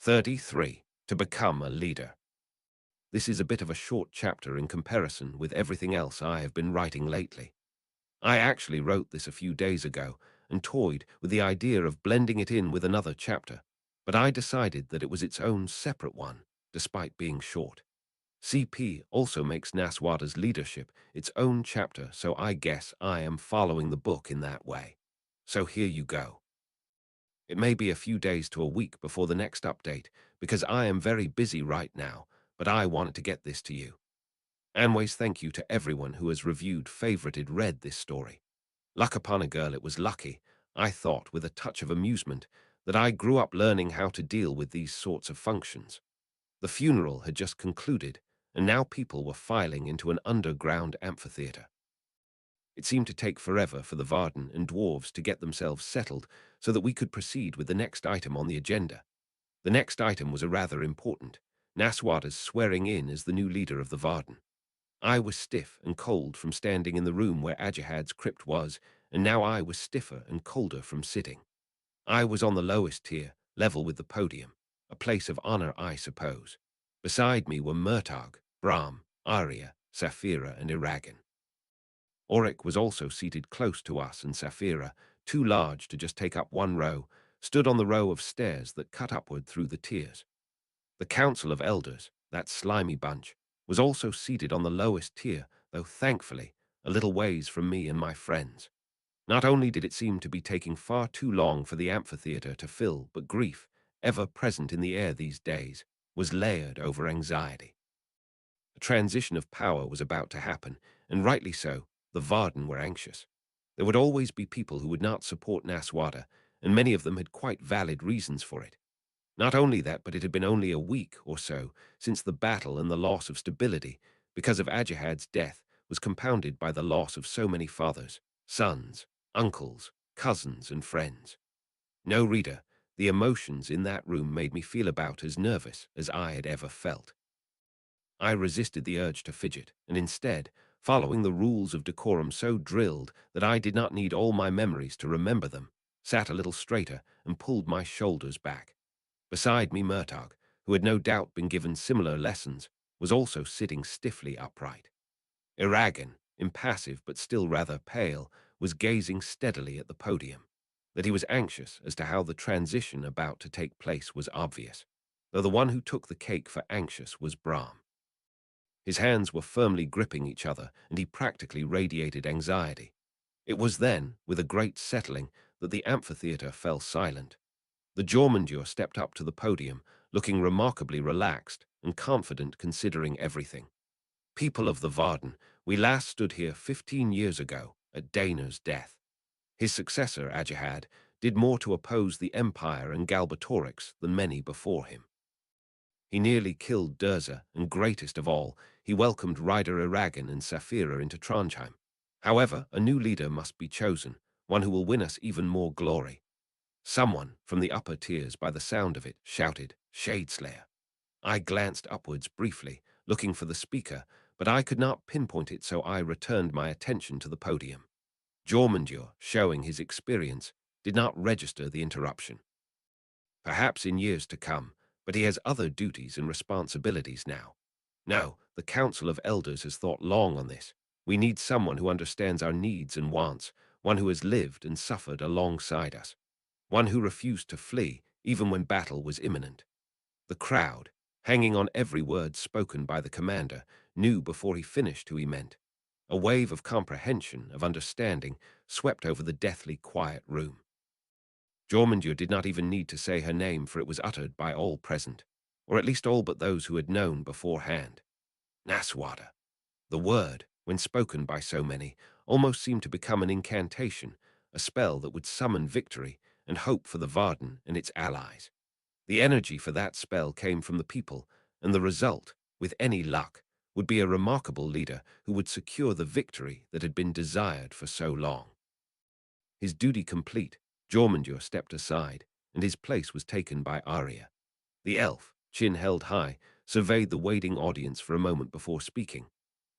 33. To become a leader. This is a bit of a short chapter in comparison with everything else I have been writing lately. I actually wrote this a few days ago and toyed with the idea of blending it in with another chapter, but I decided that it was its own separate one, despite being short. CP also makes Naswada's leadership its own chapter, so I guess I am following the book in that way. So here you go. It may be a few days to a week before the next update, because I am very busy right now, but I wanted to get this to you. Anyways, thank you to everyone who has reviewed, favorited, read this story. Luckyponygirl, it was lucky, I thought with a touch of amusement, that I grew up learning how to deal with these sorts of functions. The funeral had just concluded, and now people were filing into an underground amphitheater. It seemed to take forever for the Varden and dwarves to get themselves settled so that we could proceed with the next item on the agenda. The next item was a rather important, Naswada's swearing in as the new leader of the Varden. I was stiff and cold from standing in the room where Ajahad's crypt was, and now I was stiffer and colder from sitting. I was on the lowest tier, level with the podium, a place of honor, I suppose. Beside me were Murtagh, Brahm, Arya, Saphira, and Iragan. Auric was also seated close to us, and Saphira, too large to just take up one row, stood on the row of stairs that cut upward through the tiers. The Council of Elders, that slimy bunch, was also seated on the lowest tier, though thankfully a little ways from me and my friends. Not only did it seem to be taking far too long for the amphitheater to fill, but grief, ever present in the air these days, was layered over anxiety. A transition of power was about to happen, and rightly so. The Varden were anxious. There would always be people who would not support Naswada, and many of them had quite valid reasons for it. Not only that, but it had been only a week or so since the battle, and the loss of stability, because of Ajahad's death, was compounded by the loss of so many fathers, sons, uncles, cousins, and friends. No, reader, the emotions in that room made me feel about as nervous as I had ever felt. I resisted the urge to fidget, and instead, following the rules of decorum so drilled that I did not need all my memories to remember them, sat a little straighter and pulled my shoulders back. Beside me, Murtagh, who had no doubt been given similar lessons, was also sitting stiffly upright. Iragan, impassive but still rather pale, was gazing steadily at the podium. That he was anxious as to how the transition about to take place was obvious, though the one who took the cake for anxious was Brahm. His hands were firmly gripping each other, and he practically radiated anxiety. It was then, with a great settling, that the amphitheater fell silent. The Jormundur stepped up to the podium, looking remarkably relaxed and confident considering everything. People of the Varden, we last stood here 15 years ago, at Dana's death. His successor, Ajahad, did more to oppose the Empire and Galbatorix than many before him. He nearly killed Durza, and greatest of all, he welcomed Ryder Iragan and Saphira into Trondheim. However, a new leader must be chosen, one who will win us even more glory. Someone, from the upper tiers by the sound of it, shouted, "Shadeslayer." I glanced upwards briefly, looking for the speaker, but I could not pinpoint it, so I returned my attention to the podium. Jormundur, showing his experience, did not register the interruption. Perhaps in years to come, but he has other duties and responsibilities now. No, the Council of Elders has thought long on this. We need someone who understands our needs and wants, one who has lived and suffered alongside us, one who refused to flee even when battle was imminent. The crowd, hanging on every word spoken by the commander, knew before he finished who he meant. A wave of comprehension, of understanding, swept over the deathly quiet room. Jormundur did not even need to say her name, for it was uttered by all present, or at least all but those who had known beforehand. Naswada. The word, when spoken by so many, almost seemed to become an incantation, a spell that would summon victory and hope for the Varden and its allies. The energy for that spell came from the people, and the result, with any luck, would be a remarkable leader who would secure the victory that had been desired for so long. His duty complete, Jormundur stepped aside, and his place was taken by Arya. The elf, chin held high, surveyed the waiting audience for a moment before speaking.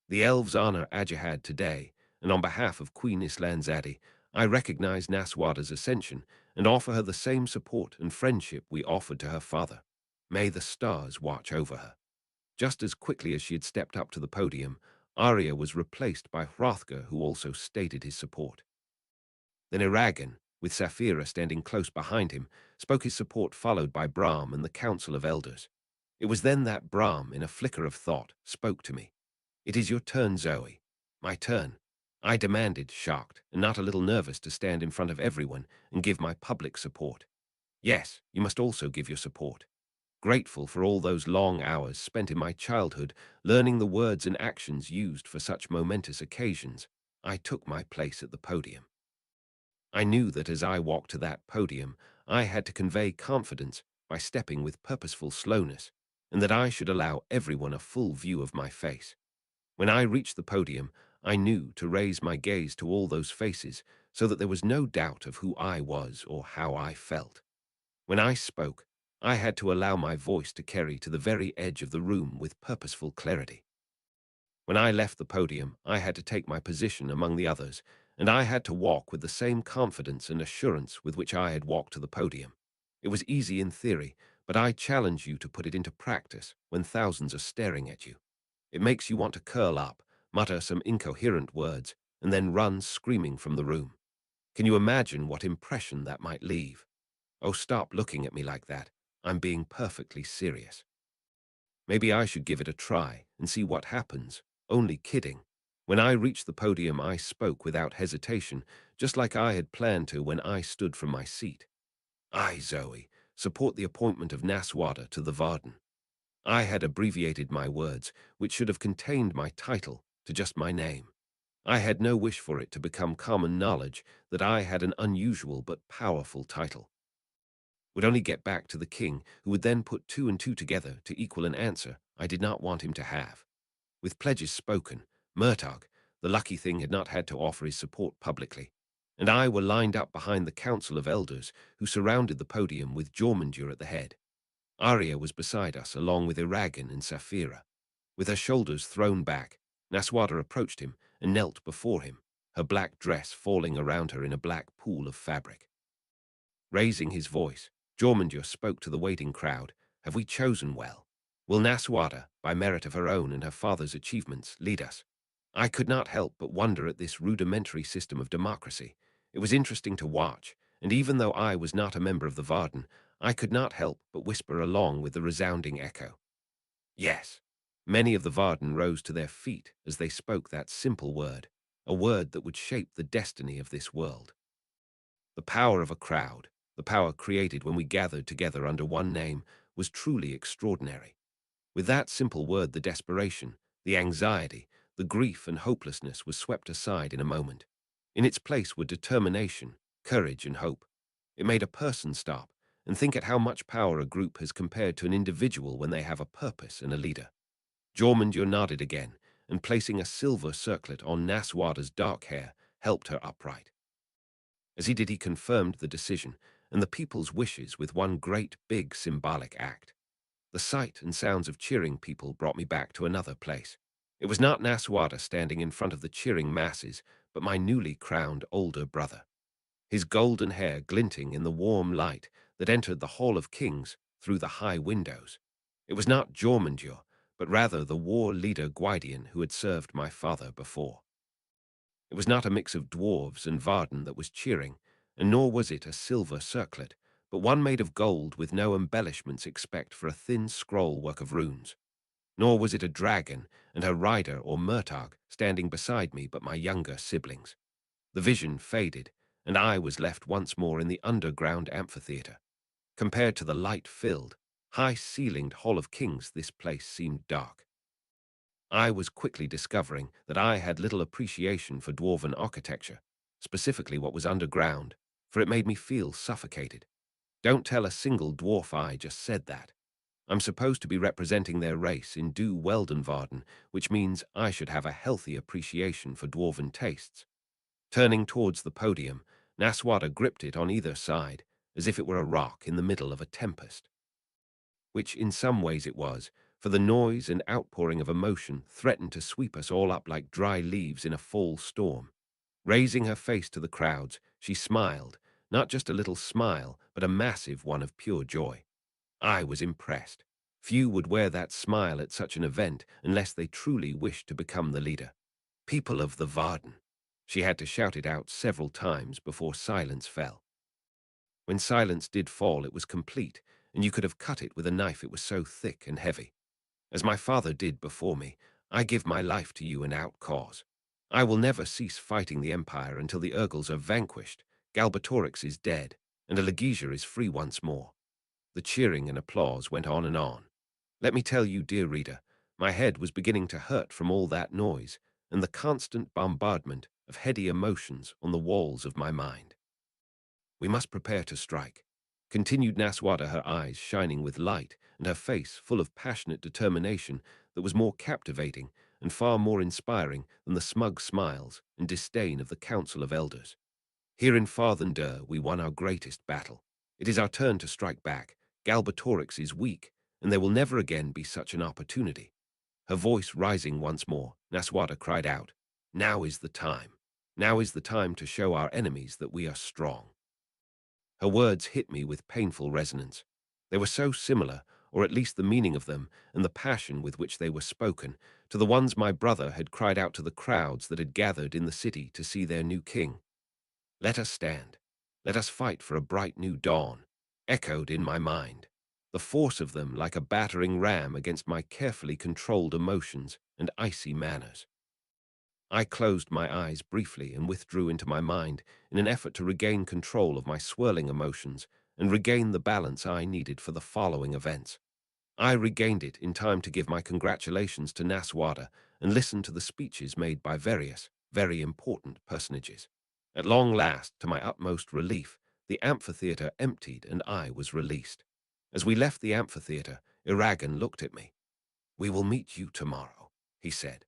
The elves honor Ajahad today, and on behalf of Queen Islanzadi, I recognize Naswada's ascension and offer her the same support and friendship we offered to her father. May the stars watch over her. Just as quickly as she had stepped up to the podium, Arya was replaced by Hrothgar, who also stated his support. Then Eragon, with Saphira standing close behind him, spoke his support, followed by Brahm and the Council of Elders. It was then that Brahm, in a flicker of thought, spoke to me. "It is your turn, Zoe." "My turn?" I demanded, shocked and not a little nervous to stand in front of everyone and give my public support. "Yes, you must also give your support." Grateful for all those long hours spent in my childhood learning the words and actions used for such momentous occasions, I took my place at the podium. I knew that as I walked to that podium, I had to convey confidence by stepping with purposeful slowness, and that I should allow everyone a full view of my face. When I reached the podium, I knew to raise my gaze to all those faces so that there was no doubt of who I was or how I felt. When I spoke, I had to allow my voice to carry to the very edge of the room with purposeful clarity. When I left the podium, I had to take my position among the others, and I had to walk with the same confidence and assurance with which I had walked to the podium. It was easy in theory, but I challenge you to put it into practice when thousands are staring at you. It makes you want to curl up, mutter some incoherent words, and then run screaming from the room. Can you imagine what impression that might leave? Oh, stop looking at me like that. I'm being perfectly serious. Maybe I should give it a try and see what happens. Only kidding. When I reached the podium, I spoke without hesitation, just like I had planned to when I stood from my seat. "I, Zoe, support the appointment of Naswada to the Varden." I had abbreviated my words, which should have contained my title, to just my name. I had no wish for it to become common knowledge that I had an unusual but powerful title. Would only get back to the king, who would then put two and two together to equal an answer I did not want him to have. With pledges spoken, Murtagh, the lucky thing, had not had to offer his support publicly, and I were lined up behind the council of elders who surrounded the podium with Jormundur at the head. Arya was beside us, along with Eragon and Saphira. With her shoulders thrown back, Naswada approached him and knelt before him, her black dress falling around her in a black pool of fabric. Raising his voice, Jormundur spoke to the waiting crowd. "Have we chosen well? Will Naswada, by merit of her own and her father's achievements, lead us?" I could not help but wonder at this rudimentary system of democracy. It was interesting to watch, and even though I was not a member of the Varden, I could not help but whisper along with the resounding echo. Yes. Many of the Varden rose to their feet as they spoke that simple word, a word that would shape the destiny of this world. The power of a crowd, the power created when we gathered together under one name, was truly extraordinary. With that simple word, the desperation, the anxiety, the grief and hopelessness was swept aside in a moment. In its place were determination, courage, and hope. It made a person stop and think at how much power a group has compared to an individual when they have a purpose and a leader. Jormundur nodded again, and placing a silver circlet on Naswada's dark hair, helped her upright. As he did, he confirmed the decision and the people's wishes with one great big symbolic act. The sight and sounds of cheering people brought me back to another place. It was not Naswada standing in front of the cheering masses, but my newly crowned older brother, his golden hair glinting in the warm light that entered the Hall of Kings through the high windows. It was not Jormundur, but rather the war leader Gwydion who had served my father before. It was not a mix of dwarves and Varden that was cheering, and nor was it a silver circlet, but one made of gold with no embellishments except for a thin scroll work of runes. Nor was it a dragon and her rider or Murtagh standing beside me, but my younger siblings. The vision faded, and I was left once more in the underground amphitheatre. Compared to the light-filled, high-ceilinged Hall of Kings, this place seemed dark. I was quickly discovering that I had little appreciation for dwarven architecture, specifically what was underground, for it made me feel suffocated. Don't tell a single dwarf I just said that. I'm supposed to be representing their race in Du Weldenvarden, which means I should have a healthy appreciation for dwarven tastes. Turning towards the podium, Naswada gripped it on either side, as if it were a rock in the middle of a tempest. Which in some ways it was, for the noise and outpouring of emotion threatened to sweep us all up like dry leaves in a fall storm. Raising her face to the crowds, she smiled, not just a little smile, but a massive one of pure joy. I was impressed. Few would wear that smile at such an event unless they truly wished to become the leader. People of the Varden. She had to shout it out several times before silence fell. When silence did fall, it was complete, and you could have cut it with a knife, it was so thick and heavy. As my father did before me, I give my life to you in out cause. I will never cease fighting the Empire until the Urgles are vanquished, Galbatorix is dead, and Alagaesia is free once more. The cheering and applause went on and on. Let me tell you, dear reader, my head was beginning to hurt from all that noise and the constant bombardment of heady emotions on the walls of my mind. We must prepare to strike, continued Naswada, her eyes shining with light and her face full of passionate determination that was more captivating and far more inspiring than the smug smiles and disdain of the Council of Elders. Here in Farthendur we won our greatest battle. It is our turn to strike back. Galbatorix is weak, and there will never again be such an opportunity. Her voice rising once more, Naswada cried out, "Now is the time. Now is the time to show our enemies that we are strong." Her words hit me with painful resonance. They were so similar, or at least the meaning of them and the passion with which they were spoken, to the ones my brother had cried out to the crowds that had gathered in the city to see their new king. "Let us stand. Let us fight for a bright new dawn," echoed in my mind, the force of them like a battering ram against my carefully controlled emotions and icy manners. I closed my eyes briefly and withdrew into my mind in an effort to regain control of my swirling emotions and regain the balance I needed for the following events. I regained it in time to give my congratulations to Naswada and listen to the speeches made by various, very important personages. At long last, to my utmost relief, the amphitheatre emptied and I was released. As we left the amphitheatre, Iragan looked at me. "We will meet you tomorrow," he said.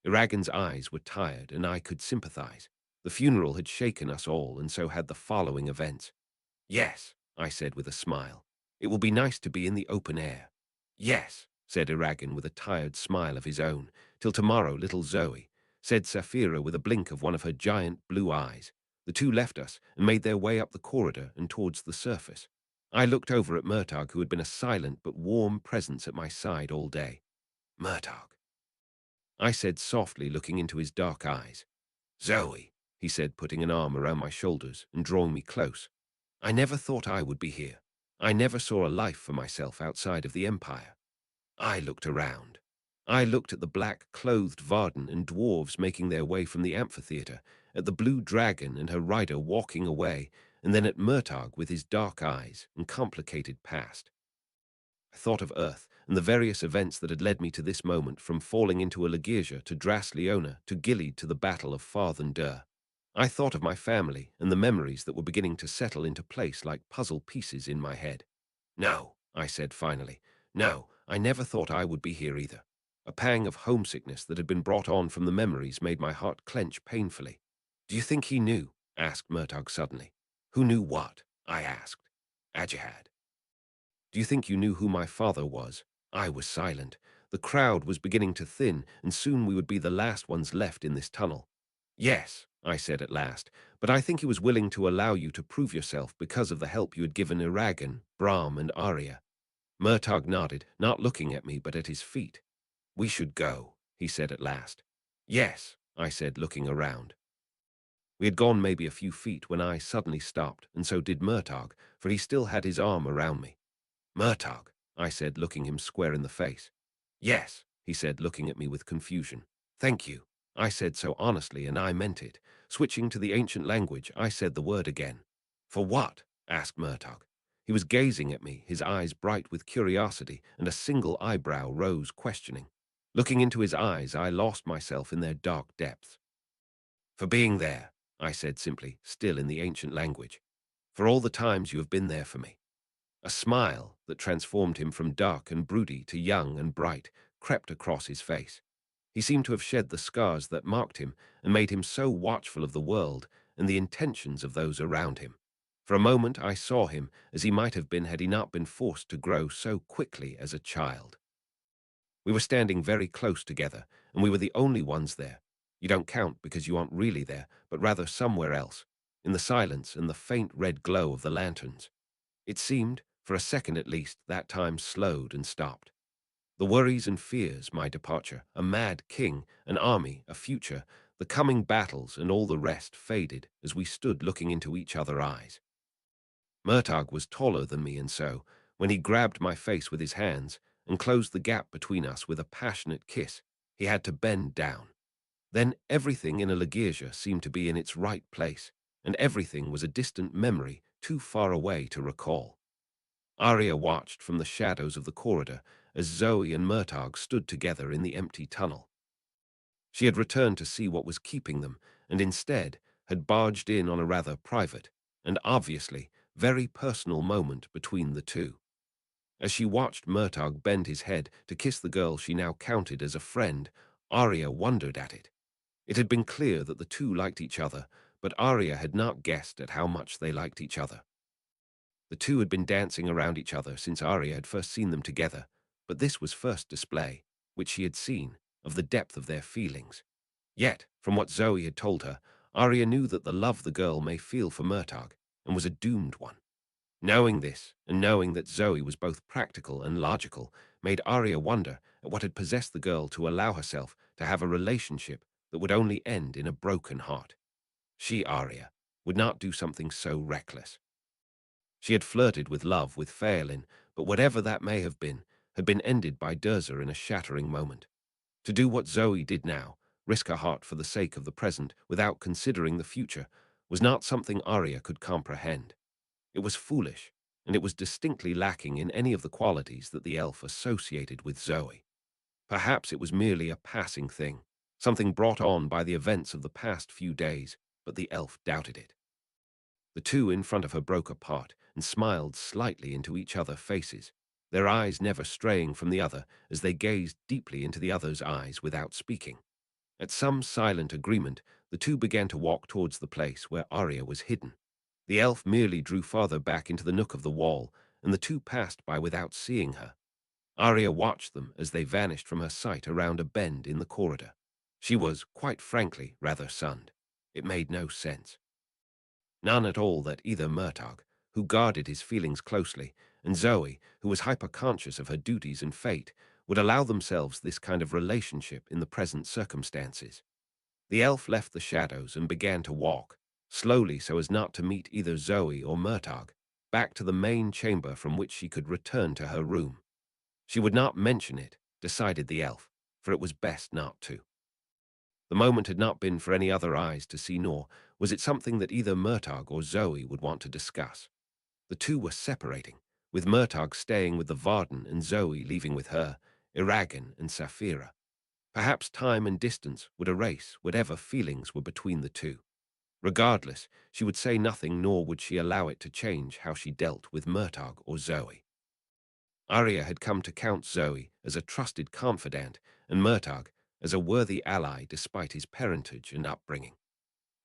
Iragan's eyes were tired, and I could sympathize. The funeral had shaken us all, and so had the following events. "Yes," I said with a smile. "It will be nice to be in the open air." "Yes," said Iragan with a tired smile of his own. "Till tomorrow, little Zoe," said Saphira with a blink of one of her giant blue eyes. The two left us and made their way up the corridor and towards the surface. I looked over at Murtagh, who had been a silent but warm presence at my side all day. "Murtagh," I said softly, looking into his dark eyes. "Zoe," he said, putting an arm around my shoulders and drawing me close. "I never thought I would be here. I never saw a life for myself outside of the Empire." I looked around. I looked at the black-clothed Varden and dwarves making their way from the amphitheatre, at the blue dragon and her rider walking away, and then at Murtagh with his dark eyes and complicated past. I thought of Earth and the various events that had led me to this moment, from falling into Alagaesia to Drasleona to Gilead to the Battle of Farthendur. I thought of my family and the memories that were beginning to settle into place like puzzle pieces in my head. "No," I said finally. "No, I never thought I would be here either." A pang of homesickness that had been brought on from the memories made my heart clench painfully. "Do you think he knew?" asked Murtagh suddenly. "Who knew what?" I asked. "Ajihad." "Do you think you knew who my father was?" I was silent. The crowd was beginning to thin, and soon we would be the last ones left in this tunnel. "Yes," I said at last, "but I think he was willing to allow you to prove yourself because of the help you had given Iragan, Brahm, and Arya." Murtagh nodded, not looking at me but at his feet. "We should go," he said at last. "Yes," I said, looking around. We had gone maybe a few feet when I suddenly stopped, and so did Murtagh, for he still had his arm around me. "Murtagh," I said, looking him square in the face. "Yes," he said, looking at me with confusion. "Thank you," I said so honestly, and I meant it. Switching to the ancient language, I said the word again. "For what?" asked Murtagh. He was gazing at me, his eyes bright with curiosity, and a single eyebrow rose questioning. Looking into his eyes, I lost myself in their dark depths. "For being there," I said simply, still in the ancient language. "For all the times you have been there for me." A smile that transformed him from dark and broody to young and bright crept across his face. He seemed to have shed the scars that marked him and made him so watchful of the world and the intentions of those around him. For a moment I saw him as he might have been had he not been forced to grow so quickly as a child. We were standing very close together, and we were the only ones there. You don't count because you aren't really there, but rather somewhere else, in the silence and the faint red glow of the lanterns. It seemed, For a second at least, that time slowed and stopped. The worries and fears, my departure, a mad king, an army, a future, the coming battles and all the rest faded as we stood looking into each other's eyes. Murtagh was taller than me, and so, when he grabbed my face with his hands and closed the gap between us with a passionate kiss, he had to bend down. Then everything in Alagaesia seemed to be in its right place, and everything was a distant memory too far away to recall. Arya watched from the shadows of the corridor as Zoe and Murtagh stood together in the empty tunnel. She had returned to see what was keeping them, and instead had barged in on a rather private, and obviously very personal moment between the two. As she watched Murtagh bend his head to kiss the girl she now counted as a friend, Arya wondered at it. It had been clear that the two liked each other, but Arya had not guessed at how much they liked each other. The two had been dancing around each other since Arya had first seen them together, but this was first display, which she had seen, of the depth of their feelings. Yet, from what Zoe had told her, Arya knew that the love the girl may feel for Murtagh, and was a doomed one. Knowing this, and knowing that Zoe was both practical and logical, made Arya wonder at what had possessed the girl to allow herself to have a relationship that would only end in a broken heart. She, Arya, would not do something so reckless. She had flirted with love with Phelan, but whatever that may have been, had been ended by Durza in a shattering moment. To do what Zoe did now, risk her heart for the sake of the present without considering the future, was not something Arya could comprehend. It was foolish, and it was distinctly lacking in any of the qualities that the elf associated with Zoe. Perhaps it was merely a passing thing, something brought on by the events of the past few days, but the elf doubted it. The two in front of her broke apart and smiled slightly into each other's faces, their eyes never straying from the other as they gazed deeply into the other's eyes without speaking. At some silent agreement, the two began to walk towards the place where Arya was hidden. The elf merely drew farther back into the nook of the wall, and the two passed by without seeing her. Arya watched them as they vanished from her sight around a bend in the corridor. She was, quite frankly, rather stunned. It made no sense. None at all that either Murtagh, who guarded his feelings closely, and Zoe, who was hyper-conscious of her duties and fate, would allow themselves this kind of relationship in the present circumstances. The elf left the shadows and began to walk, slowly so as not to meet either Zoe or Murtagh, back to the main chamber from which she could return to her room. She would not mention it, decided the elf, for it was best not to. The moment had not been for any other eyes to see, nor was it something that either Murtagh or Zoe would want to discuss. The two were separating, with Murtagh staying with the Varden and Zoe leaving with her, Eragon and Saphira. Perhaps time and distance would erase whatever feelings were between the two. Regardless, she would say nothing, nor would she allow it to change how she dealt with Murtagh or Zoe. Arya had come to count Zoe as a trusted confidant and Murtagh as a worthy ally despite his parentage and upbringing.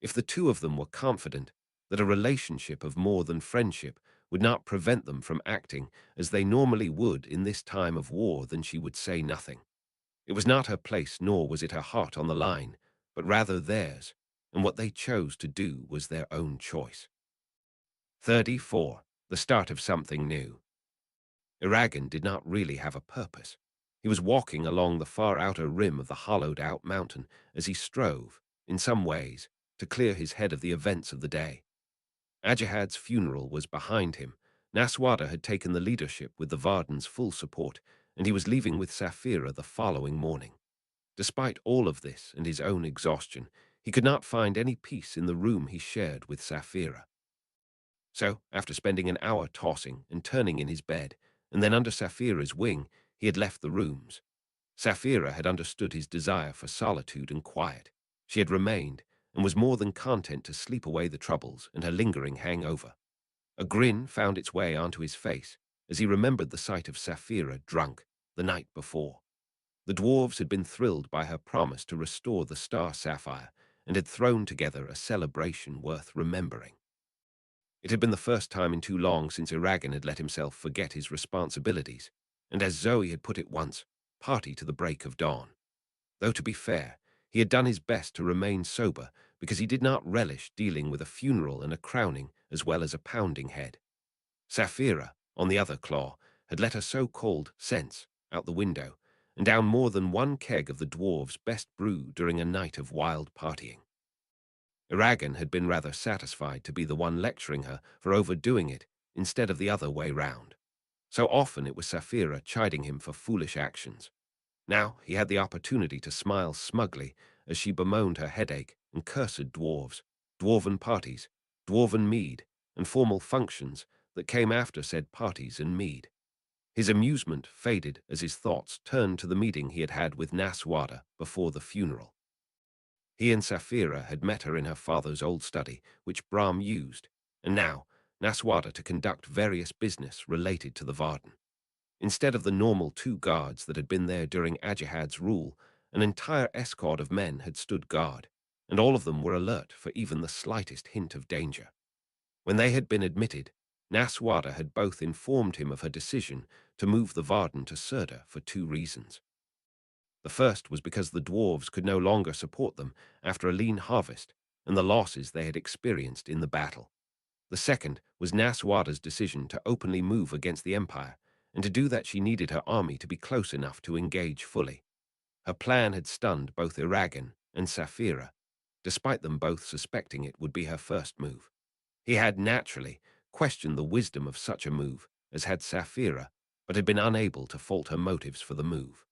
If the two of them were confident that a relationship of more than friendship would not prevent them from acting as they normally would in this time of war, then she would say nothing. It was not her place, nor was it her heart on the line, but rather theirs, and what they chose to do was their own choice. 34. The start of something new. Eragon did not really have a purpose. He was walking along the far outer rim of the hollowed-out mountain as he strove, in some ways, to clear his head of the events of the day. Ajahad's funeral was behind him. Naswada had taken the leadership with the Varden's full support, and he was leaving with Saphira the following morning. Despite all of this and his own exhaustion, he could not find any peace in the room he shared with Saphira. So, after spending an hour tossing and turning in his bed, and then under Saphira's wing, he had left the rooms. Saphira had understood his desire for solitude and quiet. She had remained, and was more than content to sleep away the troubles and her lingering hangover. A grin found its way onto his face as he remembered the sight of Saphira drunk the night before. The dwarves had been thrilled by her promise to restore the star sapphire and had thrown together a celebration worth remembering. It had been the first time in too long since Eragon had let himself forget his responsibilities, and as Zoe had put it once, party to the break of dawn. Though to be fair, he had done his best to remain sober because he did not relish dealing with a funeral and a crowning as well as a pounding head. Saphira, on the other claw, had let her so-called sense out the window and down more than one keg of the dwarves' best brew during a night of wild partying. Eragon had been rather satisfied to be the one lecturing her for overdoing it instead of the other way round. So often it was Saphira chiding him for foolish actions. Now he had the opportunity to smile smugly as she bemoaned her headache and cursed dwarves, dwarven parties, dwarven mead, and formal functions that came after said parties and mead. His amusement faded as his thoughts turned to the meeting he had had with Naswada before the funeral. He and Saphira had met her in her father's old study, which Brahm used, and now Naswada to conduct various business related to the Varden. Instead of the normal 2 guards that had been there during Ajihad's rule, an entire escort of men had stood guard, and all of them were alert for even the slightest hint of danger. When they had been admitted, Naswada had both informed him of her decision to move the Varden to Surda for 2 reasons. The first was because the dwarves could no longer support them after a lean harvest and the losses they had experienced in the battle. The second was Naswada's decision to openly move against the Empire, and to do that she needed her army to be close enough to engage fully. Her plan had stunned both Eragon and Saphira, despite them both suspecting it would be her first move. He had naturally questioned the wisdom of such a move, as had Saphira, but had been unable to fault her motives for the move.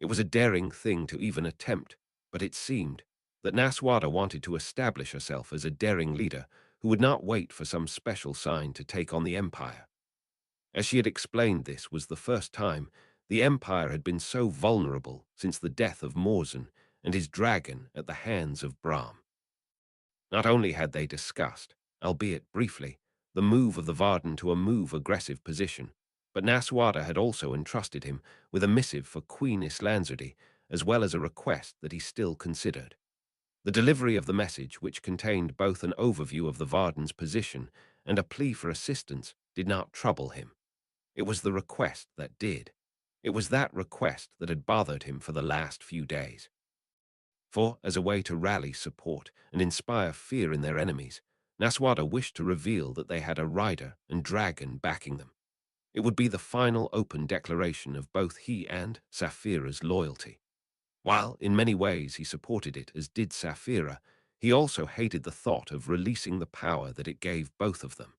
It was a daring thing to even attempt, but it seemed that Naswada wanted to establish herself as a daring leader who would not wait for some special sign to take on the Empire. As she had explained, this was the first time the Empire had been so vulnerable since the death of Morzan and his dragon at the hands of Brahm. Not only had they discussed, albeit briefly, the move of the Varden to a aggressive position, but Naswada had also entrusted him with a missive for Queen Islanzardi, as well as a request that he still considered. The delivery of the message, which contained both an overview of the Varden's position and a plea for assistance, did not trouble him. It was the request that did. It was that request that had bothered him for the last few days. For, as a way to rally support and inspire fear in their enemies, Naswada wished to reveal that they had a rider and dragon backing them. It would be the final open declaration of both he and Saphira's loyalty. While, in many ways, he supported it, as did Saphira, he also hated the thought of releasing the power that it gave both of them.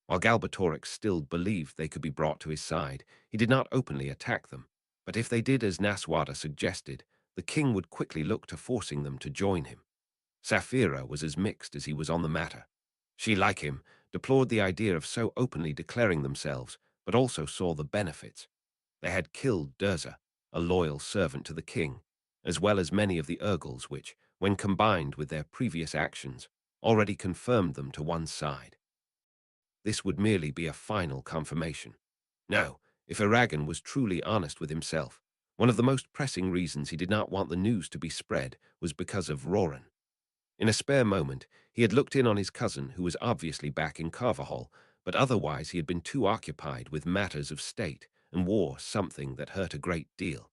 While Galbatorix still believed they could be brought to his side, he did not openly attack them, but if they did as Naswada suggested, the king would quickly look to forcing them to join him. Saphira was as mixed as he was on the matter. She, like him, deplored the idea of so openly declaring themselves, but also saw the benefits. They had killed Durza, a loyal servant to the king, as well as many of the Urgles which, when combined with their previous actions, already confirmed them to one side. This would merely be a final confirmation. No, if Eragon was truly honest with himself, one of the most pressing reasons he did not want the news to be spread was because of Roran. In a spare moment, he had looked in on his cousin, who was obviously back in Carvahall, but otherwise he had been too occupied with matters of state and wore something that hurt a great deal.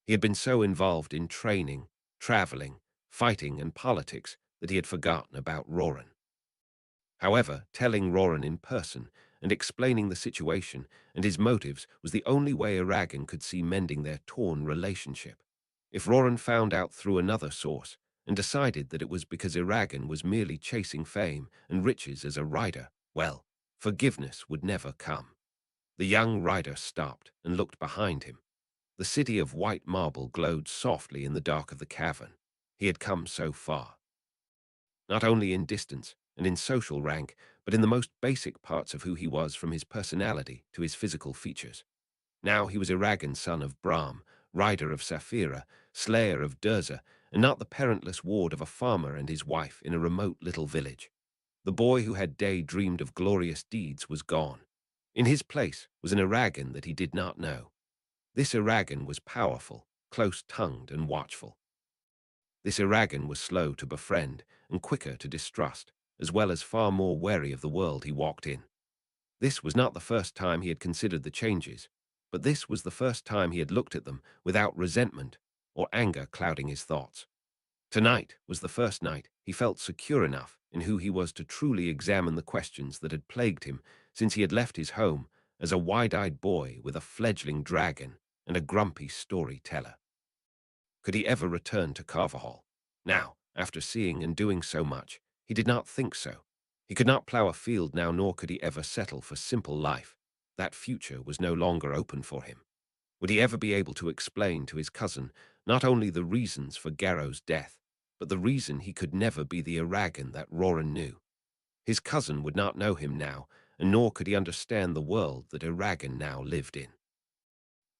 He had been so involved in training, traveling, fighting, and politics that he had forgotten about Roran. However, telling Roran in person and explaining the situation and his motives was the only way Eragon could see mending their torn relationship. If Roran found out through another source and decided that it was because Eragon was merely chasing fame and riches as a rider, well, forgiveness would never come. The young rider stopped and looked behind him. The city of white marble glowed softly in the dark of the cavern. He had come so far. Not only in distance and in social rank, but in the most basic parts of who he was, from his personality to his physical features. Now he was Eragon's son of Brahm, rider of Saphira, slayer of Durza, and not the parentless ward of a farmer and his wife in a remote little village. The boy who had daydreamed of glorious deeds was gone. In his place was an Eragon that he did not know. This Eragon was powerful, close-tongued, and watchful. This Eragon was slow to befriend and quicker to distrust, as well as far more wary of the world he walked in. This was not the first time he had considered the changes, but this was the first time he had looked at them without resentment or anger clouding his thoughts. Tonight was the first night he felt secure enough in who he was to truly examine the questions that had plagued him since he had left his home as a wide-eyed boy with a fledgling dragon and a grumpy storyteller. Could he ever return to Carvahall? Now, after seeing and doing so much, he did not think so. He could not plough a field now, nor could he ever settle for simple life. That future was no longer open for him. Would he ever be able to explain to his cousin not only the reasons for Garrow's death, but the reason he could never be the Aragon that Roran knew? His cousin would not know him now, and nor could he understand the world that Aragon now lived in.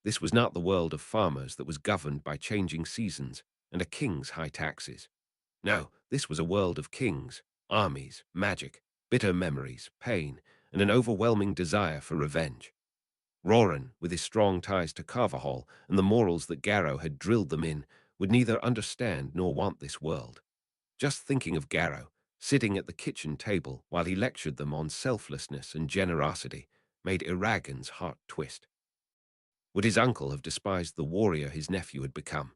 This was not the world of farmers that was governed by changing seasons and a king's high taxes. No, this was a world of kings, armies, magic, bitter memories, pain, and an overwhelming desire for revenge. Roran, with his strong ties to Carvahall and the morals that Garrow had drilled them in, would neither understand nor want this world. Just thinking of Garrow, sitting at the kitchen table while he lectured them on selflessness and generosity, made Aragon's heart twist. Would his uncle have despised the warrior his nephew had become?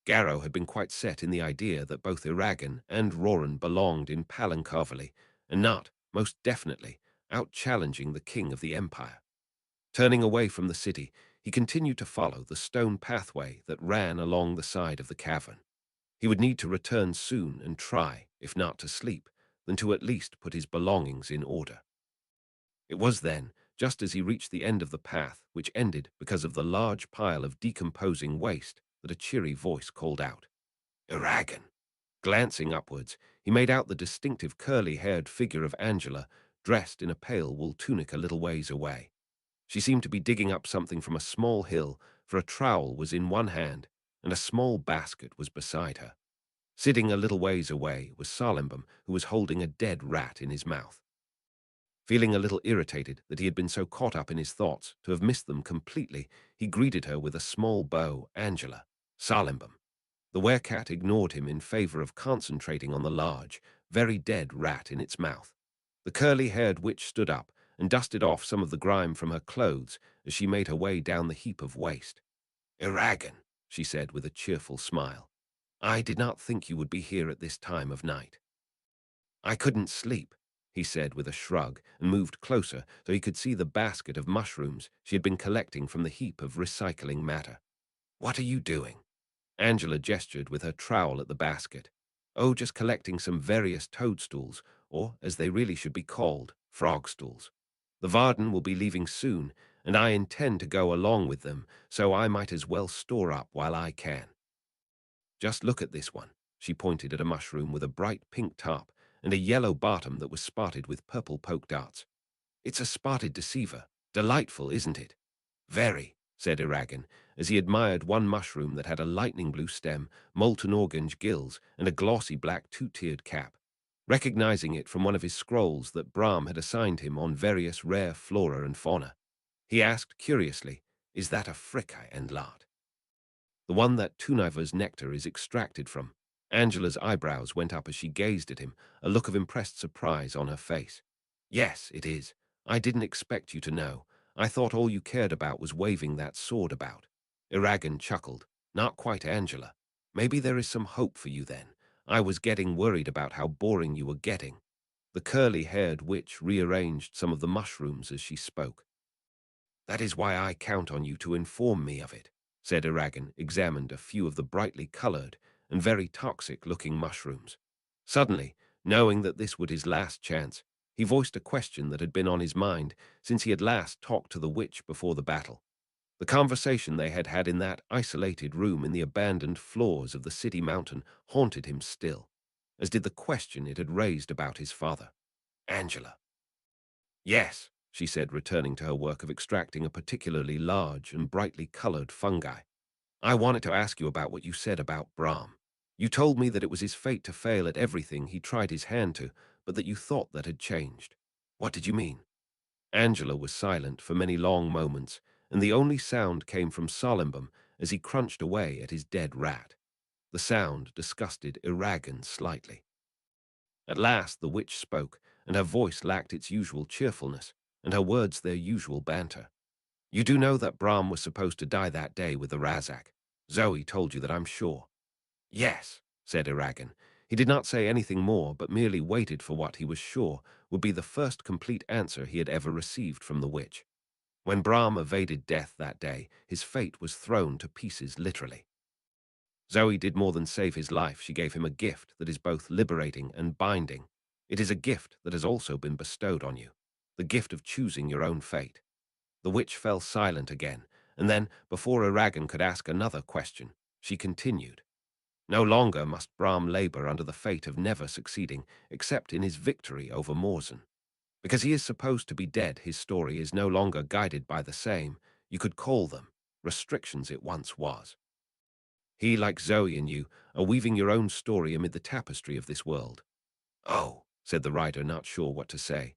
Garrow had been quite set in the idea that both Aragon and Roran belonged in Palancarvely, and not, most definitely, out-challenging the king of the empire. Turning away from the city, he continued to follow the stone pathway that ran along the side of the cavern. He would need to return soon and try, if not to sleep, then to at least put his belongings in order. It was then, just as he reached the end of the path, which ended because of the large pile of decomposing waste, that a cheery voice called out, "Aragon!" Glancing upwards, he made out the distinctive curly-haired figure of Angela, dressed in a pale wool tunic a little ways away. She seemed to be digging up something from a small hill, for a trowel was in one hand, and a small basket was beside her. Sitting a little ways away was Salimbum, who was holding a dead rat in his mouth. Feeling a little irritated that he had been so caught up in his thoughts to have missed them completely, he greeted her with a small bow, "Angela, Salimbum." The werecat ignored him in favor of concentrating on the large, very dead rat in its mouth. The curly-haired witch stood up and dusted off some of the grime from her clothes as she made her way down the heap of waste. "Aragon," she said with a cheerful smile, "I did not think you would be here at this time of night." "I couldn't sleep," he said with a shrug, and moved closer so he could see the basket of mushrooms she had been collecting from the heap of recycling matter. "What are you doing?" Angela gestured with her trowel at the basket. "Oh, just collecting some various toadstools, or, as they really should be called, frogstools. The Varden will be leaving soon, and I intend to go along with them, so I might as well store up while I can. Just look at this one." She pointed at a mushroom with a bright pink top and a yellow bottom that was spotted with purple poke dots. "It's a spotted deceiver. Delightful, isn't it?" "Very," said Aragon, as he admired one mushroom that had a lightning blue stem, molten orange gills, and a glossy black two-tiered cap. Recognizing it from one of his scrolls that Brahm had assigned him on various rare flora and fauna, he asked curiously, "Is that a fricka and lard?" "The one that Tuniva's nectar is extracted from." Angela's eyebrows went up as she gazed at him, a look of impressed surprise on her face. "Yes, it is. I didn't expect you to know. I thought all you cared about was waving that sword about." Aragon chuckled. "Not quite, Angela. Maybe there is some hope for you then. I was getting worried about how boring you were getting." The curly-haired witch rearranged some of the mushrooms as she spoke. "That is why I count on you to inform me of it," said Aragon, examined a few of the brightly colored and very toxic-looking mushrooms. Suddenly, knowing that this would his last chance, he voiced a question that had been on his mind since he had last talked to the witch before the battle. The conversation they had had in that isolated room in the abandoned floors of the city mountain haunted him still, as did the question it had raised about his father. "Angela." "Yes," she said, returning to her work of extracting a particularly large and brightly colored fungi. "I wanted to ask you about what you said about Brahm. You told me that it was his fate to fail at everything he tried his hand to, but that you thought that had changed. What did you mean?" Angela was silent for many long moments, and the only sound came from Salimbum as he crunched away at his dead rat. The sound disgusted Aragon slightly. At last the witch spoke, and her voice lacked its usual cheerfulness, and her words their usual banter. "You do know that Brahm was supposed to die that day with the Razak. Zoe told you that, I'm sure." "Yes," said Aragon. He did not say anything more, but merely waited for what he was sure would be the first complete answer he had ever received from the witch. When Brahm evaded death that day, his fate was thrown to pieces literally. Zoe did more than save his life. She gave him a gift that is both liberating and binding. It is a gift that has also been bestowed on you, the gift of choosing your own fate. The witch fell silent again, and then, before Aragon could ask another question, she continued. No longer must Brahm labor under the fate of never succeeding, except in his victory over Morzan. Because he is supposed to be dead, his story is no longer guided by the same, you could call them, restrictions it once was. He, like Zoe and you, are weaving your own story amid the tapestry of this world. Oh, said the rider, not sure what to say.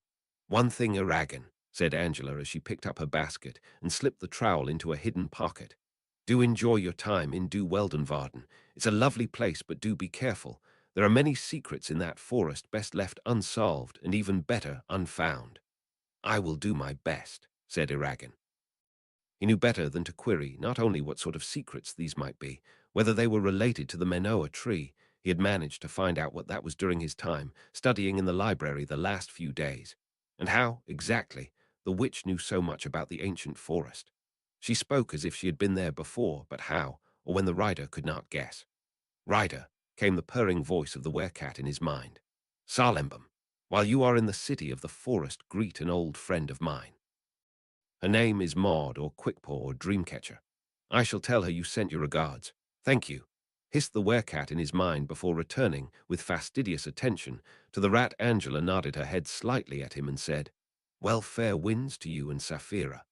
One thing, Aragon, said Angela as she picked up her basket and slipped the trowel into a hidden pocket. Do enjoy your time in Du Weldenvarden. It's a lovely place, but do be careful. There are many secrets in that forest best left unsolved and even better unfound. I will do my best, said Aragon. He knew better than to query not only what sort of secrets these might be, whether they were related to the Menoa tree. He had managed to find out what that was during his time studying in the library the last few days, and how, exactly, the witch knew so much about the ancient forest. She spoke as if she had been there before, but how, or when the rider could not guess. Rider, came the purring voice of the werecat in his mind. Salembum, while you are in the city of the forest, greet an old friend of mine. Her name is Maud, or Quickpaw, or Dreamcatcher. I shall tell her you sent your regards. Thank you, hissed the werecat in his mind before returning, with fastidious attention, to the rat. Angela nodded her head slightly at him and said, Well, fair winds to you and Sapphira.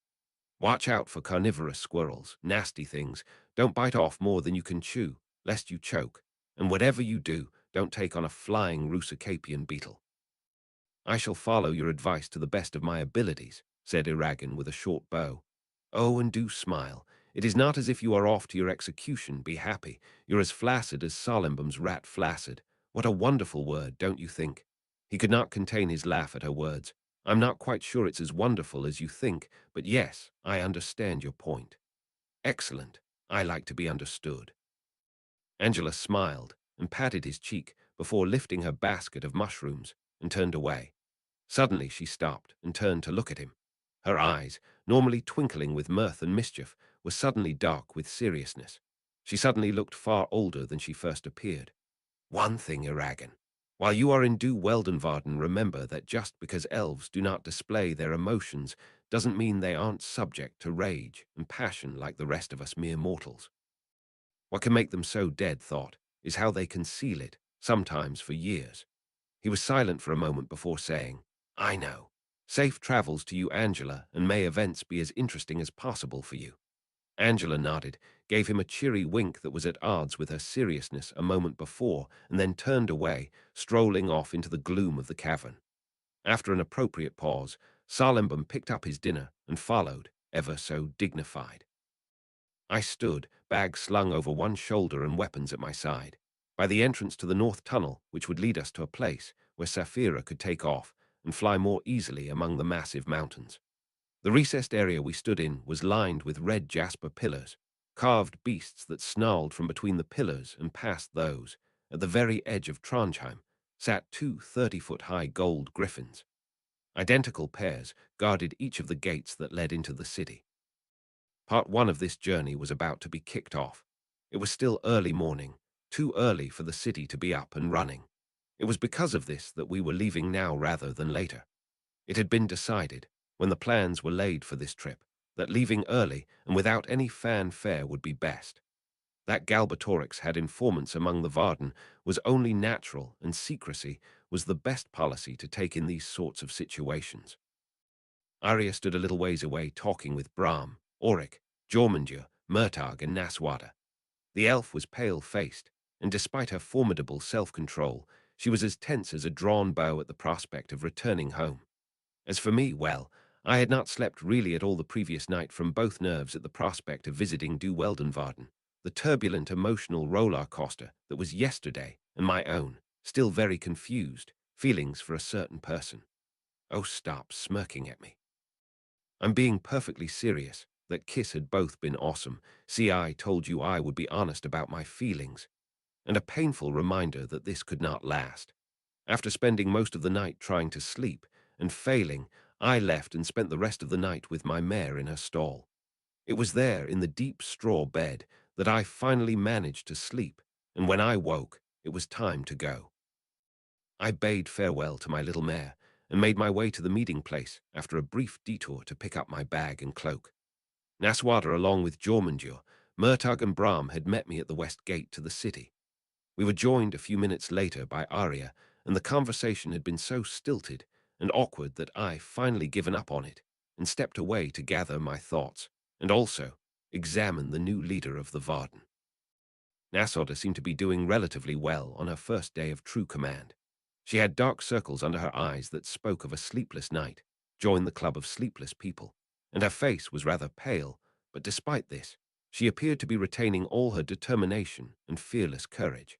Watch out for carnivorous squirrels, nasty things. Don't bite off more than you can chew, lest you choke. And whatever you do, don't take on a flying Rusicapian beetle. I shall follow your advice to the best of my abilities, said Aragon with a short bow. Oh, and do smile. It is not as if you are off to your execution. Be happy. You're as flaccid as Salembum's rat flaccid. What a wonderful word, don't you think? He could not contain his laugh at her words. I'm not quite sure it's as wonderful as you think, but yes, I understand your point. Excellent. I like to be understood. Angela smiled and patted his cheek before lifting her basket of mushrooms and turned away. Suddenly she stopped and turned to look at him. Her eyes, normally twinkling with mirth and mischief, were suddenly dark with seriousness. She suddenly looked far older than she first appeared. One thing, Aragon. While you are in Du Weldenvarden, remember that just because elves do not display their emotions doesn't mean they aren't subject to rage and passion like the rest of us mere mortals. What can make them so dead, thought, is how they conceal it, sometimes for years. He was silent for a moment before saying, I know. Safe travels to you, Angela, and may events be as interesting as possible for you. Angela nodded, gave him a cheery wink that was at odds with her seriousness a moment before, and then turned away, strolling off into the gloom of the cavern. After an appropriate pause, Salembum picked up his dinner and followed, ever so dignified. I stood, bag slung over one shoulder and weapons at my side, by the entrance to the north tunnel, which would lead us to a place where Sapphira could take off and fly more easily among the massive mountains. The recessed area we stood in was lined with red jasper pillars, carved beasts that snarled from between the pillars, and past those, at the very edge of Trondheim, sat two 30-foot-high gold griffins. Identical pairs guarded each of the gates that led into the city. Part one of this journey was about to be kicked off. It was still early morning, too early for the city to be up and running. It was because of this that we were leaving now rather than later. It had been decided, when the plans were laid for this trip, that leaving early and without any fanfare would be best. That Galbatorix had informants among the Varden was only natural, and secrecy was the best policy to take in these sorts of situations. Arya stood a little ways away talking with Brahm, Auric, Jormundur, Murtagh, and Naswada. The elf was pale-faced, and despite her formidable self-control, she was as tense as a drawn bow at the prospect of returning home. As for me, well, I had not slept really at all the previous night from both nerves at the prospect of visiting Du Weldenvarden, the turbulent emotional roller coaster that was yesterday, and my own, still very confused, feelings for a certain person. Oh, stop smirking at me. I'm being perfectly serious. That kiss had both been awesome. See, I told you I would be honest about my feelings. and a painful reminder that this could not last. After spending most of the night trying to sleep and failing, I left and spent the rest of the night with my mare in her stall. It was there, in the deep straw bed, that I finally managed to sleep, and when I woke, it was time to go. I bade farewell to my little mare and made my way to the meeting place after a brief detour to pick up my bag and cloak. Naswada, along with Jormundur, Murtagh and Brahm had met me at the west gate to the city. We were joined a few minutes later by Arya, and the conversation had been so stilted and awkward that I finally given up on it and stepped away to gather my thoughts and also examine the new leader of the Varden. Naswada seemed to be doing relatively well on her first day of true command. She had dark circles under her eyes that spoke of a sleepless night, joined the club of sleepless people, and her face was rather pale, but despite this, she appeared to be retaining all her determination and fearless courage.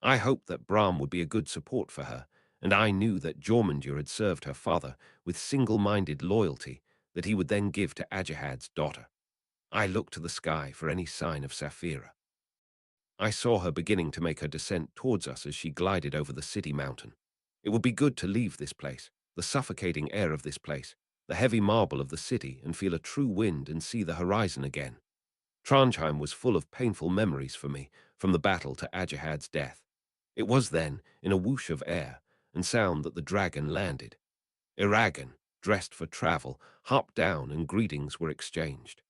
I hoped that Brahm would be a good support for her, and I knew that Jormundur had served her father with single-minded loyalty that he would then give to Ajahad's daughter. I looked to the sky for any sign of Saphira. I saw her beginning to make her descent towards us as she glided over the city mountain. It would be good to leave this place, the suffocating air of this place, the heavy marble of the city, and feel a true wind and see the horizon again. Trondheim was full of painful memories for me, from the battle to Ajahad's death. It was then, in a whoosh of air and sound, that the dragon landed. Eragon, dressed for travel, hopped down and greetings were exchanged.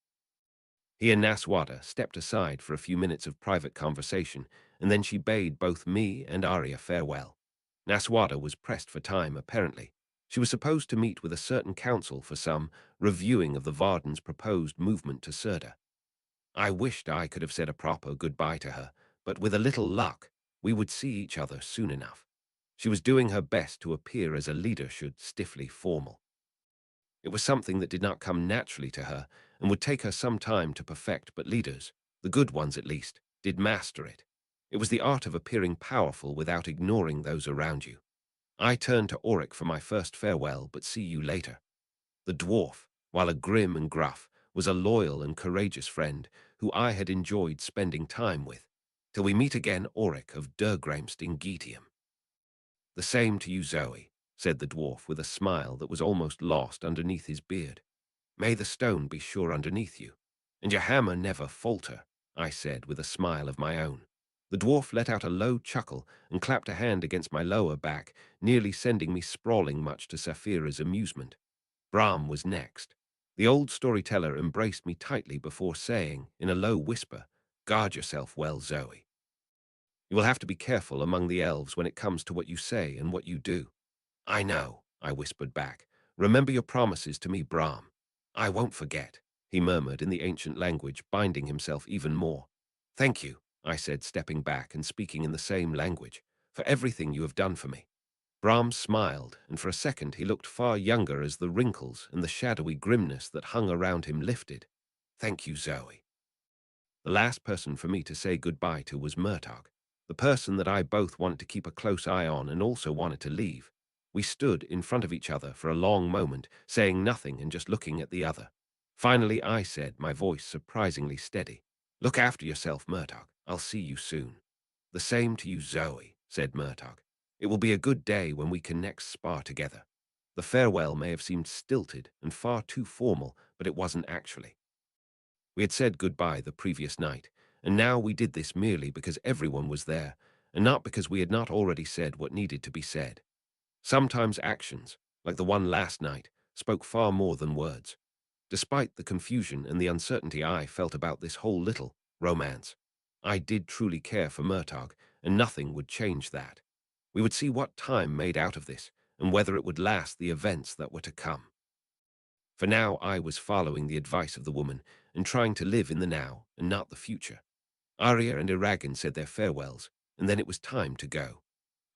He and Naswada stepped aside for a few minutes of private conversation, and then she bade both me and Arya farewell. Naswada was pressed for time, apparently. She was supposed to meet with a certain council for some reviewing of the Varden's proposed movement to Serda. I wished I could have said a proper goodbye to her, but with a little luck, we would see each other soon enough. She was doing her best to appear as a leader should, stiffly formal. It was something that did not come naturally to her and would take her some time to perfect, but leaders, the good ones at least, did master it. It was the art of appearing powerful without ignoring those around you. I turned to Auric for my first farewell, but see you later. The dwarf, while a grim and gruff, was a loyal and courageous friend who I had enjoyed spending time with. Till we meet again, Auric of Durgramst in Getium. The same to you, Zoe, said the dwarf with a smile that was almost lost underneath his beard. May the stone be sure underneath you, and your hammer never falter, I said with a smile of my own. The dwarf let out a low chuckle and clapped a hand against my lower back, nearly sending me sprawling, much to Saphira's amusement. Brahm was next. The old storyteller embraced me tightly before saying, in a low whisper, "Guard yourself well, Zoe. You will have to be careful among the elves when it comes to what you say and what you do." "I know," I whispered back. "Remember your promises to me, Brahm." "I won't forget," he murmured in the ancient language, binding himself even more. "Thank you," I said, stepping back and speaking in the same language, "for everything you have done for me." Brahm smiled, and for a second he looked far younger as the wrinkles and the shadowy grimness that hung around him lifted. "Thank you, Zoe." The last person for me to say goodbye to was Murtagh, the person that I both wanted to keep a close eye on and also wanted to leave. We stood in front of each other for a long moment, saying nothing and just looking at the other. Finally I said, my voice surprisingly steady, "Look after yourself, Murtagh. I'll see you soon." "The same to you, Zoe," said Murtagh. "It will be a good day when we can next spar together." The farewell may have seemed stilted and far too formal, but it wasn't actually. We had said goodbye the previous night, and now we did this merely because everyone was there, and not because we had not already said what needed to be said. Sometimes actions, like the one last night, spoke far more than words. Despite the confusion and the uncertainty I felt about this whole little romance, I did truly care for Murtagh, and nothing would change that. We would see what time made out of this, and whether it would last the events that were to come. For now I was following the advice of the woman and trying to live in the now and not the future. Arya and Eragon said their farewells, and then it was time to go.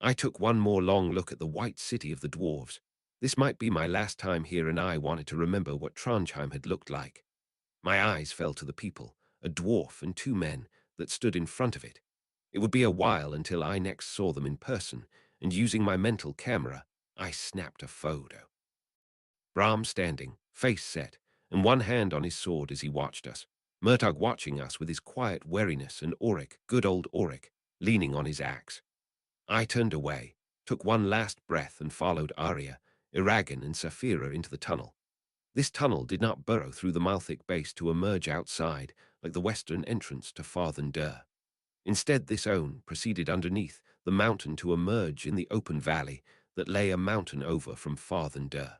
I took one more long look at the white city of the dwarves. This might be my last time here, and I wanted to remember what Trondheim had looked like. My eyes fell to the people, a dwarf and two men, that stood in front of it. It would be a while until I next saw them in person, and using my mental camera, I snapped a photo. Brahm standing, face set, and one hand on his sword as he watched us. Murtagh watching us with his quiet wariness, and Auric, good old Auric, leaning on his axe. I turned away, took one last breath and followed Arya, Iragan and Saphira into the tunnel. This tunnel did not burrow through the Malthic base to emerge outside like the western entrance to Farthen Dur. Instead, this own proceeded underneath the mountain to emerge in the open valley that lay a mountain over from Farthen Dur.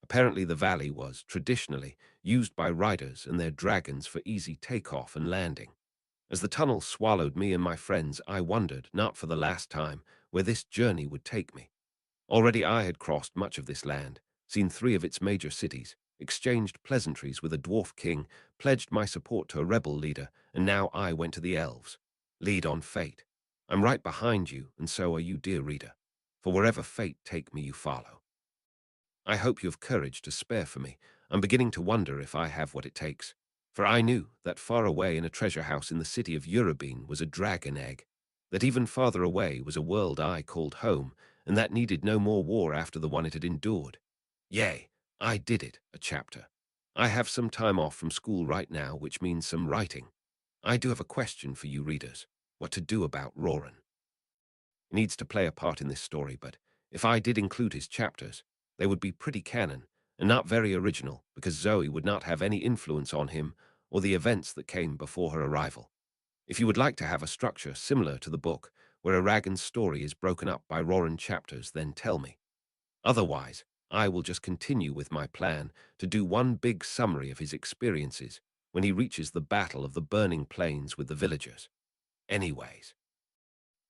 Apparently the valley was, traditionally, used by riders and their dragons for easy takeoff and landing. As the tunnel swallowed me and my friends, I wondered, not for the last time, where this journey would take me. Already I had crossed much of this land, seen 3 of its major cities, exchanged pleasantries with a dwarf king, pledged my support to a rebel leader, and now I went to the elves. Lead on fate. I'm right behind you, and so are you, dear reader. For wherever fate take me, you follow. I hope you have courage to spare for me. I'm beginning to wonder if I have what it takes. For I knew that far away in a treasure house in the city of Eurobeen was a dragon egg, that even farther away was a world I called home, and that needed no more war after the one it had endured. Yea, I did it, a chapter. I have some time off from school right now, which means some writing. I do have a question for you readers, what to do about Roran. He needs to play a part in this story, but if I did include his chapters, they would be pretty canon and not very original, because Zoe would not have any influence on him or the events that came before her arrival. If you would like to have a structure similar to the book, where Aragon's story is broken up by Roran chapters, then tell me. Otherwise, I will just continue with my plan to do one big summary of his experiences when he reaches the Battle of the Burning Plains with the villagers. Anyways,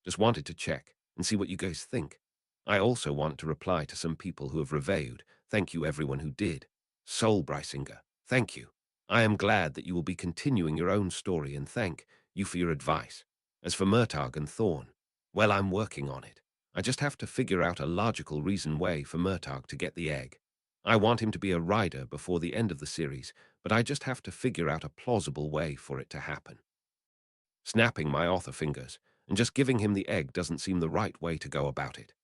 just wanted to check and see what you guys think. I also want to reply to some people who have reviewed. Thank you everyone who did. Soulbrisinger, thank you. I am glad that you will be continuing your own story, and thank you for your advice. As for Murtagh and Thorn, well, I'm working on it. I just have to figure out a logical reason way for Murtagh to get the egg. I want him to be a rider before the end of the series, but I just have to figure out a plausible way for it to happen. Snapping my author fingers and just giving him the egg doesn't seem the right way to go about it.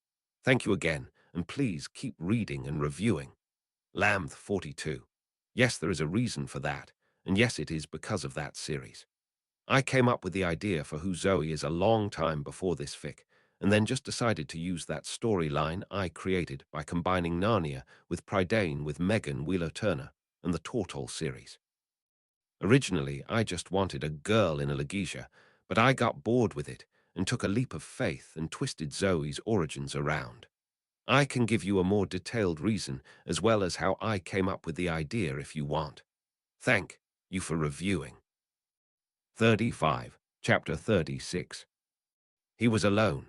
Thank you again, and please keep reading and reviewing. Lamth 42. Yes, there is a reason for that, and yes, it is because of that series. I came up with the idea for who Zoe is a long time before this fic, and then just decided to use that storyline I created by combining Narnia with Prydain with Megan Wheeler-Turner and the Tortall series. Originally, I just wanted a girl in Alagaesia, but I got bored with it and took a leap of faith and twisted Zoe's origins around. I can give you a more detailed reason as well as how I came up with the idea if you want. Thank you for reviewing. 35, Chapter 36. He was alone.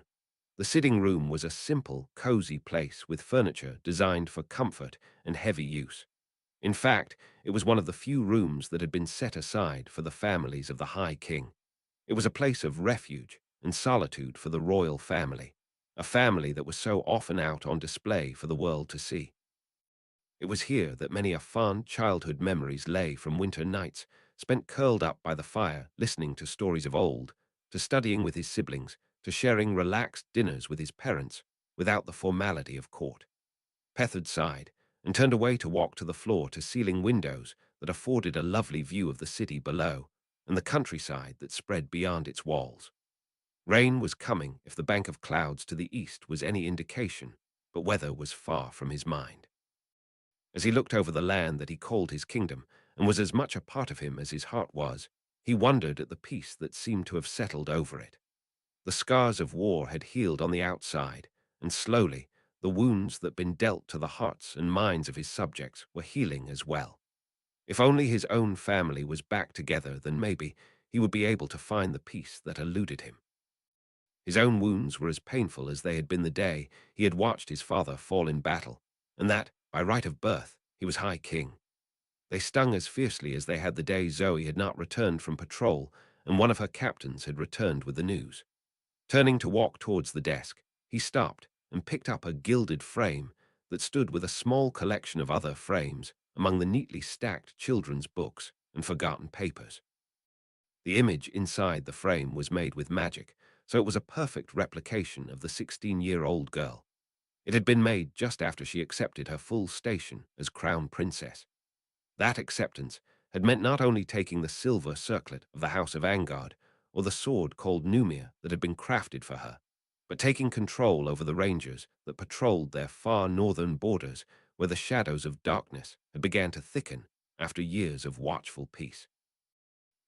The sitting room was a simple, cozy place with furniture designed for comfort and heavy use. In fact, it was one of the few rooms that had been set aside for the families of the High King. It was a place of refuge and solitude for the royal family, a family that was so often out on display for the world to see. It was here that many a fond childhood memories lay, from winter nights spent curled up by the fire listening to stories of old, to studying with his siblings, to sharing relaxed dinners with his parents without the formality of court. Pethard sighed and turned away to walk to the floor-to-ceiling windows that afforded a lovely view of the city below and the countryside that spread beyond its walls. Rain was coming if the bank of clouds to the east was any indication, but weather was far from his mind. As he looked over the land that he called his kingdom and was as much a part of him as his heart was, he wondered at the peace that seemed to have settled over it. The scars of war had healed on the outside, and slowly the wounds that had been dealt to the hearts and minds of his subjects were healing as well. If only his own family was back together, then maybe he would be able to find the peace that eluded him. His own wounds were as painful as they had been the day he had watched his father fall in battle, and that, by right of birth, he was High King. They stung as fiercely as they had the day Zoe had not returned from patrol and one of her captains had returned with the news. Turning to walk towards the desk, he stopped and picked up a gilded frame that stood with a small collection of other frames among the neatly stacked children's books and forgotten papers. The image inside the frame was made with magic, so it was a perfect replication of the 16-year-old girl. It had been made just after she accepted her full station as crown princess. That acceptance had meant not only taking the silver circlet of the House of Angard, or the sword called Numia that had been crafted for her, but taking control over the rangers that patrolled their far northern borders where the shadows of darkness had began to thicken after years of watchful peace.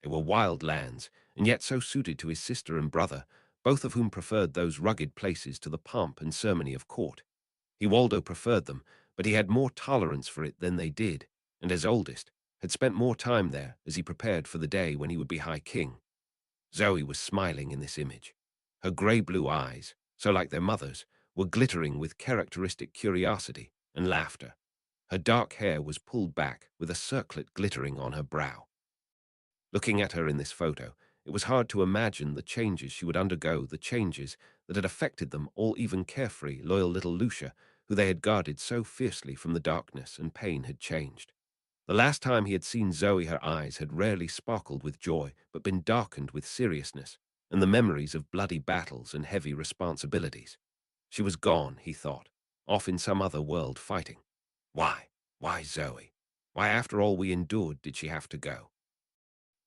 They were wild lands, and yet so suited to his sister and brother, both of whom preferred those rugged places to the pomp and ceremony of court. Waldo preferred them, but he had more tolerance for it than they did, and as oldest, had spent more time there as he prepared for the day when he would be High King. Zoe was smiling in this image. Her grey-blue eyes, so like their mother's, were glittering with characteristic curiosity and laughter. Her dark hair was pulled back with a circlet glittering on her brow. Looking at her in this photo, it was hard to imagine the changes she would undergo, the changes that had affected them, all even carefree, loyal little Lucia, who they had guarded so fiercely from the darkness and pain, had changed. The last time he had seen Zoe, her eyes had rarely sparkled with joy, but been darkened with seriousness, and the memories of bloody battles and heavy responsibilities. She was gone, he thought, off in some other world fighting. Why? Why Zoe? Why, after all we endured, did she have to go?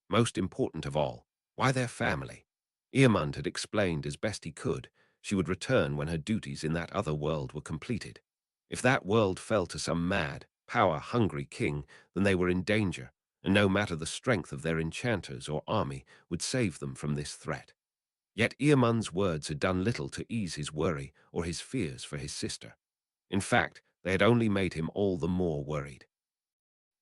Most important of all, why their family? Eamund had explained as best he could she would return when her duties in that other world were completed. If that world fell to some mad, power-hungry king, then they were in danger, and no matter the strength of their enchanters or army would save them from this threat. Yet Eamund's words had done little to ease his worry or his fears for his sister. In fact, they had only made him all the more worried.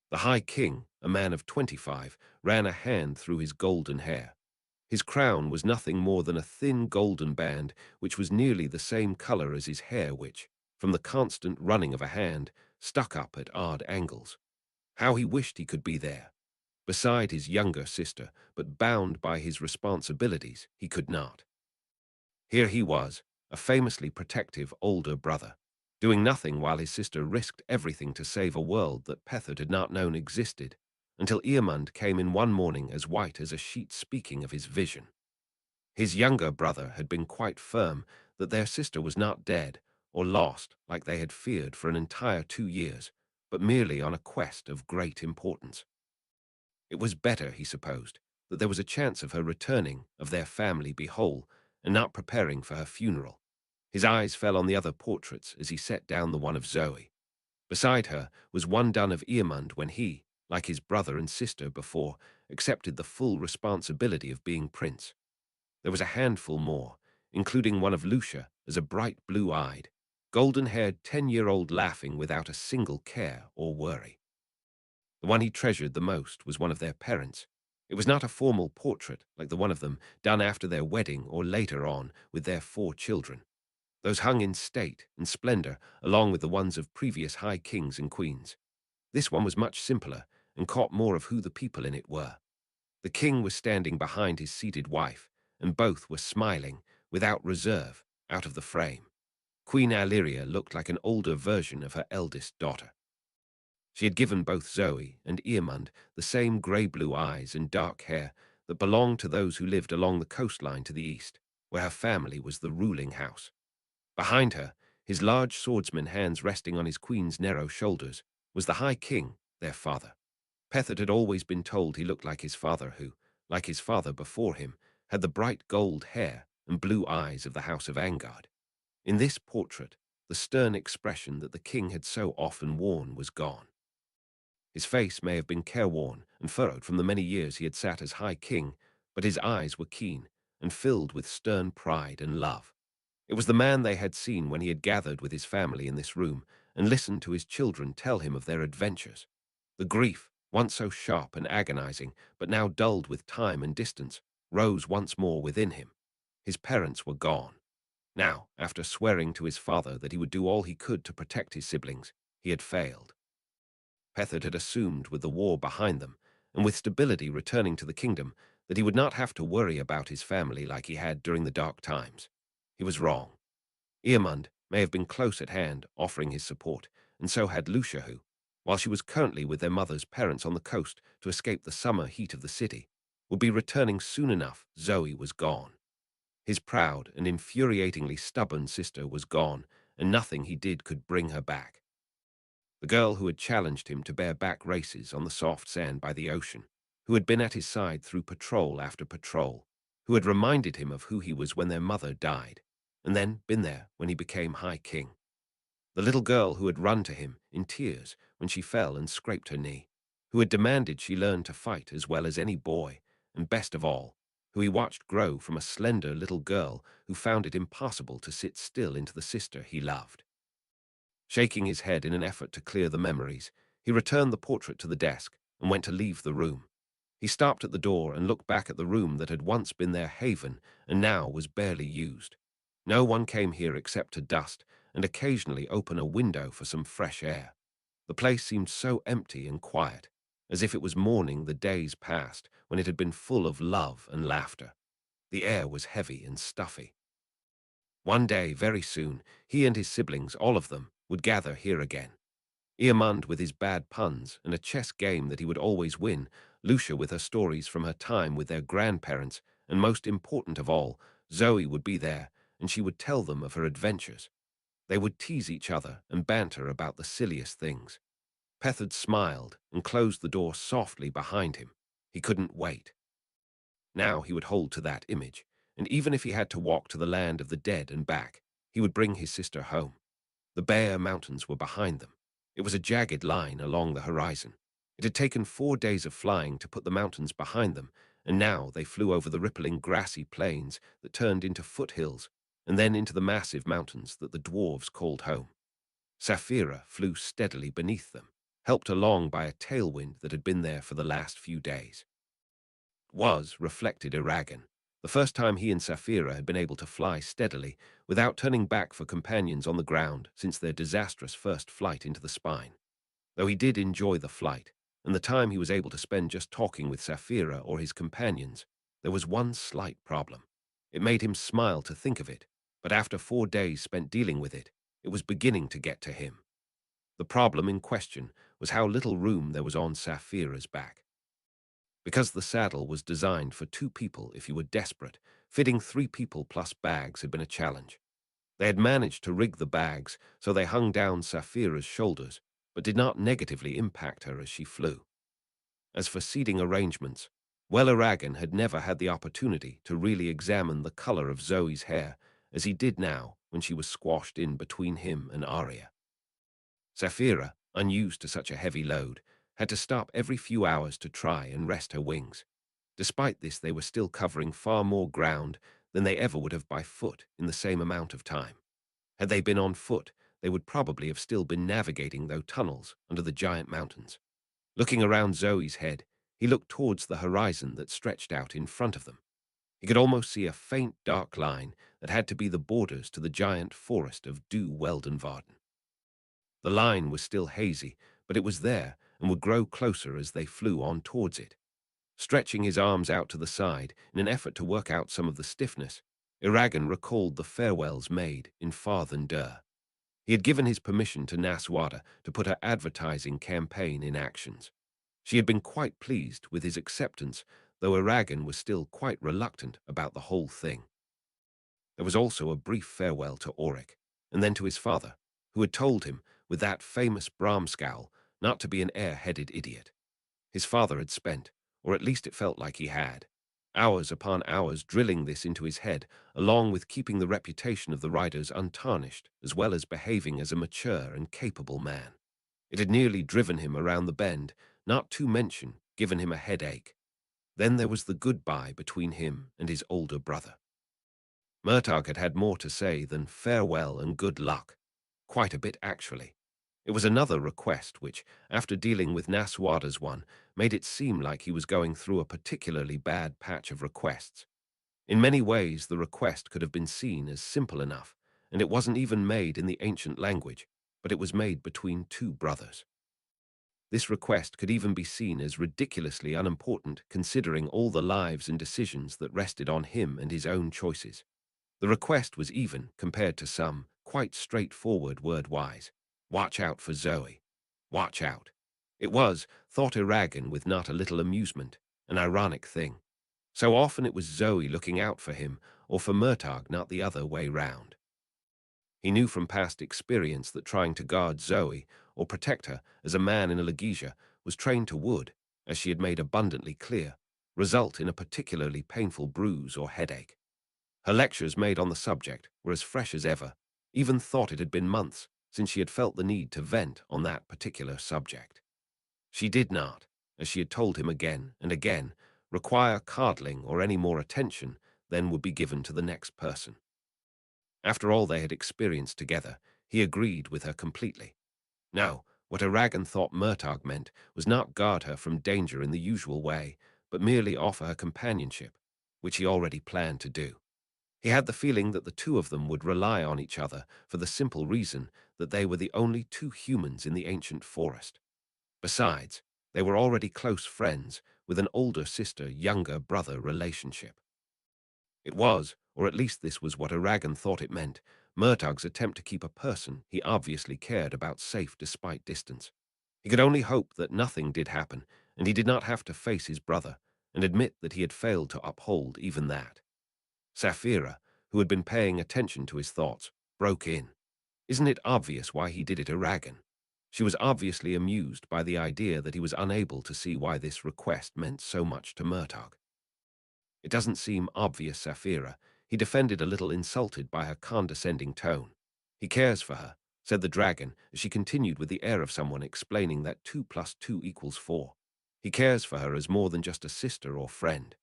The High King, a man of 25, ran a hand through his golden hair. His crown was nothing more than a thin golden band which was nearly the same color as his hair which, from the constant running of a hand, stuck up at odd angles. How he wished he could be there, beside his younger sister, but bound by his responsibilities, he could not. Here he was, a famously protective older brother, doing nothing while his sister risked everything to save a world that Pethod had not known existed, until Eamund came in one morning as white as a sheet speaking of his vision. His younger brother had been quite firm that their sister was not dead or lost like they had feared for an entire 2 years, but merely on a quest of great importance. It was better, he supposed, that there was a chance of her returning, of their family be whole, and not preparing for her funeral. His eyes fell on the other portraits as he set down the one of Zoe. Beside her was one done of Eamund when he, like his brother and sister before, accepted the full responsibility of being prince. There was a handful more, including one of Lucia as a bright blue-eyed, golden-haired 10-year-old laughing without a single care or worry. The one he treasured the most was one of their parents. It was not a formal portrait like the one of them done after their wedding or later on with their 4 children. Those hung in state and splendor along with the ones of previous high kings and queens. This one was much simpler and caught more of who the people in it were. The king was standing behind his seated wife, and both were smiling, without reserve, out of the frame. Queen Illyria looked like an older version of her eldest daughter. She had given both Zoe and Eamund the same grey-blue eyes and dark hair that belonged to those who lived along the coastline to the east, where her family was the ruling house. Behind her, his large swordsman hands resting on his queen's narrow shoulders, was the High King, their father. Pethod had always been told he looked like his father who, like his father before him, had the bright gold hair and blue eyes of the House of Angard. In this portrait, the stern expression that the king had so often worn was gone. His face may have been careworn and furrowed from the many years he had sat as High King, but his eyes were keen and filled with stern pride and love. It was the man they had seen when he had gathered with his family in this room and listened to his children tell him of their adventures. The grief, once so sharp and agonizing, but now dulled with time and distance, rose once more within him. His parents were gone. Now, after swearing to his father that he would do all he could to protect his siblings, he had failed. Pethod had assumed, with the war behind them, and with stability returning to the kingdom, that he would not have to worry about his family like he had during the dark times. He was wrong. Eamund may have been close at hand, offering his support, and so had Lucia who, while she was currently with their mother's parents on the coast to escape the summer heat of the city, would be returning soon enough. Zoe was gone. His proud and infuriatingly stubborn sister was gone, and nothing he did could bring her back. The girl who had challenged him to bareback races on the soft sand by the ocean, who had been at his side through patrol after patrol, who had reminded him of who he was when their mother died, and then been there when he became High King. The little girl who had run to him in tears when she fell and scraped her knee, who had demanded she learn to fight as well as any boy, and best of all, who he watched grow from a slender little girl who found it impossible to sit still into the sister he loved. Shaking his head in an effort to clear the memories, he returned the portrait to the desk and went to leave the room. He stopped at the door and looked back at the room that had once been their haven and now was barely used. No one came here except to dust and occasionally open a window for some fresh air. The place seemed so empty and quiet, as if it was mourning the days past when it had been full of love and laughter. The air was heavy and stuffy. One day, very soon, he and his siblings, all of them, would gather here again. Eamund with his bad puns and a chess game that he would always win, Lucia with her stories from her time with their grandparents, and most important of all, Zoe would be there, and she would tell them of her adventures. They would tease each other and banter about the silliest things. Pethard smiled and closed the door softly behind him. He couldn't wait. Now he would hold to that image, and even if he had to walk to the land of the dead and back, he would bring his sister home. The bare mountains were behind them. It was a jagged line along the horizon. It had taken 4 days of flying to put the mountains behind them, and now they flew over the rippling grassy plains that turned into foothills, and then into the massive mountains that the dwarves called home. Saphira flew steadily beneath them, helped along by a tailwind that had been there for the last few days. Was, reflected Eragon, the first time he and Saphira had been able to fly steadily without turning back for companions on the ground since their disastrous first flight into the spine. Though he did enjoy the flight, and the time he was able to spend just talking with Saphira or his companions, there was one slight problem. It made him smile to think of it, but after 4 days spent dealing with it, it was beginning to get to him. The problem in question was how little room there was on Saphira's back. Because the saddle was designed for 2 people if you were desperate, fitting 3 people plus bags had been a challenge. They had managed to rig the bags so they hung down Saphira's shoulders, but did not negatively impact her as she flew. As for seating arrangements, well, Eragon had never had the opportunity to really examine the color of Zoe's hair as he did now when she was squashed in between him and Arya. Saphira, unused to such a heavy load, had to stop every few hours to try and rest her wings. Despite this, they were still covering far more ground than they ever would have by foot in the same amount of time. Had they been on foot, they would probably have still been navigating those tunnels under the giant mountains. Looking around Zoe's head, he looked towards the horizon that stretched out in front of them. He could almost see a faint dark line that had to be the borders to the giant forest of Du Weldenvarden. The line was still hazy, but it was there and would grow closer as they flew on towards it. Stretching his arms out to the side in an effort to work out some of the stiffness, Eragon recalled the farewells made in Farthen Dur. He had given his permission to Naswada to put her advertising campaign in actions. She had been quite pleased with his acceptance, though Eragon was still quite reluctant about the whole thing. There was also a brief farewell to Auric, and then to his father, who had told him, with that famous Brahm scowl, not to be an air-headed idiot. His father had spent, or at least it felt like he had, hours upon hours drilling this into his head, along with keeping the reputation of the riders untarnished, as well as behaving as a mature and capable man. It had nearly driven him around the bend, not to mention given him a headache. Then there was the goodbye between him and his older brother. Murtagh had had more to say than farewell and good luck. Quite a bit, actually. It was another request which, after dealing with Naswada's one, made it seem like he was going through a particularly bad patch of requests. In many ways, the request could have been seen as simple enough, and it wasn't even made in the ancient language, but it was made between 2 brothers. This request could even be seen as ridiculously unimportant considering all the lives and decisions that rested on him and his own choices. The request was even, compared to some, quite straightforward word-wise. Watch out for Zoe. Watch out. It was, thought Eragon with not a little amusement, an ironic thing. So often it was Zoe looking out for him, or for Murtagh, not the other way round. He knew from past experience that trying to guard Zoe, or protect her, as a man in Alagaesia, was trained to wood, as she had made abundantly clear, result in a particularly painful bruise or headache. Her lectures made on the subject were as fresh as ever, even thought it had been months since she had felt the need to vent on that particular subject. She did not, as she had told him again and again, require coddling or any more attention than would be given to the next person. After all they had experienced together, he agreed with her completely. No, what Aragon thought Murtagh meant was not guard her from danger in the usual way, but merely offer her companionship, which he already planned to do. He had the feeling that the two of them would rely on each other for the simple reason that they were the only two humans in the ancient forest. Besides, they were already close friends with an older sister-younger brother relationship. It was, or at least this was what Aragon thought it meant, Murtagh's attempt to keep a person he obviously cared about safe despite distance. He could only hope that nothing did happen, and he did not have to face his brother, and admit that he had failed to uphold even that. Sapphira, who had been paying attention to his thoughts, broke in. Isn't it obvious why he did it, Aragon? She was obviously amused by the idea that he was unable to see why this request meant so much to Murtagh. It doesn't seem obvious, Sapphira. He defended, a little insulted by her condescending tone. He cares for her, said the dragon, as she continued with the air of someone explaining that 2 plus 2 equals 4. He cares for her as more than just a sister or friend.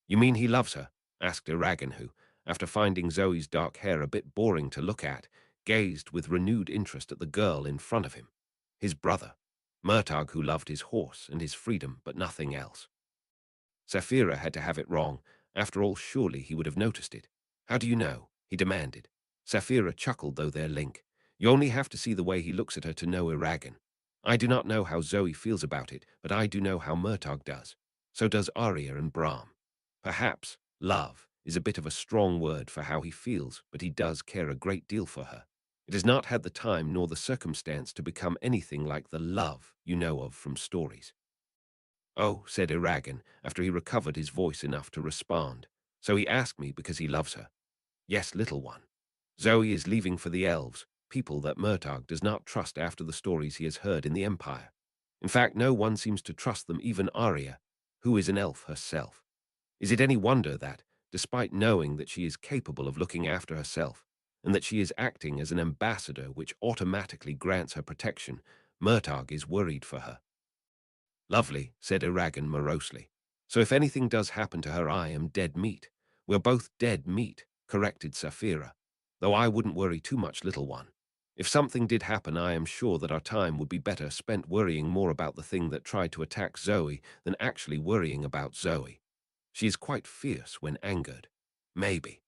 You mean he loves her? Asked Aragon, who, after finding Zoe's dark hair a bit boring to look at, gazed with renewed interest at the girl in front of him. His brother, Murtagh, who loved his horse and his freedom, but nothing else. Sapphira had to have it wrong. After all, surely he would have noticed it. How do you know? He demanded. Sapphira chuckled, though their link. You only have to see the way he looks at her to know, Aragon. I do not know how Zoe feels about it, but I do know how Murtagh does. So does Arya and Brahm. Perhaps love is a bit of a strong word for how he feels, but he does care a great deal for her. It has not had the time nor the circumstance to become anything like the love you know of from stories. Oh, said Aragon, after he recovered his voice enough to respond. So he asked me because he loves her. Yes, little one. Zoe is leaving for the elves, people that Murtagh does not trust after the stories he has heard in the Empire. In fact, no one seems to trust them, even Arya, who is an elf herself. Is it any wonder that, despite knowing that she is capable of looking after herself, and that she is acting as an ambassador which automatically grants her protection, Murtagh is worried for her? Lovely, said Aragon morosely. So if anything does happen to her, I am dead meat. We're both dead meat, corrected Sapphira. Though I wouldn't worry too much, little one. If something did happen, I am sure that our time would be better spent worrying more about the thing that tried to attack Zoe than actually worrying about Zoe. She is quite fierce when angered. Maybe.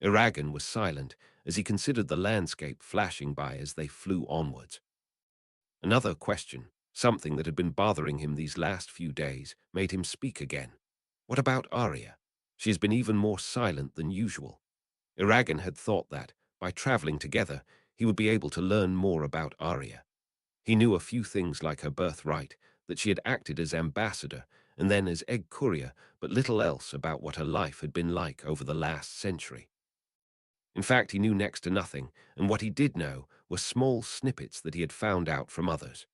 Aragon was silent as he considered the landscape flashing by as they flew onwards. Another question, something that had been bothering him these last few days, made him speak again. What about Arya? She has been even more silent than usual. Aragon had thought that, by traveling together, he would be able to learn more about Arya. He knew a few things like her birthright, that she had acted as ambassador and then as egg courier, but little else about what her life had been like over the last century. In fact, he knew next to nothing, and what he did know were small snippets that he had found out from others.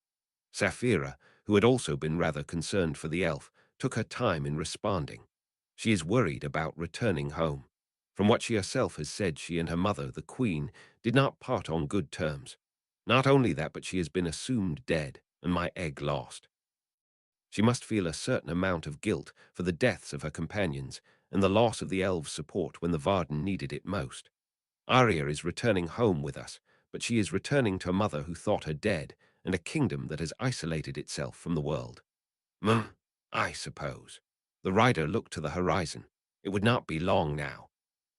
Sapphira, who had also been rather concerned for the elf, took her time in responding. She is worried about returning home. From what she herself has said, she and her mother, the Queen, did not part on good terms. Not only that, but she has been assumed dead, and my egg lost. She must feel a certain amount of guilt for the deaths of her companions and the loss of the elves' support when the Varden needed it most. Arya is returning home with us, but she is returning to a mother who thought her dead, and a kingdom that has isolated itself from the world. I suppose. The rider looked to the horizon. It would not be long now.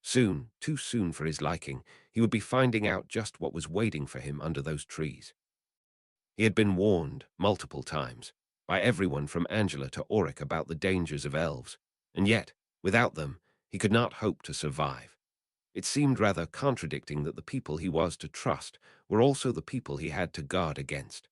Soon, too soon for his liking, he would be finding out just what was waiting for him under those trees. He had been warned, multiple times, by everyone from Angela to Auric about the dangers of elves, and yet, without them, he could not hope to survive. It seemed rather contradicting that the people he was to trust were also the people he had to guard against.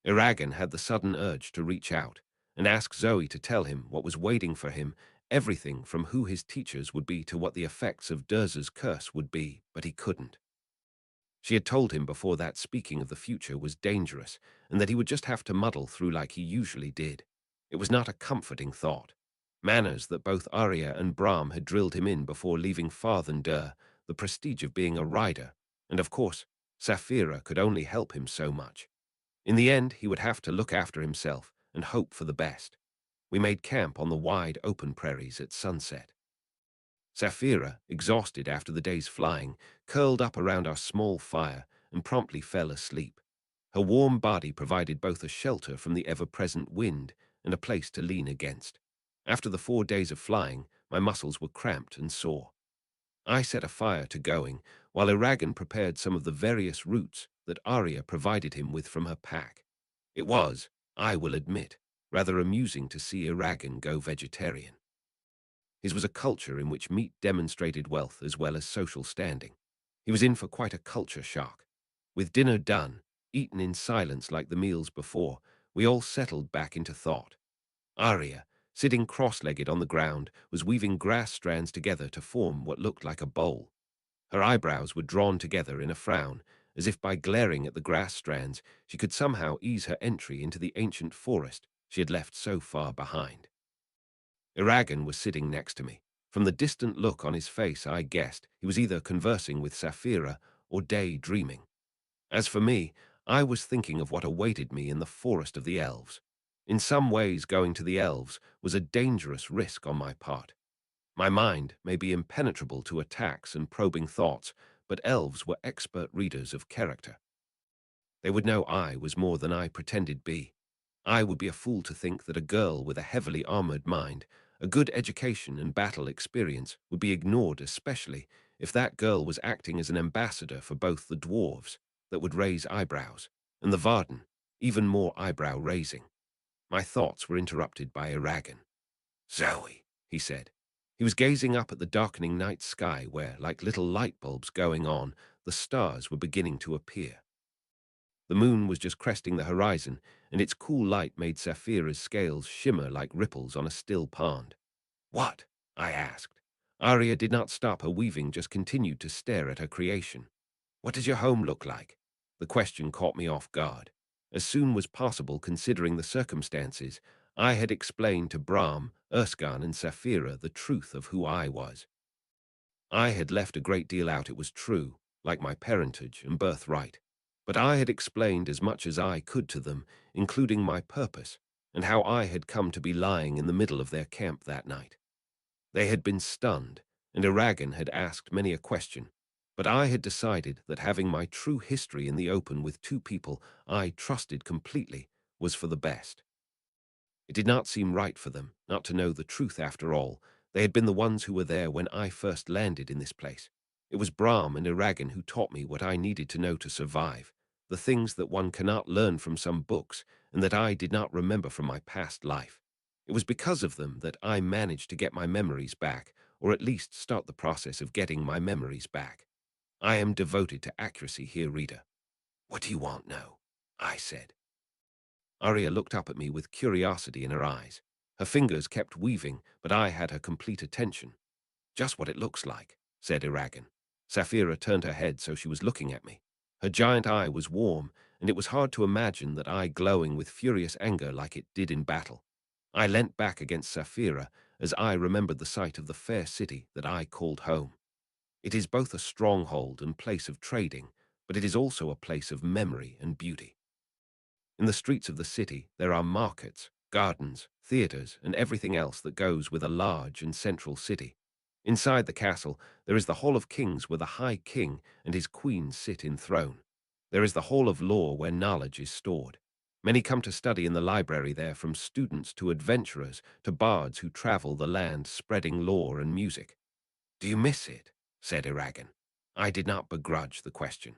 Aragon had the sudden urge to reach out and ask Zoe to tell him what was waiting for him, everything from who his teachers would be to what the effects of Durza's curse would be, but he couldn't. She had told him before that speaking of the future was dangerous and that he would just have to muddle through like he usually did. It was not a comforting thought. Manners that both Arya and Brahm had drilled him in before leaving Farthendur, the prestige of being a rider, and of course, Saphira could only help him so much. In the end, he would have to look after himself and hope for the best. We made camp on the wide, open prairies at sunset. Saphira, exhausted after the day's flying, curled up around our small fire and promptly fell asleep. Her warm body provided both a shelter from the ever-present wind and a place to lean against. After the 4 days of flying, my muscles were cramped and sore. I set a fire to going, while Iragan prepared some of the various roots that Arya provided him with from her pack. It was, I will admit, rather amusing to see Iragan go vegetarian. His was a culture in which meat demonstrated wealth as well as social standing. He was in for quite a culture shock. With dinner done, eaten in silence like the meals before, we all settled back into thought. Arya, sitting cross-legged on the ground, was weaving grass strands together to form what looked like a bowl. Her eyebrows were drawn together in a frown, as if by glaring at the grass strands she could somehow ease her entry into the ancient forest she had left so far behind. Iragan was sitting next to me. From the distant look on his face, I guessed he was either conversing with Saphira or daydreaming. As for me, I was thinking of what awaited me in the forest of the elves. In some ways, going to the elves was a dangerous risk on my part. My mind may be impenetrable to attacks and probing thoughts, but elves were expert readers of character. They would know I was more than I pretended be. I would be a fool to think that a girl with a heavily armored mind, a good education and battle experience would be ignored, especially if that girl was acting as an ambassador for both the dwarves, that would raise eyebrows, and the Varden, even more eyebrow-raising. My thoughts were interrupted by Iragan. "Zoe," he said. He was gazing up at the darkening night sky where, like little light bulbs going on, the stars were beginning to appear. The moon was just cresting the horizon, and its cool light made Saphira's scales shimmer like ripples on a still pond. "What?" I asked. Arya did not stop her weaving, just continued to stare at her creation. "What does your home look like?" The question caught me off guard. As soon was possible considering the circumstances, I had explained to Brahm, Erskine, and Saphira the truth of who I was. I had left a great deal out, it was true, like my parentage and birthright. But I had explained as much as I could to them, including my purpose, and how I had come to be lying in the middle of their camp that night. They had been stunned, and Iragan had asked many a question, but I had decided that having my true history in the open with two people I trusted completely was for the best. It did not seem right for them not to know the truth after all. They had been the ones who were there when I first landed in this place. It was Brahm and Iragan who taught me what I needed to know to survive, the things that one cannot learn from some books and that I did not remember from my past life. It was because of them that I managed to get my memories back, or at least start the process of getting my memories back. I am devoted to accuracy here, reader. "What do you want now?" I said. Arya looked up at me with curiosity in her eyes. Her fingers kept weaving, but I had her complete attention. "Just what it looks like," said Iragan. Saphira turned her head so she was looking at me. Her giant eye was warm, and it was hard to imagine that eye glowing with furious anger like it did in battle. I leant back against Saphira as I remembered the sight of the fair city that I called home. It is both a stronghold and place of trading, but it is also a place of memory and beauty. In the streets of the city, there are markets, gardens, theaters, and everything else that goes with a large and central city. Inside the castle, there is the Hall of Kings where the High King and his queen sit enthroned. There is the Hall of Law where knowledge is stored. Many come to study in the library there, from students to adventurers to bards who travel the land spreading lore and music. "Do you miss it?" said Iragan. I did not begrudge the question.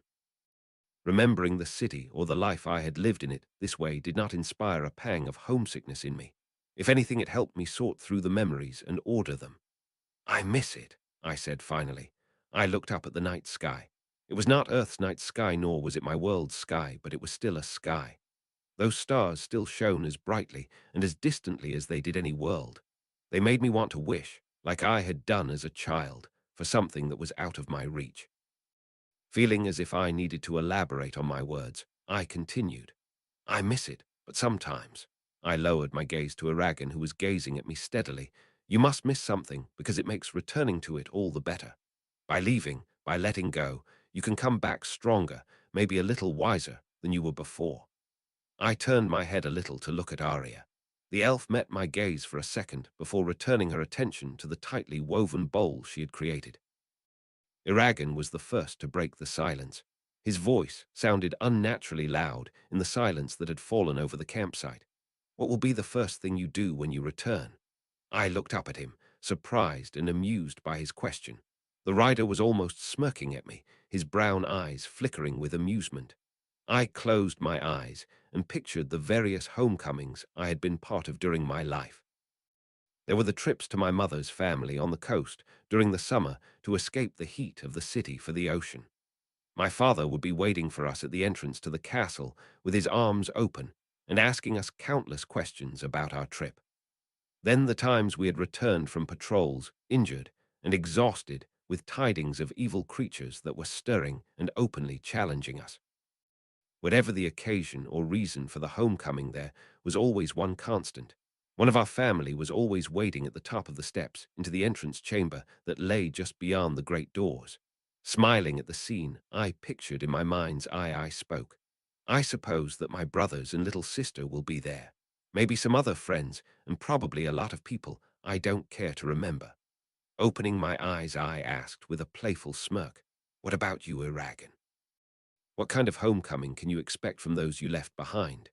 Remembering the city or the life I had lived in it this way did not inspire a pang of homesickness in me. If anything, it helped me sort through the memories and order them. "I miss it," I said finally. I looked up at the night sky. It was not Earth's night sky, nor was it my world's sky, but it was still a sky. Those stars still shone as brightly and as distantly as they did any world. They made me want to wish, like I had done as a child, for something that was out of my reach. Feeling as if I needed to elaborate on my words, I continued. "I miss it, but sometimes." I lowered my gaze to Iragan, who was gazing at me steadily, You must miss something because it makes returning to it all the better. By leaving, by letting go, you can come back stronger, maybe a little wiser than you were before. I turned my head a little to look at Arya. The elf met my gaze for a second before returning her attention to the tightly woven bowl she had created. Iragan was the first to break the silence. His voice sounded unnaturally loud in the silence that had fallen over the campsite. What will be the first thing you do when you return? I looked up at him, surprised and amused by his question. The rider was almost smirking at me, his brown eyes flickering with amusement. I closed my eyes and pictured the various homecomings I had been part of during my life. There were the trips to my mother's family on the coast during the summer to escape the heat of the city for the ocean. My father would be waiting for us at the entrance to the castle with his arms open and asking us countless questions about our trip. Then the times we had returned from patrols, injured and exhausted, with tidings of evil creatures that were stirring and openly challenging us. Whatever the occasion or reason for the homecoming, there was always one constant. One of our family was always waiting at the top of the steps into the entrance chamber that lay just beyond the great doors. Smiling at the scene I pictured in my mind's eye, I spoke. I suppose that my brothers and little sister will be there. Maybe some other friends, and probably a lot of people I don't care to remember. Opening my eyes, I asked with a playful smirk, "What about you, Iragan? What kind of homecoming can you expect from those you left behind?"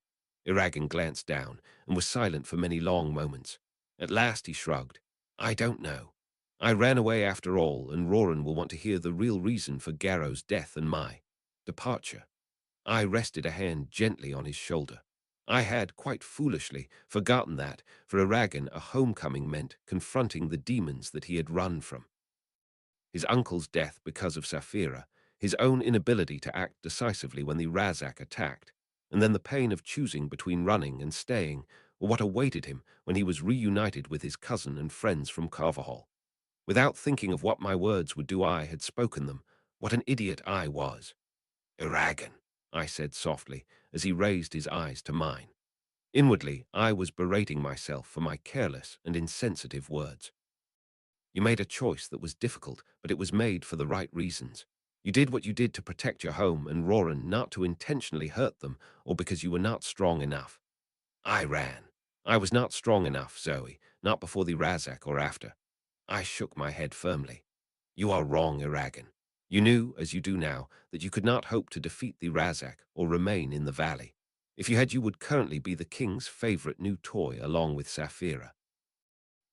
Iragan glanced down and was silent for many long moments. At last he shrugged. "I don't know. I ran away after all, and Roran will want to hear the real reason for Garrow's death and my departure." I rested a hand gently on his shoulder. I had, quite foolishly, forgotten that, for Iragan, a homecoming meant confronting the demons that he had run from. His uncle's death because of Saphira, his own inability to act decisively when the Razak attacked, and then the pain of choosing between running and staying were what awaited him when he was reunited with his cousin and friends from Carvahall. Without thinking of what my words would do, I had spoken them. What an idiot I was. "Iragan," I said softly, as he raised his eyes to mine. Inwardly, I was berating myself for my careless and insensitive words. "You made a choice that was difficult, but it was made for the right reasons. You did what you did to protect your home and Roran, not to intentionally hurt them or because you were not strong enough." I ran. "I was not strong enough, Zoe, not before the Razak or after." I shook my head firmly. "You are wrong, Iragan. You knew, as you do now, that you could not hope to defeat the Razak or remain in the valley. If you had, you would currently be the king's favorite new toy along with Saphira.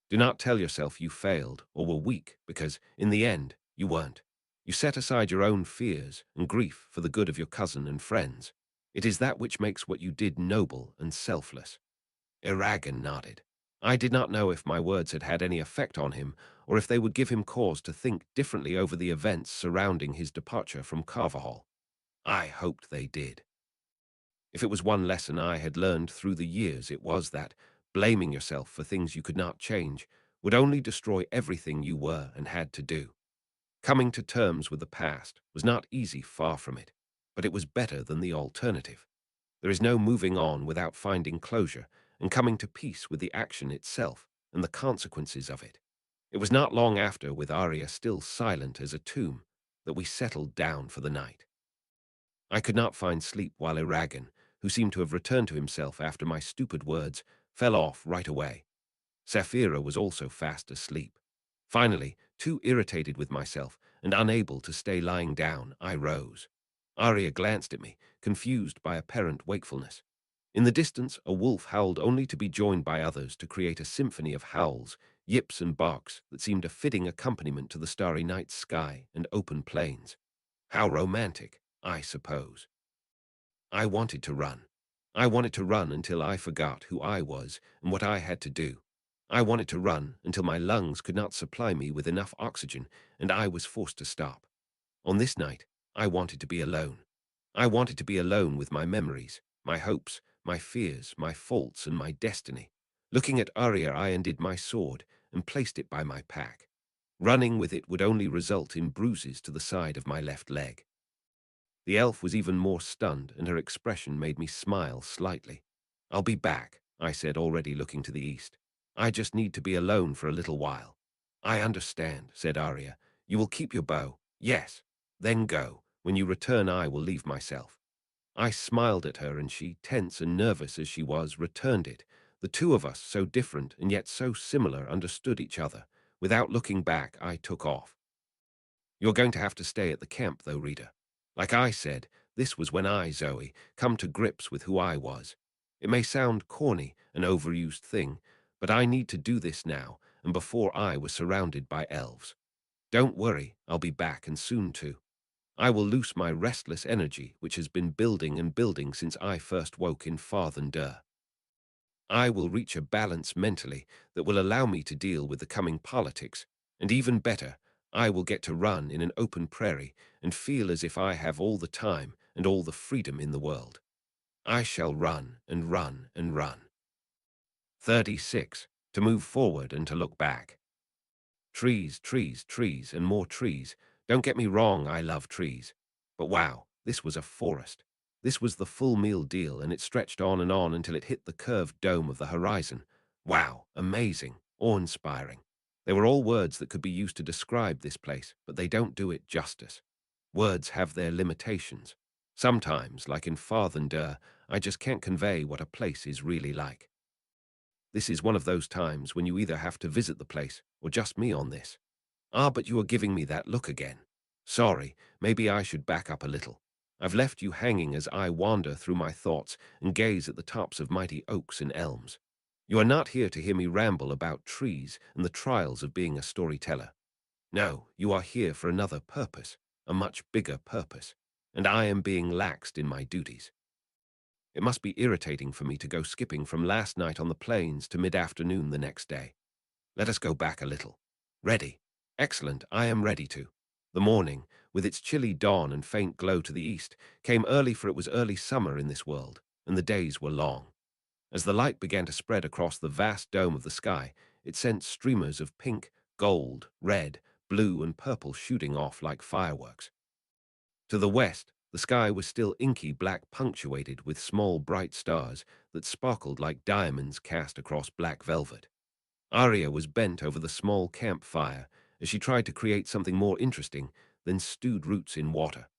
Do not tell yourself you failed or were weak, because, in the end, you weren't. You set aside your own fears and grief for the good of your cousin and friends. It is that which makes what you did noble and selfless." Iragan nodded. I did not know if my words had had any effect on him, or if they would give him cause to think differently over the events surrounding his departure from Carvahall. I hoped they did. If it was one lesson I had learned through the years, it was that blaming yourself for things you could not change would only destroy everything you were and had to do. Coming to terms with the past was not easy, far from it, but it was better than the alternative. There is no moving on without finding closure and coming to peace with the action itself and the consequences of it. It was not long after, with Arya still silent as a tomb, that we settled down for the night. I could not find sleep while Iragan, who seemed to have returned to himself after my stupid words, fell off right away. Saphira was also fast asleep. Finally, too irritated with myself and unable to stay lying down, I rose. Arya glanced at me, confused by apparent wakefulness. In the distance, a wolf howled, only to be joined by others to create a symphony of howls, yips and barks that seemed a fitting accompaniment to the starry night sky and open plains. How romantic, I suppose. I wanted to run. I wanted to run until I forgot who I was and what I had to do. I wanted to run until my lungs could not supply me with enough oxygen and I was forced to stop. On this night, I wanted to be alone. I wanted to be alone with my memories, my hopes, my fears, my faults, and my destiny. Looking at Arya, I undid my sword and placed it by my pack. Running with it would only result in bruises to the side of my left leg. The elf was even more stunned, and her expression made me smile slightly. "I'll be back," I said, already looking to the east. I just need to be alone for a little while. I understand, said Arya. You will keep your bow. Yes. Then go. When you return, I will leave myself. I smiled at her, and she, tense and nervous as she was, returned it. The two of us, so different and yet so similar, understood each other. Without looking back, I took off. You're going to have to stay at the camp, though, reader. Like I said, this was when I, Zoe, come to grips with who I was. It may sound corny, an overused thing, but I need to do this now, and before I was surrounded by elves. Don't worry, I'll be back, and soon too. I will loose my restless energy, which has been building and building since I first woke in Farthendur. I will reach a balance mentally that will allow me to deal with the coming politics, and even better, I will get to run in an open prairie and feel as if I have all the time and all the freedom in the world. I shall run and run and run. 36. To move forward and to look back. Trees, trees, trees, and more trees. Don't get me wrong, I love trees. But wow, this was a forest. This was the full meal deal, and it stretched on and on until it hit the curved dome of the horizon. Wow, amazing, awe-inspiring. They were all words that could be used to describe this place, but they don't do it justice. Words have their limitations. Sometimes, like in Farthendur, I just can't convey what a place is really like. This is one of those times when you either have to visit the place or just me on this. Ah, but you are giving me that look again. Sorry, maybe I should back up a little. I've left you hanging as I wander through my thoughts and gaze at the tops of mighty oaks and elms. You are not here to hear me ramble about trees and the trials of being a storyteller. No, you are here for another purpose, a much bigger purpose, and I am being laxed in my duties. It must be irritating for me to go skipping from last night on the plains to mid-afternoon the next day. Let us go back a little. Ready? Excellent, I am ready to. The morning, with its chilly dawn and faint glow to the east, came early, for it was early summer in this world, and the days were long. As the light began to spread across the vast dome of the sky, it sent streamers of pink, gold, red, blue, and purple shooting off like fireworks. To the west, the sky was still inky black, punctuated with small bright stars that sparkled like diamonds cast across black velvet. Arya was bent over the small campfire as she tried to create something more interesting than stewed roots in water.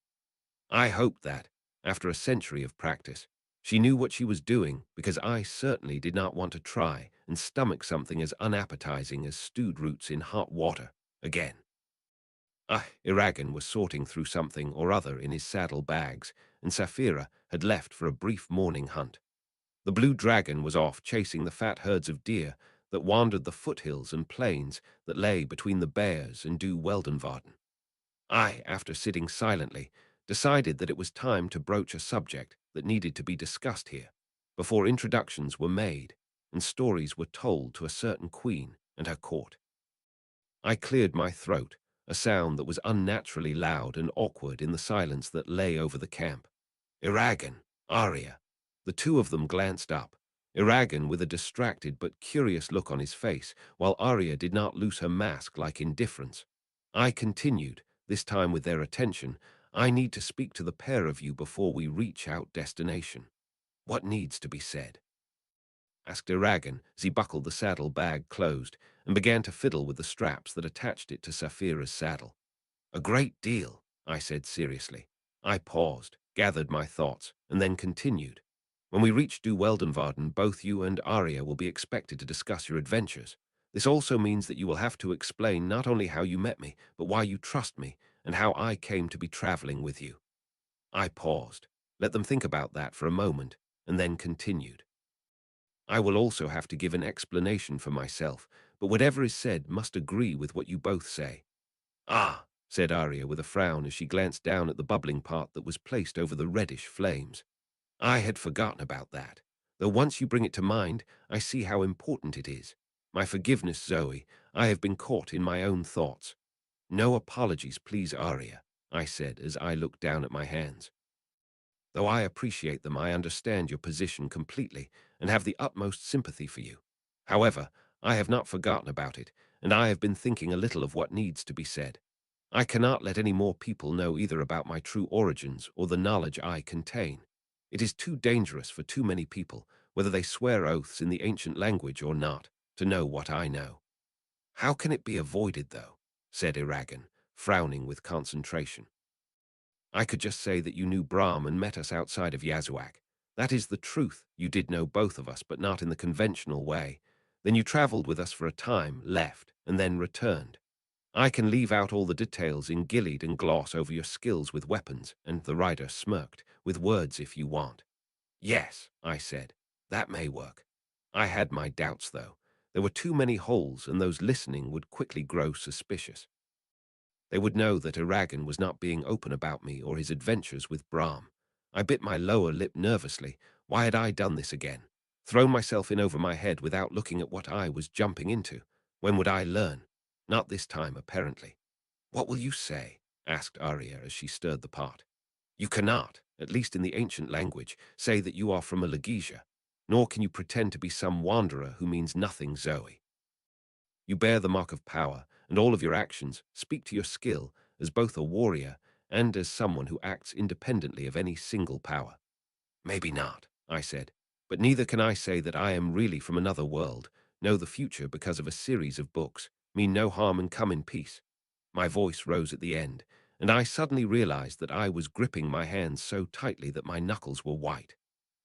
I hoped that, after a century of practice, she knew what she was doing, because I certainly did not want to try and stomach something as unappetizing as stewed roots in hot water again. Iragan was sorting through something or other in his saddle bags, and Saphira had left for a brief morning hunt. The blue dragon was off chasing the fat herds of deer that wandered the foothills and plains that lay between the Bears and Du Weldenvarden. I, after sitting silently, decided that it was time to broach a subject that needed to be discussed here, before introductions were made and stories were told to a certain queen and her court. I cleared my throat, a sound that was unnaturally loud and awkward in the silence that lay over the camp. Iragan, Arya. The two of them glanced up, Iragan with a distracted but curious look on his face, while Arya did not lose her mask like indifference. I continued, this time with their attention. I need to speak to the pair of you before we reach our destination. What needs to be said? Asked Iragan as he buckled the saddle bag closed and began to fiddle with the straps that attached it to Saphira's saddle. A great deal, I said seriously. I paused, gathered my thoughts, and then continued. When we reach Du Weldenvarden, both you and Arya will be expected to discuss your adventures. This also means that you will have to explain not only how you met me, but why you trust me, and how I came to be traveling with you. I paused, let them think about that for a moment, and then continued. I will also have to give an explanation for myself, but whatever is said must agree with what you both say. Ah, said Arya with a frown as she glanced down at the bubbling pot that was placed over the reddish flames. I had forgotten about that, though once you bring it to mind, I see how important it is. My forgiveness, Zoe, I have been caught in my own thoughts. No apologies, please, Arya, I said as I looked down at my hands. Though I appreciate them, I understand your position completely and have the utmost sympathy for you. However, I have not forgotten about it, and I have been thinking a little of what needs to be said. I cannot let any more people know either about my true origins or the knowledge I contain. It is too dangerous for too many people, whether they swear oaths in the ancient language or not. to know what I know. How can it be avoided, though? Said Iragan, frowning with concentration. I could just say that you knew Brahm and met us outside of Yazuak. That is the truth. You did know both of us, but not in the conventional way. Then you traveled with us for a time, left, and then returned. I can leave out all the details in Gilead and gloss over your skills with weapons, and the rider smirked, with words if you want. Yes, I said, that may work. I had my doubts, though. There were too many holes, and those listening would quickly grow suspicious. They would know that Iragan was not being open about me or his adventures with Brahm. I bit my lower lip nervously. Why had I done this again? Thrown myself in over my head without looking at what I was jumping into. When would I learn? Not this time, apparently. What will you say? Asked Arya as she stirred the pot. You cannot, at least in the ancient language, say that you are from Alagaesia, nor can you pretend to be some wanderer who means nothing, Zoe. You bear the mark of power, and all of your actions speak to your skill as both a warrior and as someone who acts independently of any single power. Maybe not, I said, but neither can I say that I am really from another world, know the future because of a series of books, mean no harm and come in peace. My voice rose at the end, and I suddenly realized that I was gripping my hands so tightly that my knuckles were white.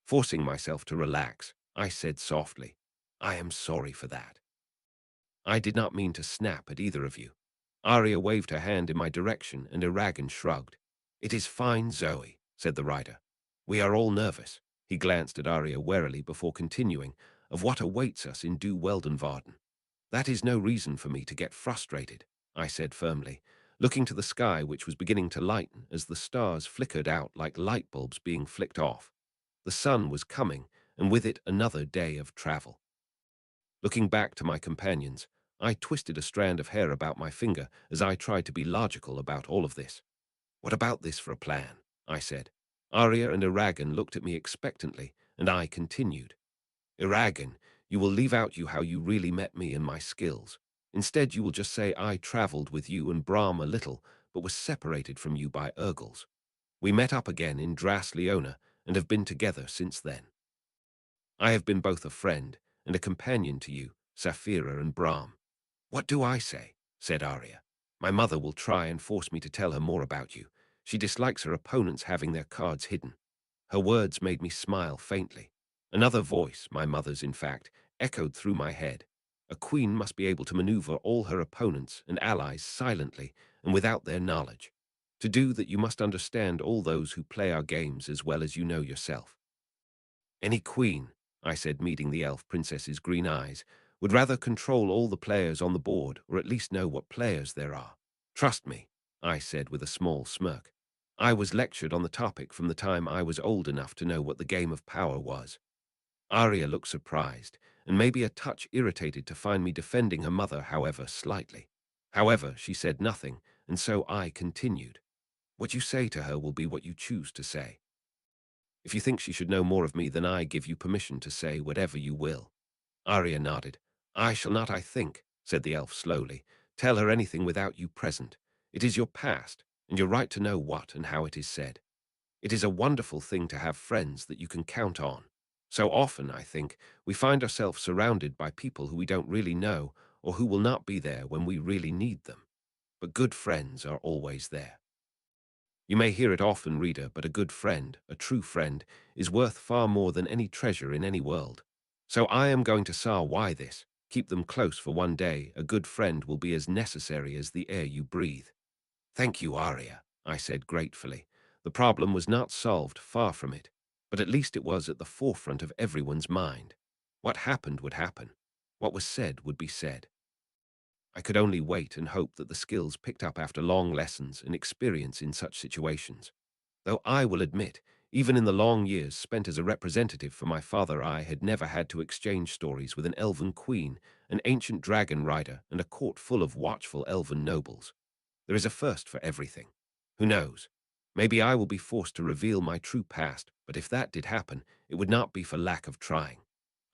Forcing myself to relax, I said softly, I am sorry for that. I did not mean to snap at either of you. Arya waved her hand in my direction, and Iragan shrugged. It is fine, Zoe, said the rider. We are all nervous. He glanced at Arya warily before continuing, of what awaits us in Du Weldenvarden. That is no reason for me to get frustrated, I said firmly, looking to the sky which was beginning to lighten as the stars flickered out like light bulbs being flicked off. The sun was coming, and with it another day of travel. Looking back to my companions, I twisted a strand of hair about my finger as I tried to be logical about all of this. What about this for a plan? I said. Arya and Iragan looked at me expectantly, and I continued. Iragan, you will leave out how you really met me and my skills. Instead, you will just say I traveled with you and Brahm a little, but was separated from you by Urgles. We met up again in Dras Leona and have been together since then. I have been both a friend and a companion to you, Saphira and Brahm. What do I say? Said Arya. My mother will try and force me to tell her more about you. She dislikes her opponents having their cards hidden. Her words made me smile faintly. Another voice, my mother's in fact, echoed through my head. A queen must be able to maneuver all her opponents and allies silently and without their knowledge. To do that, you must understand all those who play our games as well as you know yourself. Any queen, I said, meeting the elf princess's green eyes, would rather control all the players on the board, or at least know what players there are. Trust me, I said with a small smirk. I was lectured on the topic from the time I was old enough to know what the game of power was. Arya looked surprised, and maybe a touch irritated to find me defending her mother, however, slightly. However, she said nothing, and so I continued. What you say to her will be what you choose to say. If you think she should know more of me, then I give you permission to say whatever you will. Arya nodded. I shall not, I think, said the elf slowly, tell her anything without you present. It is your past, and your right to know what and how it is said. It is a wonderful thing to have friends that you can count on. So often, I think, we find ourselves surrounded by people who we don't really know or who will not be there when we really need them. But good friends are always there. You may hear it often, reader, but a good friend, a true friend, is worth far more than any treasure in any world. So I am going to say why this. Keep them close, for one day a good friend will be as necessary as the air you breathe. Thank you, Arya, I said gratefully. The problem was not solved, far from it, but at least it was at the forefront of everyone's mind. What happened would happen. What was said would be said. I could only wait and hope that the skills picked up after long lessons and experience in such situations. Though I will admit, even in the long years spent as a representative for my father, I had never had to exchange stories with an elven queen, an ancient dragon rider, and a court full of watchful elven nobles. There is a first for everything. Who knows? Maybe I will be forced to reveal my true past, but if that did happen, it would not be for lack of trying.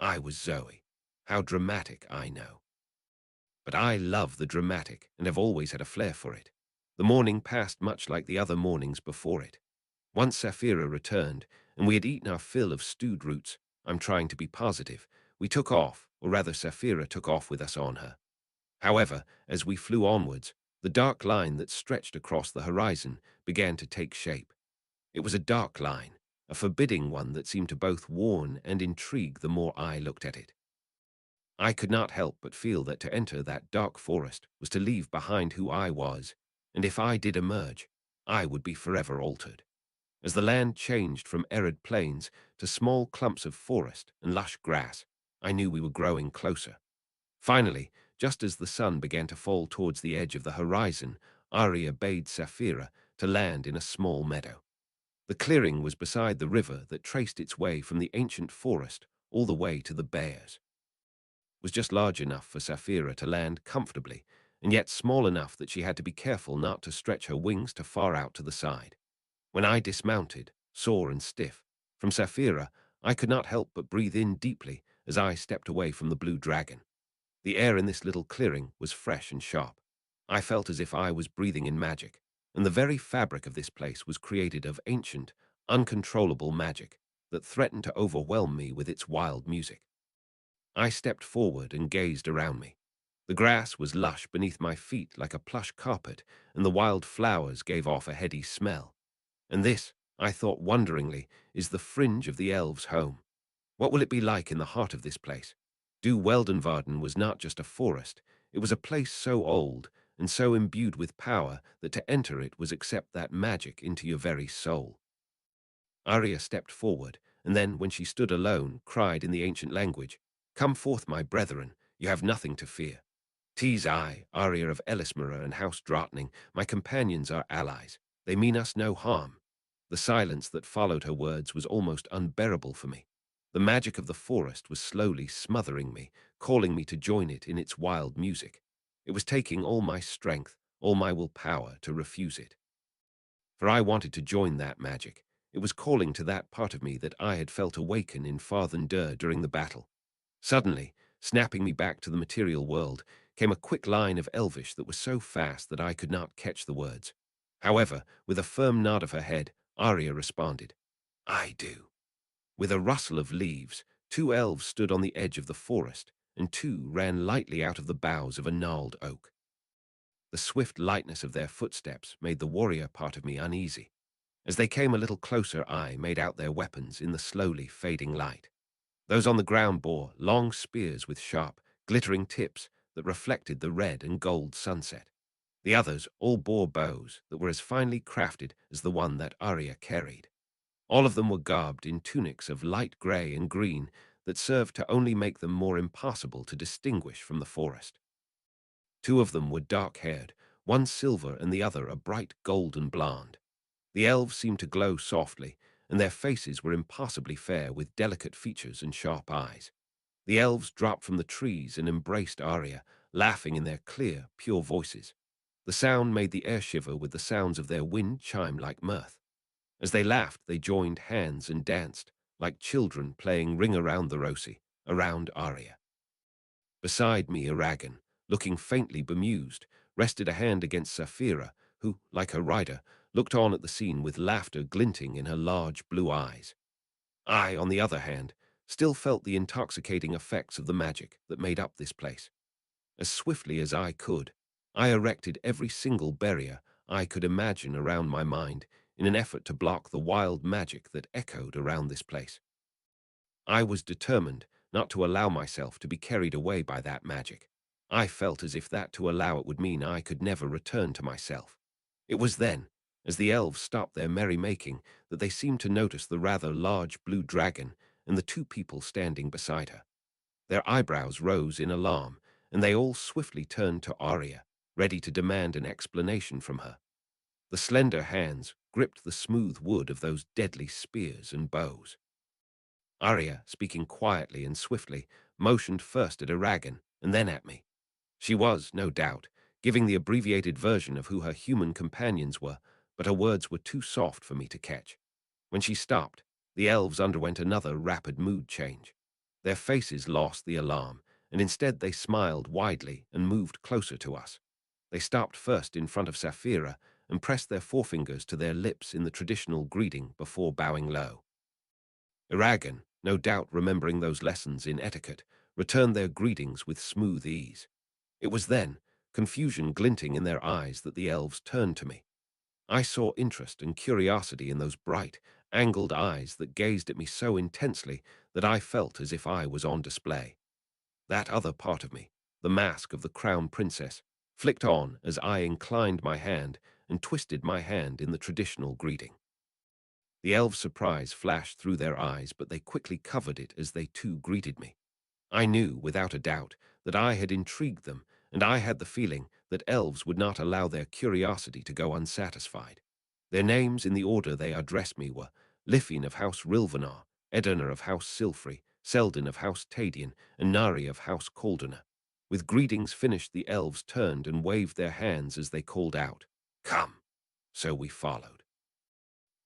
I was Zoe. How dramatic, I know. But I love the dramatic and have always had a flair for it. The morning passed much like the other mornings before it. Once Saphira returned, and we had eaten our fill of stewed roots, I'm trying to be positive, we took off, or rather Sapphira took off with us on her. However, as we flew onwards, the dark line that stretched across the horizon began to take shape. It was a dark line, a forbidding one that seemed to both warn and intrigue the more I looked at it. I could not help but feel that to enter that dark forest was to leave behind who I was, and if I did emerge, I would be forever altered. As the land changed from arid plains to small clumps of forest and lush grass, I knew we were growing closer. Finally, just as the sun began to fall towards the edge of the horizon, Arya bade Sapphira to land in a small meadow. The clearing was beside the river that traced its way from the ancient forest all the way to the bears. It was just large enough for Sapphira to land comfortably, and yet small enough that she had to be careful not to stretch her wings too far out to the side. When I dismounted, sore and stiff, from Sapphira, I could not help but breathe in deeply as I stepped away from the blue dragon. The air in this little clearing was fresh and sharp. I felt as if I was breathing in magic, and the very fabric of this place was created of ancient, uncontrollable magic that threatened to overwhelm me with its wild music. I stepped forward and gazed around me. The grass was lush beneath my feet like a plush carpet, and the wild flowers gave off a heady smell. And this, I thought wonderingly, is the fringe of the elves' home. What will it be like in the heart of this place? Du Weldenvarden was not just a forest, it was a place so old and so imbued with power that to enter it was accept that magic into your very soul. Arya stepped forward, and then, when she stood alone, cried in the ancient language, "Come forth, my brethren, you have nothing to fear. 'Tis I, Arya of Ellismere and House Drottning, my companions are allies. They mean us no harm." The silence that followed her words was almost unbearable for me. The magic of the forest was slowly smothering me, calling me to join it in its wild music. It was taking all my strength, all my willpower to refuse it. For I wanted to join that magic. It was calling to that part of me that I had felt awaken in Farthendur during the battle. Suddenly, snapping me back to the material world, came a quick line of Elvish that was so fast that I could not catch the words. However, with a firm nod of her head, Arya responded, "I do." With a rustle of leaves, two elves stood on the edge of the forest, and two ran lightly out of the boughs of a gnarled oak. The swift lightness of their footsteps made the warrior part of me uneasy. As they came a little closer, I made out their weapons in the slowly fading light. Those on the ground bore long spears with sharp, glittering tips that reflected the red and gold sunset. The others all bore bows that were as finely crafted as the one that Arya carried. All of them were garbed in tunics of light grey and green that served to only make them more impossible to distinguish from the forest. Two of them were dark-haired, one silver and the other a bright golden blonde. The elves seemed to glow softly, and their faces were impossibly fair with delicate features and sharp eyes. The elves dropped from the trees and embraced Arya, laughing in their clear, pure voices. The sound made the air shiver with the sounds of their wind chime like mirth. As they laughed, they joined hands and danced, like children playing Ring Around the Rosie, around Arya. Beside me, Aragon, looking faintly bemused, rested a hand against Sapphira, who, like her rider, looked on at the scene with laughter glinting in her large blue eyes. I, on the other hand, still felt the intoxicating effects of the magic that made up this place. As swiftly as I could, I erected every single barrier I could imagine around my mind in an effort to block the wild magic that echoed around this place. I was determined not to allow myself to be carried away by that magic. I felt as if that to allow it would mean I could never return to myself. It was then, as the elves stopped their merrymaking, that they seemed to notice the rather large blue dragon and the two people standing beside her. Their eyebrows rose in alarm, and they all swiftly turned to Arya, ready to demand an explanation from her. The slender hands gripped the smooth wood of those deadly spears and bows. Arya, speaking quietly and swiftly, motioned first at Aragon and then at me. She was, no doubt, giving the abbreviated version of who her human companions were, but her words were too soft for me to catch. When she stopped, the elves underwent another rapid mood change. Their faces lost the alarm, and instead they smiled widely and moved closer to us. They stopped first in front of Sapphira and pressed their forefingers to their lips in the traditional greeting before bowing low. Aragon, no doubt remembering those lessons in etiquette, returned their greetings with smooth ease. It was then, confusion glinting in their eyes, that the elves turned to me. I saw interest and curiosity in those bright, angled eyes that gazed at me so intensely that I felt as if I was on display. That other part of me, the mask of the crown princess, flicked on as I inclined my hand and twisted my hand in the traditional greeting. The elves' surprise flashed through their eyes, but they quickly covered it as they too greeted me. I knew, without a doubt, that I had intrigued them, and I had the feeling that elves would not allow their curiosity to go unsatisfied. Their names in the order they addressed me were Lifin of House Rilvanar, Edina of House Silfrey, Selden of House Tadian, and Nari of House Caldona. With greetings finished, the elves turned and waved their hands as they called out, "Come!" So we followed.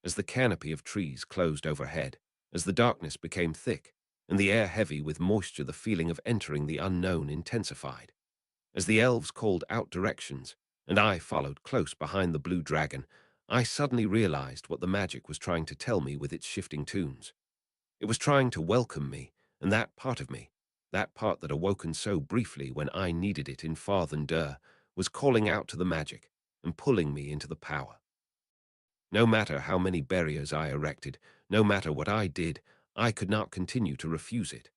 As the canopy of trees closed overhead, as the darkness became thick, and the air heavy with moisture, the feeling of entering the unknown intensified. As the elves called out directions, and I followed close behind the blue dragon, I suddenly realized what the magic was trying to tell me with its shifting tunes. It was trying to welcome me, and that part of me, that part that awoken so briefly when I needed it in Farthen-Dur, was calling out to the magic and pulling me into the power. No matter how many barriers I erected, no matter what I did, I could not continue to refuse it.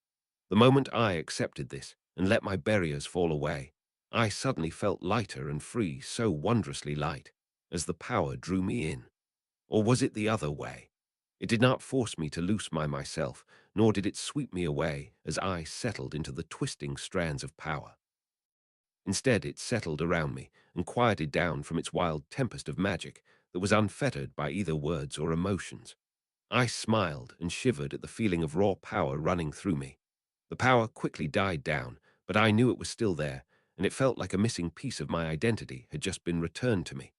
The moment I accepted this and let my barriers fall away, I suddenly felt lighter and free, so wondrously light, as the power drew me in. Or was it the other way? It did not force me to loose myself, nor did it sweep me away as I settled into the twisting strands of power. Instead, it settled around me and quieted down from its wild tempest of magic that was unfettered by either words or emotions. I smiled and shivered at the feeling of raw power running through me. The power quickly died down, but I knew it was still there, and it felt like a missing piece of my identity had just been returned to me.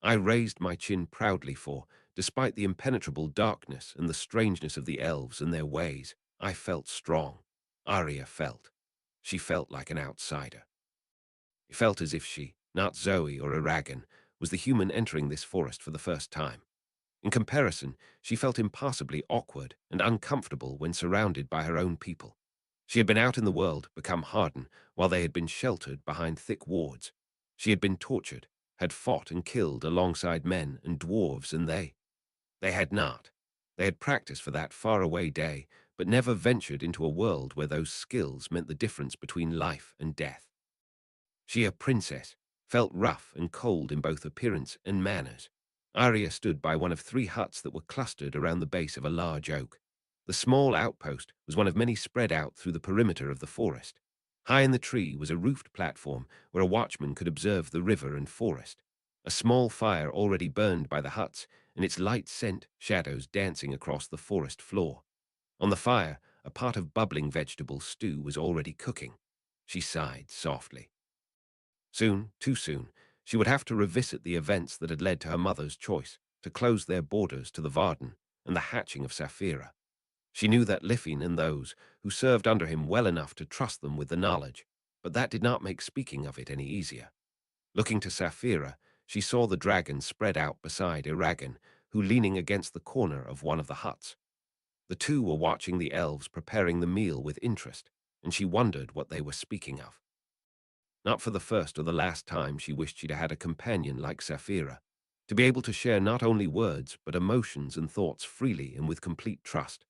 I raised my chin proudly, for, despite the impenetrable darkness and the strangeness of the elves and their ways, I felt strong. Arya felt. She felt like an outsider. It felt as if she, not Zoe or Aragon, was the human entering this forest for the first time. In comparison, she felt impossibly awkward and uncomfortable when surrounded by her own people. She had been out in the world, become hardened, while they had been sheltered behind thick wards. She had been tortured, had fought and killed alongside men and dwarves, and they had not. They had practiced for that faraway day, but never ventured into a world where those skills meant the difference between life and death. She, a princess, felt rough and cold in both appearance and manners. Arya stood by one of 3 huts that were clustered around the base of a large oak. The small outpost was one of many spread out through the perimeter of the forest. High in the tree was a roofed platform where a watchman could observe the river and forest. A small fire already burned by the huts, and its light sent shadows dancing across the forest floor. On the fire, a pot of bubbling vegetable stew was already cooking. She sighed softly. Soon, too soon, she would have to revisit the events that had led to her mother's choice to close their borders to the Varden and the hatching of Saphira. She knew that Lifin and those who served under him well enough to trust them with the knowledge, but that did not make speaking of it any easier. Looking to Saphira, she saw the dragon spread out beside Aragon, who leaning against the corner of one of the huts. The two were watching the elves preparing the meal with interest, and she wondered what they were speaking of. Not for the first or the last time she wished she'd had a companion like Saphira, to be able to share not only words but emotions and thoughts freely and with complete trust.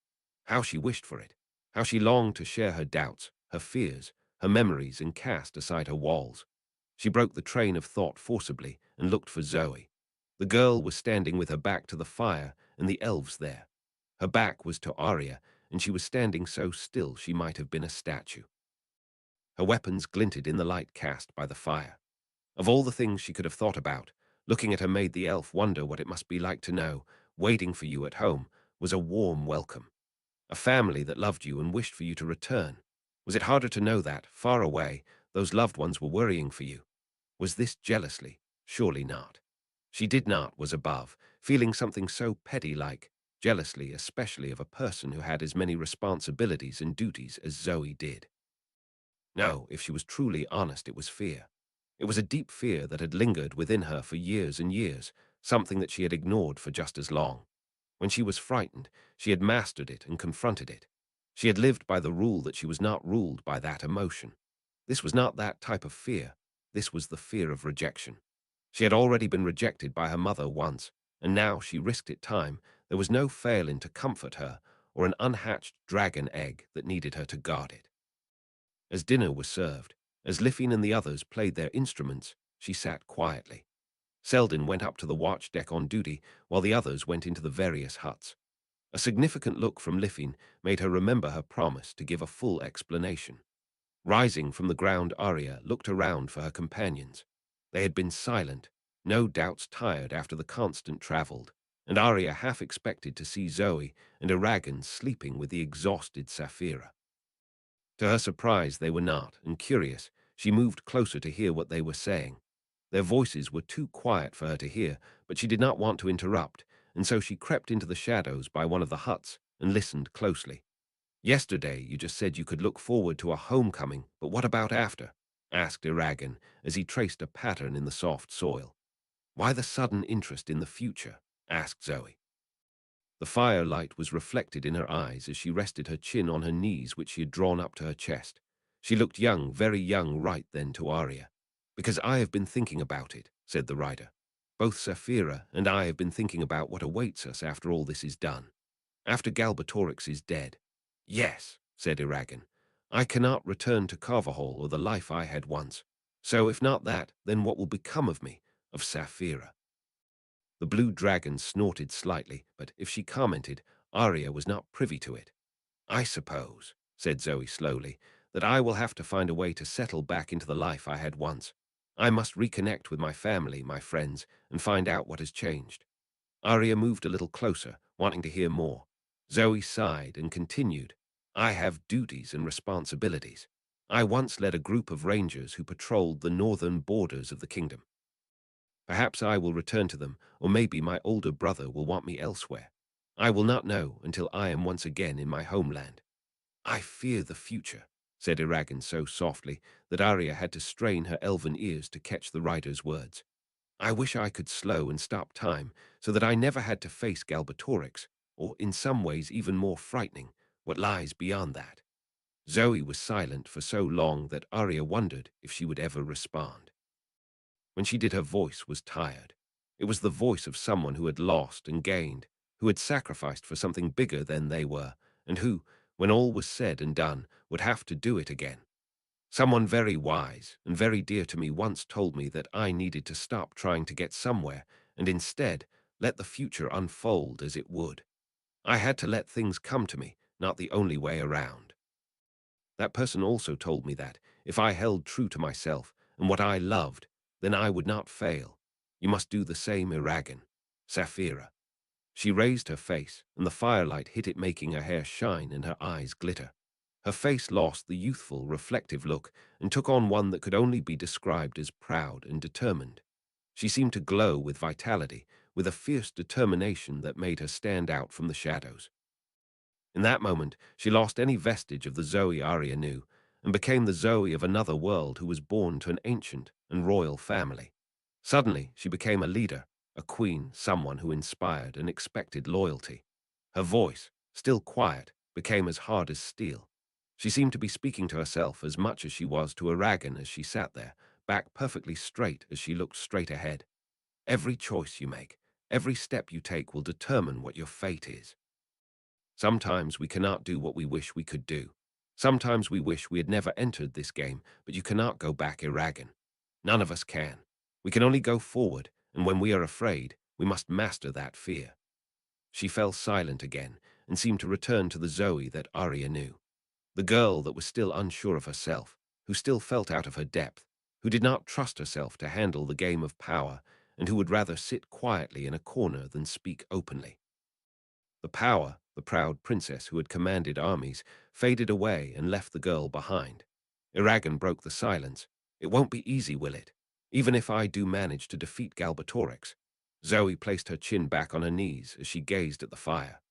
How she wished for it, how she longed to share her doubts, her fears, her memories, and cast aside her walls. She broke the train of thought forcibly and looked for Zoe. The girl was standing with her back to the fire and the elves there. Her back was to Arya, and she was standing so still she might have been a statue. Her weapons glinted in the light cast by the fire. Of all the things she could have thought about, looking at her made the elf wonder what it must be like to know, waiting for you at home, was a warm welcome. A family that loved you and wished for you to return. Was it harder to know that, far away, those loved ones were worrying for you? Was this jealously? Surely not. She did not, was above, feeling something so petty like jealously, especially of a person who had as many responsibilities and duties as Zoe did. No, if she was truly honest, it was fear. It was a deep fear that had lingered within her for years and years, something that she had ignored for just as long. When she was frightened, she had mastered it and confronted it. She had lived by the rule that she was not ruled by that emotion. This was not that type of fear. This was the fear of rejection. She had already been rejected by her mother once, and now she risked it time. There was no failing to comfort her, or an unhatched dragon egg that needed her to guard it. As dinner was served, as Liffin and the others played their instruments, she sat quietly. Selden went up to the watch deck on duty, while the others went into the various huts. A significant look from Liffin made her remember her promise to give a full explanation. Rising from the ground, Arya looked around for her companions. They had been silent, no doubts tired after the constant travelled, and Arya half expected to see Zoe and Eragon sleeping with the exhausted Saphira. To her surprise, they were not, and curious, she moved closer to hear what they were saying. Their voices were too quiet for her to hear, but she did not want to interrupt, and so she crept into the shadows by one of the huts and listened closely. "Yesterday you just said you could look forward to a homecoming, but what about after?" asked Eragon as he traced a pattern in the soft soil. "Why the sudden interest in the future?" asked Zoe. The firelight was reflected in her eyes as she rested her chin on her knees, which she had drawn up to her chest. She looked young, very young right then to Arya. "Because I have been thinking about it," said the rider. "Both Saphira and I have been thinking about what awaits us after all this is done. After Galbatorix is dead." "Yes," said Eragon. "I cannot return to Carvahall or the life I had once. So if not that, then what will become of me, of Saphira?" The blue dragon snorted slightly, but if she commented, Arya was not privy to it. "I suppose," said Zoe slowly, "that I will have to find a way to settle back into the life I had once. I must reconnect with my family, my friends, and find out what has changed." Arya moved a little closer, wanting to hear more. Zoe sighed and continued, "I have duties and responsibilities. I once led a group of rangers who patrolled the northern borders of the kingdom. Perhaps I will return to them, or maybe my older brother will want me elsewhere. I will not know until I am once again in my homeland." "I fear the future," said Eragon so softly that Arya had to strain her elven ears to catch the rider's words. "I wish I could slow and stop time so that I never had to face Galbatorix, or in some ways even more frightening, what lies beyond that." Zoe was silent for so long that Arya wondered if she would ever respond. When she did, her voice was tired. It was the voice of someone who had lost and gained, who had sacrificed for something bigger than they were, and who, when all was said and done, would have to do it again. "Someone very wise and very dear to me once told me that I needed to stop trying to get somewhere and instead let the future unfold as it would. I had to let things come to me, not the only way around. That person also told me that, if I held true to myself and what I loved, then I would not fail. You must do the same, Eragon. Saphira." She raised her face, and the firelight hit it, making her hair shine and her eyes glitter. Her face lost the youthful, reflective look and took on one that could only be described as proud and determined. She seemed to glow with vitality, with a fierce determination that made her stand out from the shadows. In that moment, she lost any vestige of the Zoe Arya knew, and became the Zoe of another world who was born to an ancient and royal family. Suddenly, she became a leader, a queen, someone who inspired and expected loyalty. Her voice, still quiet, became as hard as steel. She seemed to be speaking to herself as much as she was to Eragon as she sat there, back perfectly straight as she looked straight ahead. "Every choice you make, every step you take will determine what your fate is. Sometimes we cannot do what we wish we could do. Sometimes we wish we had never entered this game, but you cannot go back, Eragon. None of us can. We can only go forward, and when we are afraid, we must master that fear." She fell silent again and seemed to return to the Zoe that Arya knew. The girl that was still unsure of herself, who still felt out of her depth, who did not trust herself to handle the game of power, and who would rather sit quietly in a corner than speak openly. The power, the proud princess who had commanded armies, faded away and left the girl behind. Eragon broke the silence. "It won't be easy, will it? Even if I do manage to defeat Galbatorix." Zoe placed her chin back on her knees as she gazed at the fire.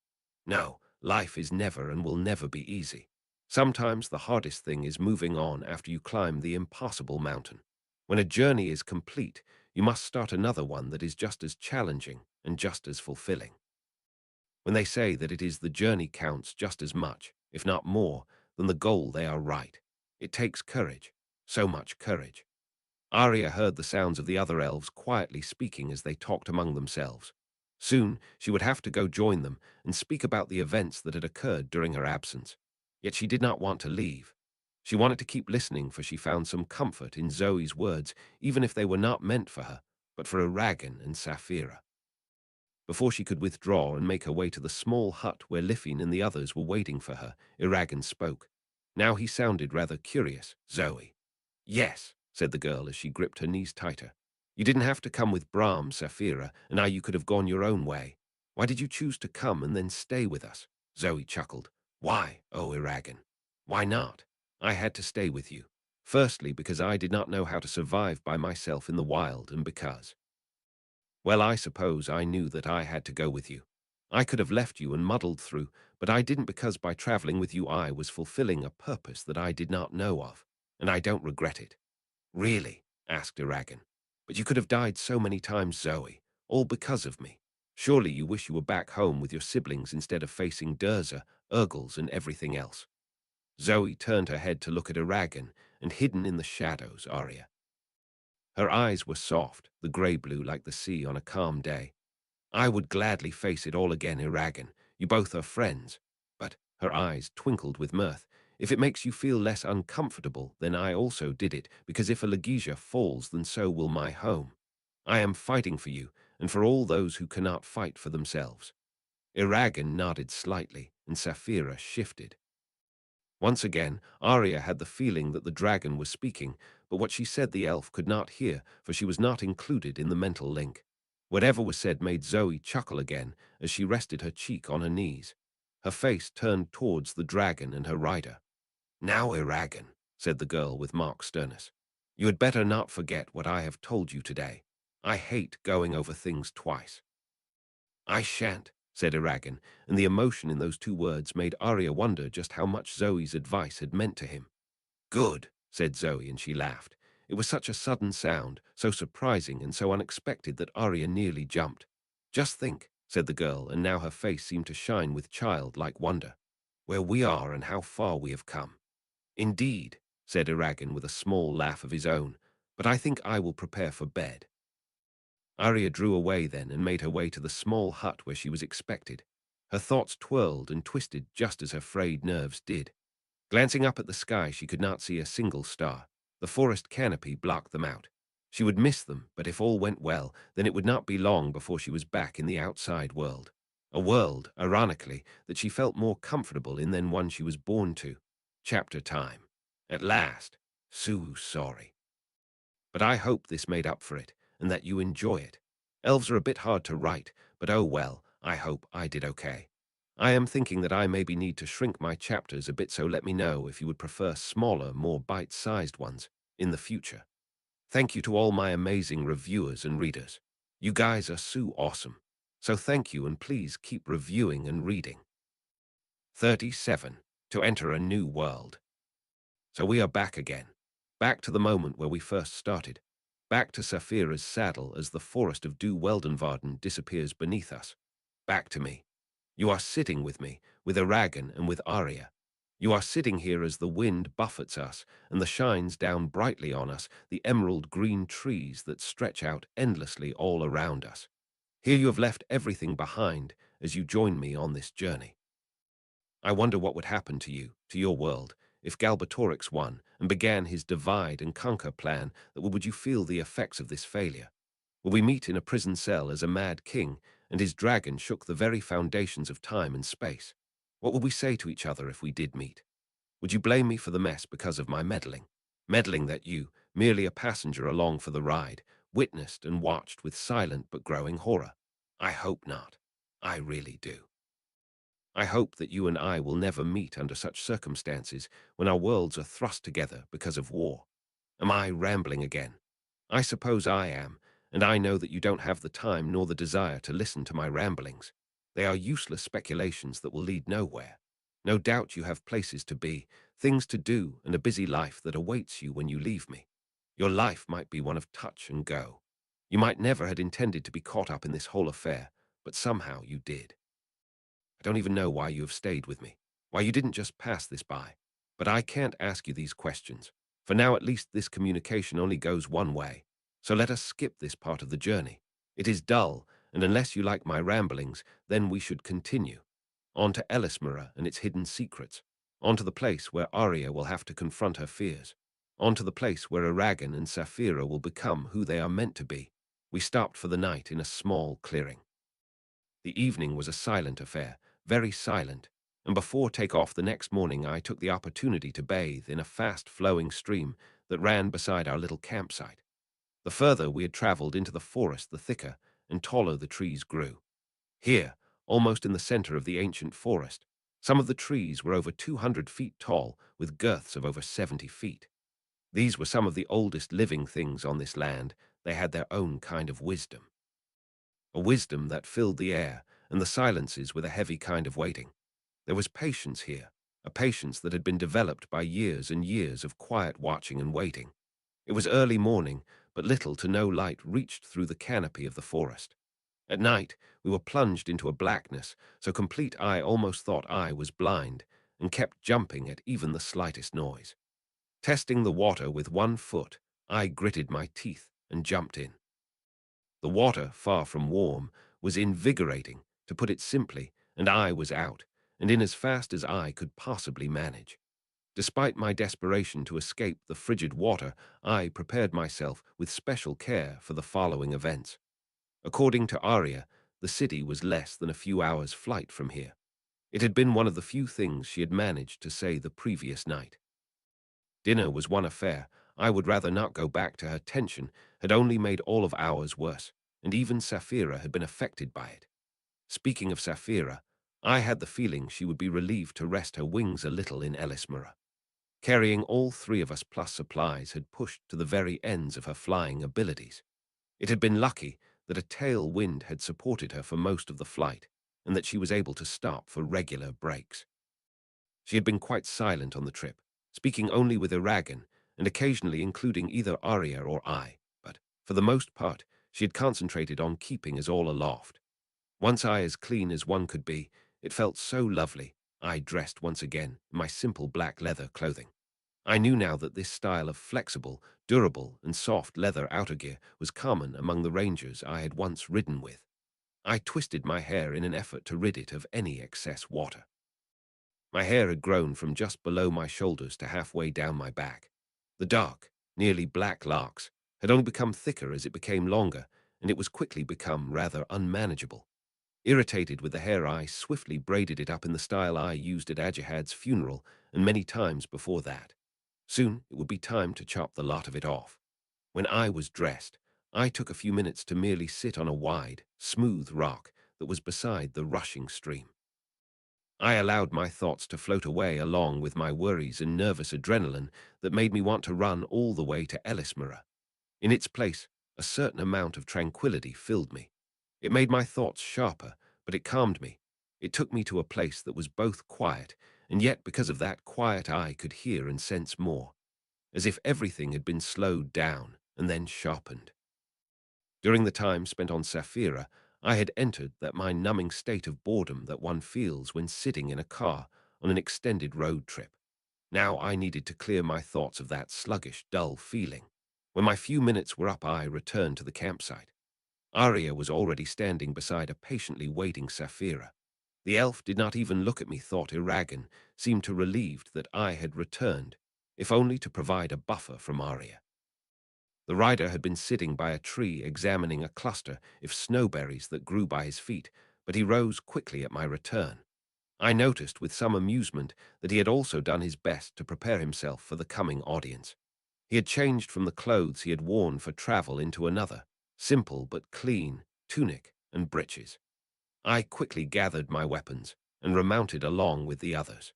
"No, life is never and will never be easy. Sometimes the hardest thing is moving on after you climb the impossible mountain. When a journey is complete, you must start another one that is just as challenging and just as fulfilling. When they say that it is the journey counts just as much, if not more, than the goal they are right. It takes courage, so much courage. Arya heard the sounds of the other elves quietly speaking as they talked among themselves. Soon she would have to go join them and speak about the events that had occurred during her absence. Yet she did not want to leave. She wanted to keep listening, for she found some comfort in Zoe's words, even if they were not meant for her, but for Eragon and Saphira. Before she could withdraw and make her way to the small hut where Liffin and the others were waiting for her, Eragon spoke. Now he sounded rather curious. "Zoe." "Yes," said the girl as she gripped her knees tighter. "You didn't have to come with Brahm, Saphira, and now you could have gone your own way. Why did you choose to come and then stay with us?" Zoe chuckled. "Why, oh Eragon? Why not? I had to stay with you. Firstly, because I did not know how to survive by myself in the wild, and because, well, I suppose I knew that I had to go with you. I could have left you and muddled through, but I didn't, because by traveling with you I was fulfilling a purpose that I did not know of, and I don't regret it." "Really?" asked Eragon. "But you could have died so many times, Zoe, all because of me. Surely you wish you were back home with your siblings instead of facing Durza, Urgles, and everything else." Zoe turned her head to look at Eragon, and hidden in the shadows, Arya. Her eyes were soft, the grey-blue like the sea on a calm day. "I would gladly face it all again, Eragon. You both are friends." But her eyes twinkled with mirth. "If it makes you feel less uncomfortable, then I also did it, because if Alagaesia falls, then so will my home. I am fighting for you, and for all those who cannot fight for themselves." Eragon nodded slightly, and Saphira shifted. Once again, Arya had the feeling that the dragon was speaking, but what she said the elf could not hear, for she was not included in the mental link. Whatever was said made Zoe chuckle again as she rested her cheek on her knees. Her face turned towards the dragon and her rider. "Now, Eragon," said the girl with mock sternness, "you had better not forget what I have told you today. I hate going over things twice." "I shan't," said Eragon, and the emotion in those two words made Arya wonder just how much Zoe's advice had meant to him. "Good," said Zoe, and she laughed. It was such a sudden sound, so surprising and so unexpected that Arya nearly jumped. "Just think," said the girl, and now her face seemed to shine with childlike wonder, "where we are and how far we have come." "Indeed," said Eragon with a small laugh of his own, "but I think I will prepare for bed." Arya drew away then and made her way to the small hut where she was expected. Her thoughts twirled and twisted just as her frayed nerves did. Glancing up at the sky, she could not see a single star. The forest canopy blocked them out. She would miss them, but if all went well, then it would not be long before she was back in the outside world. A world, ironically, that she felt more comfortable in than one she was born to. Chapter time. At last. So sorry. But I hope this made up for it, and that you enjoy it. Elves are a bit hard to write, but oh well, I hope I did okay. I am thinking that I maybe need to shrink my chapters a bit, so let me know if you would prefer smaller, more bite-sized ones in the future. Thank you to all my amazing reviewers and readers. You guys are so awesome. So thank you, and please keep reviewing and reading. 37. To enter a new world. So we are back again. Back to the moment where we first started. Back to Saphira's saddle as the forest of Du Weldenvarden disappears beneath us. Back to me. You are sitting with me, with Eragon and with Arya. You are sitting here as the wind buffets us and the shines down brightly on us, the emerald green trees that stretch out endlessly all around us. Here you have left everything behind as you join me on this journey. I wonder what would happen to you, to your world, if Galbatorix won and began his divide and conquer plan. That would you feel the effects of this failure? Will we meet in a prison cell as a mad king, and his dragon shook the very foundations of time and space? What would we say to each other if we did meet? Would you blame me for the mess because of my meddling? Meddling that you, merely a passenger along for the ride, witnessed and watched with silent but growing horror? I hope not. I really do. I hope that you and I will never meet under such circumstances when our worlds are thrust together because of war. Am I rambling again? I suppose I am, and I know that you don't have the time nor the desire to listen to my ramblings. They are useless speculations that will lead nowhere. No doubt you have places to be, things to do, and a busy life that awaits you when you leave me. Your life might be one of touch and go. You might never had intended to be caught up in this whole affair, but somehow you did. I don't even know why you have stayed with me. Why, you didn't just pass this by. But I can't ask you these questions. For now, at least this communication only goes one way. So let us skip this part of the journey. It is dull, and unless you like my ramblings, then we should continue. On to Elismera and its hidden secrets. On to the place where Arya will have to confront her fears. On to the place where Aragon and Saphira will become who they are meant to be. We stopped for the night in a small clearing. The evening was a silent affair, very silent, and before take-off the next morning I took the opportunity to bathe in a fast-flowing stream that ran beside our little campsite. The further we had traveled into the forest, the thicker and taller the trees grew. Here, almost in the center of the ancient forest, some of the trees were over 200 feet tall, with girths of over 70 feet. These were some of the oldest living things on this land. They had their own kind of wisdom. A wisdom that filled the air and the silences with a heavy kind of waiting. There was patience here, a patience that had been developed by years and years of quiet watching and waiting. It was early morning, but little to no light reached through the canopy of the forest. At night, we were plunged into a blackness, so complete I almost thought I was blind, and kept jumping at even the slightest noise. Testing the water with one foot, I gritted my teeth and jumped in. The water, far from warm, was invigorating, to put it simply, and I was out, and in as fast as I could possibly manage. Despite my desperation to escape the frigid water, I prepared myself with special care for the following events. According to Arya, the city was less than a few hours' flight from here. It had been one of the few things she had managed to say the previous night. Dinner was one affair. I would rather not go back to her. Tension had only made all of ours worse, and even Saphira had been affected by it. Speaking of Saphira, I had the feeling she would be relieved to rest her wings a little in Elismera. Carrying all three of us plus supplies had pushed to the very ends of her flying abilities. It had been lucky that a tail wind had supported her for most of the flight, and that she was able to stop for regular breaks. She had been quite silent on the trip, speaking only with Aragon, and occasionally including either Arya or I, but, for the most part, she had concentrated on keeping us all aloft. Once I as clean as one could be, it felt so lovely. I dressed once again in my simple black leather clothing. I knew now that this style of flexible, durable, and soft leather outer gear was common among the rangers I had once ridden with. I twisted my hair in an effort to rid it of any excess water. My hair had grown from just below my shoulders to halfway down my back. The dark, nearly black locks had only become thicker as it became longer, and it was quickly become rather unmanageable. Irritated with the hair, I swiftly braided it up in the style I used at Ajihad's funeral and many times before that. Soon it would be time to chop the lot of it off. When I was dressed, I took a few minutes to merely sit on a wide, smooth rock that was beside the rushing stream. I allowed my thoughts to float away along with my worries and nervous adrenaline that made me want to run all the way to Elismera. In its place, a certain amount of tranquility filled me. It made my thoughts sharper, but it calmed me. It took me to a place that was both quiet, and yet because of that quiet I could hear and sense more, as if everything had been slowed down and then sharpened. During the time spent on Saphira, I had entered that mind numbing state of boredom that one feels when sitting in a car on an extended road trip. Now I needed to clear my thoughts of that sluggish, dull feeling. When my few minutes were up, I returned to the campsite. Arya was already standing beside a patiently waiting Saphira. The elf did not even look at me, thought Aragon seemed to relieved that I had returned, if only to provide a buffer from Arya. The rider had been sitting by a tree examining a cluster of snowberries that grew by his feet, but he rose quickly at my return. I noticed with some amusement that he had also done his best to prepare himself for the coming audience. He had changed from the clothes he had worn for travel into another, simple but clean, tunic and breeches. I quickly gathered my weapons and remounted along with the others.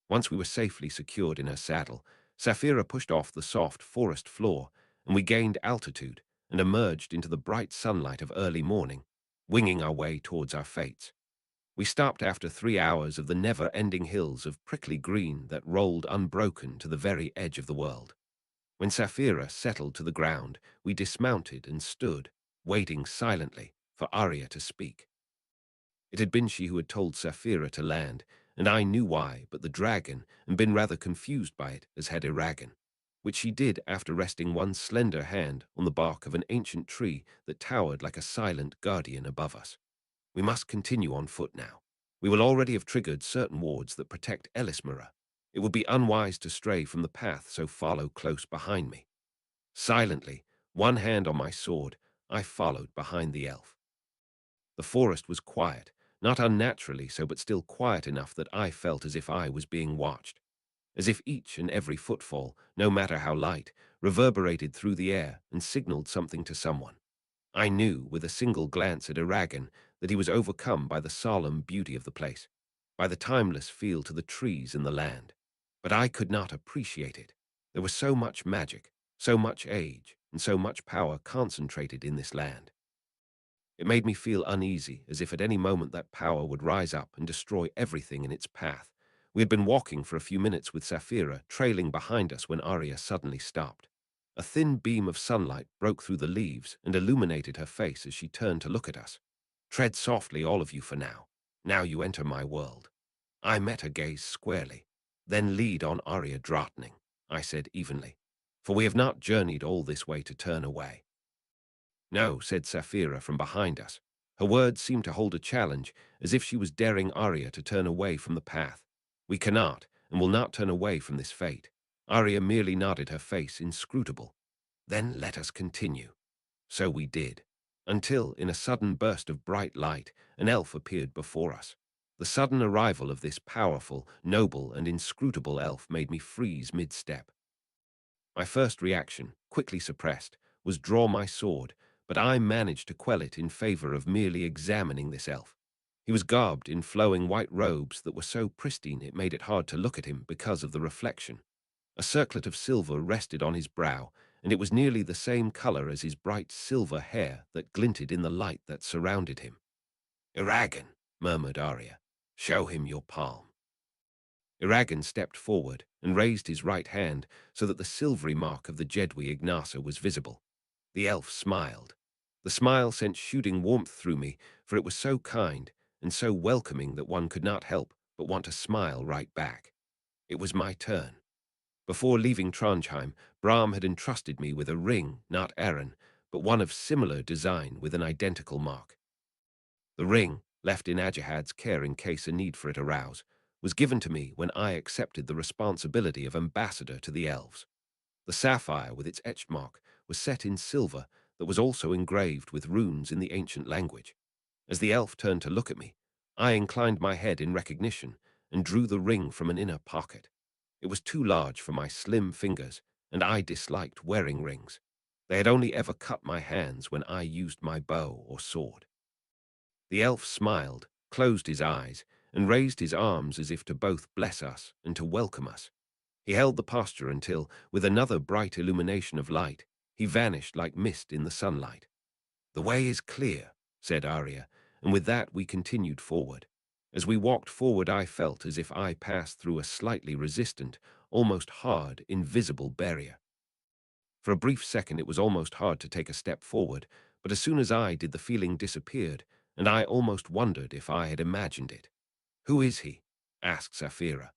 Once we were safely secured in her saddle, Saphira pushed off the soft forest floor, and we gained altitude and emerged into the bright sunlight of early morning, winging our way towards our fates. We stopped after 3 hours of the never-ending hills of prickly green that rolled unbroken to the very edge of the world. When Saphira settled to the ground, we dismounted and stood, waiting silently for Arya to speak. It had been she who had told Saphira to land, and I knew why, but the dragon, and been rather confused by it, as had Eragon, which she did after resting one slender hand on the bark of an ancient tree that towered like a silent guardian above us. We must continue on foot now. We will already have triggered certain wards that protect Elismera. It would be unwise to stray from the path, so follow close behind me. Silently, one hand on my sword, I followed behind the elf. The forest was quiet, not unnaturally so, but still quiet enough that I felt as if I was being watched, as if each and every footfall, no matter how light, reverberated through the air and signaled something to someone. I knew, with a single glance at Eragon, that he was overcome by the solemn beauty of the place, by the timeless feel to the trees and the land. But I could not appreciate it. There was so much magic, so much age, and so much power concentrated in this land. It made me feel uneasy, as if at any moment that power would rise up and destroy everything in its path. We had been walking for a few minutes with Saphira trailing behind us when Arya suddenly stopped. A thin beam of sunlight broke through the leaves and illuminated her face as she turned to look at us. "Tread softly, all of you, for now. Now you enter my world." I met her gaze squarely. "Then lead on, Arya Drottning," I said evenly, "for we have not journeyed all this way to turn away." "No," said Saphira from behind us. Her words seemed to hold a challenge, as if she was daring Arya to turn away from the path. "We cannot, and will not turn away from this fate." Arya merely nodded, her face inscrutable. "Then let us continue." So we did, until, in a sudden burst of bright light, an elf appeared before us. The sudden arrival of this powerful, noble, and inscrutable elf made me freeze mid-step. My first reaction, quickly suppressed, was draw my sword, but I managed to quell it in favor of merely examining this elf. He was garbed in flowing white robes that were so pristine it made it hard to look at him because of the reflection. A circlet of silver rested on his brow, and it was nearly the same color as his bright silver hair that glinted in the light that surrounded him. "Eragon," murmured Arya, "show him your palm." Eragon stepped forward and raised his right hand so that the silvery mark of the Jedwi Ignasa was visible. The elf smiled. The smile sent shooting warmth through me, for it was so kind and so welcoming that one could not help but want to smile right back. It was my turn. Before leaving Trondheim, Brahm had entrusted me with a ring, not Aaron, but one of similar design with an identical mark. The ring, left in Ajahad's care in case a need for it arose, was given to me when I accepted the responsibility of ambassador to the elves. The sapphire, with its etched mark, was set in silver that was also engraved with runes in the ancient language. As the elf turned to look at me, I inclined my head in recognition and drew the ring from an inner pocket. It was too large for my slim fingers, and I disliked wearing rings. They had only ever cut my hands when I used my bow or sword. The elf smiled, closed his eyes, and raised his arms as if to both bless us and to welcome us. He held the posture until, with another bright illumination of light, he vanished like mist in the sunlight. "The way is clear," said Arya, and with that we continued forward. As we walked forward, I felt as if I passed through a slightly resistant, almost hard, invisible barrier. For a brief second it was almost hard to take a step forward, but as soon as I did, the feeling disappeared, and I almost wondered if I had imagined it. "Who is he?" asked Saphira.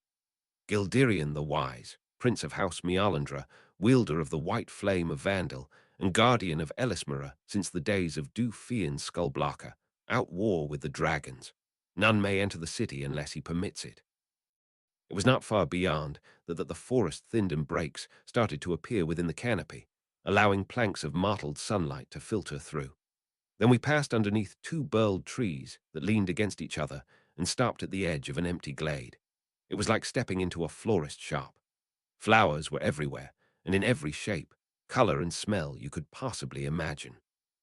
"Gilderian the Wise, Prince of House Mialandra, wielder of the white flame of Vandal, and guardian of Elismera since the days of Du Fian Skullblocker, out war with the dragons. None may enter the city unless he permits it." It was not far beyond that the forest thinned and breaks started to appear within the canopy, allowing planks of mottled sunlight to filter through. Then we passed underneath two burled trees that leaned against each other and stopped at the edge of an empty glade. It was like stepping into a florist's shop. Flowers were everywhere, and in every shape, color, and smell you could possibly imagine.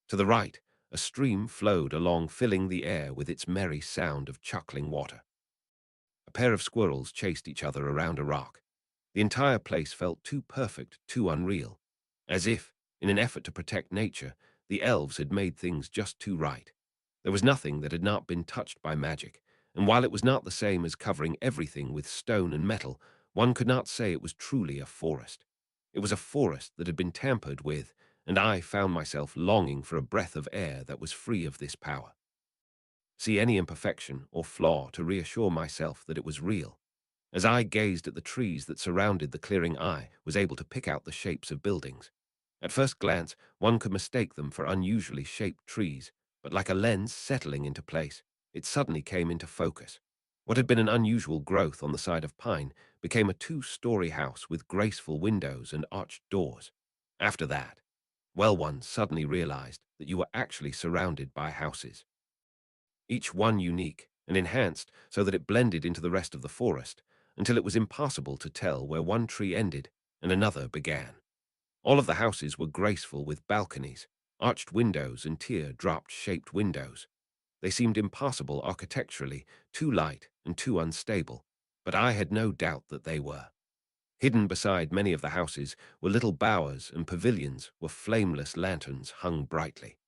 To the right, a stream flowed along, filling the air with its merry sound of chuckling water. A pair of squirrels chased each other around a rock. The entire place felt too perfect, too unreal, as if, in an effort to protect nature, the elves had made things just too right. There was nothing that had not been touched by magic, and while it was not the same as covering everything with stone and metal, one could not say it was truly a forest. It was a forest that had been tampered with, and I found myself longing for a breath of air that was free of this power. see any imperfection or flaw to reassure myself that it was real. As I gazed at the trees that surrounded the clearing, I was able to pick out the shapes of buildings. At first glance, one could mistake them for unusually shaped trees, but like a lens settling into place, it suddenly came into focus. What had been an unusual growth on the side of pine became a two-story house with graceful windows and arched doors. After that, well, one suddenly realized that you were actually surrounded by houses, each one unique and enhanced so that it blended into the rest of the forest, until it was impossible to tell where one tree ended and another began. All of the houses were graceful with balconies, arched windows, and tear-drop-shaped windows. They seemed impossible architecturally, too light and too unstable, but I had no doubt that they were. Hidden beside many of the houses were little bowers and pavilions where flameless lanterns hung brightly.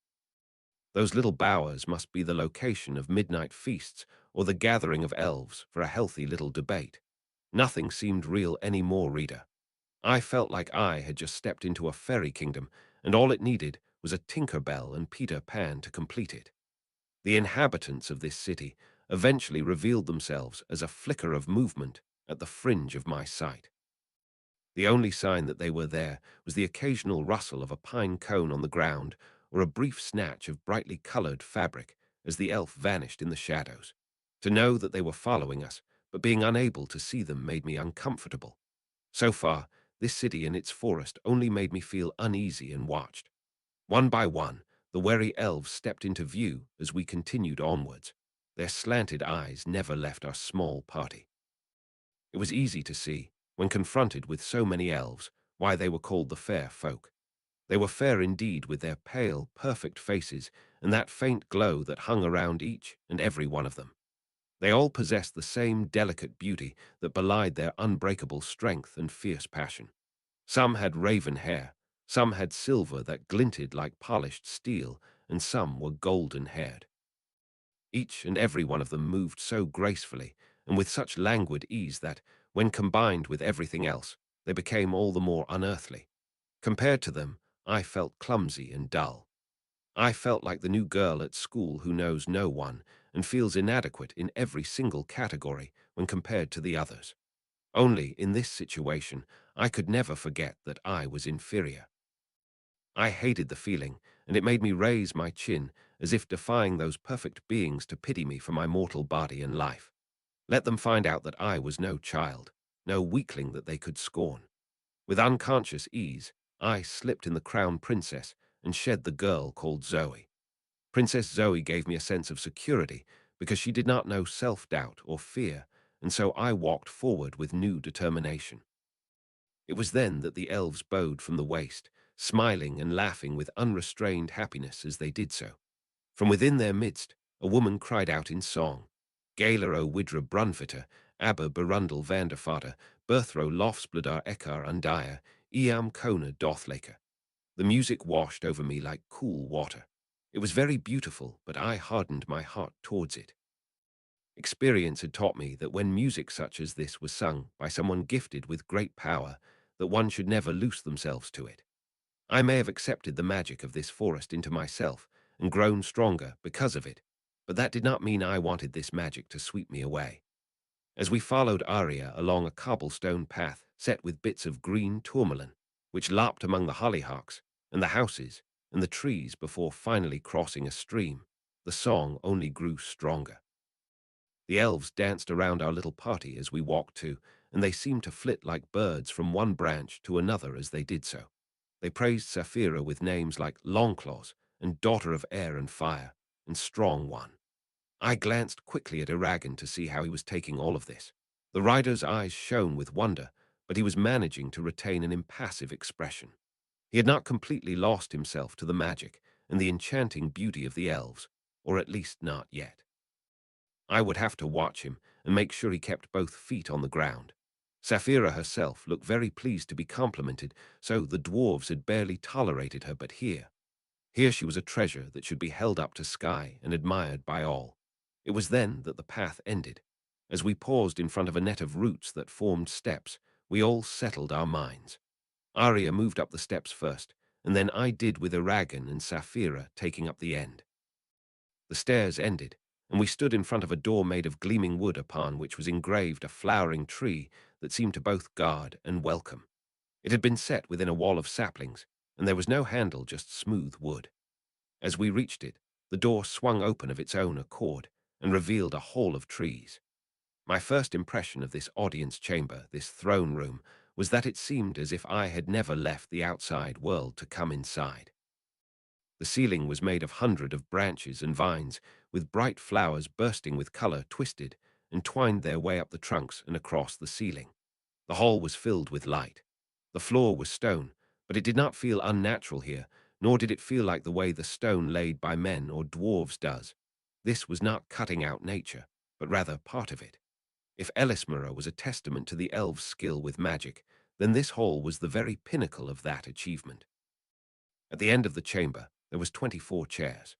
Those little bowers must be the location of midnight feasts or the gathering of elves for a healthy little debate. Nothing seemed real any more, reader. I felt like I had just stepped into a fairy kingdom, and all it needed was a Tinker Bell and Peter Pan to complete it. The inhabitants of this city eventually revealed themselves as a flicker of movement at the fringe of my sight. The only sign that they were there was the occasional rustle of a pine cone on the ground or a brief snatch of brightly colored fabric as the elf vanished in the shadows. To know that they were following us, but being unable to see them, made me uncomfortable. So far, this city and its forest only made me feel uneasy and watched. One by one, the wary elves stepped into view as we continued onwards. Their slanted eyes never left our small party. It was easy to see, when confronted with so many elves, why they were called the fair folk. They were fair indeed, with their pale, perfect faces and that faint glow that hung around each and every one of them. They all possessed the same delicate beauty that belied their unbreakable strength and fierce passion. Some had raven hair, some had silver that glinted like polished steel, and some were golden-haired. Each and every one of them moved so gracefully and with such languid ease that, when combined with everything else, they became all the more unearthly. Compared to them, I felt clumsy and dull. I felt like the new girl at school who knows no one and feels inadequate in every single category when compared to the others. Only in this situation, I could never forget that I was inferior. I hated the feeling, and it made me raise my chin as if defying those perfect beings to pity me for my mortal body and life. Let them find out that I was no child, no weakling that they could scorn. With unconscious ease, I slipped in the crown princess and shed the girl called Zoe. Princess Zoe gave me a sense of security because she did not know self-doubt or fear, and so I walked forward with new determination. It was then that the elves bowed from the waist, smiling and laughing with unrestrained happiness as they did so. From within their midst, a woman cried out in song, Gala o Widra Brunfitter, Abba Barundel Vandervader, Berthro Lofsbladar Ekar Undire, Eam Kona Dothlaker. The music washed over me like cool water. It was very beautiful, but I hardened my heart towards it. Experience had taught me that when music such as this was sung by someone gifted with great power, that one should never loose themselves to it. I may have accepted the magic of this forest into myself and grown stronger because of it, but that did not mean I wanted this magic to sweep me away. As we followed Arya along a cobblestone path set with bits of green tourmaline, which lapped among the hollyhocks and the houses and the trees before finally crossing a stream, the song only grew stronger. The elves danced around our little party as we walked too, and they seemed to flit like birds from one branch to another as they did so. They praised Saphira with names like Longclaws and Daughter of Air and Fire and Strong One. I glanced quickly at Eragon to see how he was taking all of this. The rider's eyes shone with wonder, but he was managing to retain an impassive expression. He had not completely lost himself to the magic and the enchanting beauty of the elves, or at least not yet. I would have to watch him and make sure he kept both feet on the ground. Saphira herself looked very pleased to be complimented, so the dwarves had barely tolerated her, but here she was a treasure that should be held up to sky and admired by all. It was then that the path ended. As we paused in front of a net of roots that formed steps, we all settled our minds. Arya moved up the steps first, and then I did with Eragon and Saphira taking up the end. The stairs ended, and we stood in front of a door made of gleaming wood upon which was engraved a flowering tree that seemed to both guard and welcome. It had been set within a wall of saplings, and there was no handle, just smooth wood. As we reached it, the door swung open of its own accord and revealed a hall of trees. My first impression of this audience chamber, this throne room, was that it seemed as if I had never left the outside world to come inside. The ceiling was made of hundreds of branches and vines, with bright flowers bursting with color twisted and twined their way up the trunks and across the ceiling. The hall was filled with light. The floor was stone, but it did not feel unnatural here, nor did it feel like the way the stone laid by men or dwarves does. This was not cutting out nature, but rather part of it. If Ellismere was a testament to the elves' skill with magic, then this hall was the very pinnacle of that achievement. At the end of the chamber, there was 24 chairs,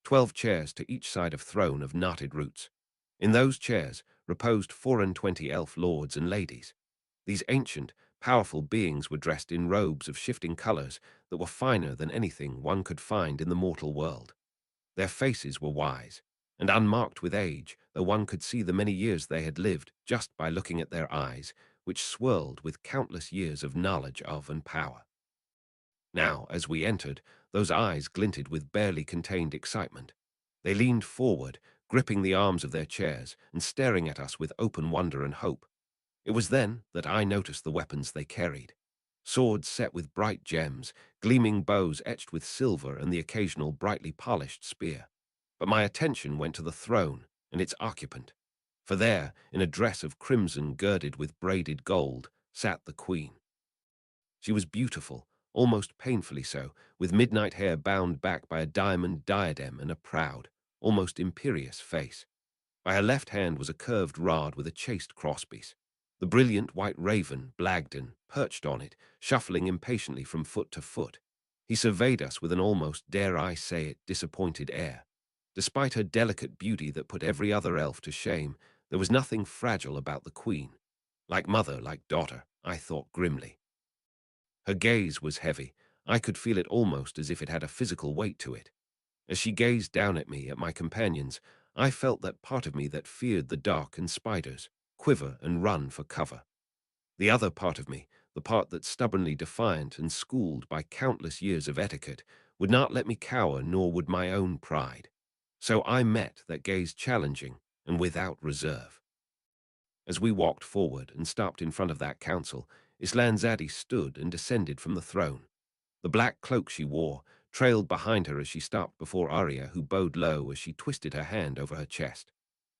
12 chairs to each side of throne of knotted roots. In those chairs reposed 24 elf lords and ladies. These ancient, powerful beings were dressed in robes of shifting colors that were finer than anything one could find in the mortal world. Their faces were wise and unmarked with age, though one could see the many years they had lived just by looking at their eyes, which swirled with countless years of knowledge of and power. Now, as we entered, those eyes glinted with barely contained excitement. They leaned forward, gripping the arms of their chairs and staring at us with open wonder and hope. It was then that I noticed the weapons they carried. Swords set with bright gems, gleaming bows etched with silver, and the occasional brightly polished spear. But my attention went to the throne and its occupant. For there, in a dress of crimson girded with braided gold, sat the queen. She was beautiful, almost painfully so, with midnight hair bound back by a diamond diadem and a proud, almost imperious face. By her left hand was a curved rod with a chased crosspiece. The brilliant white raven, Blagden, perched on it, shuffling impatiently from foot to foot. He surveyed us with an almost, dare I say it, disappointed air. Despite her delicate beauty that put every other elf to shame, there was nothing fragile about the queen. Like mother, like daughter, I thought grimly. Her gaze was heavy. I could feel it almost as if it had a physical weight to it. As she gazed down at me, at my companions, I felt that part of me that feared the dark and spiders quiver and run for cover. The other part of me, the part that stubbornly defiant and schooled by countless years of etiquette, would not let me cower, nor would my own pride. So I met that gaze challenging and without reserve. As we walked forward and stopped in front of that council, Islanzadi stood and descended from the throne. The black cloak she wore trailed behind her as she stopped before Arya, who bowed low as she twisted her hand over her chest.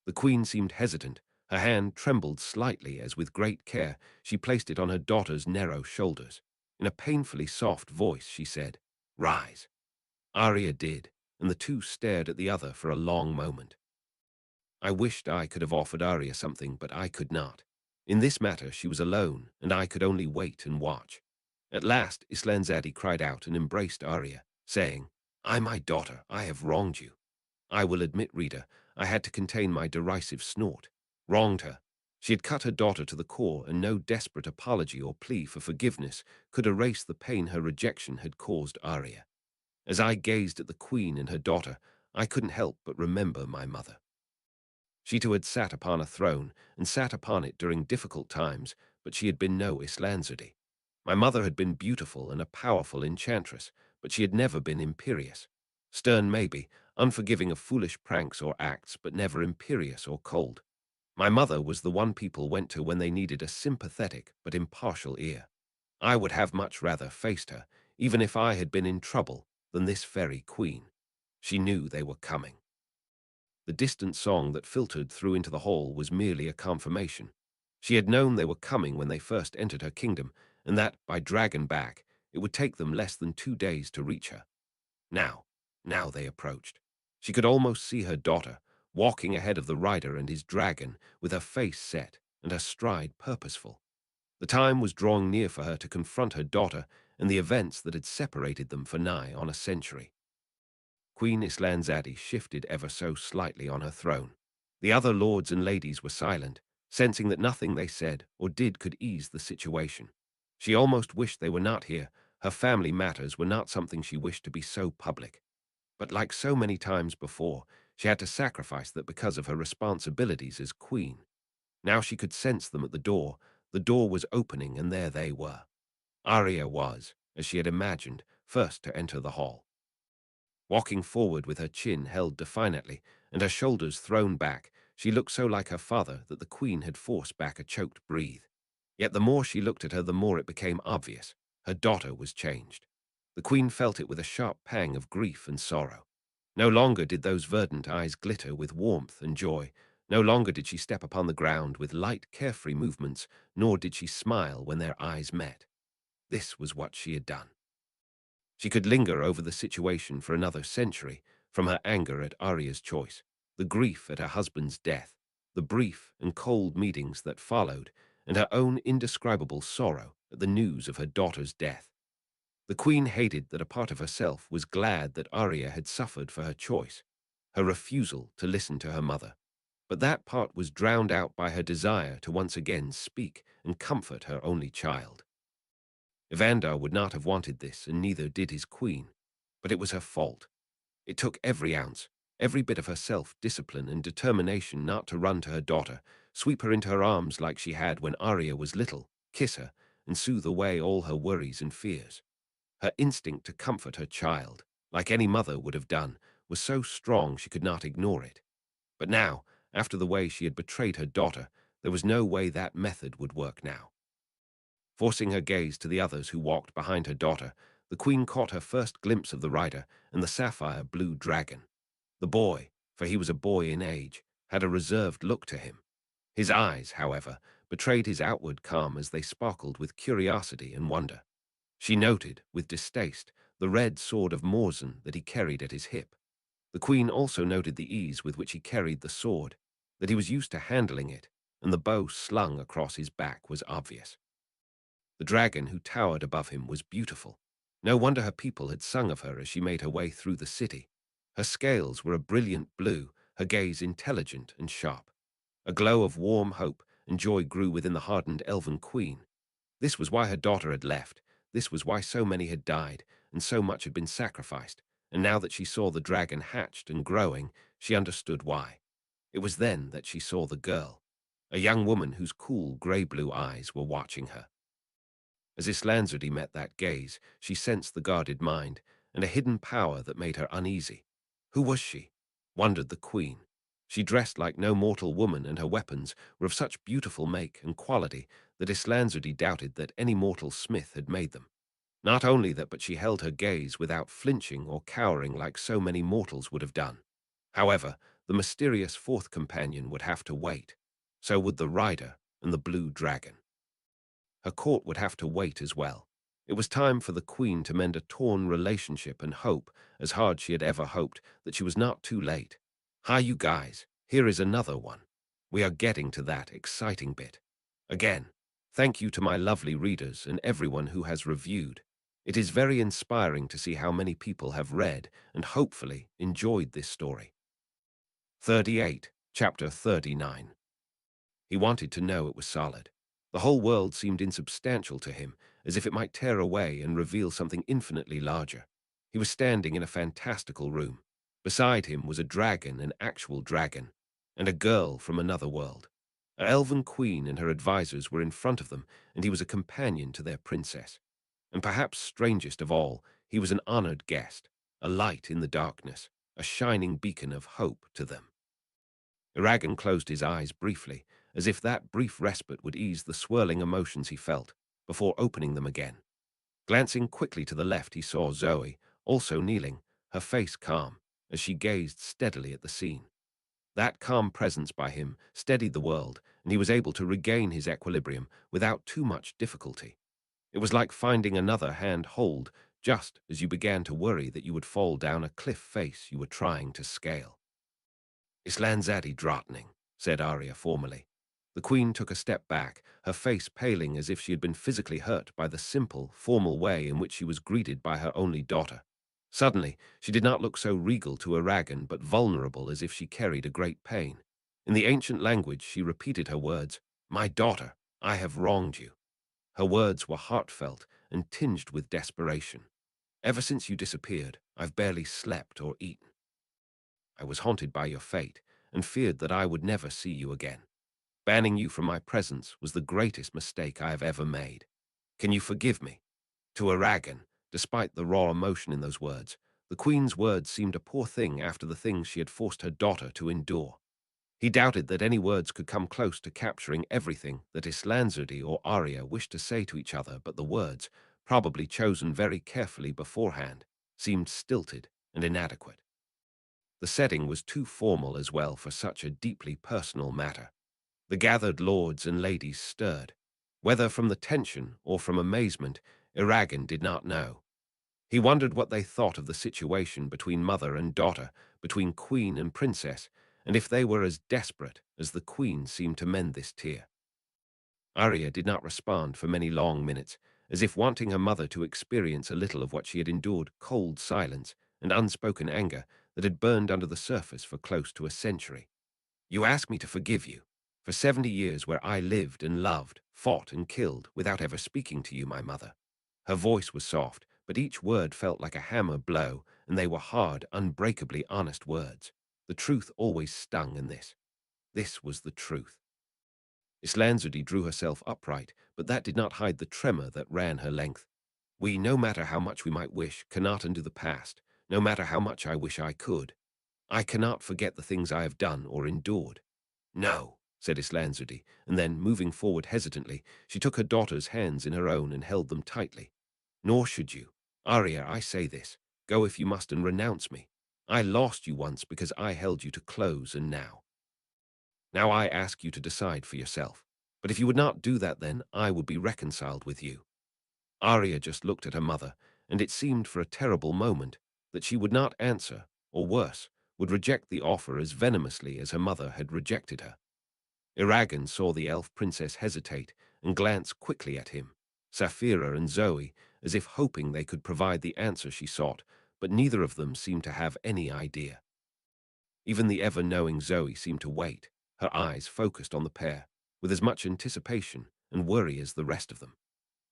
The queen seemed hesitant. Her hand trembled slightly as, with great care, she placed it on her daughter's narrow shoulders. In a painfully soft voice, she said, "Rise." Arya did, and the two stared at the other for a long moment. I wished I could have offered Arya something, but I could not. In this matter she was alone, and I could only wait and watch. At last Islanzadi cried out and embraced Arya, saying, "I, my daughter, I have wronged you." I will admit, reader, I had to contain my derisive snort. Wronged her. She had cut her daughter to the core, and no desperate apology or plea for forgiveness could erase the pain her rejection had caused Arya. As I gazed at the queen and her daughter, I couldn't help but remember my mother. She too had sat upon a throne, and sat upon it during difficult times, but she had been no Islanzadi. My mother had been beautiful and a powerful enchantress, but she had never been imperious. Stern maybe, unforgiving of foolish pranks or acts, but never imperious or cold. My mother was the one people went to when they needed a sympathetic but impartial ear. I would have much rather faced her, even if I had been in trouble, than this very queen. She knew they were coming. The distant song that filtered through into the hall was merely a confirmation. She had known they were coming when they first entered her kingdom, and that, by dragon back, it would take them less than 2 days to reach her. Now, now they approached. She could almost see her daughter, walking ahead of the rider and his dragon, with her face set and her stride purposeful. The time was drawing near for her to confront her daughter and the events that had separated them for nigh on a century. Queen Islanzadi shifted ever so slightly on her throne. The other lords and ladies were silent, sensing that nothing they said or did could ease the situation. She almost wished they were not here. Her family matters were not something she wished to be so public. But like so many times before, She had to sacrifice that because of her responsibilities as queen. Now she could sense them at the door. The door was opening, and there they were. Arya was, as she had imagined, first to enter the hall. Walking forward with her chin held defiantly and her shoulders thrown back, she looked so like her father that the queen had forced back a choked breath. Yet the more she looked at her, the more it became obvious. Her daughter was changed. The queen felt it with a sharp pang of grief and sorrow. No longer did those verdant eyes glitter with warmth and joy. No longer did she step upon the ground with light, carefree movements, nor did she smile when their eyes met. This was what she had done. She could linger over the situation for another century, from her anger at Arya's choice, the grief at her husband's death, the brief and cold meetings that followed, and her own indescribable sorrow at the news of her daughter's death. The queen hated that a part of herself was glad that Arya had suffered for her choice, her refusal to listen to her mother. But that part was drowned out by her desire to once again speak and comfort her only child. Evander would not have wanted this, and neither did his queen. But it was her fault. It took every ounce, every bit of her self-discipline and determination not to run to her daughter, sweep her into her arms like she had when Arya was little, kiss her, and soothe away all her worries and fears. Her instinct to comfort her child, like any mother would have done, was so strong she could not ignore it. But now, after the way she had betrayed her daughter, there was no way that method would work now. Forcing her gaze to the others who walked behind her daughter, the queen caught her first glimpse of the rider and the sapphire-blue dragon. The boy, for he was a boy in age, had a reserved look to him. His eyes, however, betrayed his outward calm as they sparkled with curiosity and wonder. She noted, with distaste, the red sword of Morzin that he carried at his hip. The queen also noted the ease with which he carried the sword, that he was used to handling it, and the bow slung across his back was obvious. The dragon who towered above him was beautiful. No wonder her people had sung of her as she made her way through the city. Her scales were a brilliant blue, her gaze intelligent and sharp. A glow of warm hope and joy grew within the hardened elven queen. This was why her daughter had left. This was why so many had died, and so much had been sacrificed. And now that she saw the dragon hatched and growing, she understood why. It was then that she saw the girl, a young woman whose cool grey-blue eyes were watching her. As Islandsody met that gaze, she sensed the guarded mind and a hidden power that made her uneasy. Who was she? Wondered the queen. She dressed like no mortal woman, and her weapons were of such beautiful make and quality that Islandsody doubted that any mortal smith had made them. Not only that, but she held her gaze without flinching or cowering like so many mortals would have done. However, the mysterious fourth companion would have to wait. So would the rider and the blue dragon. Her court would have to wait as well. It was time for the queen to mend a torn relationship and hope, as hard she had ever hoped, that she was not too late. Hi, you guys, here is another one. We are getting to that exciting bit. Again, thank you to my lovely readers and everyone who has reviewed. It is very inspiring to see how many people have read and hopefully enjoyed this story. 38, Chapter 39. He wanted to know it was solid. The whole world seemed insubstantial to him, as if it might tear away and reveal something infinitely larger. He was standing in a fantastical room. Beside him was a dragon, an actual dragon, and a girl from another world. An elven queen and her advisors were in front of them, and he was a companion to their princess. And perhaps strangest of all, he was an honored guest, a light in the darkness, a shining beacon of hope to them. Eragon closed his eyes briefly, as if that brief respite would ease the swirling emotions he felt, before opening them again. Glancing quickly to the left, he saw Zoe, also kneeling, her face calm, as she gazed steadily at the scene. That calm presence by him steadied the world, and he was able to regain his equilibrium without too much difficulty. It was like finding another hand hold, just as you began to worry that you would fall down a cliff face you were trying to scale. "Islandsadi drottning," said Arya formally. The queen took a step back, her face paling as if she had been physically hurt by the simple, formal way in which she was greeted by her only daughter. Suddenly, she did not look so regal to Eragon, but vulnerable as if she carried a great pain. In the ancient language, she repeated her words, "My daughter, I have wronged you." Her words were heartfelt and tinged with desperation. "Ever since you disappeared, I've barely slept or eaten." I was haunted by your fate and feared that I would never see you again. Banning you from my presence was the greatest mistake I have ever made. Can you forgive me?" To Aragon, despite the raw emotion in those words, the queen's words seemed a poor thing after the things she had forced her daughter to endure. He doubted that any words could come close to capturing everything that Islanzudi or Arya wished to say to each other, but the words, probably chosen very carefully beforehand, seemed stilted and inadequate. The setting was too formal as well for such a deeply personal matter. The gathered lords and ladies stirred. Whether from the tension or from amazement, Aragon did not know. He wondered what they thought of the situation between mother and daughter, between queen and princess, and if they were as desperate as the queen seemed to mend this tear. Arya did not respond for many long minutes, as if wanting her mother to experience a little of what she had endured, cold silence and unspoken anger that had burned under the surface for close to a century. "You ask me to forgive you for 70 years where I lived and loved, fought and killed without ever speaking to you, my mother." Her voice was soft, but each word felt like a hammer blow, and they were hard, unbreakably honest words. The truth always stung in this. This was the truth. Islanzudi drew herself upright, but that did not hide the tremor that ran her length. "We, no matter how much we might wish, cannot undo the past, no matter how much I wish I could. I cannot forget the things I have done or endured." "No," said Islanzudi, and then, moving forward hesitantly, she took her daughter's hands in her own and held them tightly. "Nor should you. Arya, I say this. Go if you must and renounce me. I lost you once because I held you to close, and now I ask you to decide for yourself. But if you would not do that, then I would be reconciled with you." Arya just looked at her mother, and it seemed for a terrible moment that she would not answer, or worse, would reject the offer as venomously as her mother had rejected her. Aragon saw the elf princess hesitate and glance quickly at him, Saphira and Zoe, as if hoping they could provide the answer she sought, but neither of them seemed to have any idea. Even the ever-knowing Zoe seemed to wait, her eyes focused on the pair, with as much anticipation and worry as the rest of them.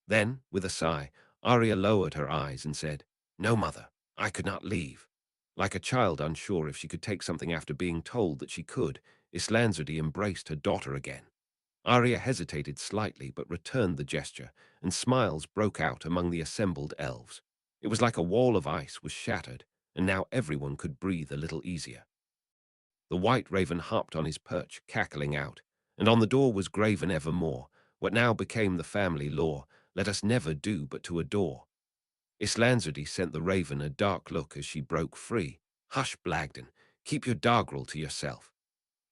Then, with a sigh, Arya lowered her eyes and said, "No, mother, I could not leave." Like a child unsure if she could take something after being told that she could, Islanzudi embraced her daughter again. Arya hesitated slightly but returned the gesture, and smiles broke out among the assembled elves. It was like a wall of ice was shattered, and now everyone could breathe a little easier. The white raven hopped on his perch, cackling out, and on the door was graven evermore, what now became the family law: "Let us never do but to adore." Islanzudi sent the raven a dark look as she broke free. "Hush, Blagden, keep your doggerel to yourself."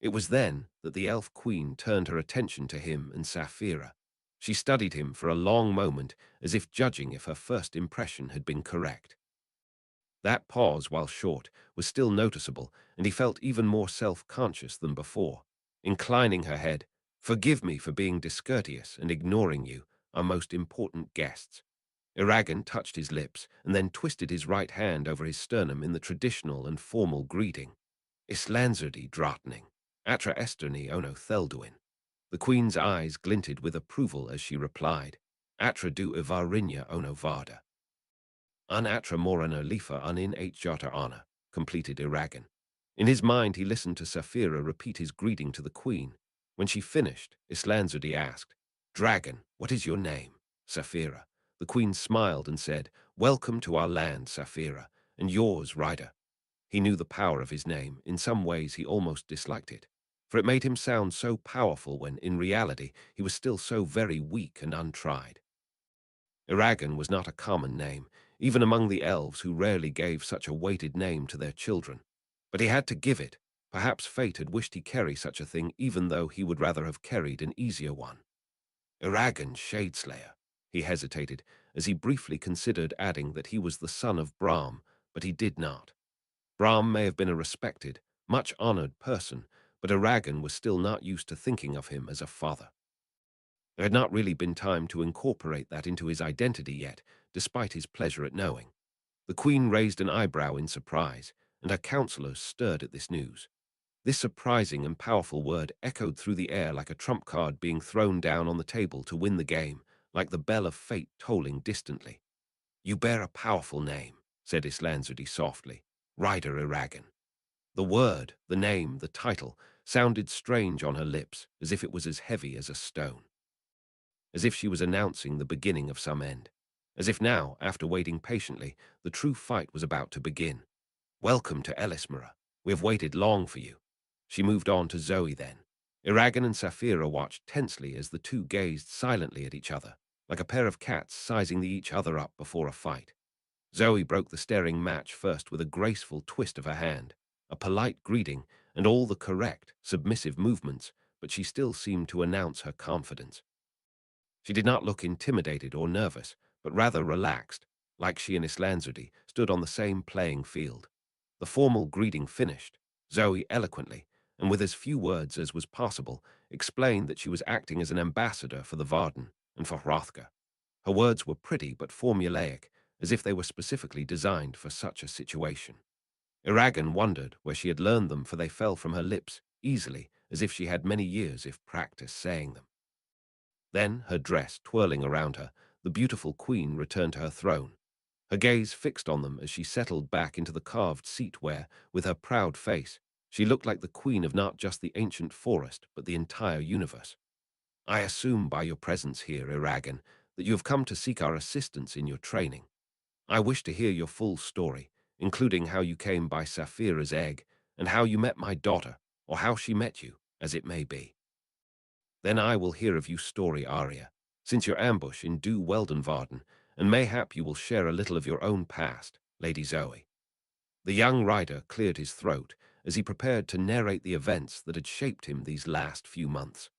It was then that the elf queen turned her attention to him and Saphira. She studied him for a long moment, as if judging if her first impression had been correct. That pause, while short, was still noticeable, and he felt even more self-conscious than before. Inclining her head, "Forgive me for being discourteous and ignoring you, our most important guests." Aragon touched his lips and then twisted his right hand over his sternum in the traditional and formal greeting. "Islanzudi drottning, atra esterni ono thelduin." The queen's eyes glinted with approval as she replied, "Atra du ivarinya ono varda." "An atra morana lifa anin jota ana," completed Aragon. In his mind he listened to Saphira repeat his greeting to the queen. When she finished, Islanzudi asked, "Dragon, what is your name?" "Saphira." The queen smiled and said, "Welcome to our land, Saphira, and yours, Ryder." He knew the power of his name. In some ways he almost disliked it, for it made him sound so powerful when, in reality, he was still so very weak and untried. Aragon was not a common name, even among the elves who rarely gave such a weighted name to their children. But he had to give it. Perhaps fate had wished he carry such a thing, even though he would rather have carried an easier one. "Aragon Shadeslayer." He hesitated, as he briefly considered adding that he was the son of Brahm, but he did not. Brahm may have been a respected, much-honored person, but Aragon was still not used to thinking of him as a father. There had not really been time to incorporate that into his identity yet, despite his pleasure at knowing. The queen raised an eyebrow in surprise, and her counselors stirred at this news. This surprising and powerful word echoed through the air like a trump card being thrown down on the table to win the game, like the bell of fate tolling distantly. "You bear a powerful name," said Islanzudi softly. "Ryder Aragon." The word, the name, the title sounded strange on her lips, as if it was as heavy as a stone. As if she was announcing the beginning of some end. As if now, after waiting patiently, the true fight was about to begin. Welcome to Elismera. We have waited long for you. She moved on to Zoe then. Iragan and Saphira watched tensely as the two gazed silently at each other, like a pair of cats sizing each other up before a fight. Zoe broke the staring match first with a graceful twist of her hand, a polite greeting, and all the correct, submissive movements, but she still seemed to announce her confidence. She did not look intimidated or nervous, but rather relaxed, like she and Islanzardi stood on the same playing field. The formal greeting finished, Zoe eloquently, and with as few words as was possible, explained that she was acting as an ambassador for the Varden and for Hrothgar. Her words were pretty but formulaic, as if they were specifically designed for such a situation. Iragan wondered where she had learned them, for they fell from her lips easily, as if she had many years of practice saying them. Then, her dress twirling around her, the beautiful queen returned to her throne, her gaze fixed on them as she settled back into the carved seat where, with her proud face, she looked like the queen of not just the ancient forest, but the entire universe. I assume by your presence here, Iragan, that you have come to seek our assistance in your training. I wish to hear your full story, including how you came by Saphira's egg, and how you met my daughter, or how she met you, as it may be. Then I will hear of you story, Arya, since your ambush in Du Weldenvarden, and mayhap you will share a little of your own past, Lady Zoe. The young rider cleared his throat as he prepared to narrate the events that had shaped him these last few months.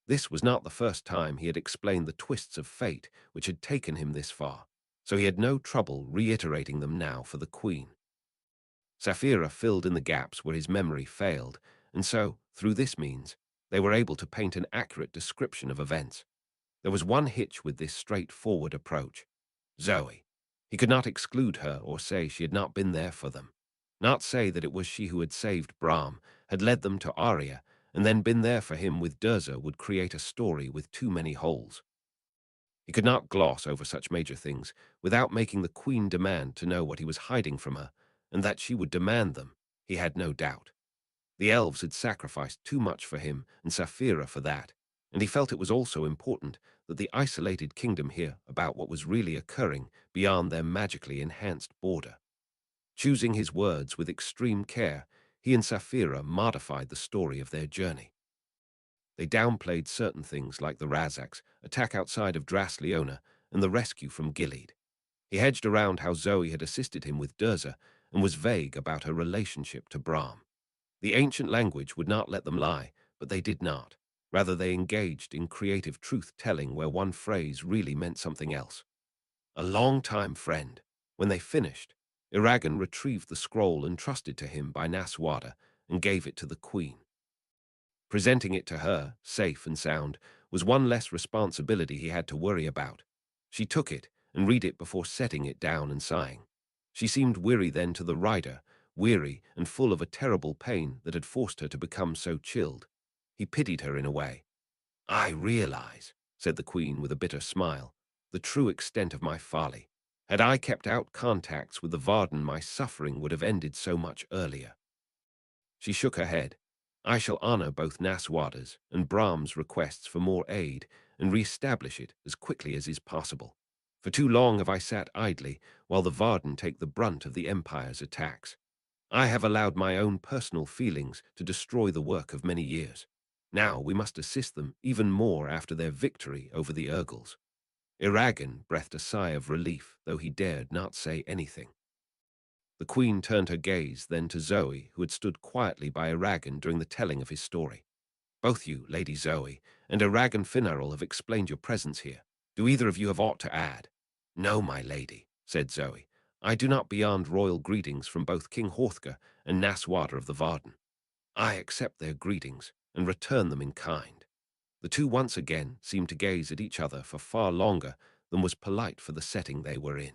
This was not the first time he had explained the twists of fate which had taken him this far, so he had no trouble reiterating them now for the queen. Saphira filled in the gaps where his memory failed, and so, through this means, they were able to paint an accurate description of events. There was one hitch with this straightforward approach. Zoe. He could not exclude her or say she had not been there for them. Not say that it was she who had saved Brahm, had led them to Arya, and then been there for him with Durza would create a story with too many holes. He could not gloss over such major things without making the queen demand to know what he was hiding from her, and that she would demand them, he had no doubt. The elves had sacrificed too much for him and Saphira for that, and he felt it was also important that the isolated kingdom hear about what was really occurring beyond their magically enhanced border. Choosing his words with extreme care, he and Saphira modified the story of their journey. They downplayed certain things like the Razaks' attack outside of Dras Leona and the rescue from Gilead. He hedged around how Zoe had assisted him with Durza and was vague about her relationship to Brahm. The ancient language would not let them lie, but they did not. Rather, they engaged in creative truth-telling where one phrase really meant something else. A long-time friend. When they finished, Iragan retrieved the scroll entrusted to him by Naswada and gave it to the queen. Presenting it to her, safe and sound, was one less responsibility he had to worry about. She took it and read it before setting it down and sighing. She seemed weary then to the rider, weary and full of a terrible pain that had forced her to become so chilled. He pitied her in a way. I realize, said the queen with a bitter smile, the true extent of my folly. Had I kept out contacts with the Varden, my suffering would have ended so much earlier. She shook her head. I shall honor both Naswada's and Brahm's requests for more aid and re-establish it as quickly as is possible. For too long have I sat idly while the Varden take the brunt of the Empire's attacks. I have allowed my own personal feelings to destroy the work of many years. Now we must assist them even more after their victory over the Urgles. Iragan breathed a sigh of relief, though he dared not say anything. The queen turned her gaze then to Zoe, who had stood quietly by Iragan during the telling of his story. Both you, Lady Zoe, and Iragan Finarol have explained your presence here. Do either of you have aught to add? No, my lady, said Zoe. I do not beyond royal greetings from both King Hrothgar and Naswada of the Varden. I accept their greetings and return them in kind. The two once again seemed to gaze at each other for far longer than was polite for the setting they were in.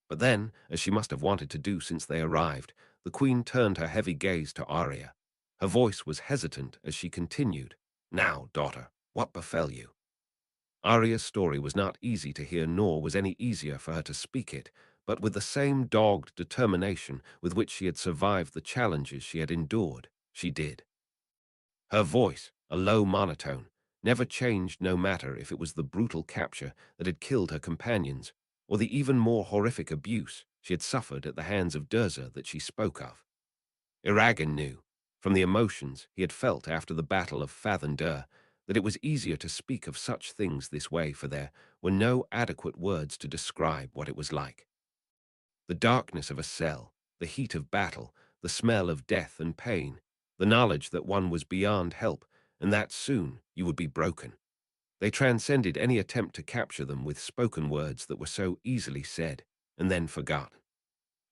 But then, as she must have wanted to do since they arrived, the queen turned her heavy gaze to Arya. Her voice was hesitant as she continued, Now, daughter, what befell you? Arya's story was not easy to hear, nor was any easier for her to speak it, but with the same dogged determination with which she had survived the challenges she had endured, she did. Her voice, a low monotone, never changed no matter if it was the brutal capture that had killed her companions or the even more horrific abuse she had suffered at the hands of Durza that she spoke of. Iragan knew, from the emotions he had felt after the Battle of Fathendur, that it was easier to speak of such things this way, for there were no adequate words to describe what it was like. The darkness of a cell, the heat of battle, the smell of death and pain, the knowledge that one was beyond help and that soon you would be broken. They transcended any attempt to capture them with spoken words that were so easily said and then forgotten.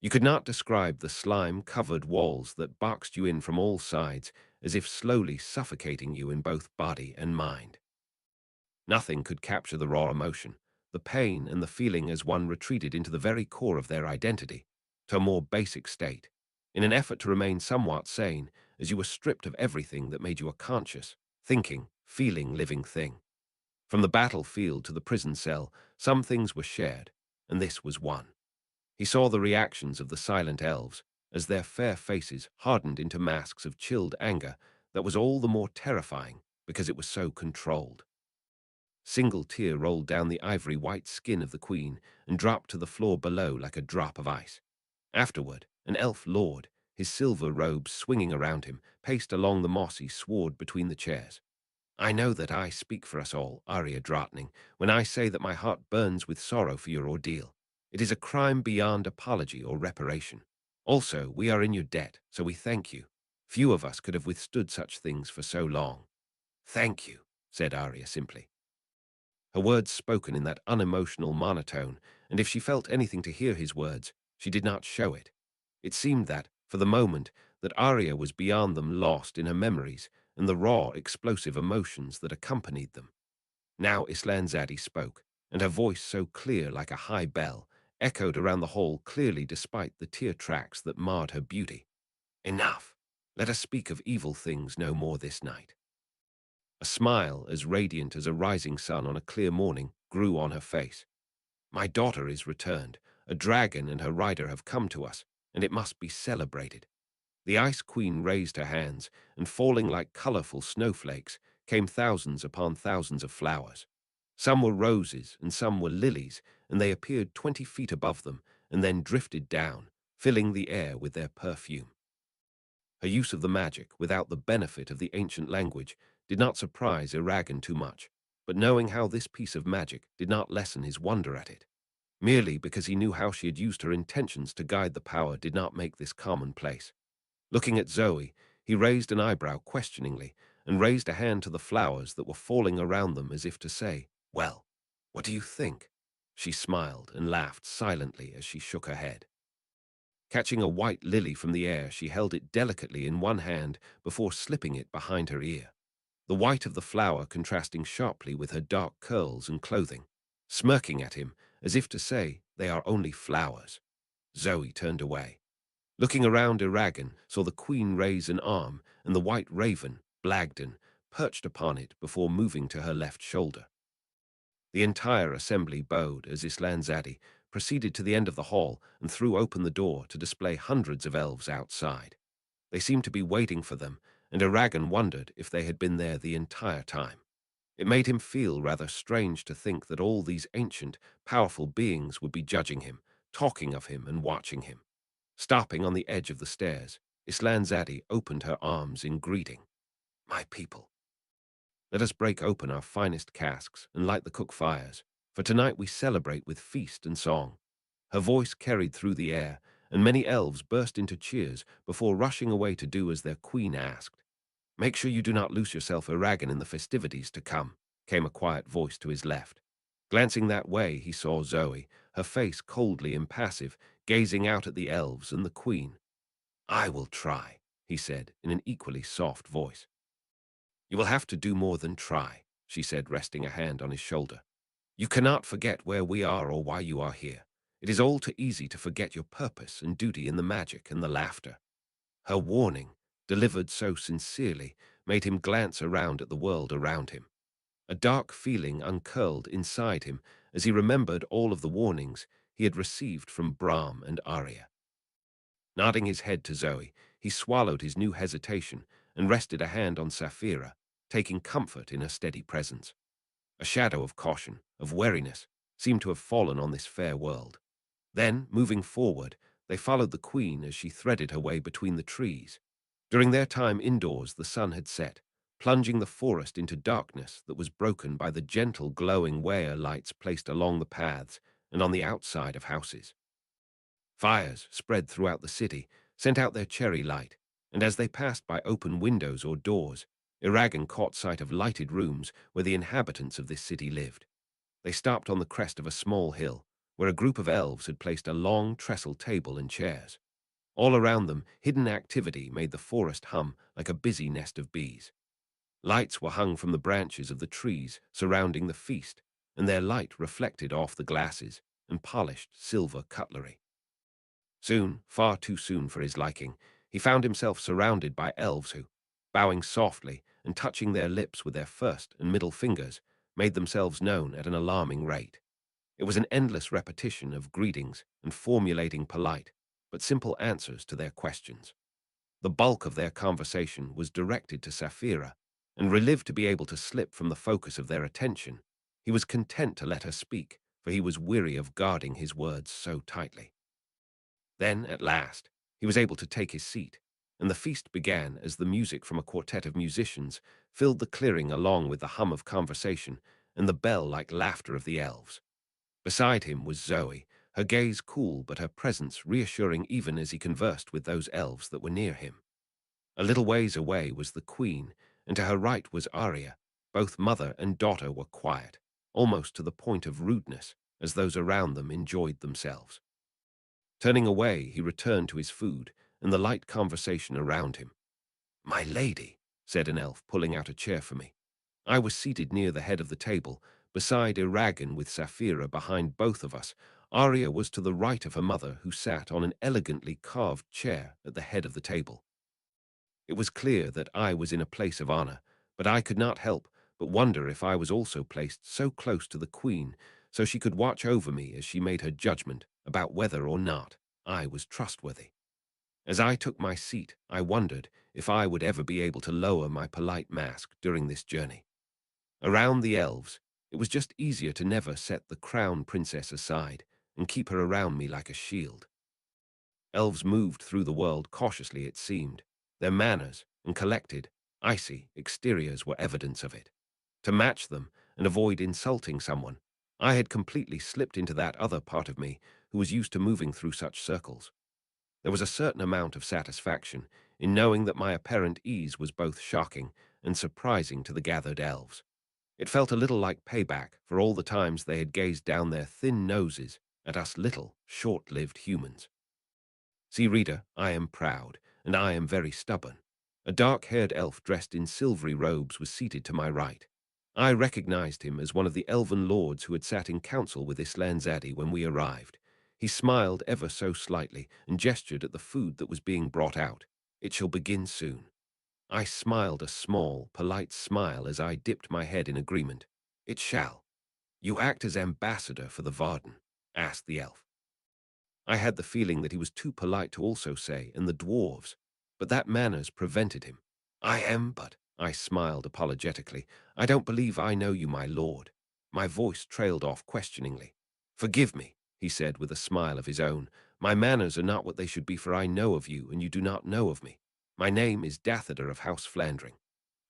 You could not describe the slime-covered walls that boxed you in from all sides, as if slowly suffocating you in both body and mind. Nothing could capture the raw emotion, the pain and the feeling as one retreated into the very core of their identity, to a more basic state, in an effort to remain somewhat sane, as you were stripped of everything that made you a conscious, thinking, feeling living thing. From the battlefield to the prison cell, some things were shared, and this was one. He saw the reactions of the silent elves as their fair faces hardened into masks of chilled anger that was all the more terrifying because it was so controlled. Single tear rolled down the ivory white skin of the queen and dropped to the floor below like a drop of ice. Afterward, an elf lord, his silver robes swinging around him, paced along the mossy sward between the chairs. I know that I speak for us all, Arya Drottning, when I say that my heart burns with sorrow for your ordeal. It is a crime beyond apology or reparation. Also, we are in your debt, so we thank you. Few of us could have withstood such things for so long. Thank you, said Arya simply. Her words spoken in that unemotional monotone, and if she felt anything to hear his words, she did not show it. It seemed that, for the moment, that Arya was beyond them, lost in her memories and the raw, explosive emotions that accompanied them. Now Islanzadi spoke, and her voice, so clear like a high bell, echoed around the hall clearly despite the tear tracks that marred her beauty. Enough. Let us speak of evil things no more this night. A smile as radiant as a rising sun on a clear morning grew on her face. My daughter is returned. A dragon and her rider have come to us, and it must be celebrated. The Ice Queen raised her hands, and falling like colorful snowflakes came thousands upon thousands of flowers. Some were roses and some were lilies, and they appeared 20 feet above them and then drifted down, filling the air with their perfume. Her use of the magic, without the benefit of the ancient language, did not surprise Iragan too much, but knowing how this piece of magic did not lessen his wonder at it. Merely because he knew how she had used her intentions to guide the power did not make this commonplace. Looking at Zoe, he raised an eyebrow questioningly and raised a hand to the flowers that were falling around them as if to say, "Well, what do you think?" She smiled and laughed silently as she shook her head. Catching a white lily from the air, she held it delicately in one hand before slipping it behind her ear, the white of the flower contrasting sharply with her dark curls and clothing. Smirking at him, as if to say, "They are only flowers." Zoe turned away. Looking around, Iragan saw the queen raise an arm and the white raven, Blagden, perched upon it before moving to her left shoulder. The entire assembly bowed as Islanzadi proceeded to the end of the hall and threw open the door to display hundreds of elves outside. They seemed to be waiting for them, and Iragan wondered if they had been there the entire time. It made him feel rather strange to think that all these ancient, powerful beings would be judging him, talking of him and watching him. Stopping on the edge of the stairs, Islanzadi opened her arms in greeting. My people, let us break open our finest casks and light the cook fires, for tonight we celebrate with feast and song. Her voice carried through the air, and many elves burst into cheers before rushing away to do as their queen asked. Make sure you do not lose yourself, Iragan, in the festivities to come, came a quiet voice to his left. Glancing that way, he saw Zoe, her face coldly impassive, gazing out at the elves and the queen. I will try, he said in an equally soft voice. You will have to do more than try, she said, resting a hand on his shoulder. You cannot forget where we are or why you are here. It is all too easy to forget your purpose and duty in the magic and the laughter. Her warning, delivered so sincerely, made him glance around at the world around him. A dark feeling uncurled inside him as he remembered all of the warnings he had received from Brahm and Arya. Nodding his head to Zoe, he swallowed his new hesitation and rested a hand on Sapphira, taking comfort in her steady presence. A shadow of caution, of wariness, seemed to have fallen on this fair world. Then, moving forward, they followed the queen as she threaded her way between the trees. During their time indoors, the sun had set, plunging the forest into darkness that was broken by the gentle glowing wire lights placed along the paths and on the outside of houses. Fires spread throughout the city, sent out their cherry light, and as they passed by open windows or doors, Iragan caught sight of lighted rooms where the inhabitants of this city lived. They stopped on the crest of a small hill, where a group of elves had placed a long trestle table and chairs. All around them, hidden activity made the forest hum like a busy nest of bees. Lights were hung from the branches of the trees surrounding the feast, and their light reflected off the glasses and polished silver cutlery. Soon, far too soon for his liking, he found himself surrounded by elves who, bowing softly and touching their lips with their first and middle fingers, made themselves known at an alarming rate. It was an endless repetition of greetings and formulating polite, but simple answers to their questions. The bulk of their conversation was directed to Sapphira, and relieved to be able to slip from the focus of their attention, he was content to let her speak, for he was weary of guarding his words so tightly. Then, at last, he was able to take his seat, and the feast began as the music from a quartet of musicians filled the clearing along with the hum of conversation and the bell-like laughter of the elves. Beside him was Zoe, her gaze cool but her presence reassuring even as he conversed with those elves that were near him. A little ways away was the queen, and to her right was Arya. Both mother and daughter were quiet, almost to the point of rudeness, as those around them enjoyed themselves. Turning away, he returned to his food and the light conversation around him. "My lady," said an elf, pulling out a chair for me. I was seated near the head of the table, beside Iragan with Sapphira behind both of us. Arya was to the right of her mother, who sat on an elegantly carved chair at the head of the table. It was clear that I was in a place of honor, but I could not help but wonder if I was also placed so close to the queen so she could watch over me as she made her judgment about whether or not I was trustworthy. As I took my seat, I wondered if I would ever be able to lower my polite mask during this journey. Around the elves, it was just easier to never set the crown princess aside and keep her around me like a shield. Elves moved through the world cautiously, it seemed. Their manners and collected, icy exteriors were evidence of it. To match them and avoid insulting someone, I had completely slipped into that other part of me who was used to moving through such circles. There was a certain amount of satisfaction in knowing that my apparent ease was both shocking and surprising to the gathered elves. It felt a little like payback for all the times they had gazed down their thin noses at us little, short-lived humans. See, reader, I am proud, and I am very stubborn. A dark-haired elf dressed in silvery robes was seated to my right. I recognized him as one of the elven lords who had sat in council with Islanzadi when we arrived. He smiled ever so slightly and gestured at the food that was being brought out. "It shall begin soon." I smiled a small, polite smile as I dipped my head in agreement. "It shall." "You act as ambassador for the Varden?" asked the elf. I had the feeling that he was too polite to also say, "and the dwarves," but that manners prevented him. "I am, but," I smiled apologetically, "I don't believe I know you, my lord." My voice trailed off questioningly. "Forgive me," he said with a smile of his own. "My manners are not what they should be, for I know of you, and you do not know of me. My name is Dathader of House Flandring."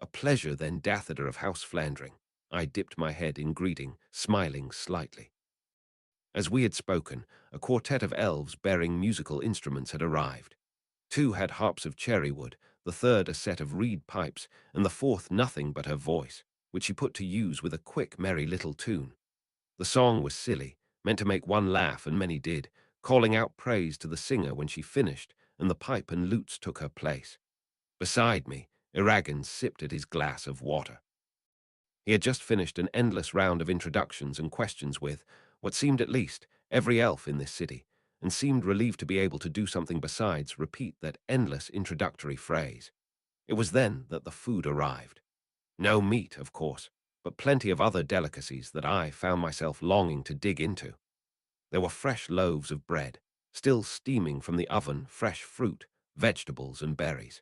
"A pleasure, then, Dathader of House Flandring." I dipped my head in greeting, smiling slightly. As we had spoken, a quartet of elves bearing musical instruments had arrived. Two had harps of cherry wood, the third a set of reed pipes, and the fourth nothing but her voice, which she put to use with a quick, merry little tune. The song was silly, meant to make one laugh, and many did, calling out praise to the singer when she finished, and the pipe and lutes took her place. Beside me, Iragan sipped at his glass of water. He had just finished an endless round of introductions and questions with, what seemed at least, every elf in this city, and seemed relieved to be able to do something besides repeat that endless introductory phrase. It was then that the food arrived. No meat, of course, but plenty of other delicacies that I found myself longing to dig into. There were fresh loaves of bread, still steaming from the oven, fresh fruit, vegetables, and berries.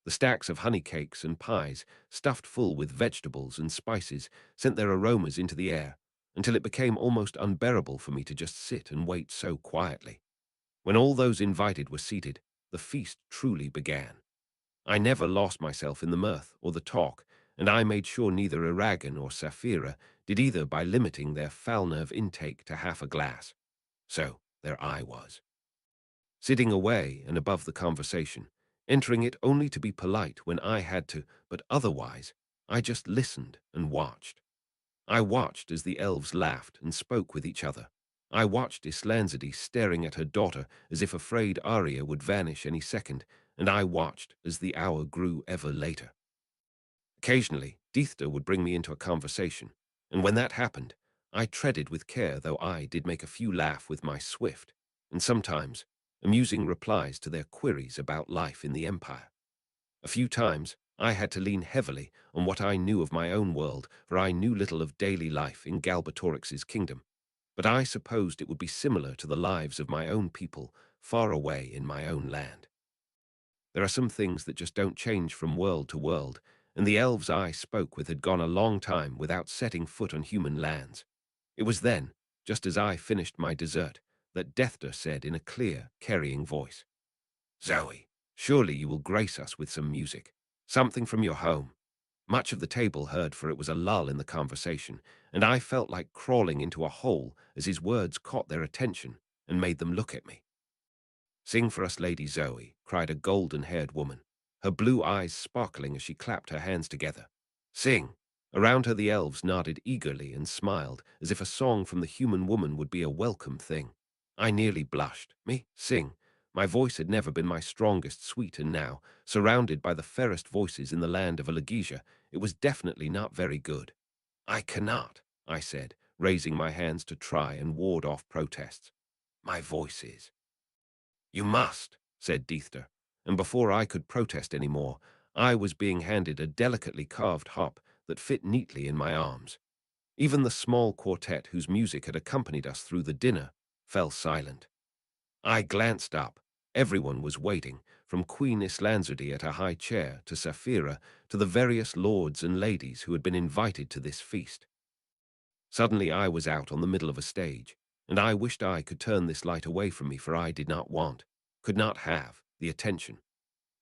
The stacks of honey cakes and pies, stuffed full with vegetables and spices, sent their aromas into the air, until it became almost unbearable for me to just sit and wait so quietly. When all those invited were seated, the feast truly began. I never lost myself in the mirth or the talk, and I made sure neither Aragon or Sapphira did either by limiting their foul nerve intake to half a glass. So there I was, sitting away and above the conversation, entering it only to be polite when I had to, but otherwise I just listened and watched. I watched as the elves laughed and spoke with each other. I watched Islanzadi staring at her daughter as if afraid Arya would vanish any second, and I watched as the hour grew ever later. Occasionally, Diethda would bring me into a conversation, and when that happened, I treaded with care, though I did make a few laugh with my swift, and sometimes, amusing replies to their queries about life in the Empire. A few times, I had to lean heavily on what I knew of my own world, for I knew little of daily life in Galbatorix's kingdom, but I supposed it would be similar to the lives of my own people far away in my own land. There are some things that just don't change from world to world, and the elves I spoke with had gone a long time without setting foot on human lands. It was then, just as I finished my dessert, that Deathda said in a clear, carrying voice, "Zoe, surely you will grace us with some music, something from your home." Much of the table heard, for it was a lull in the conversation, and I felt like crawling into a hole as his words caught their attention and made them look at me. "Sing for us, Lady Zoe," cried a golden-haired woman, her blue eyes sparkling as she clapped her hands together. "Sing!" Around her the elves nodded eagerly and smiled, as if a song from the human woman would be a welcome thing. I nearly blushed. Me? Sing? My voice had never been my strongest suite, and now, surrounded by the fairest voices in the land of Alagaesia, it was definitely not very good. "I cannot," I said, raising my hands to try and ward off protests. "My voice is." "You must," said Diethda, and before I could protest any more, I was being handed a delicately carved harp that fit neatly in my arms. Even the small quartet whose music had accompanied us through the dinner fell silent. I glanced up. Everyone was waiting, from Queen Islanzadi at a high chair to Sapphira to the various lords and ladies who had been invited to this feast. Suddenly I was out on the middle of a stage, and I wished I could turn this light away from me, for I did not want, could not have, the attention.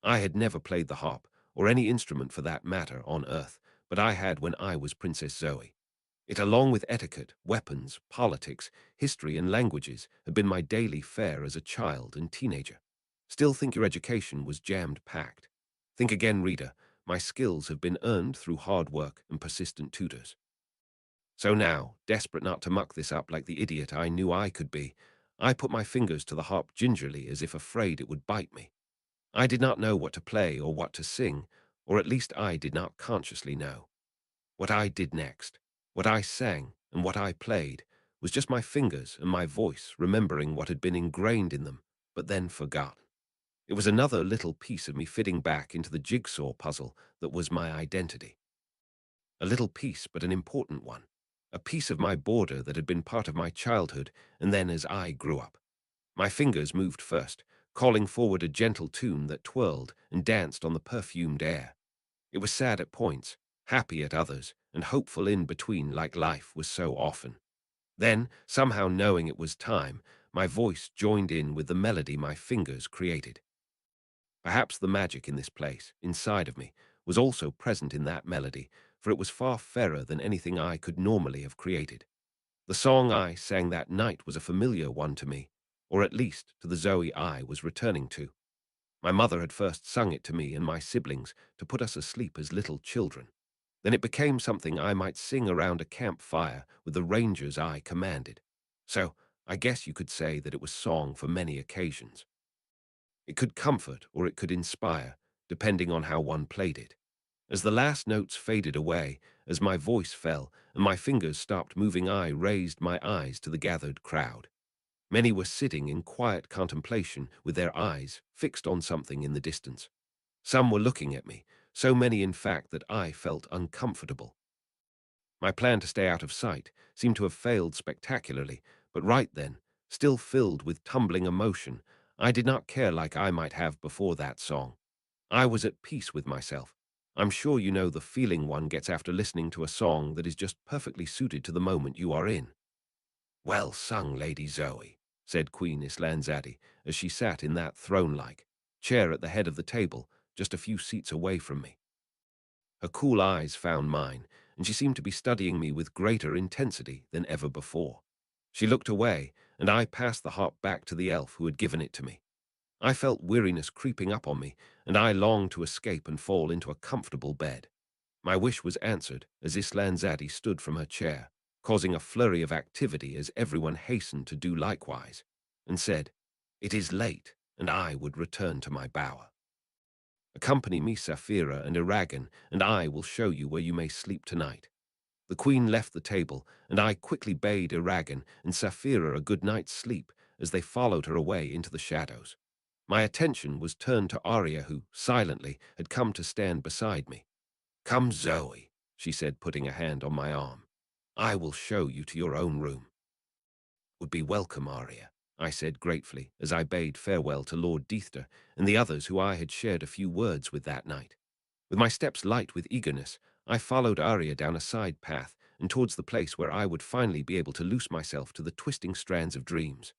I had never played the harp, or any instrument for that matter, on earth, but I had when I was Princess Zoe. It, along with etiquette, weapons, politics, history, and languages, had been my daily fare as a child and teenager. Still think your education was jammed-packed. Think again, reader, my skills have been earned through hard work and persistent tutors. So now, desperate not to muck this up like the idiot I knew I could be, I put my fingers to the harp gingerly as if afraid it would bite me. I did not know what to play or what to sing, or at least I did not consciously know. What I did next, what I sang, and what I played, was just my fingers and my voice remembering what had been ingrained in them, but then forgotten. It was another little piece of me fitting back into the jigsaw puzzle that was my identity. A little piece, but an important one. A piece of my border that had been part of my childhood, and then as I grew up. My fingers moved first, calling forward a gentle tune that twirled and danced on the perfumed air. It was sad at points, happy at others, and hopeful in between, like life was so often. Then, somehow knowing it was time, my voice joined in with the melody my fingers created. Perhaps the magic in this place, inside of me, was also present in that melody, for it was far fairer than anything I could normally have created. The song I sang that night was a familiar one to me, or at least to the Zoe I was returning to. My mother had first sung it to me and my siblings to put us asleep as little children. Then it became something I might sing around a campfire with the rangers I commanded. So I guess you could say that it was song for many occasions. It could comfort or it could inspire, depending on how one played it. As the last notes faded away, as my voice fell and my fingers stopped moving, I raised my eyes to the gathered crowd. Many were sitting in quiet contemplation with their eyes fixed on something in the distance. Some were looking at me, so many in fact that I felt uncomfortable. My plan to stay out of sight seemed to have failed spectacularly, But right then, still filled with tumbling emotion, I did not care like I might have before that song. I was at peace with myself. I'm sure you know the feeling one gets after listening to a song that is just perfectly suited to the moment you are in. Well sung, Lady Zoe, said Queen Islanzadi as she sat in that throne-like chair at the head of the table, just a few seats away from me. Her cool eyes found mine, and she seemed to be studying me with greater intensity than ever before. She looked away, and I passed the harp back to the elf who had given it to me. I felt weariness creeping up on me, and I longed to escape and fall into a comfortable bed. My wish was answered as Islanzadi stood from her chair, causing a flurry of activity as everyone hastened to do likewise, and said, "It is late, and I would return to my bower. Accompany me, Saphira and Iragan, and I will show you where you may sleep tonight." The queen left the table, and I quickly bade Iragan and Saphira a good night's sleep as they followed her away into the shadows. My attention was turned to Arya, who, silently, had come to stand beside me. "Come, Zoe," she said, putting a hand on my arm. "I will show you to your own room." "Would be welcome, Arya," I said gratefully as I bade farewell to Lord Deithter and the others who I had shared a few words with that night. With my steps light with eagerness, I followed Arya down a side path and towards the place where I would finally be able to loose myself to the twisting strands of dreams.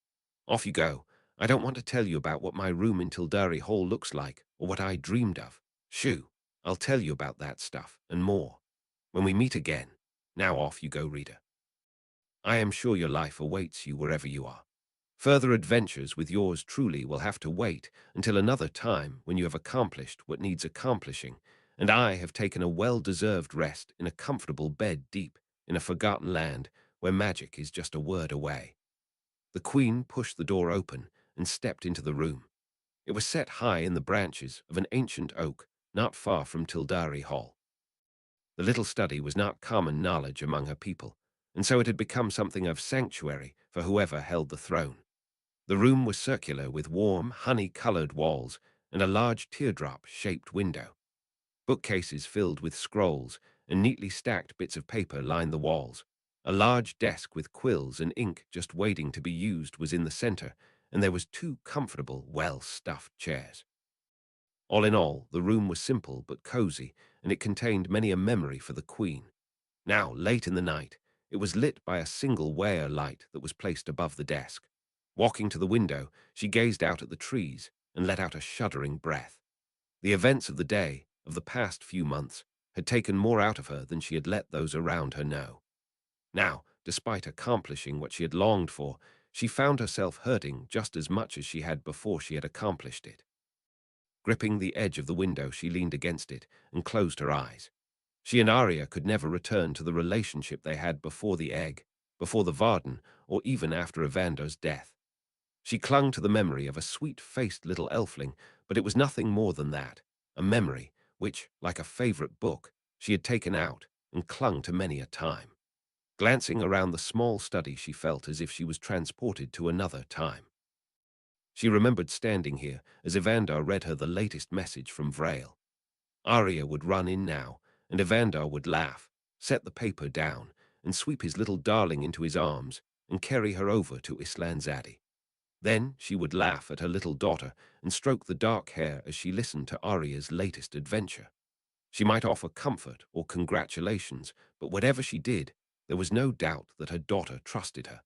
"Off you go. I don't want to tell you about what my room in Tildari Hall looks like or what I dreamed of. Shoo, I'll tell you about that stuff and more when we meet again. Now off you go, reader. I am sure your life awaits you wherever you are. Further adventures with yours truly will have to wait until another time when you have accomplished what needs accomplishing, and I have taken a well-deserved rest in a comfortable bed deep in a forgotten land where magic is just a word away." The queen pushed the door open and stepped into the room. It was set high in the branches of an ancient oak not far from Tildari Hall. The little study was not common knowledge among her people, and so it had become something of sanctuary for whoever held the throne. The room was circular with warm, honey-colored walls and a large teardrop-shaped window. Bookcases filled with scrolls and neatly stacked bits of paper lined the walls. A large desk with quills and ink just waiting to be used was in the center, and there was two comfortable, well-stuffed chairs. All in all, the room was simple but cozy, and it contained many a memory for the queen. Now, late in the night, it was lit by a single ware light that was placed above the desk. Walking to the window, she gazed out at the trees and let out a shuddering breath. The events of the day, of the past few months, had taken more out of her than she had let those around her know. Now, despite accomplishing what she had longed for, she found herself hurting just as much as she had before she had accomplished it. Gripping the edge of the window, she leaned against it and closed her eyes. She and Arya could never return to the relationship they had before the egg, before the Varden, or even after Evander's death. She clung to the memory of a sweet-faced little elfling, but it was nothing more than that, a memory which, like a favorite book, she had taken out and clung to many a time. Glancing around the small study, she felt as if she was transported to another time. She remembered standing here as Evander read her the latest message from Vrail. Arya would run in now, and Evander would laugh, set the paper down, and sweep his little darling into his arms and carry her over to Islanzadi. Then she would laugh at her little daughter and stroke the dark hair as she listened to Arya's latest adventure. She might offer comfort or congratulations, but whatever she did, there was no doubt that her daughter trusted her.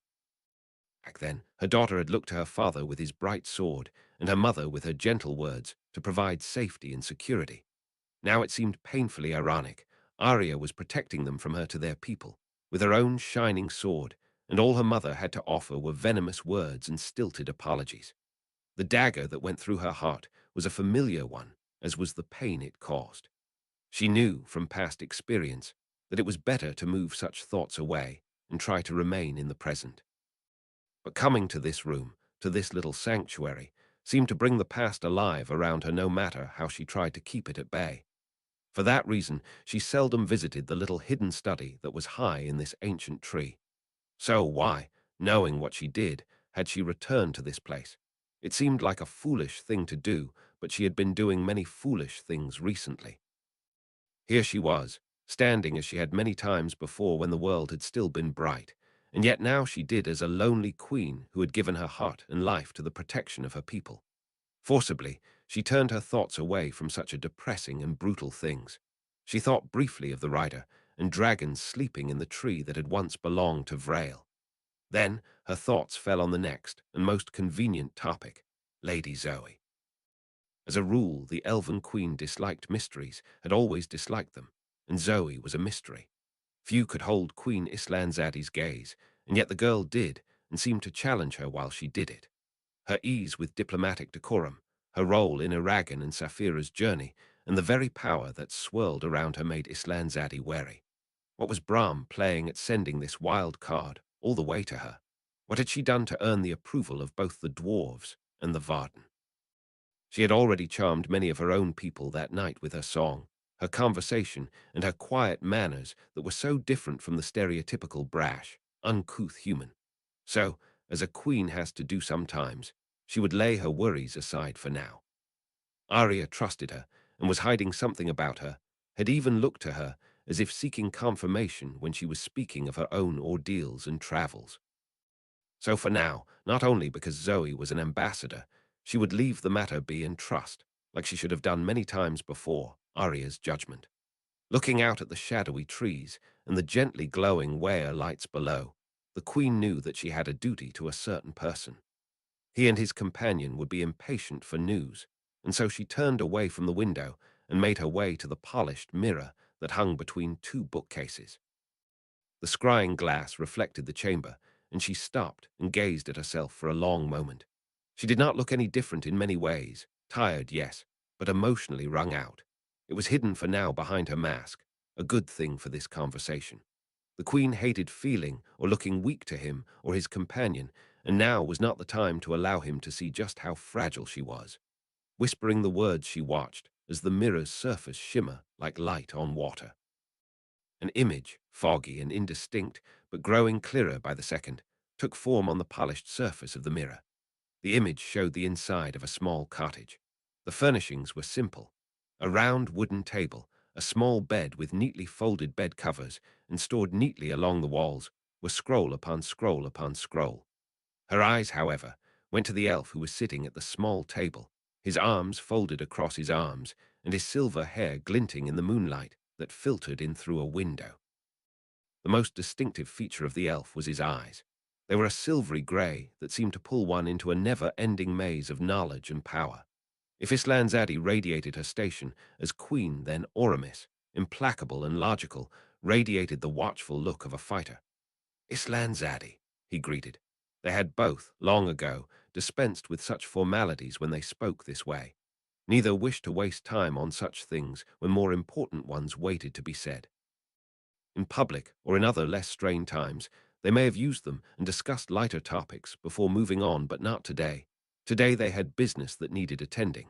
Back then, her daughter had looked to her father with his bright sword and her mother with her gentle words to provide safety and security. Now it seemed painfully ironic. Arya was protecting them from her to their people, with her own shining sword, and all her mother had to offer were venomous words and stilted apologies. The dagger that went through her heart was a familiar one, as was the pain it caused. She knew from past experience that it was better to move such thoughts away and try to remain in the present. But coming to this room, to this little sanctuary, seemed to bring the past alive around her no matter how she tried to keep it at bay. For that reason, she seldom visited the little hidden study that was high in this ancient tree. So why, knowing what she did, had she returned to this place? It seemed like a foolish thing to do, but she had been doing many foolish things recently. Here she was, standing as she had many times before when the world had still been bright, and yet now she did as a lonely queen who had given her heart and life to the protection of her people. Forcibly, she turned her thoughts away from such a depressing and brutal things. She thought briefly of the rider and dragons sleeping in the tree that had once belonged to Vrail. Then her thoughts fell on the next and most convenient topic, Lady Zoe. As a rule, the elven queen disliked mysteries, had always disliked them, and Zoe was a mystery. Few could hold Queen Islandzadi's gaze, and yet the girl did, and seemed to challenge her while she did it. Her ease with diplomatic decorum, her role in Aragon and Saphira's journey, and the very power that swirled around her made Islandzadi wary. What was Brahm playing at sending this wild card all the way to her? What had she done to earn the approval of both the dwarves and the Varden? She had already charmed many of her own people that night with her song, her conversation, and her quiet manners that were so different from the stereotypical brash, uncouth human. So, as a queen has to do sometimes, she would lay her worries aside for now. Arya trusted her and was hiding something about her, had even looked to her as if seeking confirmation when she was speaking of her own ordeals and travels. So for now, not only because Zoe was an ambassador, she would leave the matter be and trust, like she should have done many times before, Arya's judgment. Looking out at the shadowy trees and the gently glowing weir lights below, the queen knew that she had a duty to a certain person. He and his companion would be impatient for news, and so she turned away from the window and made her way to the polished mirror that hung between two bookcases. The scrying glass reflected the chamber, and she stopped and gazed at herself for a long moment. She did not look any different in many ways, tired, yes, but emotionally wrung out. It was hidden for now behind her mask, a good thing for this conversation. The queen hated feeling or looking weak to him or his companion, and now was not the time to allow him to see just how fragile she was. Whispering the words, she watched as the mirror's surface shimmer like light on water. An image, foggy and indistinct, but growing clearer by the second, took form on the polished surface of the mirror. The image showed the inside of a small cottage. The furnishings were simple. A round wooden table, a small bed with neatly folded bed covers, and stored neatly along the walls, were scroll upon scroll upon scroll. Her eyes, however, went to the elf who was sitting at the small table, his arms folded across his arms, and his silver hair glinting in the moonlight that filtered in through a window. The most distinctive feature of the elf was his eyes. They were a silvery grey that seemed to pull one into a never-ending maze of knowledge and power. If Islandzadi radiated her station as queen, then Oramis, implacable and logical, radiated the watchful look of a fighter. Islandzadi, he greeted. They had both, long ago, dispensed with such formalities when they spoke this way. Neither wished to waste time on such things when more important ones waited to be said. In public, or in other less strained times, they may have used them and discussed lighter topics before moving on, but not today. Today they had business that needed attending.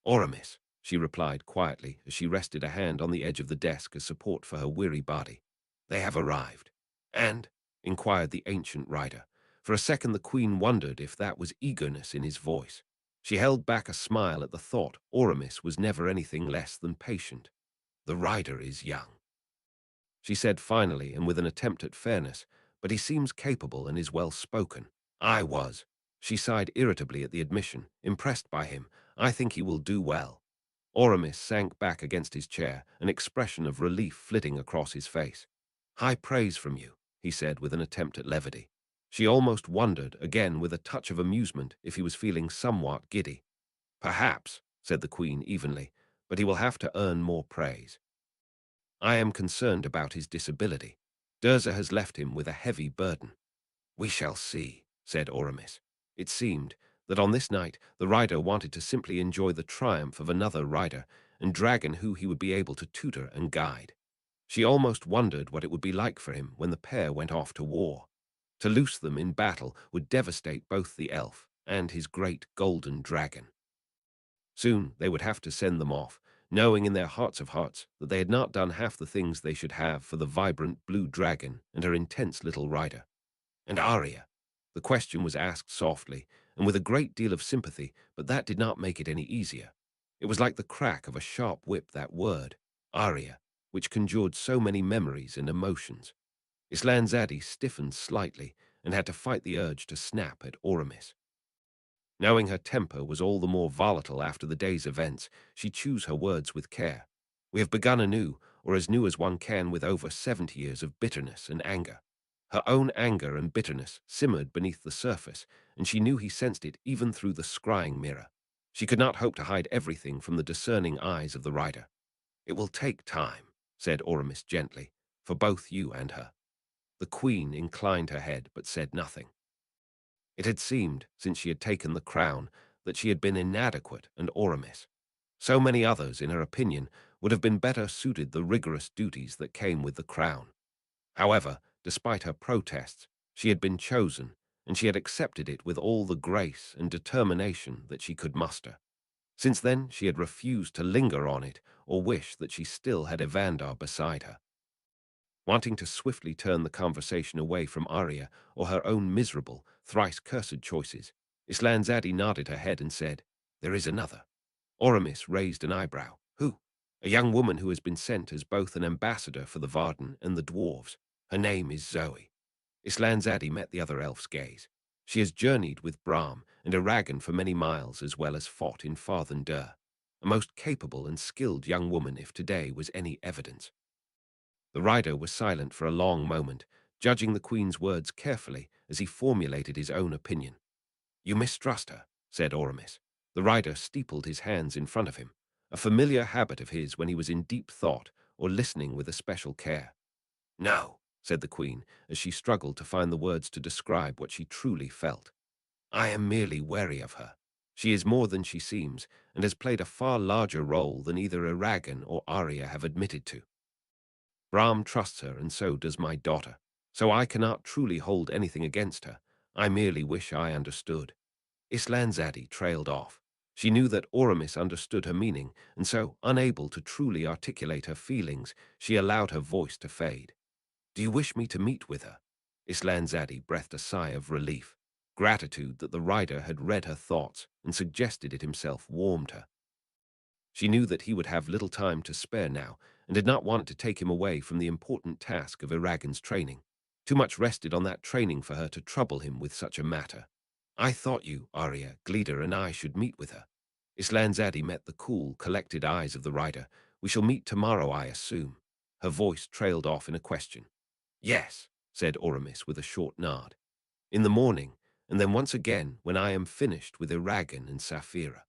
Oramis, she replied quietly as she rested a hand on the edge of the desk as support for her weary body. They have arrived. And? Inquired the ancient rider. For a second the queen wondered if that was eagerness in his voice. She held back a smile at the thought Oramis was never anything less than patient. The rider is young, she said finally and with an attempt at fairness, but he seems capable and is well spoken. I was. She sighed irritably at the admission, impressed by him. I think he will do well. Oramis sank back against his chair, an expression of relief flitting across his face. High praise from you, he said with an attempt at levity. She almost wondered, again with a touch of amusement, if he was feeling somewhat giddy. Perhaps, said the queen evenly, but he will have to earn more praise. I am concerned about his disability. Durza has left him with a heavy burden. We shall see, said Oramis. It seemed that on this night the rider wanted to simply enjoy the triumph of another rider and dragon who he would be able to tutor and guide. She almost wondered what it would be like for him when the pair went off to war. To loose them in battle would devastate both the elf and his great golden dragon. Soon they would have to send them off, knowing in their hearts of hearts that they had not done half the things they should have for the vibrant blue dragon and her intense little rider. And Arya? The question was asked softly and with a great deal of sympathy, but that did not make it any easier. It was like the crack of a sharp whip, that word, Arya, which conjured so many memories and emotions. Islanzadi stiffened slightly and had to fight the urge to snap at Oramis. Knowing her temper was all the more volatile after the day's events, she chose her words with care. We have begun anew, or as new as one can with over 70 years of bitterness and anger. Her own anger and bitterness simmered beneath the surface, and she knew he sensed it even through the scrying mirror. She could not hope to hide everything from the discerning eyes of the rider. "It will take time," said Oramis gently, "for both you and her." The queen inclined her head but said nothing. It had seemed, since she had taken the crown, that she had been inadequate, and Oramis, so many others in her opinion, would have been better suited the rigorous duties that came with the crown. However, despite her protests, she had been chosen, and she had accepted it with all the grace and determination that she could muster. Since then, she had refused to linger on it or wish that she still had Evander beside her. Wanting to swiftly turn the conversation away from Arya or her own miserable, thrice-cursed choices, Islanzadi nodded her head and said, "There is another." Oramis raised an eyebrow. "Who?" "A young woman who has been sent as both an ambassador for the Varden and the dwarves. Her name is Zoe." Islanzadi met the other elf's gaze. "She has journeyed with Brahm and Aragon for many miles as well as fought in Farthen-Dur. A most capable and skilled young woman if today was any evidence." The rider was silent for a long moment, judging the queen's words carefully as he formulated his own opinion. "You mistrust her," said Oramis. The rider steepled his hands in front of him, a familiar habit of his when he was in deep thought or listening with especial care. "No," said the queen, as she struggled to find the words to describe what she truly felt. "I am merely wary of her. She is more than she seems, and has played a far larger role than either Aragon or Arya have admitted to. Brahm trusts her, and so does my daughter, so I cannot truly hold anything against her. I merely wish I understood." Islanzadi trailed off. She knew that Oramis understood her meaning, and so, unable to truly articulate her feelings, she allowed her voice to fade. "Do you wish me to meet with her?" Islanzadi breathed a sigh of relief. Gratitude that the rider had read her thoughts and suggested it himself warmed her. She knew that he would have little time to spare now, and did not want to take him away from the important task of Aragon's training. Too much rested on that training for her to trouble him with such a matter. "I thought you, Arya, Glida, and I should meet with her." Islanzadi met the cool, collected eyes of the rider. "We shall meet tomorrow, I assume." Her voice trailed off in a question. "Yes," said Oramis with a short nod. "In the morning, and then once again when I am finished with Aragon and Saphira."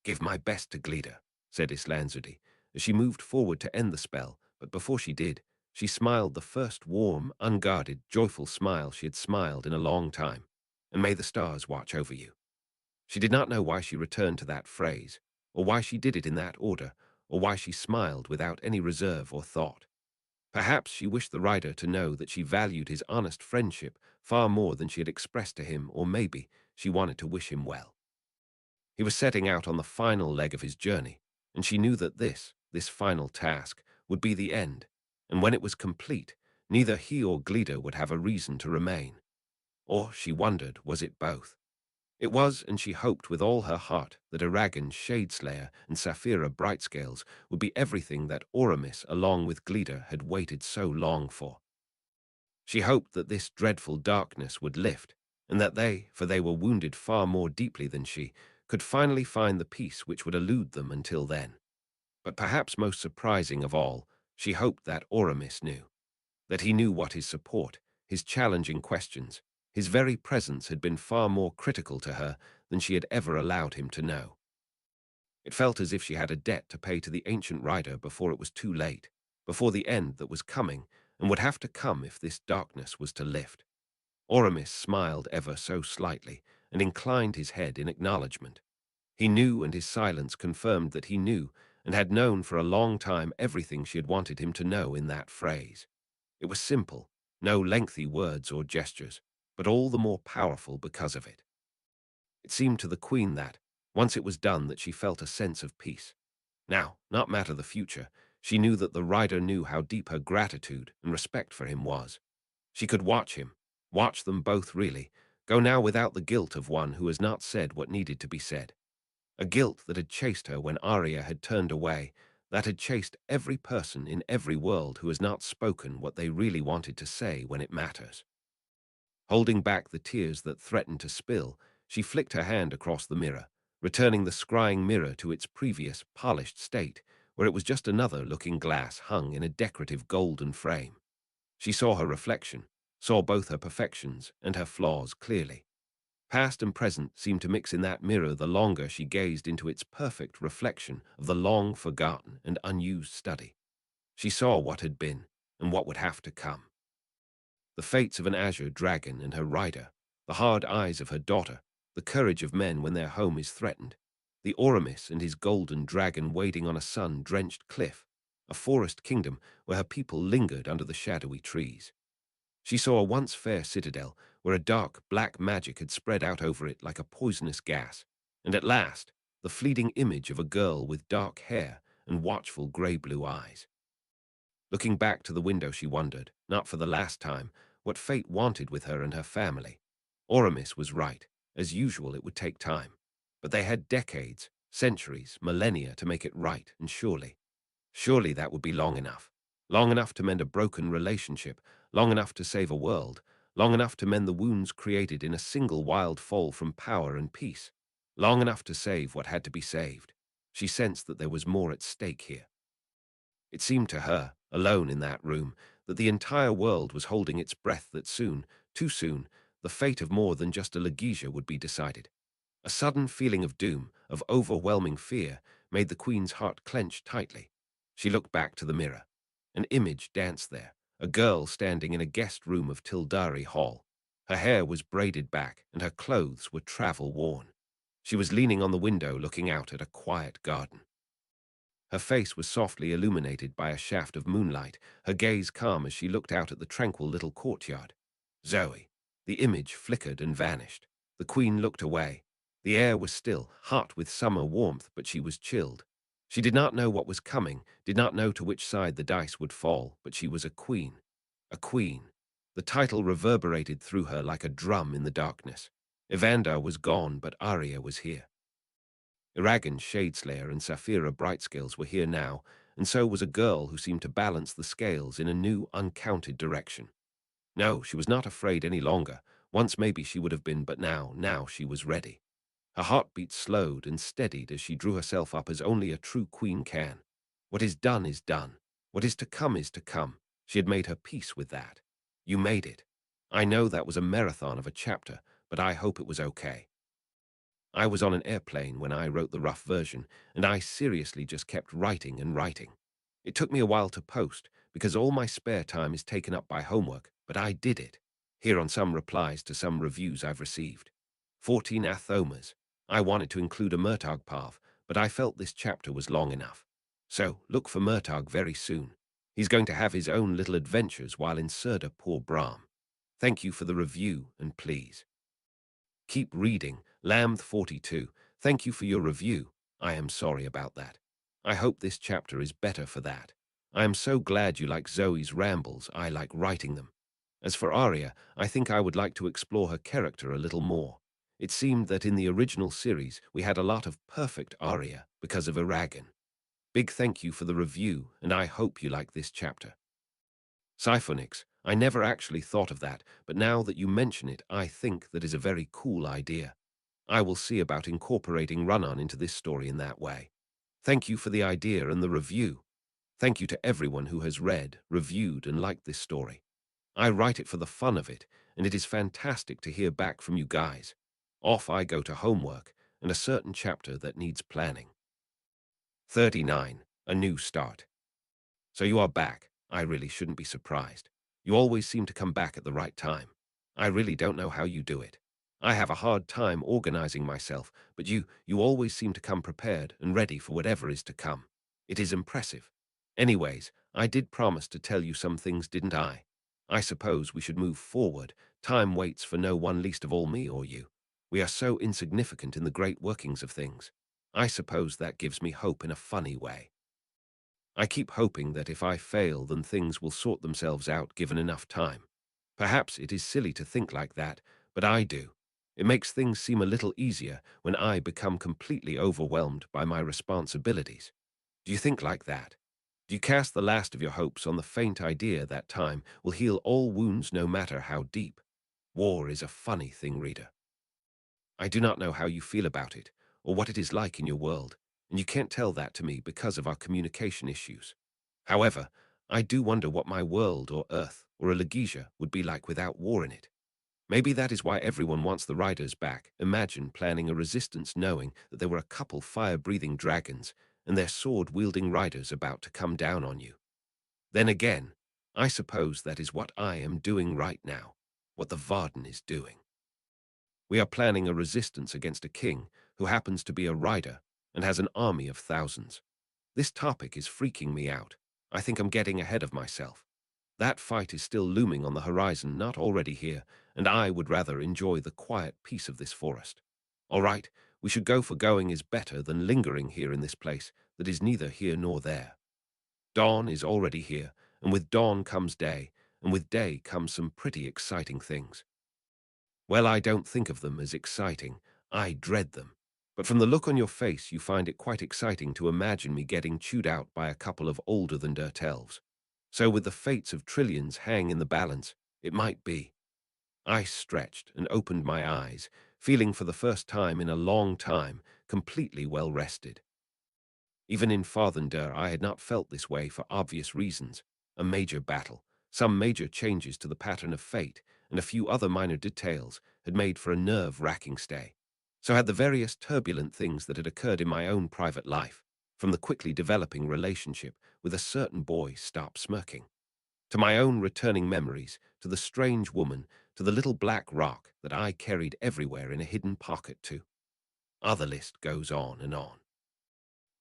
"Give my best to Glida," said Islanzadi, as she moved forward to end the spell, but before she did, she smiled the first warm, unguarded, joyful smile she had smiled in a long time. "And may the stars watch over you." She did not know why she returned to that phrase, or why she did it in that order, or why she smiled without any reserve or thought. Perhaps she wished the rider to know that she valued his honest friendship far more than she had expressed to him, or maybe she wanted to wish him well. He was setting out on the final leg of his journey, and she knew that this final task, would be the end, and when it was complete, neither he or Glida would have a reason to remain. Or, she wondered, was it both? It was, and she hoped with all her heart that Aragon, Shadeslayer, and Saphira Brightscales would be everything that Oramis, along with Glida, had waited so long for. She hoped that this dreadful darkness would lift, and that they, for they were wounded far more deeply than she, could finally find the peace which would elude them until then. But perhaps most surprising of all, she hoped that Oramis knew. That he knew what his support, his challenging questions, his very presence had been far more critical to her than she had ever allowed him to know. It felt as if she had a debt to pay to the ancient rider before it was too late, before the end that was coming and would have to come if this darkness was to lift. Oramis smiled ever so slightly and inclined his head in acknowledgement. He knew, and his silence confirmed that he knew and had known for a long time everything she had wanted him to know in that phrase. It was simple, no lengthy words or gestures, but all the more powerful because of it. It seemed to the queen that, once it was done, that she felt a sense of peace. Now, not matter the future, she knew that the rider knew how deep her gratitude and respect for him was. She could watch him, watch them both really, go now without the guilt of one who has not said what needed to be said. A guilt that had chased her when Arya had turned away, that had chased every person in every world who has not spoken what they really wanted to say when it matters. Holding back the tears that threatened to spill, she flicked her hand across the mirror, returning the scrying mirror to its previous polished state, where it was just another looking glass hung in a decorative golden frame. She saw her reflection, saw both her perfections and her flaws clearly. Past and present seemed to mix in that mirror the longer she gazed into its perfect reflection of the long-forgotten and unused study. She saw what had been and what would have to come. The fates of an azure dragon and her rider, the hard eyes of her daughter, the courage of men when their home is threatened, the Oramis and his golden dragon wading on a sun-drenched cliff, a forest kingdom where her people lingered under the shadowy trees. She saw a once fair citadel where a dark black magic had spread out over it like a poisonous gas, and at last the fleeting image of a girl with dark hair and watchful grey-blue eyes. Looking back to the window, she wondered, not for the last time, what fate wanted with her and her family. Oramis was right. As usual, it would take time. But they had decades, centuries, millennia to make it right, and surely that would be long enough. Long enough to mend a broken relationship, long enough to save a world, long enough to mend the wounds created in a single wild fall from power and peace, long enough to save what had to be saved. She sensed that there was more at stake here. It seemed to her, alone in that room, that the entire world was holding its breath, that soon, too soon, the fate of more than just Alagaesia would be decided. A sudden feeling of doom, of overwhelming fear, made the queen's heart clench tightly. She looked back to the mirror. An image danced there, a girl standing in a guest room of Tildari Hall. Her hair was braided back, and her clothes were travel-worn. She was leaning on the window looking out at a quiet garden. Her face was softly illuminated by a shaft of moonlight, her gaze calm as she looked out at the tranquil little courtyard. Zoe. The image flickered and vanished. The queen looked away. The air was still, hot with summer warmth, but she was chilled. She did not know what was coming, did not know to which side the dice would fall, but she was a queen. A queen. The title reverberated through her like a drum in the darkness. Evander was gone, but Arya was here. Iragan, Shadeslayer, and Saphira Brightscales were here now, and so was a girl who seemed to balance the scales in a new, uncounted direction. No, she was not afraid any longer. Once maybe she would have been, but now she was ready. Her heartbeat slowed and steadied as she drew herself up as only a true queen can. What is done is done. What is to come is to come. She had made her peace with that. You made it. I know that was a marathon of a chapter, but I hope it was okay. I was on an airplane when I wrote the rough version, and I seriously just kept writing and writing. It took me a while to post, because all my spare time is taken up by homework, but I did it. Here on some replies to some reviews I've received. 14 Athomas. I wanted to include a Murtagh path, but I felt this chapter was long enough. So, look for Murtagh very soon. He's going to have his own little adventures while in Serda Poor Brahm. Thank you for the review, and please keep reading. Lamb42, thank you for your review. I am sorry about that. I hope this chapter is better for that. I am so glad you like Zoe's rambles. I like writing them. As for Arya, I think I would like to explore her character a little more. It seemed that in the original series we had a lot of perfect Arya because of Iragan. Big thank you for the review, and I hope you like this chapter. Siphonix, I never actually thought of that, but now that you mention it, I think that is a very cool idea. I will see about incorporating Run-On into this story in that way. Thank you for the idea and the review. Thank you to everyone who has read, reviewed, and liked this story. I write it for the fun of it, and it is fantastic to hear back from you guys. Off I go to homework and a certain chapter that needs planning. 39. A New Start. So you are back. I really shouldn't be surprised. You always seem to come back at the right time. I really don't know how you do it. I have a hard time organizing myself, but you always seem to come prepared and ready for whatever is to come. It is impressive. Anyways, I did promise to tell you some things, didn't I? I suppose we should move forward. Time waits for no one, least of all me or you. We are so insignificant in the great workings of things. I suppose that gives me hope in a funny way. I keep hoping that if I fail, then things will sort themselves out given enough time. Perhaps it is silly to think like that, but I do. It makes things seem a little easier when I become completely overwhelmed by my responsibilities. Do you think like that? Do you cast the last of your hopes on the faint idea that time will heal all wounds no matter how deep? War is a funny thing, reader. I do not know how you feel about it, or what it is like in your world, and you can't tell that to me because of our communication issues. However, I do wonder what my world or Earth or Alagaesia would be like without war in it. Maybe that is why everyone wants the riders back. Imagine planning a resistance knowing that there were a couple fire-breathing dragons and their sword-wielding riders about to come down on you. Then again, I suppose that is what I am doing right now, what the Varden is doing. We are planning a resistance against a king who happens to be a rider and has an army of thousands. This topic is freaking me out. I think I'm getting ahead of myself. That fight is still looming on the horizon, not already here, and I would rather enjoy the quiet peace of this forest. All right, we should go, for going is better than lingering here in this place that is neither here nor there. Dawn is already here, and with dawn comes day, and with day comes some pretty exciting things. Well, I don't think of them as exciting. I dread them. But from the look on your face, you find it quite exciting to imagine me getting chewed out by a couple of older-than-dirt elves. So with the fates of trillions hang in the balance, it might be. I stretched and opened my eyes, feeling for the first time in a long time completely well-rested. Even in Farthander, I had not felt this way for obvious reasons. A major battle, some major changes to the pattern of fate, and a few other minor details had made for a nerve-wracking stay. So had the various turbulent things that had occurred in my own private life, from the quickly developing relationship with a certain boy stop smirking, to my own returning memories, to the strange woman, to the little black rock that I carried everywhere in a hidden pocket too. The list goes on and on.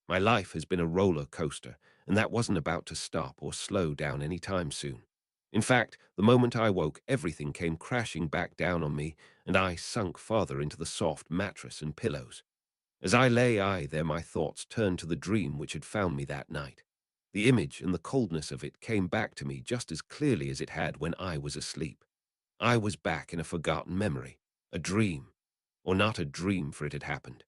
My life has been a roller coaster, and that wasn't about to stop or slow down any time soon. In fact, the moment I woke, everything came crashing back down on me, and I sunk farther into the soft mattress and pillows. As I lay there, my thoughts turned to the dream which had found me that night. The image and the coldness of it came back to me just as clearly as it had when I was asleep. I was back in a forgotten memory, a dream, or not a dream, for it had happened.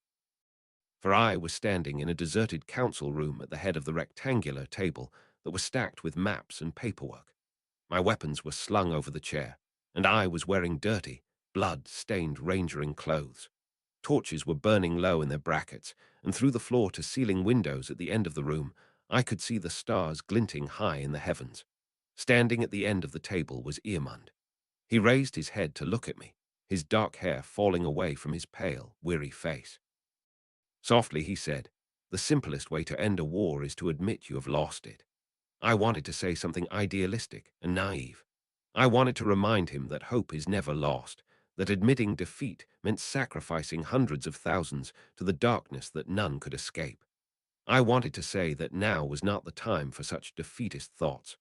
For I was standing in a deserted council room at the head of the rectangular table that was stacked with maps and paperwork. My weapons were slung over the chair, and I was wearing dirty, blood-stained rangering clothes. Torches were burning low in their brackets, and through the floor-to-ceiling windows at the end of the room, I could see the stars glinting high in the heavens. Standing at the end of the table was Eamund. He raised his head to look at me, his dark hair falling away from his pale, weary face. Softly he said, "The simplest way to end a war is to admit you have lost it." I wanted to say something idealistic and naive. I wanted to remind him that hope is never lost, that admitting defeat meant sacrificing hundreds of thousands to the darkness that none could escape. I wanted to say that now was not the time for such defeatist thoughts.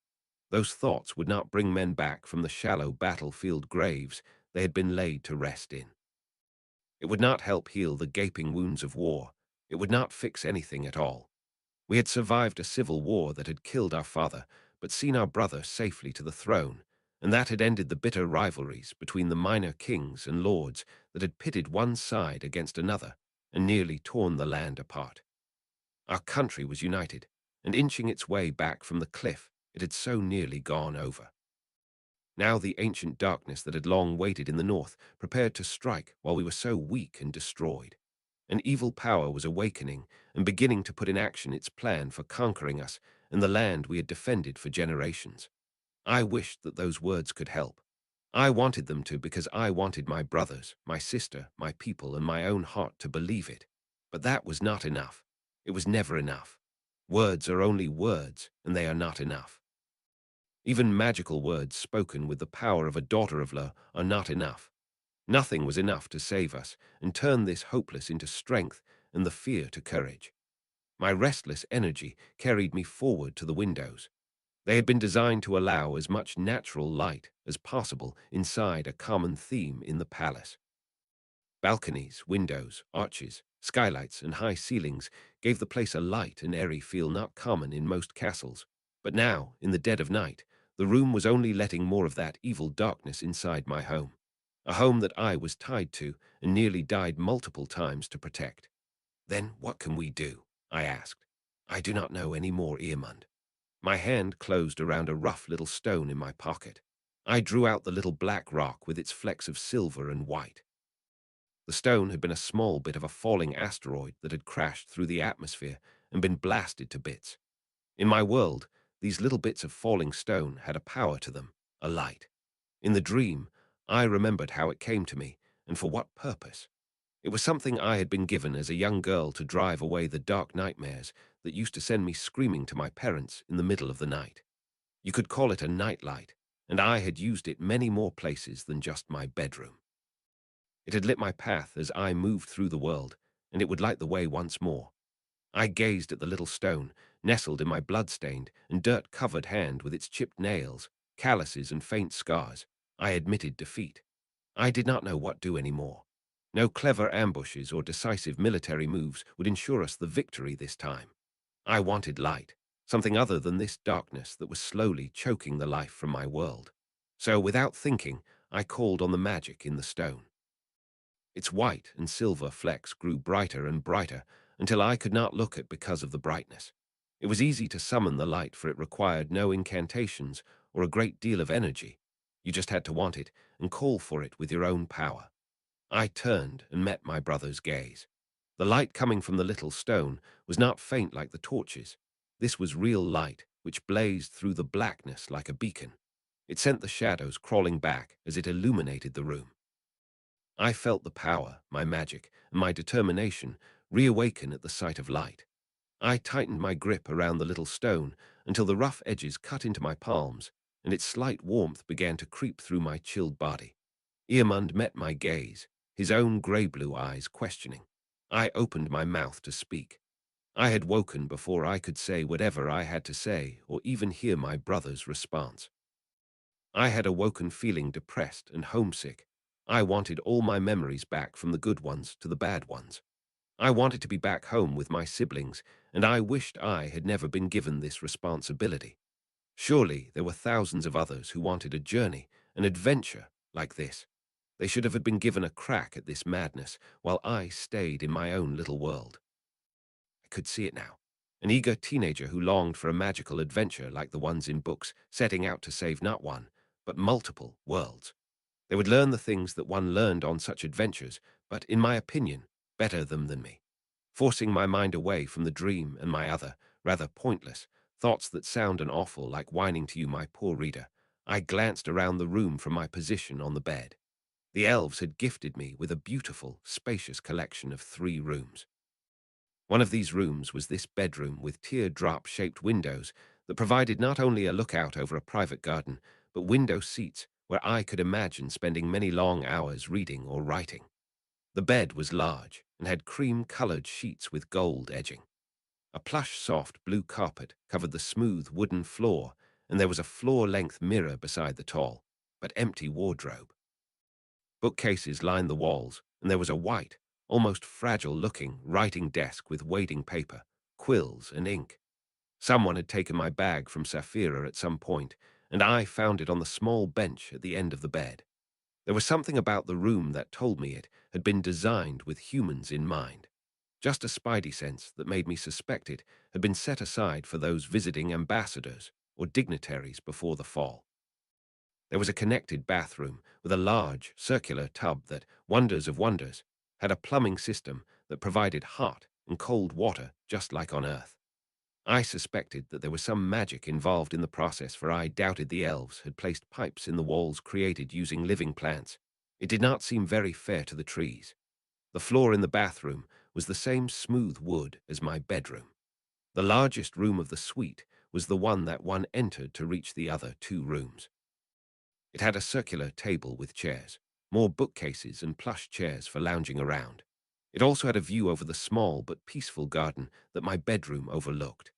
Those thoughts would not bring men back from the shallow battlefield graves they had been laid to rest in. It would not help heal the gaping wounds of war. It would not fix anything at all. We had survived a civil war that had killed our father, but seen our brother safely to the throne, and that had ended the bitter rivalries between the minor kings and lords that had pitted one side against another and nearly torn the land apart. Our country was united, and inching its way back from the cliff it had so nearly gone over. Now the ancient darkness that had long waited in the north prepared to strike while we were so weak and destroyed. An evil power was awakening and beginning to put in action its plan for conquering us and the land we had defended for generations. I wished that those words could help. I wanted them to, because I wanted my brothers, my sister, my people, and my own heart to believe it. But that was not enough. It was never enough. Words are only words, and they are not enough. Even magical words spoken with the power of a daughter of La are not enough. Nothing was enough to save us and turn this hopeless into strength and the fear to courage. My restless energy carried me forward to the windows. They had been designed to allow as much natural light as possible inside a common theme in the palace. Balconies, windows, arches, skylights, and high ceilings gave the place a light and airy feel not common in most castles. But now, in the dead of night, the room was only letting more of that evil darkness inside my home. A home that I was tied to and nearly died multiple times to protect. Then what can we do? I asked. I do not know any more, Eamund. My hand closed around a rough little stone in my pocket. I drew out the little black rock with its flecks of silver and white. The stone had been a small bit of a falling asteroid that had crashed through the atmosphere and been blasted to bits. In my world, these little bits of falling stone had a power to them, a light. In the dream, I remembered how it came to me and for what purpose. It was something I had been given as a young girl to drive away the dark nightmares that used to send me screaming to my parents in the middle of the night. You could call it a nightlight, and I had used it many more places than just my bedroom. It had lit my path as I moved through the world, and it would light the way once more. I gazed at the little stone, nestled in my blood-stained and dirt-covered hand with its chipped nails, calluses and faint scars. I admitted defeat. I did not know what to do anymore. No clever ambushes or decisive military moves would ensure us the victory this time. I wanted light, something other than this darkness that was slowly choking the life from my world. So, without thinking, I called on the magic in the stone. Its white and silver flecks grew brighter and brighter until I could not look at because of the brightness. It was easy to summon the light, for it required no incantations or a great deal of energy. You just had to want it and call for it with your own power. I turned and met my brother's gaze. The light coming from the little stone was not faint like the torches. This was real light, which blazed through the blackness like a beacon. It sent the shadows crawling back as it illuminated the room. I felt the power, my magic, and my determination reawaken at the sight of light. I tightened my grip around the little stone until the rough edges cut into my palms, and its slight warmth began to creep through my chilled body. Eamund met my gaze, his own grey-blue eyes questioning. I opened my mouth to speak. I had woken before I could say whatever I had to say or even hear my brother's response. I had awoken feeling depressed and homesick. I wanted all my memories back, from the good ones to the bad ones. I wanted to be back home with my siblings, and I wished I had never been given this responsibility. Surely there were thousands of others who wanted a journey, an adventure like this. They should have been given a crack at this madness, while I stayed in my own little world. I could see it now. An eager teenager who longed for a magical adventure like the ones in books, setting out to save not one, but multiple worlds. They would learn the things that one learned on such adventures, but, in my opinion, better them than me. Forcing my mind away from the dream and my other, rather pointless, thoughts that sound and awful like whining to you, my poor reader, I glanced around the room from my position on the bed. The elves had gifted me with a beautiful, spacious collection of 3 rooms. One of these rooms was this bedroom with teardrop-shaped windows that provided not only a lookout over a private garden, but window seats where I could imagine spending many long hours reading or writing. The bed was large and had cream-colored sheets with gold edging. A plush, soft blue carpet covered the smooth wooden floor, and there was a floor-length mirror beside the tall, but empty wardrobe. Bookcases lined the walls, and there was a white, almost fragile-looking writing desk with wading paper, quills, and ink. Someone had taken my bag from Saphira at some point, and I found it on the small bench at the end of the bed. There was something about the room that told me it had been designed with humans in mind. Just a spidey sense that made me suspect it had been set aside for those visiting ambassadors or dignitaries before the fall. There was a connected bathroom with a large, circular tub that, wonders of wonders, had a plumbing system that provided hot and cold water just like on Earth. I suspected that there was some magic involved in the process, for I doubted the elves had placed pipes in the walls created using living plants. It did not seem very fair to the trees. The floor in the bathroom was the same smooth wood as my bedroom. The largest room of the suite was the one that one entered to reach the other 2 rooms. It had a circular table with chairs, more bookcases and plush chairs for lounging around. It also had a view over the small but peaceful garden that my bedroom overlooked.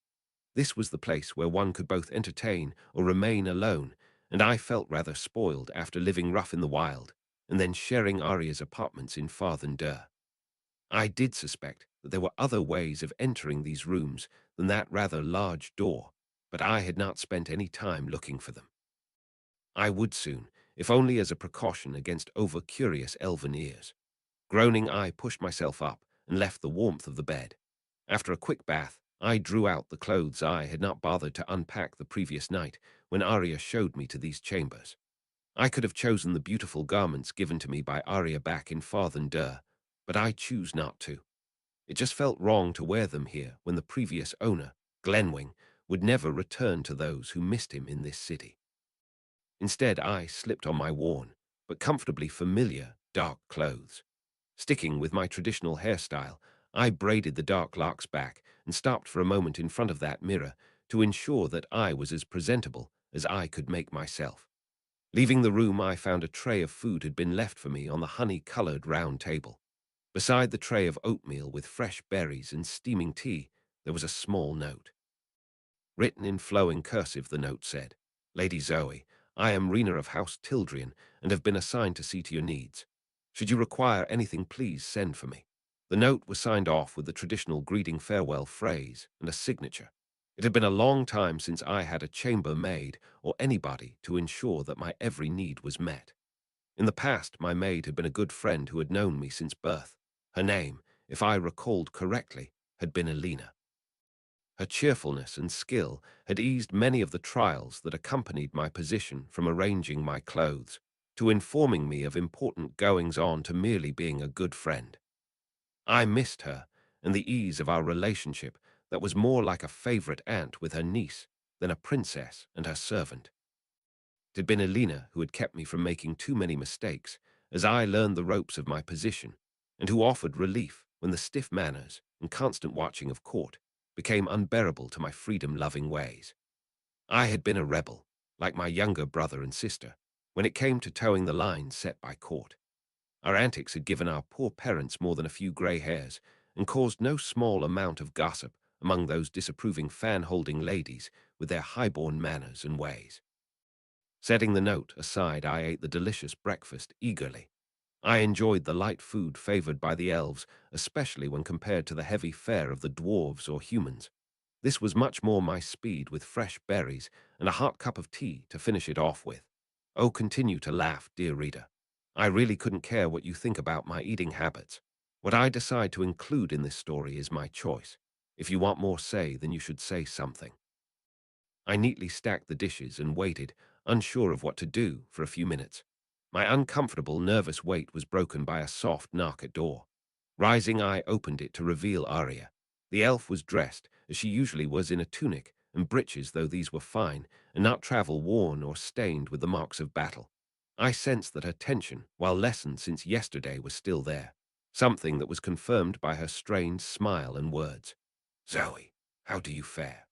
This was the place where one could both entertain or remain alone, and I felt rather spoiled after living rough in the wild and then sharing Arya's apartments in Farthen-Dur. I did suspect that there were other ways of entering these rooms than that rather large door, but I had not spent any time looking for them. I would soon, if only as a precaution against over-curious elven ears. Groaning, I pushed myself up and left the warmth of the bed. After a quick bath, I drew out the clothes I had not bothered to unpack the previous night when Arya showed me to these chambers. I could have chosen the beautiful garments given to me by Arya back in Farthen Dur, but I choose not to. It just felt wrong to wear them here when the previous owner, Glenwing, would never return to those who missed him in this city. Instead, I slipped on my worn, but comfortably familiar, dark clothes. Sticking with my traditional hairstyle, I braided the dark locks back and stopped for a moment in front of that mirror to ensure that I was as presentable as I could make myself. Leaving the room, I found a tray of food had been left for me on the honey-colored round table. Beside the tray of oatmeal with fresh berries and steaming tea, there was a small note. Written in flowing cursive, the note said, "Lady Zoe, I am Rena of House Tildrian and have been assigned to see to your needs. Should you require anything, please send for me." The note was signed off with the traditional greeting farewell phrase and a signature. It had been a long time since I had a chambermaid or anybody to ensure that my every need was met. In the past, my maid had been a good friend who had known me since birth. Her name, if I recalled correctly, had been Elena. Her cheerfulness and skill had eased many of the trials that accompanied my position, from arranging my clothes to informing me of important goings-on to merely being a good friend. I missed her and the ease of our relationship that was more like a favorite aunt with her niece than a princess and her servant. It had been Elena who had kept me from making too many mistakes as I learned the ropes of my position, and who offered relief when the stiff manners and constant watching of court became unbearable to my freedom-loving ways. I had been a rebel, like my younger brother and sister, when it came to towing the line set by court. Our antics had given our poor parents more than a few grey hairs and caused no small amount of gossip among those disapproving fan-holding ladies with their high-born manners and ways. Setting the note aside, I ate the delicious breakfast eagerly. I enjoyed the light food favored by the elves, especially when compared to the heavy fare of the dwarves or humans. This was much more my speed, with fresh berries and a hot cup of tea to finish it off with. Oh, continue to laugh, dear reader. I really couldn't care what you think about my eating habits. What I decide to include in this story is my choice. If you want more say, then you should say something. I neatly stacked the dishes and waited, unsure of what to do, for a few minutes. My uncomfortable, nervous wait was broken by a soft knock at door. Rising, I opened it to reveal Arya. The elf was dressed, as she usually was, in a tunic and breeches, though these were fine and not travel-worn or stained with the marks of battle. I sensed that her tension, while lessened since yesterday, was still there, something that was confirmed by her strange smile and words. "Zoe, how do you fare?"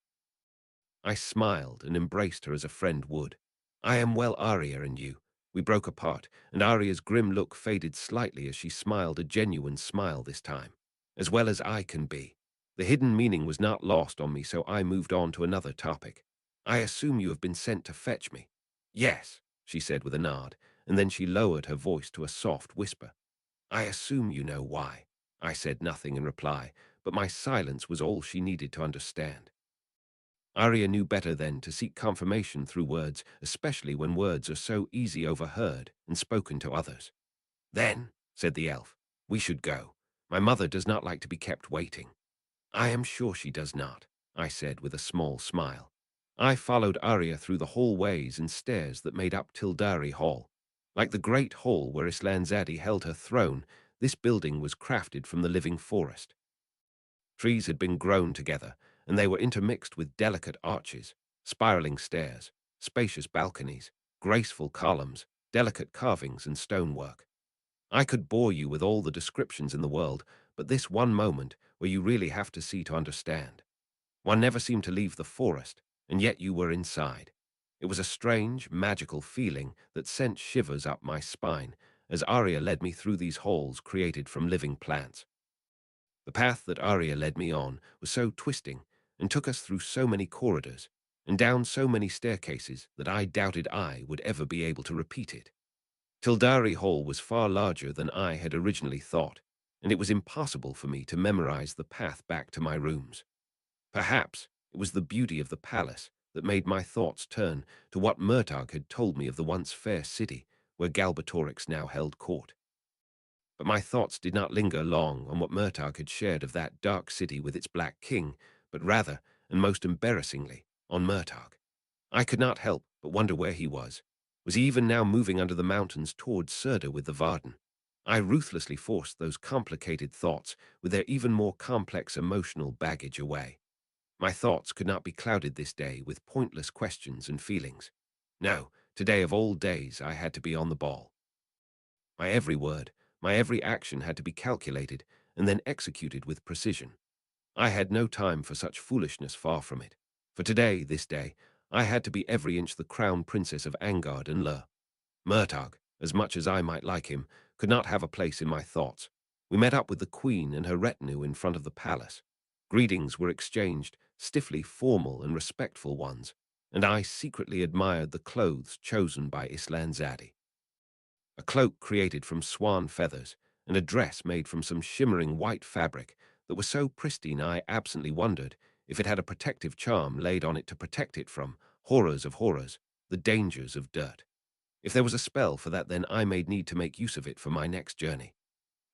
I smiled and embraced her as a friend would. "I am well, Arya, and you?" We broke apart, and Arya's grim look faded slightly as she smiled, a genuine smile this time. "As well as I can be." The hidden meaning was not lost on me, so I moved on to another topic. "I assume you have been sent to fetch me." "Yes," she said with a nod, and then she lowered her voice to a soft whisper. "I assume you know why." I said nothing in reply, but my silence was all she needed to understand. Arya knew better then to seek confirmation through words, especially when words are so easy overheard and spoken to others. "Then," said the elf, "we should go. My mother does not like to be kept waiting." "I am sure she does not," I said with a small smile. I followed Arya through the hallways and stairs that made up Tildari Hall. Like the great hall where Islanzadi held her throne, this building was crafted from the living forest. Trees had been grown together, and they were intermixed with delicate arches, spiraling stairs, spacious balconies, graceful columns, delicate carvings, and stonework. I could bore you with all the descriptions in the world, but this one moment where you really have to see to understand. One never seemed to leave the forest, and yet you were inside. It was a strange, magical feeling that sent shivers up my spine as Arya led me through these halls created from living plants. The path that Arya led me on was so twisting and took us through so many corridors and down so many staircases that I doubted I would ever be able to repeat it. Tildari Hall was far larger than I had originally thought, and it was impossible for me to memorize the path back to my rooms. Perhaps it was the beauty of the palace that made my thoughts turn to what Murtagh had told me of the once fair city where Galbatorix now held court. But my thoughts did not linger long on what Murtagh had shared of that dark city with its black king, but rather, and most embarrassingly, on Murtagh. I could not help but wonder where he was. Was he even now moving under the mountains towards Surda with the Varden? I ruthlessly forced those complicated thoughts with their even more complex emotional baggage away. My thoughts could not be clouded this day with pointless questions and feelings. No, today of all days I had to be on the ball. My every word, my every action had to be calculated and then executed with precision. I had no time for such foolishness, far from it. For today, this day, I had to be every inch the crown princess of Angard and Lur. Murtagh, as much as I might like him, could not have a place in my thoughts. We met up with the queen and her retinue in front of the palace. Greetings were exchanged, stiffly formal and respectful ones, and I secretly admired the clothes chosen by Islanzadi. A cloak created from swan feathers, and a dress made from some shimmering white fabric that was so pristine I absently wondered if it had a protective charm laid on it to protect it from, horrors of horrors, the dangers of dirt. If there was a spell for that, then I made need to make use of it for my next journey.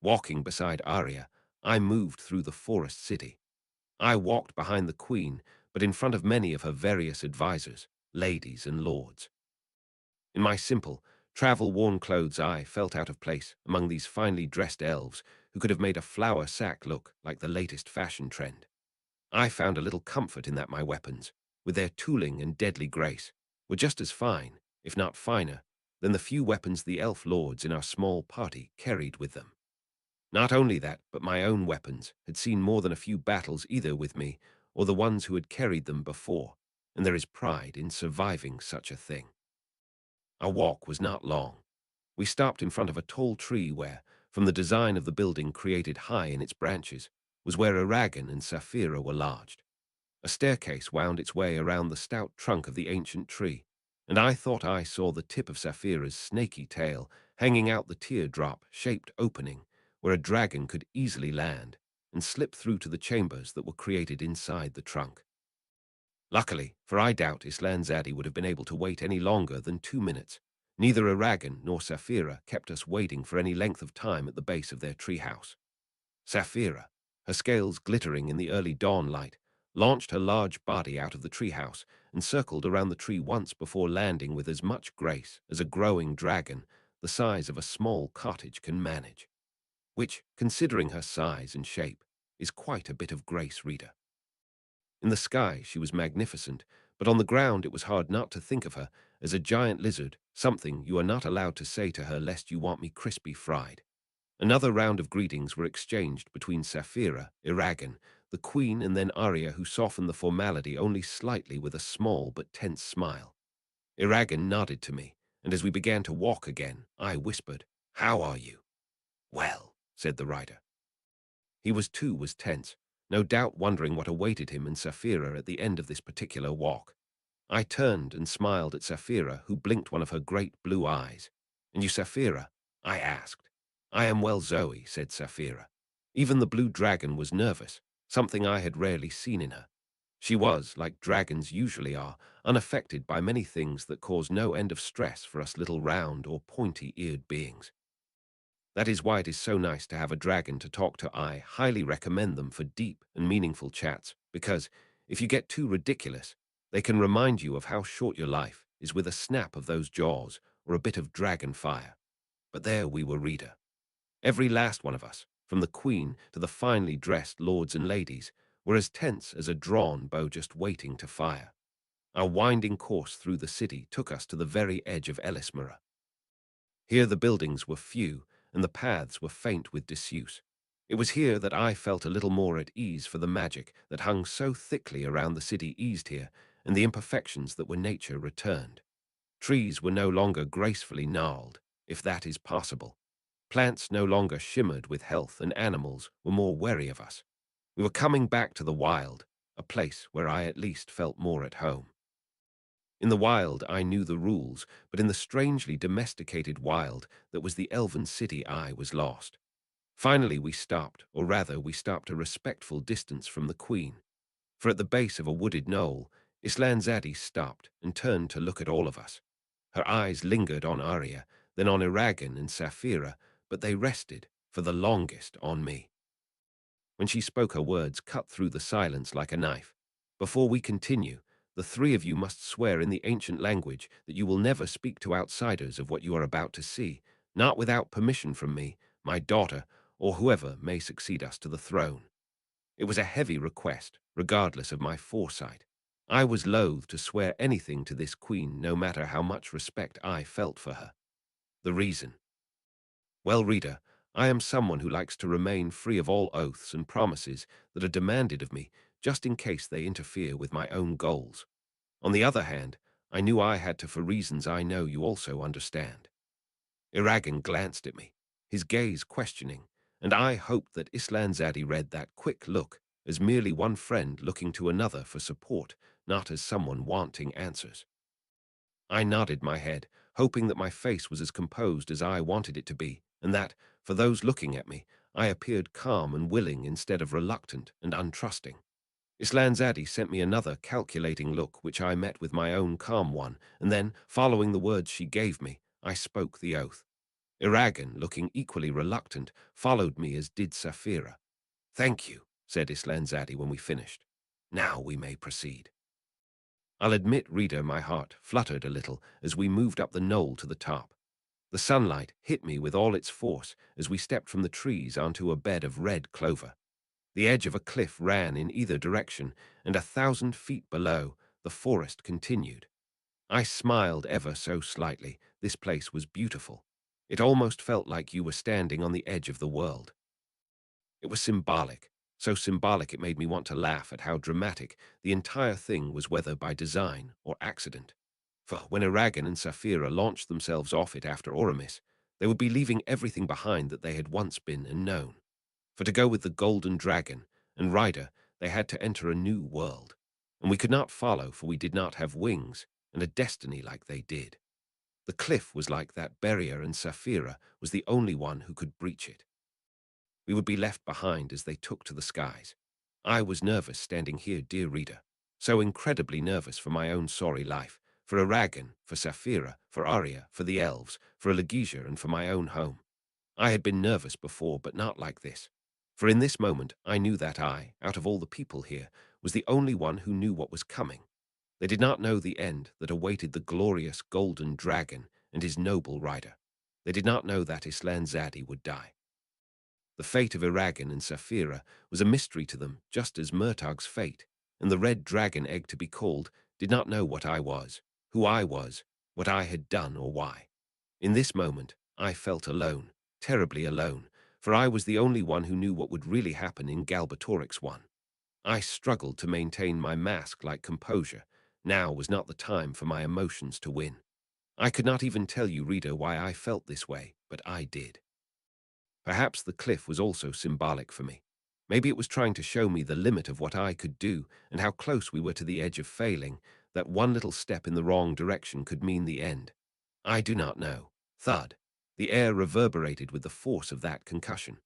Walking beside Arya, I moved through the forest city. I walked behind the queen, but in front of many of her various advisers, ladies and lords. In my simple, travel-worn clothes, I felt out of place among these finely dressed elves who could have made a flour sack look like the latest fashion trend. I found a little comfort in that my weapons, with their tooling and deadly grace, were just as fine, if not finer, than the few weapons the elf lords in our small party carried with them. Not only that, but my own weapons had seen more than a few battles either with me or the ones who had carried them before, and there is pride in surviving such a thing. Our walk was not long. We stopped in front of a tall tree where, from the design of the building created high in its branches, was where Aragon and Saphira were lodged. A staircase wound its way around the stout trunk of the ancient tree, and I thought I saw the tip of Saphira's snaky tail hanging out the teardrop-shaped opening where a dragon could easily land and slip through to the chambers that were created inside the trunk. Luckily, for I doubt Islanzadi would have been able to wait any longer than 2 minutes. Neither Aragon nor Saphira kept us waiting for any length of time at the base of their treehouse. Saphira, her scales glittering in the early dawn light, launched her large body out of the treehouse and circled around the tree once before landing with as much grace as a growing dragon the size of a small cottage can manage. Which, considering her size and shape, is quite a bit of grace, reader. In the sky she was magnificent, but on the ground it was hard not to think of her as a giant lizard, something you are not allowed to say to her lest you want me crispy fried. Another round of greetings were exchanged between Saphira, Aragon, the queen, and then Arya, who softened the formality only slightly with a small but tense smile. Aragon nodded to me, and as we began to walk again, I whispered, "How are you?" "Well," said the rider. He was tense, no doubt wondering what awaited him and Saphira at the end of this particular walk. I turned and smiled at Saphira, who blinked one of her great blue eyes. "And you, Saphira?" I asked. "I am well, Zoe," said Saphira. Even the blue dragon was nervous, something I had rarely seen in her. She was, like dragons usually are, unaffected by many things that cause no end of stress for us little round or pointy-eared beings. That is why it is so nice to have a dragon to talk to. I highly recommend them for deep and meaningful chats, because if you get too ridiculous, they can remind you of how short your life is with a snap of those jaws or a bit of dragon fire. But there we were, reader. Every last one of us, from the queen to the finely dressed lords and ladies, were as tense as a drawn bow just waiting to fire. Our winding course through the city took us to the very edge of Elismera. Here the buildings were few, and the paths were faint with disuse. It was here that I felt a little more at ease, for the magic that hung so thickly around the city eased here, and the imperfections that were nature returned. Trees were no longer gracefully gnarled, if that is possible. Plants no longer shimmered with health, and animals were more wary of us. We were coming back to the wild, a place where I at least felt more at home. In the wild, I knew the rules, but in the strangely domesticated wild that was the elven city, I was lost. Finally, we stopped, or rather, we stopped a respectful distance from the queen. For at the base of a wooded knoll, Islanzadi stopped and turned to look at all of us. Her eyes lingered on Arya, then on Aragon and Saphira, but they rested, for the longest, on me. When she spoke, her words cut through the silence like a knife. Before we continue, the three of you must swear in the ancient language that you will never speak to outsiders of what you are about to see, not without permission from me, my daughter, or whoever may succeed us to the throne. It was a heavy request, regardless of my foresight. I was loath to swear anything to this queen, no matter how much respect I felt for her. The reason? Well, reader, I am someone who likes to remain free of all oaths and promises that are demanded of me, just in case they interfere with my own goals. On the other hand, I knew I had to for reasons I know you also understand. Iragan glanced at me, his gaze questioning, and I hoped that Islanzadi read that quick look as merely one friend looking to another for support, not as someone wanting answers. I nodded my head, hoping that my face was as composed as I wanted it to be, and that, for those looking at me, I appeared calm and willing instead of reluctant and untrusting. Islanzadi sent me another calculating look, which I met with my own calm one, and then, following the words she gave me, I spoke the oath. Iragan, looking equally reluctant, followed me, as did Saphira. "Thank you," said Islanzadi when we finished. "Now we may proceed." I'll admit, reader, my heart fluttered a little as we moved up the knoll to the top. The sunlight hit me with all its force as we stepped from the trees onto a bed of red clover. The edge of a cliff ran in either direction, and 1,000 feet below, the forest continued. I smiled ever so slightly. This place was beautiful. It almost felt like you were standing on the edge of the world. It was symbolic, so symbolic it made me want to laugh at how dramatic the entire thing was, whether by design or accident. For when Iragan and Saphira launched themselves off it after Oramis, they would be leaving everything behind that they had once been and known. For to go with the golden dragon and rider, they had to enter a new world, and we could not follow, for we did not have wings and a destiny like they did. The cliff was like that barrier, and Saphira was the only one who could breach it. We would be left behind as they took to the skies. I was nervous standing here, dear reader, so incredibly nervous for my own sorry life, for Iragan, for Saphira, for Arya, for the elves, for Alagaesia, and for my own home. I had been nervous before, but not like this. For in this moment I knew that I, out of all the people here, was the only one who knew what was coming. They did not know the end that awaited the glorious golden dragon and his noble rider. They did not know that Islanzadi would die. The fate of Iragan and Saphira was a mystery to them, just as Murtagh's fate, and the red dragon egg to be called did not know what I was, who I was, what I had done, or why. In this moment, I felt alone, terribly alone, for I was the only one who knew what would really happen in Galbatorix 1. I struggled to maintain my mask-like composure. Now was not the time for my emotions to win. I could not even tell you, reader, why I felt this way, but I did. Perhaps the cliff was also symbolic for me. Maybe it was trying to show me the limit of what I could do and how close we were to the edge of failing, that one little step in the wrong direction could mean the end. I do not know. Thud. The air reverberated with the force of that concussion.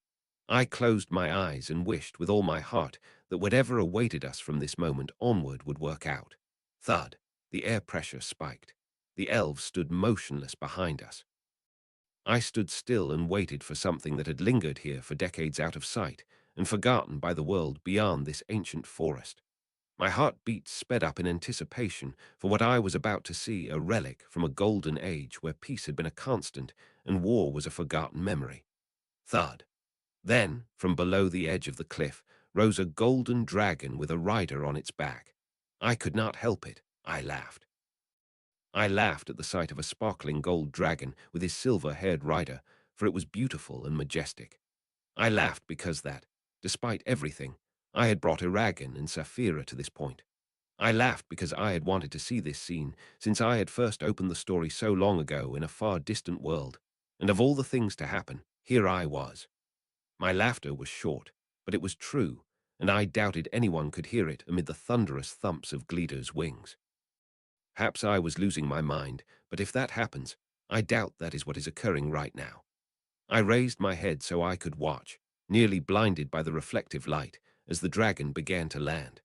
I closed my eyes and wished with all my heart that whatever awaited us from this moment onward would work out. Thud. The air pressure spiked. The elves stood motionless behind us. I stood still and waited for something that had lingered here for decades, out of sight and forgotten by the world beyond this ancient forest. My heartbeat sped up in anticipation for what I was about to see, a relic from a golden age where peace had been a constant and war was a forgotten memory. Thud. Then, from below the edge of the cliff, rose a golden dragon with a rider on its back. I could not help it. I laughed. I laughed at the sight of a sparkling gold dragon with his silver-haired rider, for it was beautiful and majestic. I laughed because that, despite everything, I had brought Iragan and Saphira to this point. I laughed because I had wanted to see this scene since I had first opened the story so long ago in a far distant world, and of all the things to happen, here I was. My laughter was short, but it was true, and I doubted anyone could hear it amid the thunderous thumps of Gleader's wings. Perhaps I was losing my mind, but if that happens, I doubt that is what is occurring right now. I raised my head so I could watch, nearly blinded by the reflective light, as the dragon began to land.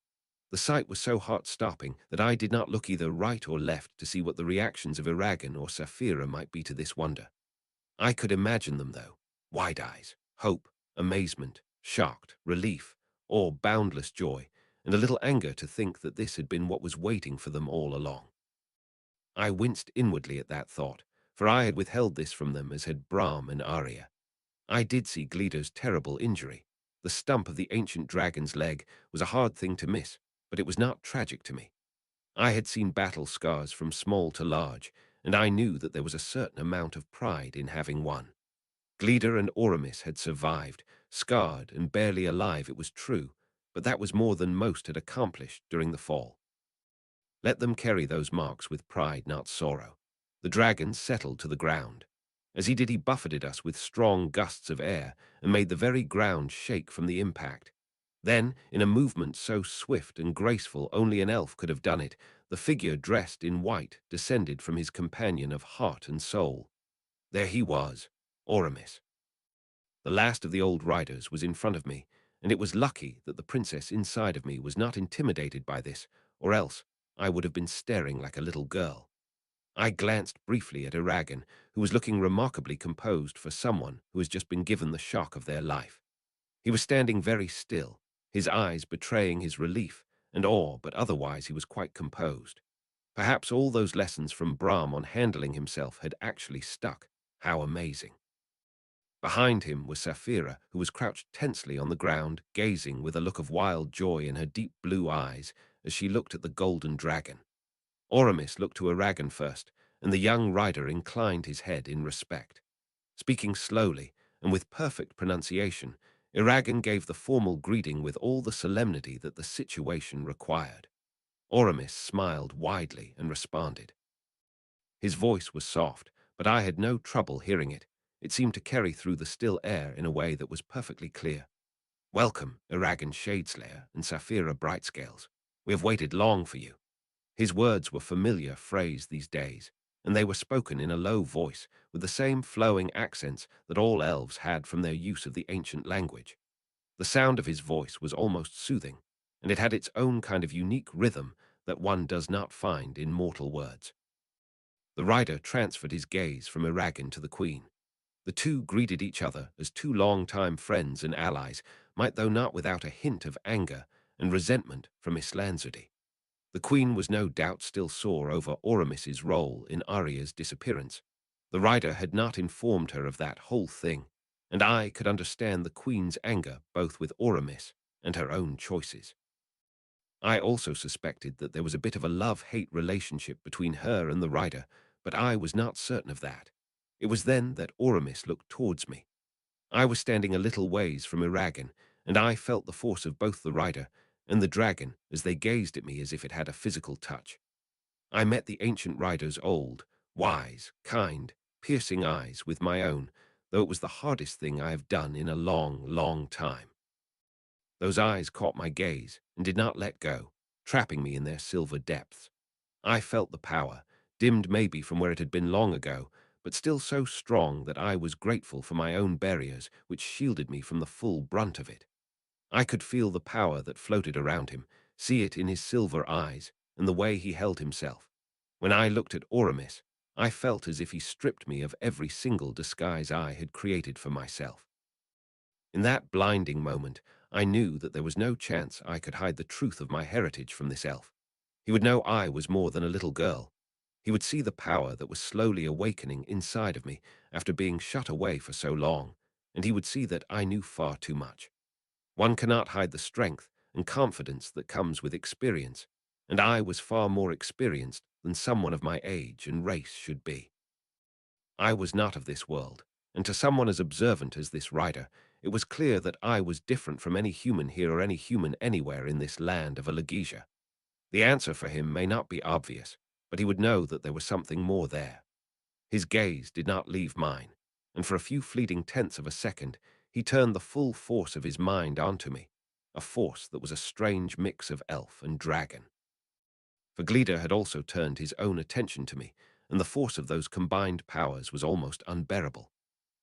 The sight was so heart-stopping that I did not look either right or left to see what the reactions of Iragan or Saphira might be to this wonder. I could imagine them, though. Wide eyes, hope, amazement, shocked, relief, awe, boundless joy, and a little anger to think that this had been what was waiting for them all along. I winced inwardly at that thought, for I had withheld this from them as had Brahm and Arya. I did see Gleader's terrible injury. The stump of the ancient dragon's leg was a hard thing to miss, but it was not tragic to me. I had seen battle scars from small to large, and I knew that there was a certain amount of pride in having won. Gleader and Oramis had survived, scarred and barely alive, it was true, but that was more than most had accomplished during the fall. Let them carry those marks with pride, not sorrow. The dragon settled to the ground. As he did, he buffeted us with strong gusts of air and made the very ground shake from the impact. Then, in a movement so swift and graceful only an elf could have done it, the figure dressed in white descended from his companion of heart and soul. There he was, Oramis. The last of the old riders was in front of me, and it was lucky that the princess inside of me was not intimidated by this, or else I would have been staring like a little girl. I glanced briefly at Eragon, who was looking remarkably composed for someone who has just been given the shock of their life. He was standing very still, his eyes betraying his relief and awe, but otherwise he was quite composed. Perhaps all those lessons from Brahm on handling himself had actually stuck. How amazing. Behind him was Saphira, who was crouched tensely on the ground, gazing with a look of wild joy in her deep blue eyes as she looked at the golden dragon. Oramis looked to Eragon first, and the young rider inclined his head in respect. Speaking slowly and with perfect pronunciation, Eragon gave the formal greeting with all the solemnity that the situation required. Oramis smiled widely and responded. His voice was soft, but I had no trouble hearing it. It seemed to carry through the still air in a way that was perfectly clear. "Welcome, Eragon Shadeslayer and Saphira Brightscales. We have waited long for you." His words were familiar phrase these days, and they were spoken in a low voice with the same flowing accents that all elves had from their use of the ancient language. The sound of his voice was almost soothing, and it had its own kind of unique rhythm that one does not find in mortal words. The rider transferred his gaze from Eragon to the queen. The two greeted each other as two long-time friends and allies, might though not without a hint of anger and resentment from Islanzudi. The queen was no doubt still sore over Oramis's role in Arya's disappearance. The rider had not informed her of that whole thing, and I could understand the queen's anger both with Oramis and her own choices. I also suspected that there was a bit of a love-hate relationship between her and the rider, but I was not certain of that. It was then that Oramis looked towards me. I was standing a little ways from Eragon, and I felt the force of both the rider and the dragon as they gazed at me as if it had a physical touch. I met the ancient rider's old, wise, kind, piercing eyes with my own, though it was the hardest thing I have done in a long, long time. Those eyes caught my gaze and did not let go, trapping me in their silver depths. I felt the power, dimmed maybe from where it had been long ago, but still so strong that I was grateful for my own barriers, which shielded me from the full brunt of it. I could feel the power that floated around him, see it in his silver eyes and the way he held himself. When I looked at Oramis, I felt as if he stripped me of every single disguise I had created for myself. In that blinding moment, I knew that there was no chance I could hide the truth of my heritage from this elf. He would know I was more than a little girl. He would see the power that was slowly awakening inside of me after being shut away for so long, and he would see that I knew far too much. One cannot hide the strength and confidence that comes with experience, and I was far more experienced than someone of my age and race should be. I was not of this world, and to someone as observant as this rider, it was clear that I was different from any human here or any human anywhere in this land of Alagaesia. The answer for him may not be obvious, but he would know that there was something more there. His gaze did not leave mine, and for a few fleeting tenths of a second, he turned the full force of his mind onto me, a force that was a strange mix of elf and dragon. For Gleader had also turned his own attention to me, and the force of those combined powers was almost unbearable.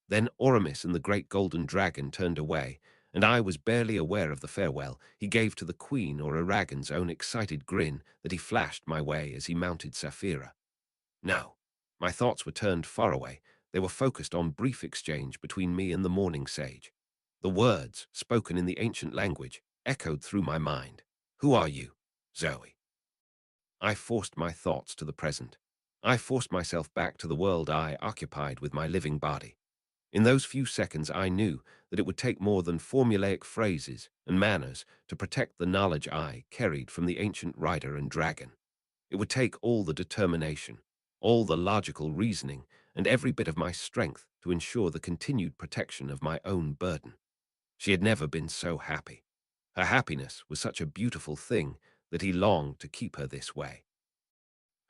Then Oramis and the great golden dragon turned away, and I was barely aware of the farewell he gave to the queen or Eragon's own excited grin that he flashed my way as he mounted Saphira. No, my thoughts were turned far away. They were focused on brief exchange between me and the morning sage. The words, spoken in the ancient language, echoed through my mind. Who are you, Zoe? I forced my thoughts to the present. I forced myself back to the world I occupied with my living body. In those few seconds, I knew that it would take more than formulaic phrases and manners to protect the knowledge I carried from the ancient rider and dragon. It would take all the determination, all the logical reasoning, and every bit of my strength to ensure the continued protection of my own burden. She had never been so happy. Her happiness was such a beautiful thing that he longed to keep her this way.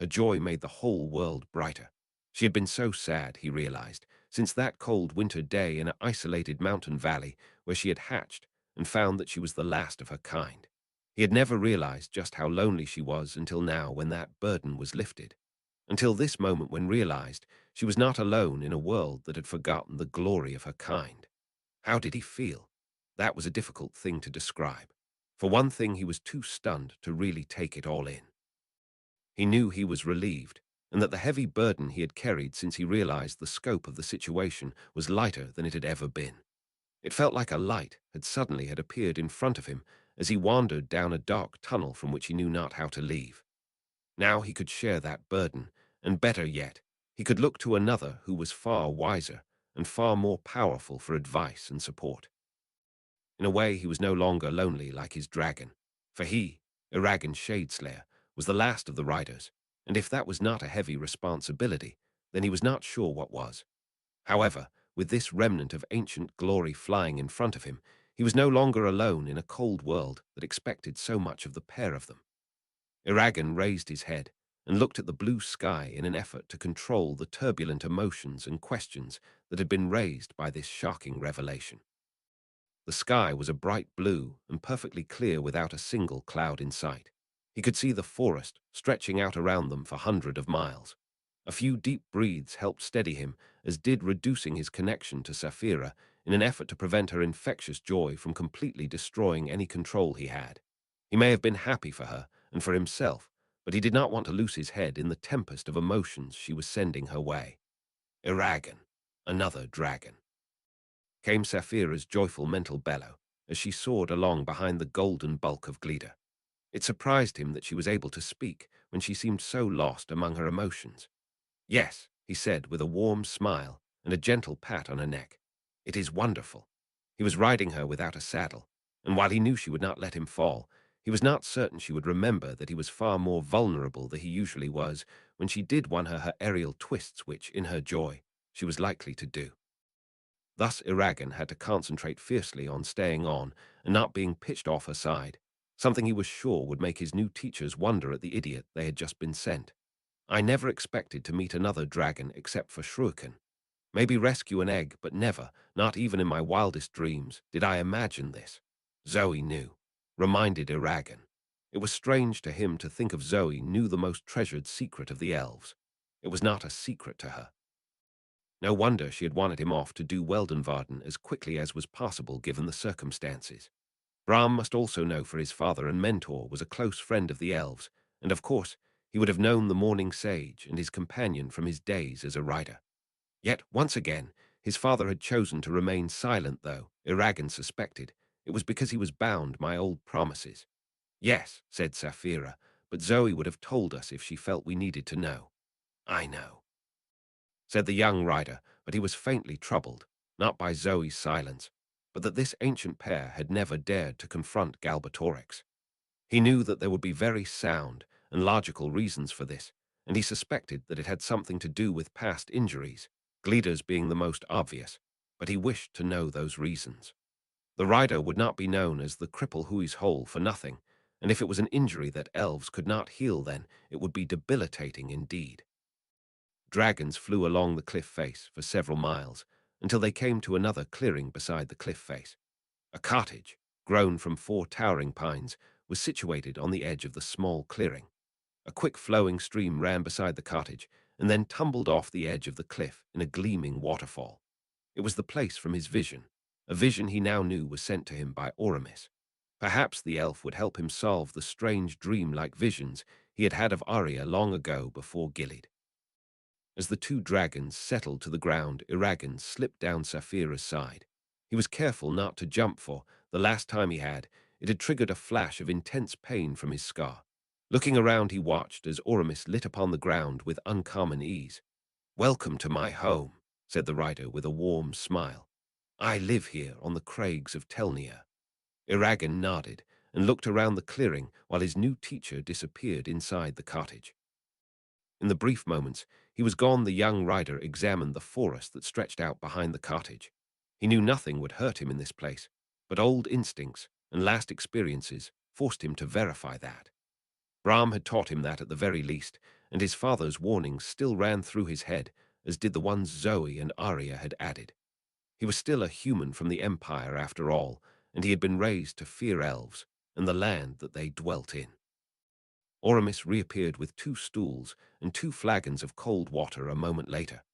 Her joy made the whole world brighter. She had been so sad, he realized, since that cold winter day in an isolated mountain valley where she had hatched and found that she was the last of her kind. He had never realized just how lonely she was until now when that burden was lifted. Until this moment when realized she was not alone in a world that had forgotten the glory of her kind. How did he feel? That was a difficult thing to describe. For one thing, he was too stunned to really take it all in. He knew he was relieved, and that the heavy burden he had carried since he realized the scope of the situation was lighter than it had ever been. It felt like a light had appeared in front of him as he wandered down a dark tunnel from which he knew not how to leave. Now he could share that burden, and better yet, he could look to another who was far wiser and far more powerful for advice and support. In a way, he was no longer lonely like his dragon, for he, Iragan Shadeslayer, was the last of the riders, and if that was not a heavy responsibility, then he was not sure what was. However, with this remnant of ancient glory flying in front of him, he was no longer alone in a cold world that expected so much of the pair of them. Iragan raised his head and looked at the blue sky in an effort to control the turbulent emotions and questions that had been raised by this shocking revelation. The sky was a bright blue and perfectly clear without a single cloud in sight. He could see the forest stretching out around them for hundreds of miles. A few deep breaths helped steady him, as did reducing his connection to Saphira in an effort to prevent her infectious joy from completely destroying any control he had. He may have been happy for her and for himself, but he did not want to lose his head in the tempest of emotions she was sending her way. Iragan, another dragon. Came Saphira's joyful mental bellow as she soared along behind the golden bulk of Glida. It surprised him that she was able to speak when she seemed so lost among her emotions. Yes, he said with a warm smile and a gentle pat on her neck. It is wonderful. He was riding her without a saddle, and while he knew she would not let him fall, he was not certain she would remember that he was far more vulnerable than he usually was when she did one her aerial twists which, in her joy, she was likely to do. Thus Iragan had to concentrate fiercely on staying on and not being pitched off her side, something he was sure would make his new teachers wonder at the idiot they had just been sent. I never expected to meet another dragon except for Shuriken. Maybe rescue an egg, but never, not even in my wildest dreams, did I imagine this. Zoe knew, reminded Iragan. It was strange to him to think of Zoe knew the most treasured secret of the elves. It was not a secret to her. No wonder she had wanted him off to do Weldenvarden as quickly as was possible given the circumstances. Brahm must also know, for his father and mentor was a close friend of the elves, and of course he would have known the Morning Sage and his companion from his days as a rider. Yet, once again, his father had chosen to remain silent, though, Iragan suspected, it was because he was bound by old promises. Yes, said Saphira, but Zoe would have told us if she felt we needed to know. I know, said the young rider, but he was faintly troubled, not by Zoe's silence, but that this ancient pair had never dared to confront Galbatorix. He knew that there would be very sound and logical reasons for this, and he suspected that it had something to do with past injuries, Gleda's being the most obvious, but he wished to know those reasons. The rider would not be known as the cripple Hui's hole for nothing, and if it was an injury that elves could not heal, then it would be debilitating indeed. Dragons flew along the cliff face for several miles until they came to another clearing beside the cliff face. A cottage, grown from 4 towering pines, was situated on the edge of the small clearing. A quick flowing stream ran beside the cottage and then tumbled off the edge of the cliff in a gleaming waterfall. It was the place from his vision, a vision he now knew was sent to him by Oramis. Perhaps the elf would help him solve the strange dream-like visions he had had of Arya long ago before Gilead. As the 2 dragons settled to the ground, Iragan slipped down Saphira's side. He was careful not to jump, for, the last time he had, it had triggered a flash of intense pain from his scar. Looking around, he watched as Oramis lit upon the ground with uncommon ease. "Welcome to my home," said the rider with a warm smile. "I live here on the crags of Telnia." Iragan nodded and looked around the clearing while his new teacher disappeared inside the cottage. In the brief moments he was gone, the young rider examined the forest that stretched out behind the cottage. He knew nothing would hurt him in this place, but old instincts and last experiences forced him to verify that. Brahm had taught him that at the very least, and his father's warnings still ran through his head, as did the ones Zoe and Arya had added. He was still a human from the Empire after all, and he had been raised to fear elves and the land that they dwelt in. Oramis reappeared with 2 stools and 2 flagons of cold water a moment later.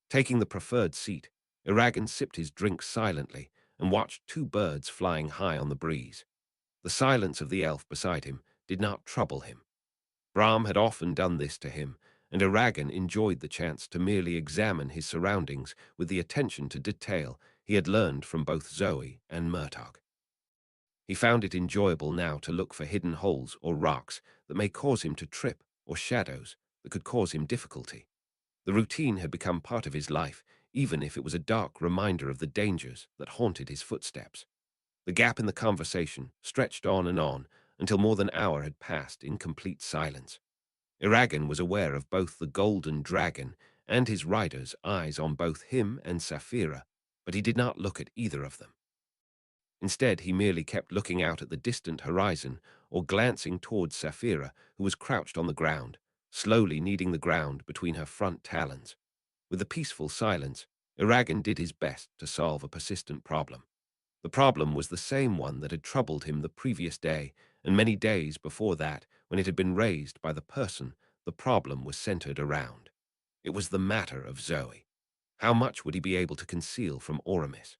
Taking the preferred seat, Iragan sipped his drink silently and watched 2 birds flying high on the breeze. The silence of the elf beside him did not trouble him. Brahm had often done this to him, and Iragan enjoyed the chance to merely examine his surroundings with the attention to detail he had learned from both Zoe and Murtagh. He found it enjoyable now to look for hidden holes or rocks that may cause him to trip, or shadows that could cause him difficulty. The routine had become part of his life, even if it was a dark reminder of the dangers that haunted his footsteps. The gap in the conversation stretched on and on until more than an hour had passed in complete silence. Iragan was aware of both the golden dragon and his rider's eyes on both him and Saphira, but he did not look at either of them. Instead, he merely kept looking out at the distant horizon or glancing towards Saphira, who was crouched on the ground, slowly kneading the ground between her front talons. With the peaceful silence, Iragan did his best to solve a persistent problem. The problem was the same one that had troubled him the previous day and many days before that, when it had been raised by the person the problem was centered around. It was the matter of Zoe. How much would he be able to conceal from Oramis?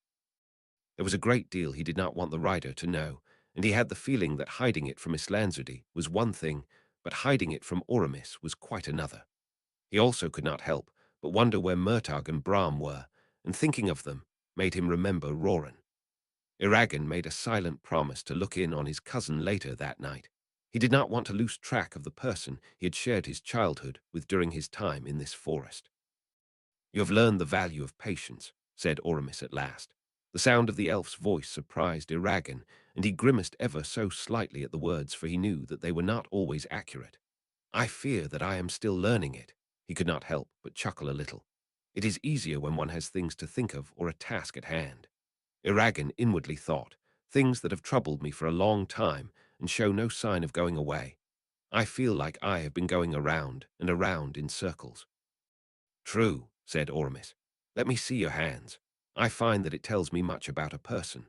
There was a great deal he did not want the rider to know, and he had the feeling that hiding it from Islanzudi was one thing, but hiding it from Oramis was quite another. He also could not help but wonder where Murtagh and Brahm were, and thinking of them made him remember Roran. Iragan made a silent promise to look in on his cousin later that night. He did not want to lose track of the person he had shared his childhood with during his time in this forest. "You have learned the value of patience," said Oramis at last. The sound of the elf's voice surprised Iragan, and he grimaced ever so slightly at the words, for he knew that they were not always accurate. "I fear that I am still learning it." He could not help but chuckle a little. It is easier when one has things to think of or a task at hand. Iragan inwardly thought, "Things that have troubled me for a long time and show no sign of going away. I feel like I have been going around and around in circles." "True," said Oramis. "Let me see your hands. I find that it tells me much about a person."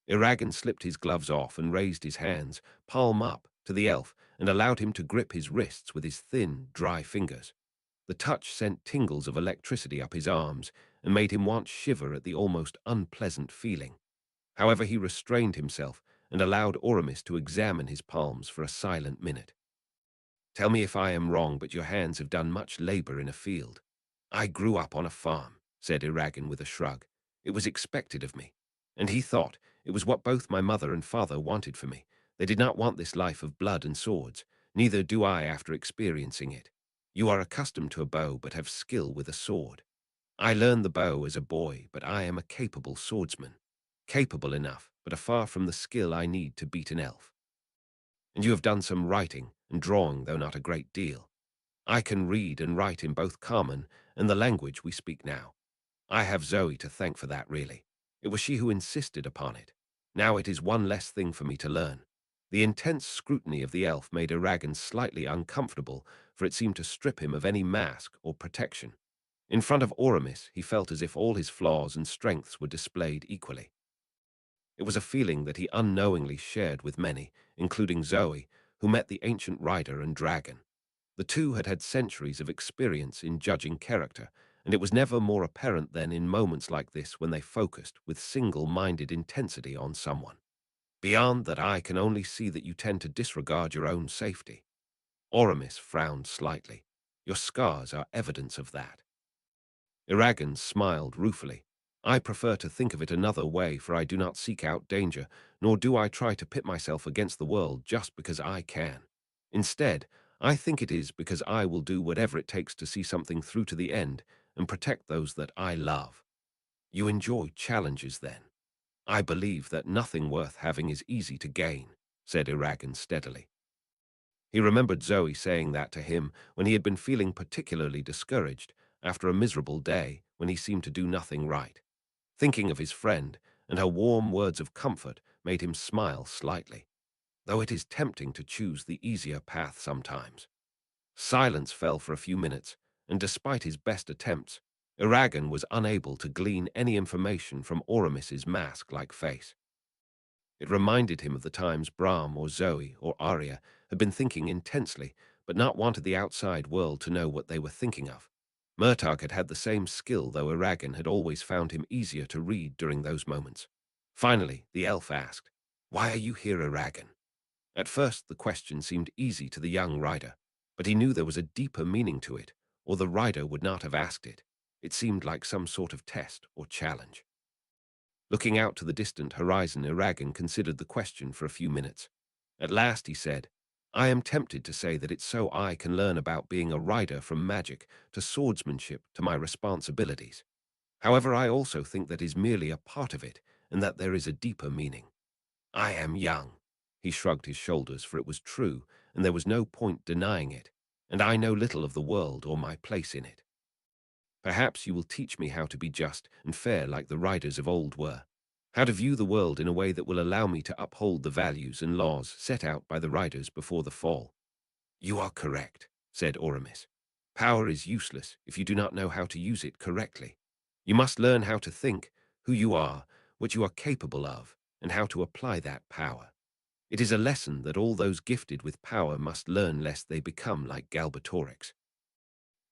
Iragan slipped his gloves off and raised his hands, palm up, to the elf and allowed him to grip his wrists with his thin, dry fingers. The touch sent tingles of electricity up his arms and made him want shiver at the almost unpleasant feeling. However, he restrained himself and allowed Oramis to examine his palms for a silent minute. "Tell me if I am wrong, but your hands have done much labor in a field." "I grew up on a farm," said Iragan with a shrug. "It was expected of me." And he thought it was what both my mother and father wanted for me. They did not want this life of blood and swords. Neither do I after experiencing it. You are accustomed to a bow but have skill with a sword. I learned the bow as a boy, but I am a capable swordsman. Capable enough, but far from the skill I need to beat an elf. And you have done some writing and drawing, though not a great deal. I can read and write in both common and the language we speak now. I have Zoe to thank for that, really. It was she who insisted upon it. Now it is one less thing for me to learn." The intense scrutiny of the elf made Iragan slightly uncomfortable, for it seemed to strip him of any mask or protection. In front of Oramis, he felt as if all his flaws and strengths were displayed equally. It was a feeling that he unknowingly shared with many, including Zoe, who met the ancient rider and dragon. The two had had centuries of experience in judging character, and it was never more apparent than in moments like this when they focused with single-minded intensity on someone. "Beyond that, I can only see that you tend to disregard your own safety." Oramis frowned slightly. "Your scars are evidence of that." Iragan smiled ruefully. I prefer to think of it another way, for I do not seek out danger, nor do I try to pit myself against the world just because I can. Instead, I think it is because I will do whatever it takes to see something through to the end and protect those that I love. You enjoy challenges, then? I believe that nothing worth having is easy to gain, said Iragan steadily. He remembered Zoe saying that to him when he had been feeling particularly discouraged after a miserable day when he seemed to do nothing right. Thinking of his friend and her warm words of comfort made him smile slightly, though it is tempting to choose the easier path sometimes. Silence fell for a few minutes, and despite his best attempts, Iragan was unable to glean any information from Oramis's mask-like face. It reminded him of the times Brahm or Zoe or Arya had been thinking intensely, but not wanted the outside world to know what they were thinking of. Murtagh had had the same skill, though Iragan had always found him easier to read during those moments. Finally, the elf asked, "Why are you here, Iragan?" At first, the question seemed easy to the young rider, but he knew there was a deeper meaning to it, or the rider would not have asked it. It seemed like some sort of test or challenge. Looking out to the distant horizon, Iragan considered the question for a few minutes. At last he said, "I am tempted to say that it's so I can learn about being a rider, from magic to swordsmanship to my responsibilities. However, I also think that is merely a part of it, and that there is a deeper meaning. I am young." He shrugged his shoulders, for it was true, and there was no point denying it, "and I know little of the world or my place in it. Perhaps you will teach me how to be just and fair like the riders of old were, how to view the world in a way that will allow me to uphold the values and laws set out by the riders before the fall." "You are correct," said Oramis. "Power is useless if you do not know how to use it correctly. You must learn how to think, who you are, what you are capable of, and how to apply that power. It is a lesson that all those gifted with power must learn, lest they become like Galbatorix.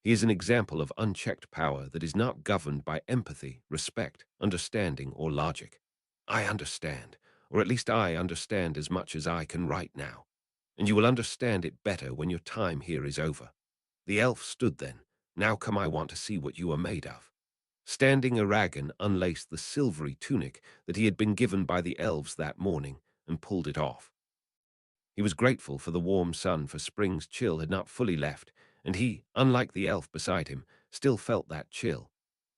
He is an example of unchecked power that is not governed by empathy, respect, understanding, or logic. I understand, or at least I understand as much as I can right now, and you will understand it better when your time here is over." The elf stood then. "Now come, I want to see what you are made of." Standing, Iragan unlaced the silvery tunic that he had been given by the elves that morning and pulled it off. He was grateful for the warm sun, for spring's chill had not fully left, and he, unlike the elf beside him, still felt that chill.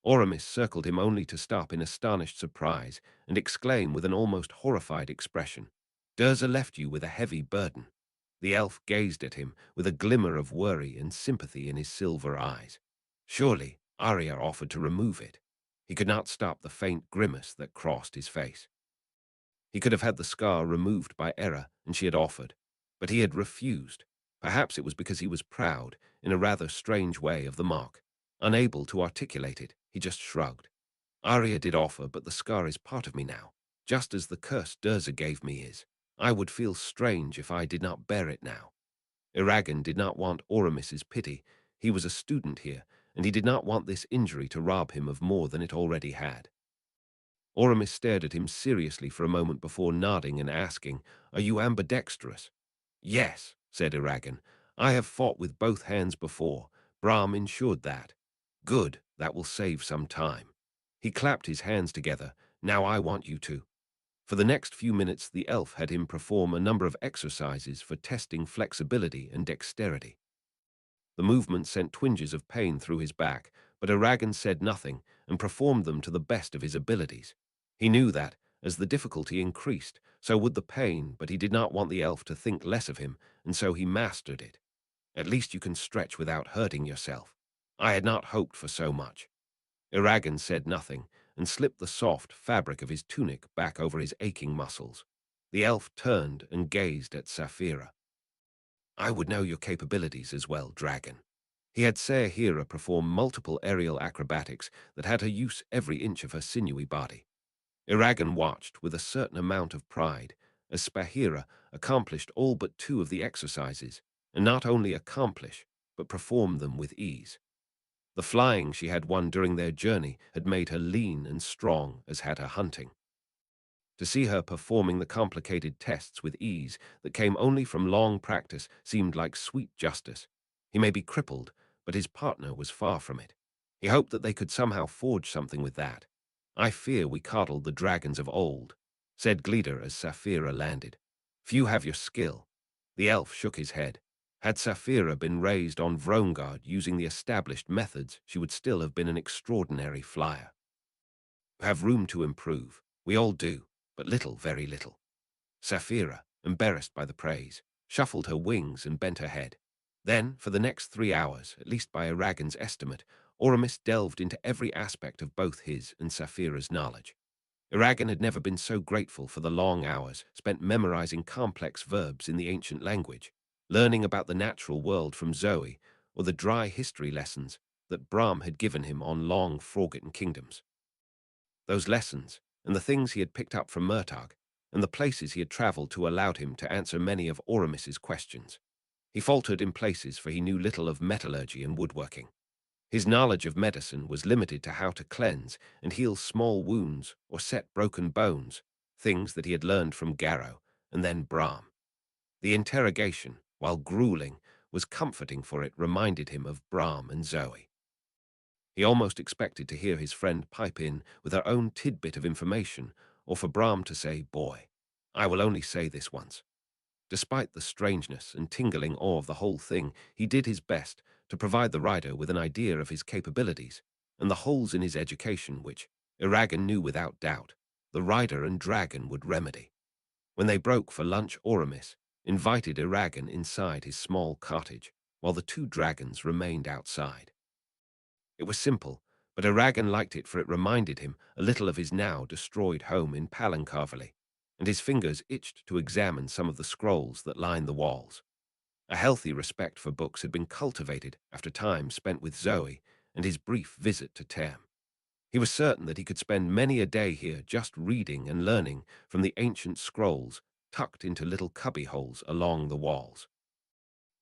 Oramis circled him only to stop in astonished surprise and exclaim with an almost horrified expression, "Durza left you with a heavy burden." The elf gazed at him with a glimmer of worry and sympathy in his silver eyes. Surely Arya offered to remove it. He could not stop the faint grimace that crossed his face. He could have had the scar removed by error, and she had offered, but he had refused. Perhaps it was because he was proud, in a rather strange way, of the mark. Unable to articulate it, he just shrugged. "Arya did offer, but the scar is part of me now, just as the curse Durza gave me is. I would feel strange if I did not bear it now." Iragan did not want Oramis's pity. He was a student here, and he did not want this injury to rob him of more than it already had. Oramis stared at him seriously for a moment before nodding and asking, "Are you ambidextrous?" "Yes," said Iragan. "I have fought with both hands before. Brahm ensured that." "Good, that will save some time." He clapped his hands together. "Now I want you to." For the next few minutes, the elf had him perform a number of exercises for testing flexibility and dexterity. The movement sent twinges of pain through his back, but Iragan said nothing and performed them to the best of his abilities. He knew that, as the difficulty increased, so would the pain, but he did not want the elf to think less of him, and so he mastered it. "At least you can stretch without hurting yourself. I had not hoped for so much." Iragan said nothing and slipped the soft fabric of his tunic back over his aching muscles. The elf turned and gazed at Saphira. "I would know your capabilities as well, dragon." He had Saphira perform multiple aerial acrobatics that had her use every inch of her sinewy body. Iragan watched with a certain amount of pride as Saphira accomplished all but two of the exercises, and not only accomplish, but performed them with ease. The flying she had won during their journey had made her lean and strong, as had her hunting. To see her performing the complicated tests with ease that came only from long practice seemed like sweet justice. He may be crippled, but his partner was far from it. He hoped that they could somehow forge something with that. I fear we coddled the dragons of old, said Glida as Saphira landed. Few have your skill. The elf shook his head. Had Saphira been raised on Vrongard using the established methods, she would still have been an extraordinary flyer. You have room to improve. We all do, but little, very little. Saphira, embarrassed by the praise, shuffled her wings and bent her head. Then, for the next 3 hours, at least by Aragon's estimate, Oramis delved into every aspect of both his and Saphira's knowledge. Aragon had never been so grateful for the long hours spent memorizing complex verbs in the ancient language, learning about the natural world from Zoe, or the dry history lessons that Brahm had given him on long forgotten kingdoms. Those lessons, and the things he had picked up from Murtagh, and the places he had travelled to allowed him to answer many of Oramis's questions. He faltered in places for he knew little of metallurgy and woodworking. His knowledge of medicine was limited to how to cleanse and heal small wounds or set broken bones, things that he had learned from Garrow and then Brahm. The interrogation, while grueling, was comforting for it reminded him of Brahm and Zoe. He almost expected to hear his friend pipe in with her own tidbit of information, or for Brahm to say, "Boy, I will only say this once." Despite the strangeness and tingling awe of the whole thing, he did his best to provide the rider with an idea of his capabilities and the holes in his education which, Aragon knew without doubt, the rider and dragon would remedy. When they broke for lunch, Oramis invited Aragon inside his small cottage, while the two dragons remained outside. It was simple, but Aragon liked it for it reminded him a little of his now destroyed home in Palancarvely, and his fingers itched to examine some of the scrolls that lined the walls. A healthy respect for books had been cultivated after time spent with Zoe and his brief visit to Tam. He was certain that he could spend many a day here just reading and learning from the ancient scrolls tucked into little cubbyholes along the walls.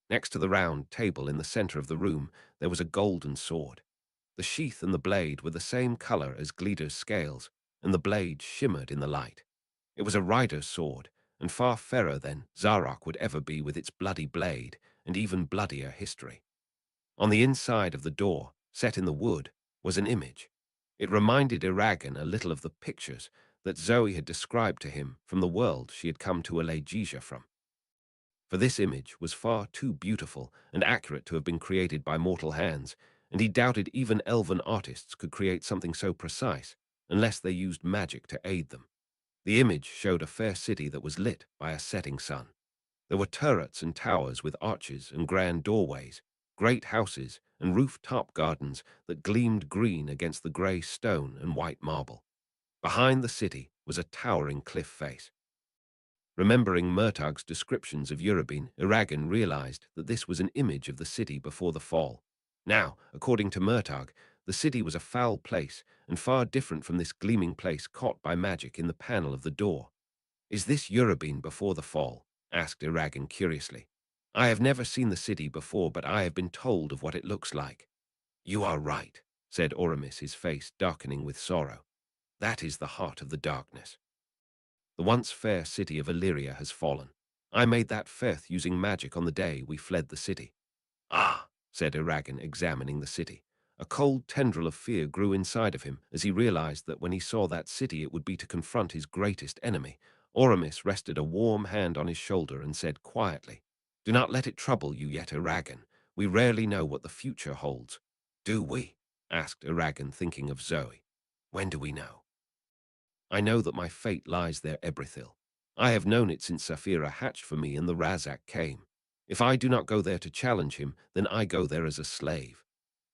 Next to the round table in the center of the room, there was a golden sword. The sheath and the blade were the same color as Glida's scales, and the blade shimmered in the light. It was a rider's sword, and far fairer than Zarok would ever be with its bloody blade and even bloodier history. On the inside of the door, set in the wood, was an image. It reminded Aragon a little of the pictures that Zoe had described to him from the world she had come to Alagaesia from. For this image was far too beautiful and accurate to have been created by mortal hands, and he doubted even elven artists could create something so precise unless they used magic to aid them. The image showed a fair city that was lit by a setting sun. There were turrets and towers with arches and grand doorways, great houses and rooftop gardens that gleamed green against the grey stone and white marble. Behind the city was a towering cliff face. Remembering Murtagh's descriptions of Eurobin, Aragon realized that this was an image of the city before the fall. Now, according to Murtagh, the city was a foul place and far different from this gleaming place caught by magic in the panel of the door. "Is this Eurobin before the fall?" asked Aragon curiously. "I have never seen the city before, but I have been told of what it looks like." "You are right," said Oramis, his face darkening with sorrow. "That is the heart of the darkness. The once fair city of Illyria has fallen. I made that faith using magic on the day we fled the city." "Ah," said Aragon, examining the city. A cold tendril of fear grew inside of him as he realized that when he saw that city it would be to confront his greatest enemy. Oramis rested a warm hand on his shoulder and said quietly, "Do not let it trouble you yet, Aragon. We rarely know what the future holds." "Do we?" asked Aragon, thinking of Zoe. "When do we know?" "I know that my fate lies there, Ebrithil. I have known it since Saphira hatched for me and the Razak came. If I do not go there to challenge him, then I go there as a slave."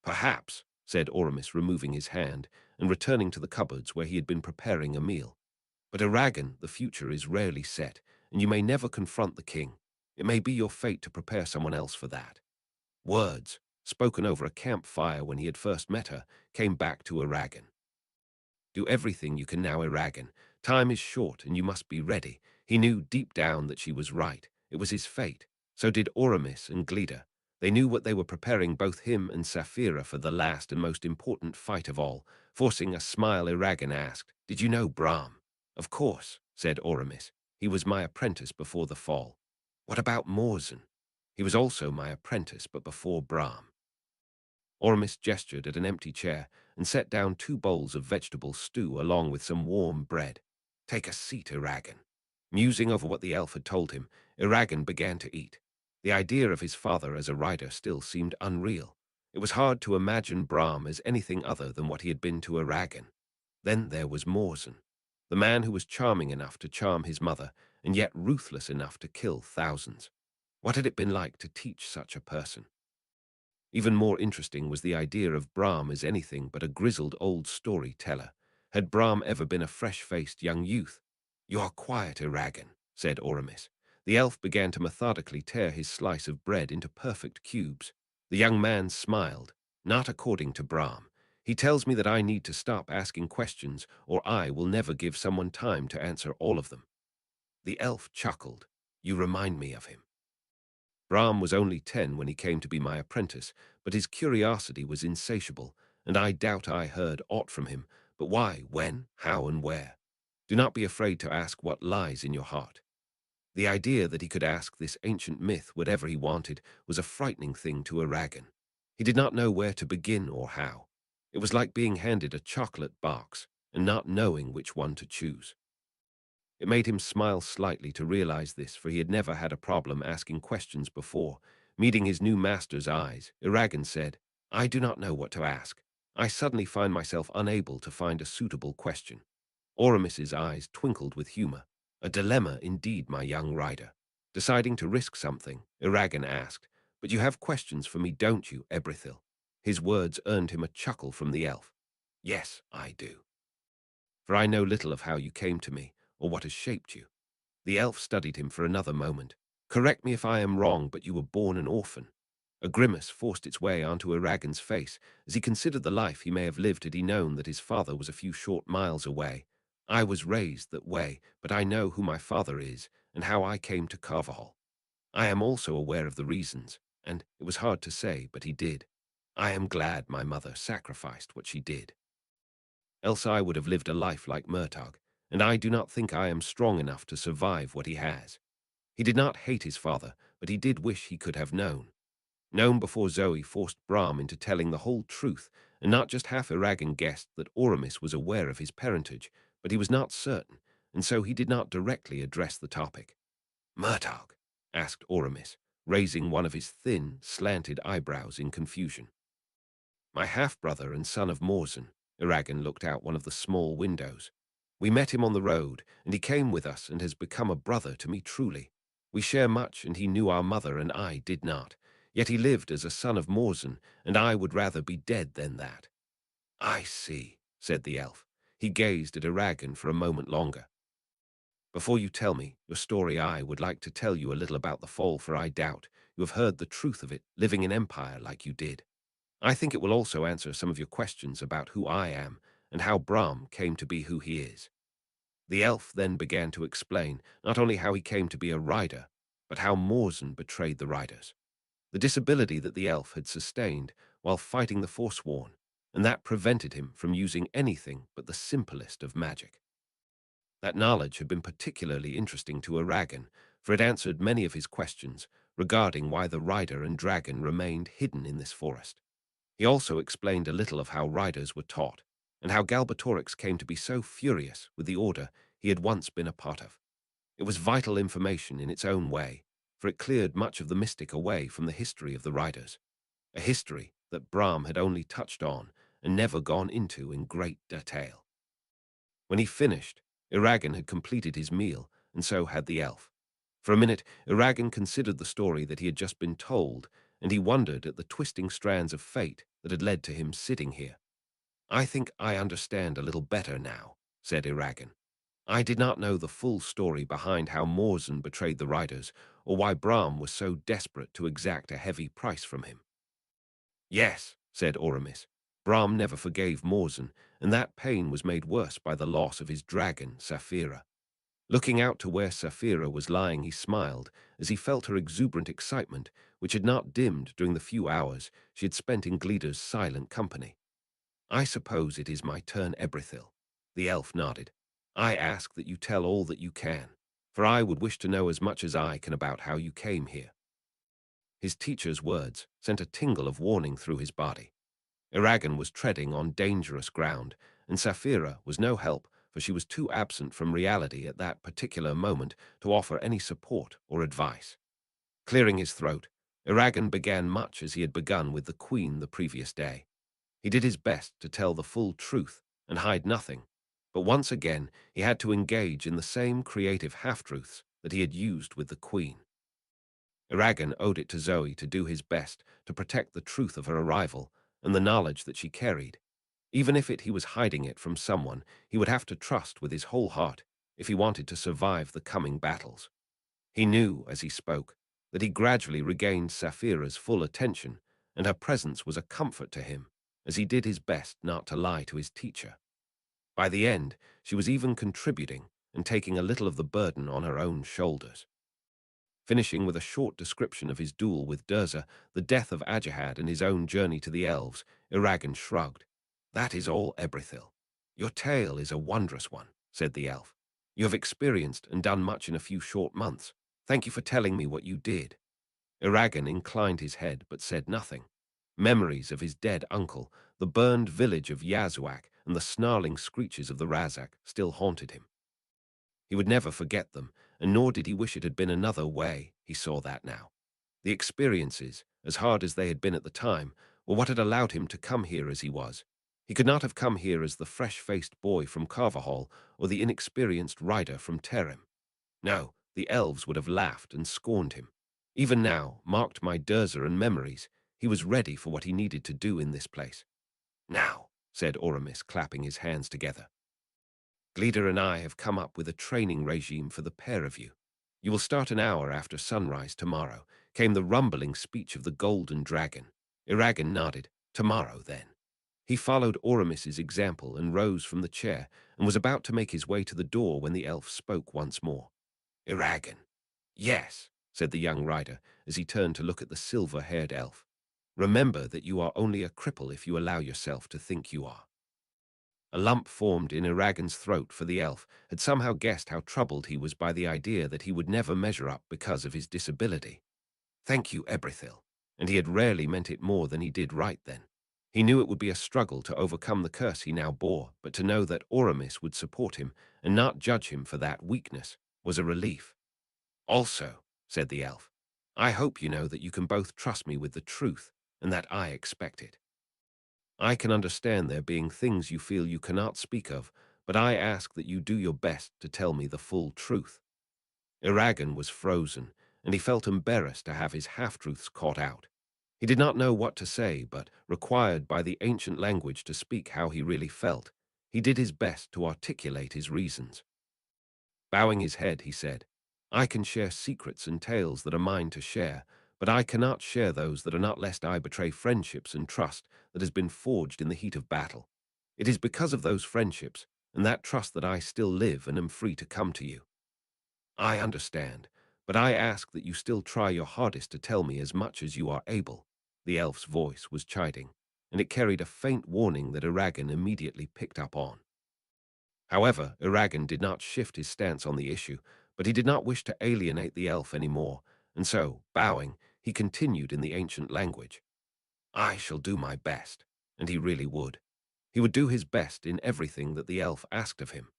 "Perhaps," said Oramis, removing his hand and returning to the cupboards where he had been preparing a meal. "But Aragon, the future is rarely set, and you may never confront the king. It may be your fate to prepare someone else for that." Words, spoken over a campfire when he had first met her, came back to Aragon. "Do everything you can now, Aragon. Time is short, and you must be ready." He knew deep down that she was right. It was his fate. So did Oramis and Glida. They knew what they were preparing both him and Saphira for the last and most important fight of all. Forcing a smile, Aragon asked, "Did you know Brahm?" "Of course," said Oramis. "He was my apprentice before the fall." "What about Morzin?" "He was also my apprentice, but before Brahm." Oramis gestured at an empty chair and set down 2 bowls of vegetable stew along with some warm bread. Take a seat, Eragon. Musing over what the elf had told him, Eragon began to eat. The idea of his father as a rider still seemed unreal. It was hard to imagine Brahm as anything other than what he had been to Eragon. Then there was Morzan, the man who was charming enough to charm his mother and yet ruthless enough to kill thousands. What had it been like to teach such a person? Even more interesting was the idea of Brahm as anything but a grizzled old storyteller. Had Brahm ever been a fresh-faced young youth? "You are quiet, Eragon," said Oramis. The elf began to methodically tear his slice of bread into perfect cubes. The young man smiled. "Not according to Brahm. He tells me that I need to stop asking questions, or I will never give someone time to answer all of them." The elf chuckled. "You remind me of him." Brahm was only 10 when he came to be my apprentice, but his curiosity was insatiable, and I doubt I heard aught from him. But why, when, how, and where? Do not be afraid to ask what lies in your heart. The idea that he could ask this ancient myth whatever he wanted was a frightening thing to Eragon. He did not know where to begin or how. It was like being handed a chocolate box and not knowing which one to choose. It made him smile slightly to realize this, for he had never had a problem asking questions before. Meeting his new master's eyes, Eragon said, "I do not know what to ask. I suddenly find myself unable to find a suitable question." Oramis's eyes twinkled with humor. "A dilemma indeed, my young rider." Deciding to risk something, Eragon asked, "But you have questions for me, don't you, Ebrithil?" His words earned him a chuckle from the elf. "Yes, I do. For I know little of how you came to me, or what has shaped you." The elf studied him for another moment. "Correct me if I am wrong, but you were born an orphan." A grimace forced its way onto Eragon's face as he considered the life he may have lived had he known that his father was a few short miles away. "I was raised that way, but I know who my father is and how I came to Carvajal. I am also aware of the reasons, and it was hard to say, but he did. I am glad my mother sacrificed what she did. Else I would have lived a life like Murtagh, and I do not think I am strong enough to survive what he has." He did not hate his father, but he did wish he could have known. Known before Zoe forced Brahm into telling the whole truth, and not just half. Eragon guessed that Oramis was aware of his parentage, but he was not certain, and so he did not directly address the topic. "Murtagh?" asked Oramis, raising one of his thin, slanted eyebrows in confusion. "My half-brother and son of Morzan." Eragon looked out one of the small windows. "We met him on the road, and he came with us and has become a brother to me truly. We share much, and he knew our mother and I did not. Yet he lived as a son of Morzan, and I would rather be dead than that." "I see," said the elf. He gazed at Eragon for a moment longer. "Before you tell me your story, I would like to tell you a little about the fall, for I doubt you have heard the truth of it, living in Empire like you did. I think it will also answer some of your questions about who I am and how Brahm came to be who he is." The elf then began to explain not only how he came to be a rider, but how Morzan betrayed the riders. The disability that the elf had sustained while fighting the Forsworn, and that prevented him from using anything but the simplest of magic. That knowledge had been particularly interesting to Eragon, for it answered many of his questions regarding why the rider and dragon remained hidden in this forest. He also explained a little of how riders were taught, and how Galbatorix came to be so furious with the order he had once been a part of. It was vital information in its own way, for it cleared much of the mystic away from the history of the riders, a history that Brahm had only touched on and never gone into in great detail. When he finished, Eragon had completed his meal, and so had the elf. For a minute, Eragon considered the story that he had just been told, and he wondered at the twisting strands of fate that had led to him sitting here. "I think I understand a little better now," said Eragon. "I did not know the full story behind how Morzan betrayed the riders, or why Brahm was so desperate to exact a heavy price from him." "Yes," said Oramis. "Brahm never forgave Morzan, and that pain was made worse by the loss of his dragon, Saphira." Looking out to where Saphira was lying, he smiled as he felt her exuberant excitement, which had not dimmed during the few hours she had spent in Gleda's silent company. "I suppose it is my turn, Ebrithil." The elf nodded. "I ask that you tell all that you can, for I would wish to know as much as I can about how you came here." His teacher's words sent a tingle of warning through his body. Eragon was treading on dangerous ground, and Saphira was no help, for she was too absent from reality at that particular moment to offer any support or advice. Clearing his throat, Eragon began much as he had begun with the Queen the previous day. He did his best to tell the full truth and hide nothing, but once again he had to engage in the same creative half-truths that he had used with the Queen. Eragon owed it to Zoe to do his best to protect the truth of her arrival and the knowledge that she carried. Even if he was hiding it from someone, he would have to trust with his whole heart if he wanted to survive the coming battles. He knew, as he spoke, that he gradually regained Saphira's full attention, and her presence was a comfort to him, as he did his best not to lie to his teacher. By the end, she was even contributing and taking a little of the burden on her own shoulders. Finishing with a short description of his duel with Durza, the death of Ajahad, and his own journey to the elves, Eragon shrugged. "That is all, Ebrithil. Your tale is a wondrous one," said the elf. "You have experienced and done much in a few short months. Thank you for telling me what you did." Eragon inclined his head but said nothing. Memories of his dead uncle, the burned village of Yazuak, and the snarling screeches of the Razak still haunted him. He would never forget them, and nor did he wish it had been another way. He saw that now. The experiences, as hard as they had been at the time, were what had allowed him to come here as he was. He could not have come here as the fresh-faced boy from Carvahall or the inexperienced rider from Terim. No, the elves would have laughed and scorned him. Even now, marked by Durza and memories, he was ready for what he needed to do in this place. "Now," said Oramis, clapping his hands together, "Glida and I have come up with a training regime for the pair of you. You will start an hour after sunrise tomorrow," came the rumbling speech of the golden dragon. Eragon nodded. "Tomorrow, then." He followed Oramis's example and rose from the chair and was about to make his way to the door when the elf spoke once more. "Eragon." "Yes," said the young rider as he turned to look at the silver-haired elf. "Remember that you are only a cripple if you allow yourself to think you are." A lump formed in Eragon's throat, for the elf had somehow guessed how troubled he was by the idea that he would never measure up because of his disability. "Thank you, Ebrithil," and he had rarely meant it more than he did right then. He knew it would be a struggle to overcome the curse he now bore, but to know that Oramis would support him and not judge him for that weakness was a relief. "Also," said the elf, "I hope you know that you can both trust me with the truth and that I expect it. I can understand there being things you feel you cannot speak of, but I ask that you do your best to tell me the full truth." Eragon was frozen, and he felt embarrassed to have his half-truths caught out. He did not know what to say, but, required by the ancient language to speak how he really felt, he did his best to articulate his reasons. Bowing his head, he said, "I can share secrets and tales that are mine to share, but I cannot share those that are not, lest I betray friendships and trust that has been forged in the heat of battle. It is because of those friendships and that trust that I still live and am free to come to you. I understand, but I ask that you still try your hardest to tell me as much as you are able." The elf's voice was chiding, and it carried a faint warning that Eragon immediately picked up on. However, Eragon did not shift his stance on the issue, but he did not wish to alienate the elf any more, and so, bowing, he continued in the ancient language. "I shall do my best," and he really would. He would do his best in everything that the elf asked of him.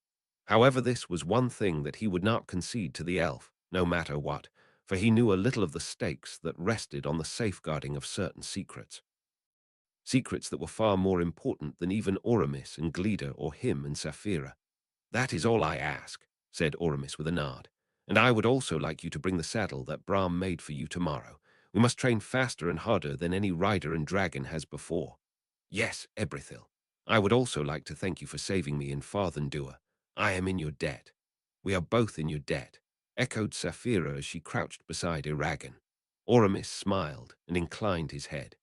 However, this was one thing that he would not concede to the elf, no matter what, for he knew a little of the stakes that rested on the safeguarding of certain secrets. Secrets that were far more important than even Oramis and Glida or him and Saphira. "That is all I ask," said Oramis with a nod. "And I would also like you to bring the saddle that Brahm made for you tomorrow. We must train faster and harder than any rider and dragon has before." "Yes, Ebrithil. I would also like to thank you for saving me in Farthendua. I am in your debt." "We are both in your debt," echoed Saphira as she crouched beside Eragon. Oramis smiled and inclined his head.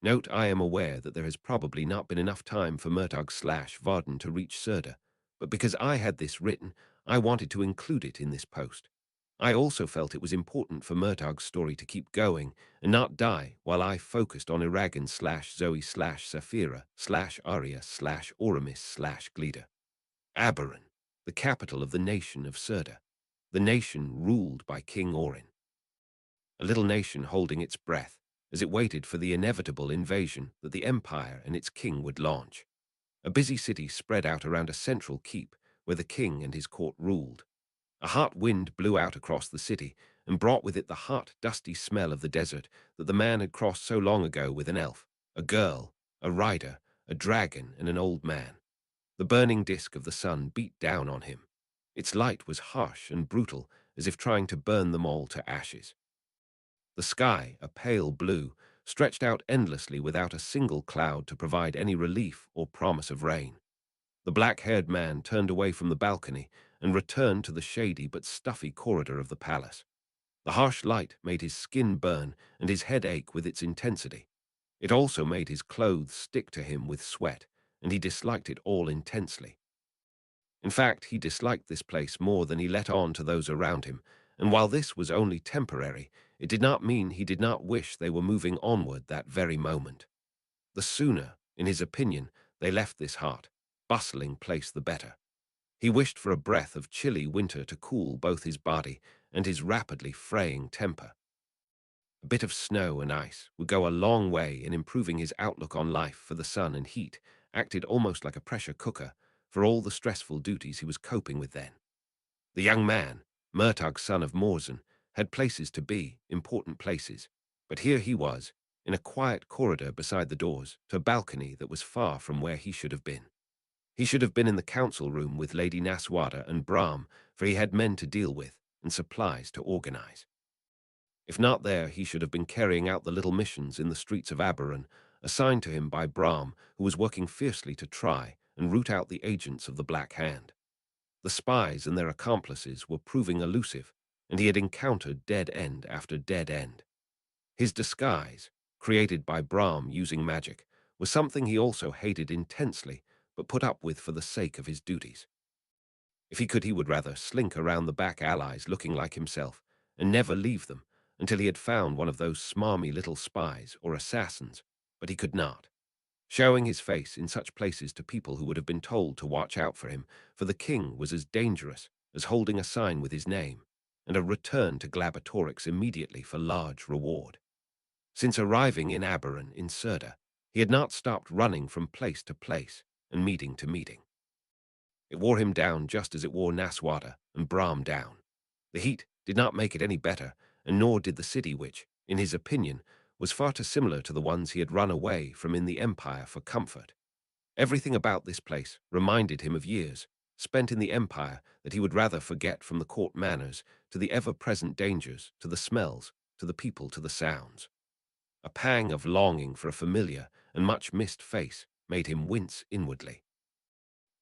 "Note, I am aware that there has probably not been enough time for Murtagh/Varden to reach Surda, but because I had this written, I wanted to include it in this post. I also felt it was important for Murtagh's story to keep going and not die while I focused on Eragon/Zoe/Saphira/Arya/Oramis/Glida. Aberon, the capital of the nation of Surda, the nation ruled by King Orin. A little nation holding its breath, as it waited for the inevitable invasion that the empire and its king would launch. A busy city spread out around a central keep where the king and his court ruled. A hot wind blew out across the city and brought with it the hot, dusty smell of the desert that the man had crossed so long ago with an elf, a girl, a rider, a dragon, and an old man. The burning disk of the sun beat down on him. Its light was harsh and brutal, as if trying to burn them all to ashes. The sky, a pale blue, stretched out endlessly without a single cloud to provide any relief or promise of rain. The black-haired man turned away from the balcony and returned to the shady but stuffy corridor of the palace. The harsh light made his skin burn and his head ache with its intensity. It also made his clothes stick to him with sweat, and he disliked it all intensely. In fact, he disliked this place more than he let on to those around him, and while this was only temporary, it did not mean he did not wish they were moving onward that very moment. The sooner, in his opinion, they left this hot, bustling place the better. He wished for a breath of chilly winter to cool both his body and his rapidly fraying temper. A bit of snow and ice would go a long way in improving his outlook on life, for the sun and heat acted almost like a pressure cooker for all the stressful duties he was coping with then. The young man, Murtag's son of Morzan, had places to be, important places, but here he was, in a quiet corridor beside the doors to a balcony that was far from where he should have been. He should have been in the council room with Lady Naswada and Brahm, for he had men to deal with and supplies to organize. If not there, he should have been carrying out the little missions in the streets of Aberon, assigned to him by Brahm, who was working fiercely to try and root out the agents of the Black Hand. The spies and their accomplices were proving elusive, and he had encountered dead end after dead end. His disguise, created by Brahm using magic, was something he also hated intensely, but put up with for the sake of his duties. If he could, he would rather slink around the back alleys looking like himself, and never leave them, until he had found one of those smarmy little spies or assassins, but he could not. Showing his face in such places to people who would have been told to watch out for him, for the king was as dangerous as holding a sign with his name, and a return to Glabatorix immediately for large reward. Since arriving in Aberon in Serda, he had not stopped running from place to place and meeting to meeting. It wore him down just as it wore Naswada and Brahm down. The heat did not make it any better, and nor did the city which, in his opinion, was far too similar to the ones he had run away from in the Empire for comfort. Everything about this place reminded him of years spent in the Empire that he would rather forget, from the court manners to the ever-present dangers, to the smells, to the people, to the sounds. A pang of longing for a familiar and much-missed face made him wince inwardly.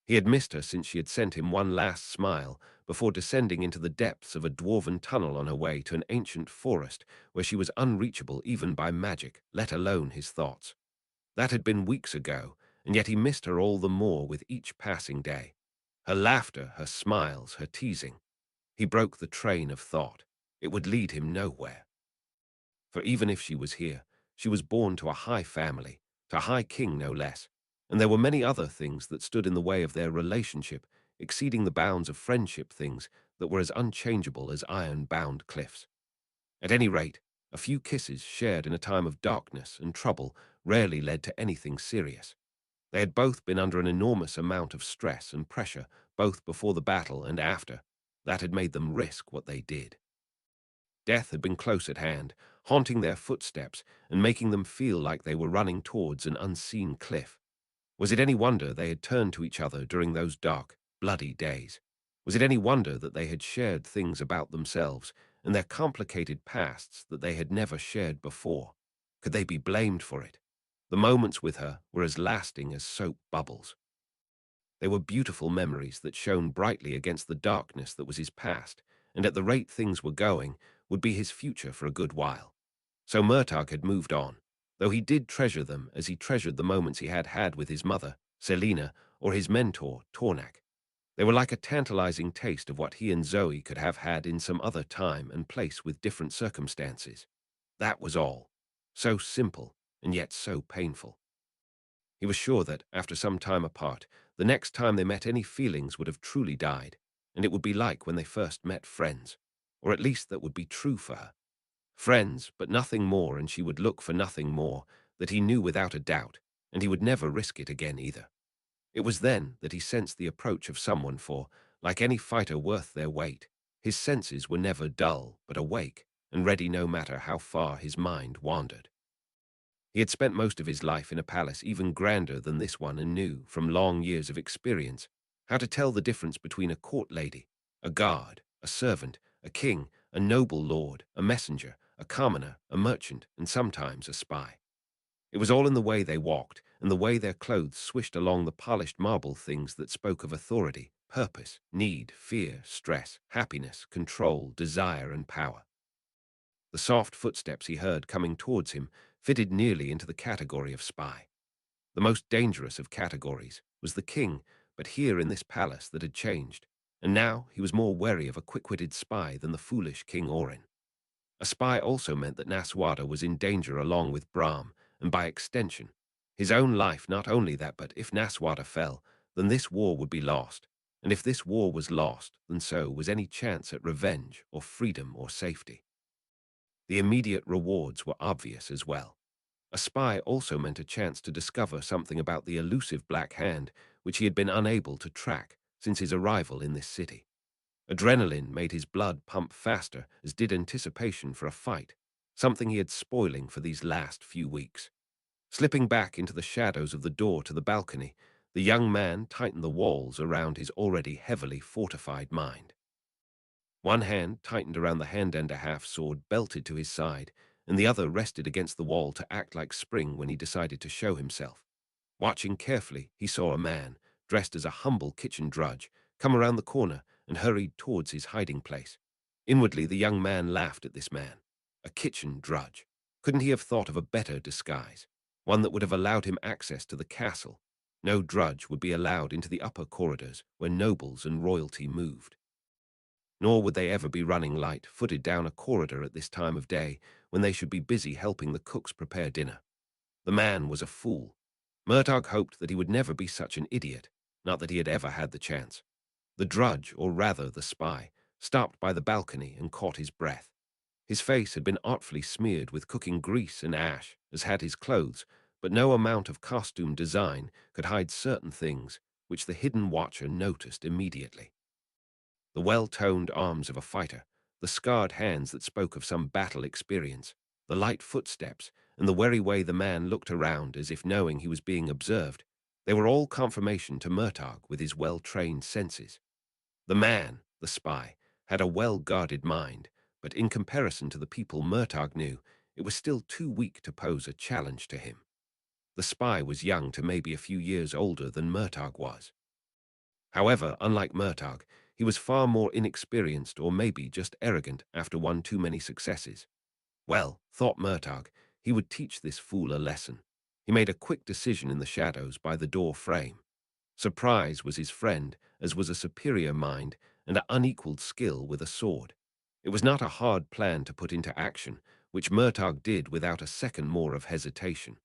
He had missed her since she had sent him one last smile before descending into the depths of a dwarven tunnel on her way to an ancient forest where she was unreachable even by magic, let alone his thoughts. That had been weeks ago, and yet he missed her all the more with each passing day. Her laughter, her smiles, her teasing. He broke the train of thought. It would lead him nowhere. For even if she was here, she was born to a high family, to a high king no less, and there were many other things that stood in the way of their relationship, exceeding the bounds of friendship, things that were as unchangeable as iron-bound cliffs. At any rate, a few kisses shared in a time of darkness and trouble rarely led to anything serious. They had both been under an enormous amount of stress and pressure, both before the battle and after, that had made them risk what they did. Death had been close at hand, haunting their footsteps and making them feel like they were running towards an unseen cliff. Was it any wonder they had turned to each other during those dark, bloody days? Was it any wonder that they had shared things about themselves and their complicated pasts that they had never shared before? Could they be blamed for it? The moments with her were as lasting as soap bubbles. They were beautiful memories that shone brightly against the darkness that was his past, and at the rate things were going, would be his future for a good while. So Murtagh had moved on, though he did treasure them as he treasured the moments he had had with his mother, Selena, or his mentor, Tornak. They were like a tantalizing taste of what he and Zoe could have had in some other time and place with different circumstances. That was all. So simple, and yet so painful. He was sure that, after some time apart, the next time they met any feelings would have truly died, and it would be like when they first met friends, or at least that would be true for her. Friends, but nothing more, and she would look for nothing more, that he knew without a doubt, and he would never risk it again either. It was then that he sensed the approach of someone, for, like any fighter worth their weight, his senses were never dull but awake and ready no matter how far his mind wandered. He had spent most of his life in a palace even grander than this one and knew, from long years of experience, how to tell the difference between a court lady, a guard, a servant, a king, a noble lord, a messenger, a commoner, a merchant, and sometimes a spy. It was all in the way they walked and the way their clothes swished along the polished marble things that spoke of authority, purpose, need, fear, stress, happiness, control, desire, and power. The soft footsteps he heard coming towards him fitted nearly into the category of spy. The most dangerous of categories was the king, but here in this palace that had changed, and now he was more wary of a quick-witted spy than the foolish King Orin. A spy also meant that Naswada was in danger along with Brahm, and by extension, his own life. Not only that, but if Naswada fell, then this war would be lost, and if this war was lost, then so was any chance at revenge or freedom or safety. The immediate rewards were obvious as well. A spy also meant a chance to discover something about the elusive Black Hand, which he had been unable to track since his arrival in this city. Adrenaline made his blood pump faster, as did anticipation for a fight, something he had spoiling for these last few weeks. Slipping back into the shadows of the door to the balcony, the young man tightened the walls around his already heavily fortified mind. One hand tightened around the hand-and-a-half sword belted to his side, and the other rested against the wall to act like spring when he decided to show himself. Watching carefully, he saw a man, dressed as a humble kitchen drudge, come around the corner and hurried towards his hiding place. Inwardly, the young man laughed at this man. A kitchen drudge. Couldn't he have thought of a better disguise? One that would have allowed him access to the castle. No drudge would be allowed into the upper corridors where nobles and royalty moved. Nor would they ever be running light-footed down a corridor at this time of day when they should be busy helping the cooks prepare dinner. The man was a fool. Murtagh hoped that he would never be such an idiot, not that he had ever had the chance. The drudge, or rather the spy, stopped by the balcony and caught his breath. His face had been artfully smeared with cooking grease and ash, as had his clothes, but no amount of costume design could hide certain things which the hidden watcher noticed immediately. The well-toned arms of a fighter, the scarred hands that spoke of some battle experience, the light footsteps, and the wary way the man looked around as if knowing he was being observed, they were all confirmation to Murtagh with his well-trained senses. The man, the spy, had a well-guarded mind, but in comparison to the people Murtagh knew, it was still too weak to pose a challenge to him. The spy was young to maybe a few years older than Murtagh was. However, unlike Murtagh, he was far more inexperienced or maybe just arrogant after one too many successes. Well, thought Murtagh, he would teach this fool a lesson. He made a quick decision in the shadows by the door frame. Surprise was his friend, as was a superior mind and an unequaled skill with a sword. It was not a hard plan to put into action, which Murtagh did without a second more of hesitation.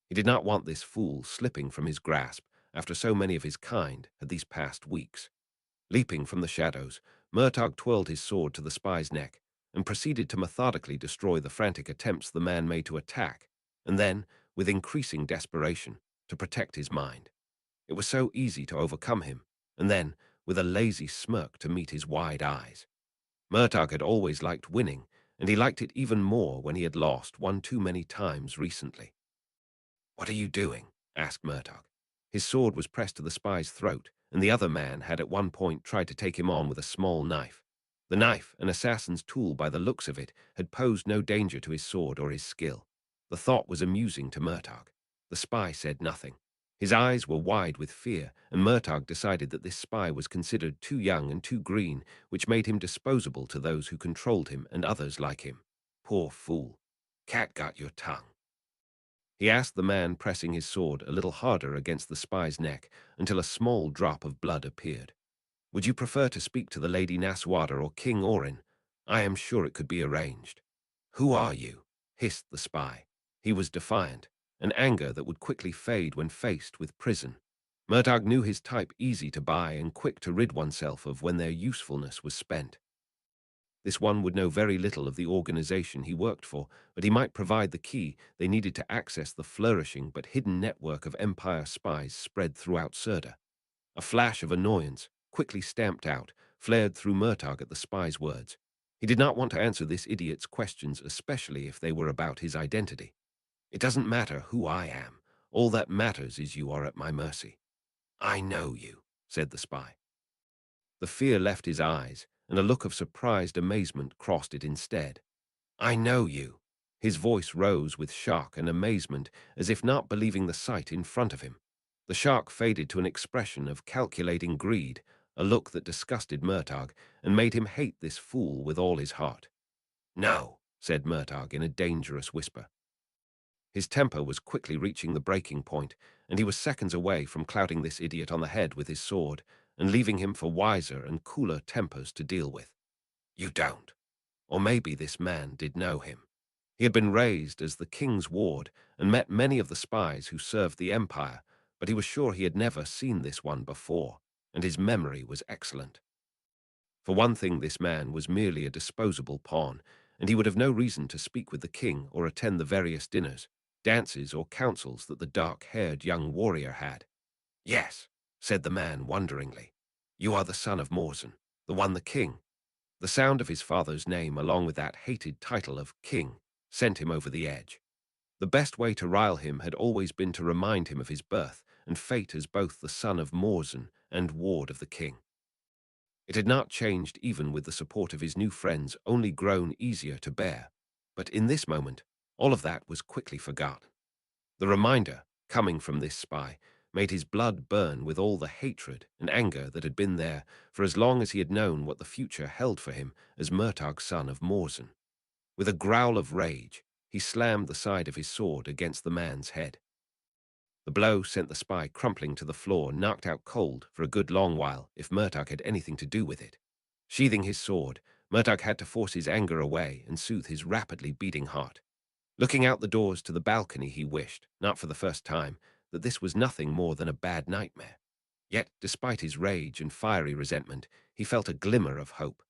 He did not want this fool slipping from his grasp after so many of his kind had these past weeks. Leaping from the shadows, Murtagh twirled his sword to the spy's neck and proceeded to methodically destroy the frantic attempts the man made to attack, and then, with increasing desperation, to protect his mind. It was so easy to overcome him, and then, with a lazy smirk to meet his wide eyes. Murtagh had always liked winning, and he liked it even more when he had lost one too many times recently. "What are you doing?" asked Murtagh. His sword was pressed to the spy's throat, and the other man had at one point tried to take him on with a small knife. The knife, an assassin's tool by the looks of it, had posed no danger to his sword or his skill. The thought was amusing to Murtagh. The spy said nothing. His eyes were wide with fear, and Murtagh decided that this spy was considered too young and too green, which made him disposable to those who controlled him and others like him. Poor fool. Cat got your tongue. He asked the man, pressing his sword a little harder against the spy's neck until a small drop of blood appeared. "Would you prefer to speak to the Lady Naswada or King Orin? I am sure it could be arranged." "Who are you?" hissed the spy. He was defiant, an anger that would quickly fade when faced with prison. Murtagh knew his type, easy to buy and quick to rid oneself of when their usefulness was spent. This one would know very little of the organization he worked for, but he might provide the key they needed to access the flourishing but hidden network of Empire spies spread throughout Serda. A flash of annoyance, quickly stamped out, flared through Murtagh at the spy's words. He did not want to answer this idiot's questions, especially if they were about his identity. It doesn't matter who I am. All that matters is you are at my mercy. I know you, said the spy. The fear left his eyes, and a look of surprised amazement crossed it instead. I know you. His voice rose with shock and amazement, as if not believing the sight in front of him. The shock faded to an expression of calculating greed, a look that disgusted Murtagh and made him hate this fool with all his heart. No, said Murtagh in a dangerous whisper. His temper was quickly reaching the breaking point, and he was seconds away from clouting this idiot on the head with his sword and leaving him for wiser and cooler tempers to deal with. You don't. Or maybe this man did know him. He had been raised as the king's ward and met many of the spies who served the empire, but he was sure he had never seen this one before, and his memory was excellent. For one thing, this man was merely a disposable pawn, and he would have no reason to speak with the king or attend the various dinners, dances, or councils that the dark-haired young warrior had. Yes, said the man wonderingly. You are the son of Morzan, the one the king. The sound of his father's name, along with that hated title of king, sent him over the edge. The best way to rile him had always been to remind him of his birth and fate as both the son of Morzan and ward of the king. It had not changed even with the support of his new friends, only grown easier to bear. But in this moment, all of that was quickly forgotten. The reminder, coming from this spy, made his blood burn with all the hatred and anger that had been there for as long as he had known what the future held for him as Murtagh, son of Morzan. With a growl of rage, he slammed the side of his sword against the man's head. The blow sent the spy crumpling to the floor, knocked out cold for a good long while, if Murtagh had anything to do with it. Sheathing his sword, Murtagh had to force his anger away and soothe his rapidly beating heart. Looking out the doors to the balcony, he wished, not for the first time, that this was nothing more than a bad nightmare. Yet, despite his rage and fiery resentment, he felt a glimmer of hope.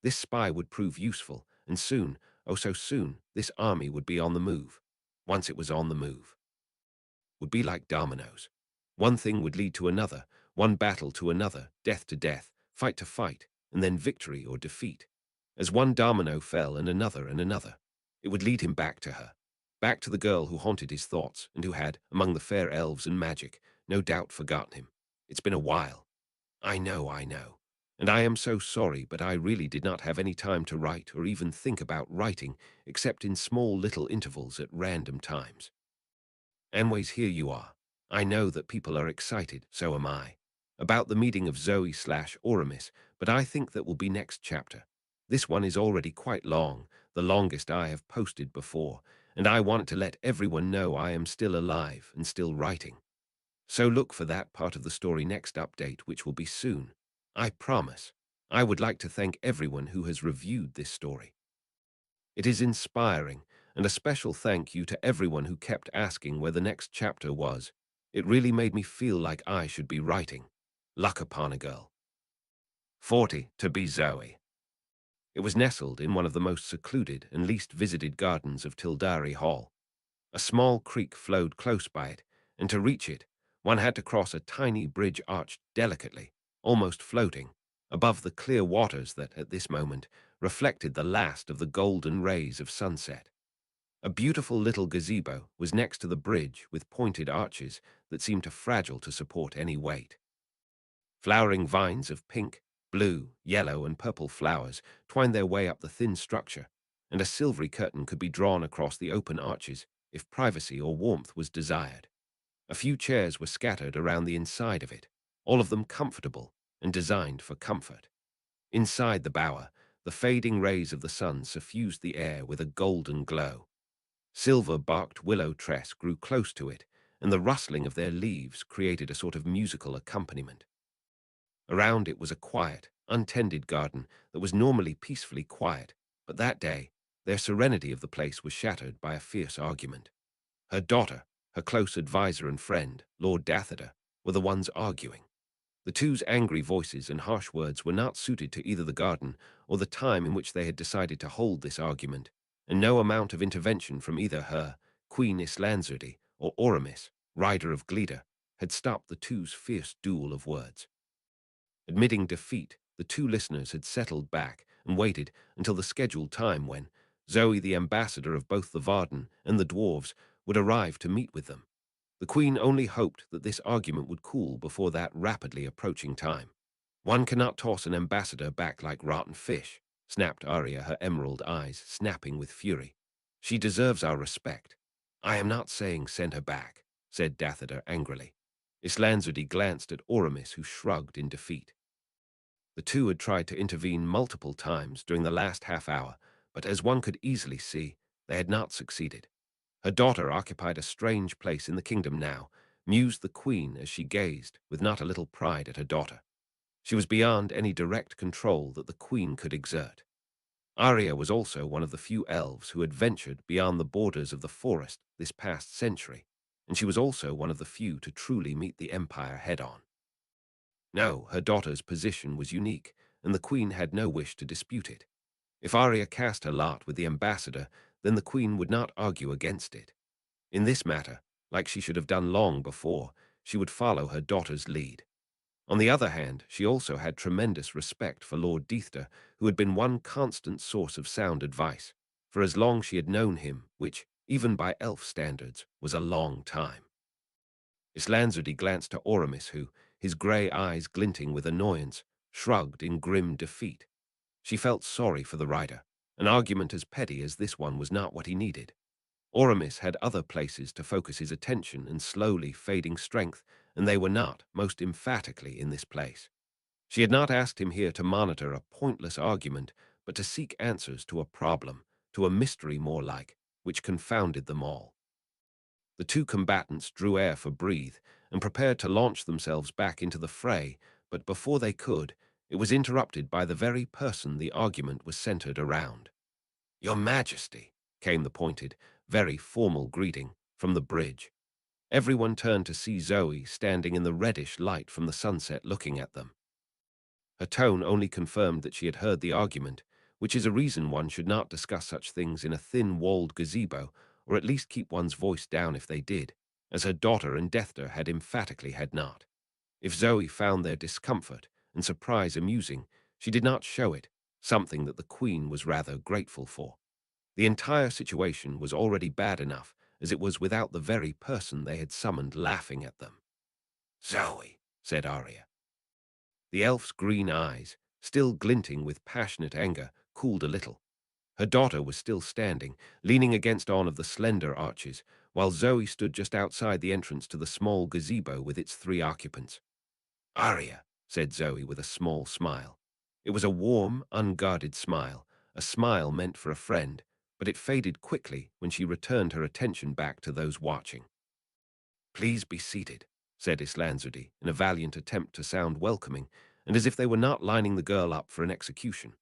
This spy would prove useful, and soon, oh so soon, this army would be on the move. Once it was on the move, would be like dominoes. One thing would lead to another, one battle to another, death to death, fight to fight, and then victory or defeat. As one domino fell and another, it would lead him back to her, back to the girl who haunted his thoughts and who had, among the fair elves and magic, no doubt forgotten him. It's been a while. I know. And I am so sorry, but I really did not have any time to write or even think about writing, except in small little intervals at random times. Anyways, here you are. I know that people are excited, so am I, about the meeting of Zoe/Oramis, but I think that will be next chapter. This one is already quite long, the longest I have posted before, and I want to let everyone know I am still alive and still writing. So look for that part of the story next update, which will be soon. I promise. I would like to thank everyone who has reviewed this story. It is inspiring, and a special thank you to everyone who kept asking where the next chapter was. It really made me feel like I should be writing. Luckyponygirl. 40 to be Zoe. It was nestled in one of the most secluded and least visited gardens of Tildari Hall. A small creek flowed close by it, and to reach it, one had to cross a tiny bridge arched delicately, almost floating, above the clear waters that, at this moment, reflected the last of the golden rays of sunset. A beautiful little gazebo was next to the bridge with pointed arches that seemed too fragile to support any weight. Flowering vines of pink, blue, yellow, and purple flowers twined their way up the thin structure, and a silvery curtain could be drawn across the open arches if privacy or warmth was desired. A few chairs were scattered around the inside of it, all of them comfortable and designed for comfort. Inside the bower, the fading rays of the sun suffused the air with a golden glow. Silver-barked willow tress grew close to it, and the rustling of their leaves created a sort of musical accompaniment. Around it was a quiet, untended garden that was normally peacefully quiet, but that day, their serenity of the place was shattered by a fierce argument. Her daughter, her close advisor and friend, Lord Datherder, were the ones arguing. The two's angry voices and harsh words were not suited to either the garden or the time in which they had decided to hold this argument, and no amount of intervention from either her, Queen Islanzurdi, or Oramis, rider of Glida, had stopped the two's fierce duel of words. Admitting defeat, the two listeners had settled back and waited until the scheduled time when Zoe, the ambassador of both the Varden and the dwarves, would arrive to meet with them. The queen only hoped that this argument would cool before that rapidly approaching time. One cannot toss an ambassador back like rotten fish, snapped Arya, her emerald eyes snapping with fury. She deserves our respect. I am not saying send her back, said Dathader angrily. Islanzurdi glanced at Oramis, who shrugged in defeat. The two had tried to intervene multiple times during the last half hour, but as one could easily see, they had not succeeded. Her daughter occupied a strange place in the kingdom now, mused the queen as she gazed with not a little pride at her daughter. She was beyond any direct control that the queen could exert. Arya was also one of the few elves who had ventured beyond the borders of the forest this past century, and she was also one of the few to truly meet the Empire head-on. No, her daughter's position was unique, and the queen had no wish to dispute it. If Arya cast her lot with the ambassador, then the queen would not argue against it. In this matter, like she should have done long before, she would follow her daughter's lead. On the other hand, she also had tremendous respect for Lord Deithda, who had been one constant source of sound advice, for as long she had known him, which, even by elf standards, was a long time. Islanzurdi glanced to Oramis, who, his grey eyes glinting with annoyance, shrugged in grim defeat. She felt sorry for the rider. An argument as petty as this one was not what he needed. Oramis had other places to focus his attention and slowly fading strength, and they were not, most emphatically, in this place. She had not asked him here to monitor a pointless argument, but to seek answers to a problem, to a mystery more like, which confounded them all. The two combatants drew air for breathe and prepared to launch themselves back into the fray, but before they could, it was interrupted by the very person the argument was centered around. "Your Majesty," came the pointed, very formal greeting from the bridge. Everyone turned to see Zoe standing in the reddish light from the sunset looking at them. Her tone only confirmed that she had heard the argument, which is a reason one should not discuss such things in a thin-walled gazebo, or at least keep one's voice down if they did, as her daughter and Deathder had not. If Zoe found their discomfort and surprise amusing, she did not show it, something that the queen was rather grateful for. The entire situation was already bad enough, as it was without the very person they had summoned laughing at them. "Zoe," said Arya. The elf's green eyes, still glinting with passionate anger, cooled a little. Her daughter was still standing, leaning against one of the slender arches, while Zoe stood just outside the entrance to the small gazebo with its 3 occupants. "Arya," said Zoe with a small smile. It was a warm, unguarded smile, a smile meant for a friend, but it faded quickly when she returned her attention back to those watching. "Please be seated," said Islanzurdi, in a valiant attempt to sound welcoming, and as if they were not lining the girl up for an execution.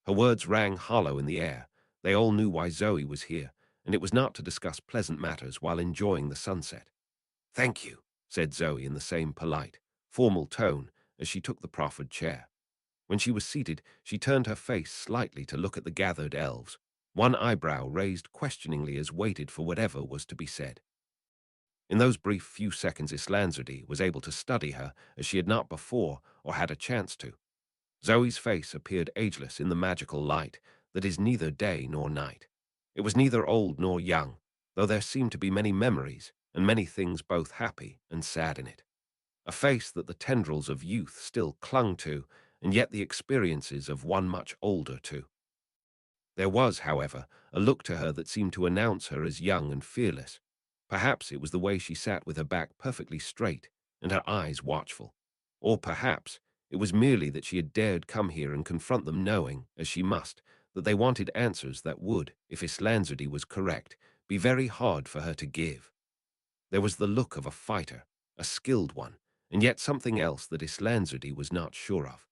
Her words rang hollow in the air. They all knew why Zoe was here, and it was not to discuss pleasant matters while enjoying the sunset. "Thank you," said Zoe in the same polite, formal tone as she took the proffered chair. When she was seated, she turned her face slightly to look at the gathered elves, one eyebrow raised questioningly as waited for whatever was to be said. In those brief few seconds, Islanzurdi was able to study her as she had not before or had a chance to. Zoe's face appeared ageless in the magical light that is neither day nor night. It was neither old nor young, though there seemed to be many memories and many things both happy and sad in it. A face that the tendrils of youth still clung to, and yet the experiences of one much older too. There was, however, a look to her that seemed to announce her as young and fearless. Perhaps it was the way she sat with her back perfectly straight and her eyes watchful. Or perhaps it was merely that she had dared come here and confront them knowing, as she must, that they wanted answers that would, if Islanzurdi was correct, be very hard for her to give. There was the look of a fighter, a skilled one, and yet something else that Islanzurdi was not sure of.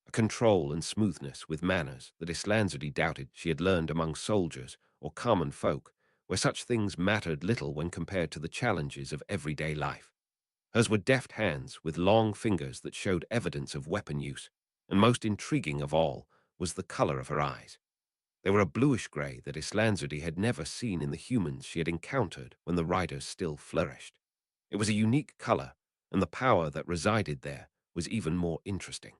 A control and smoothness with manners that Islanzurdi doubted she had learned among soldiers or common folk, where such things mattered little when compared to the challenges of everyday life. Hers were deft hands with long fingers that showed evidence of weapon use, and most intriguing of all was the color of her eyes. They were a bluish-gray that Islandsody had never seen in the humans she had encountered when the riders still flourished. It was a unique color, and the power that resided there was even more interesting.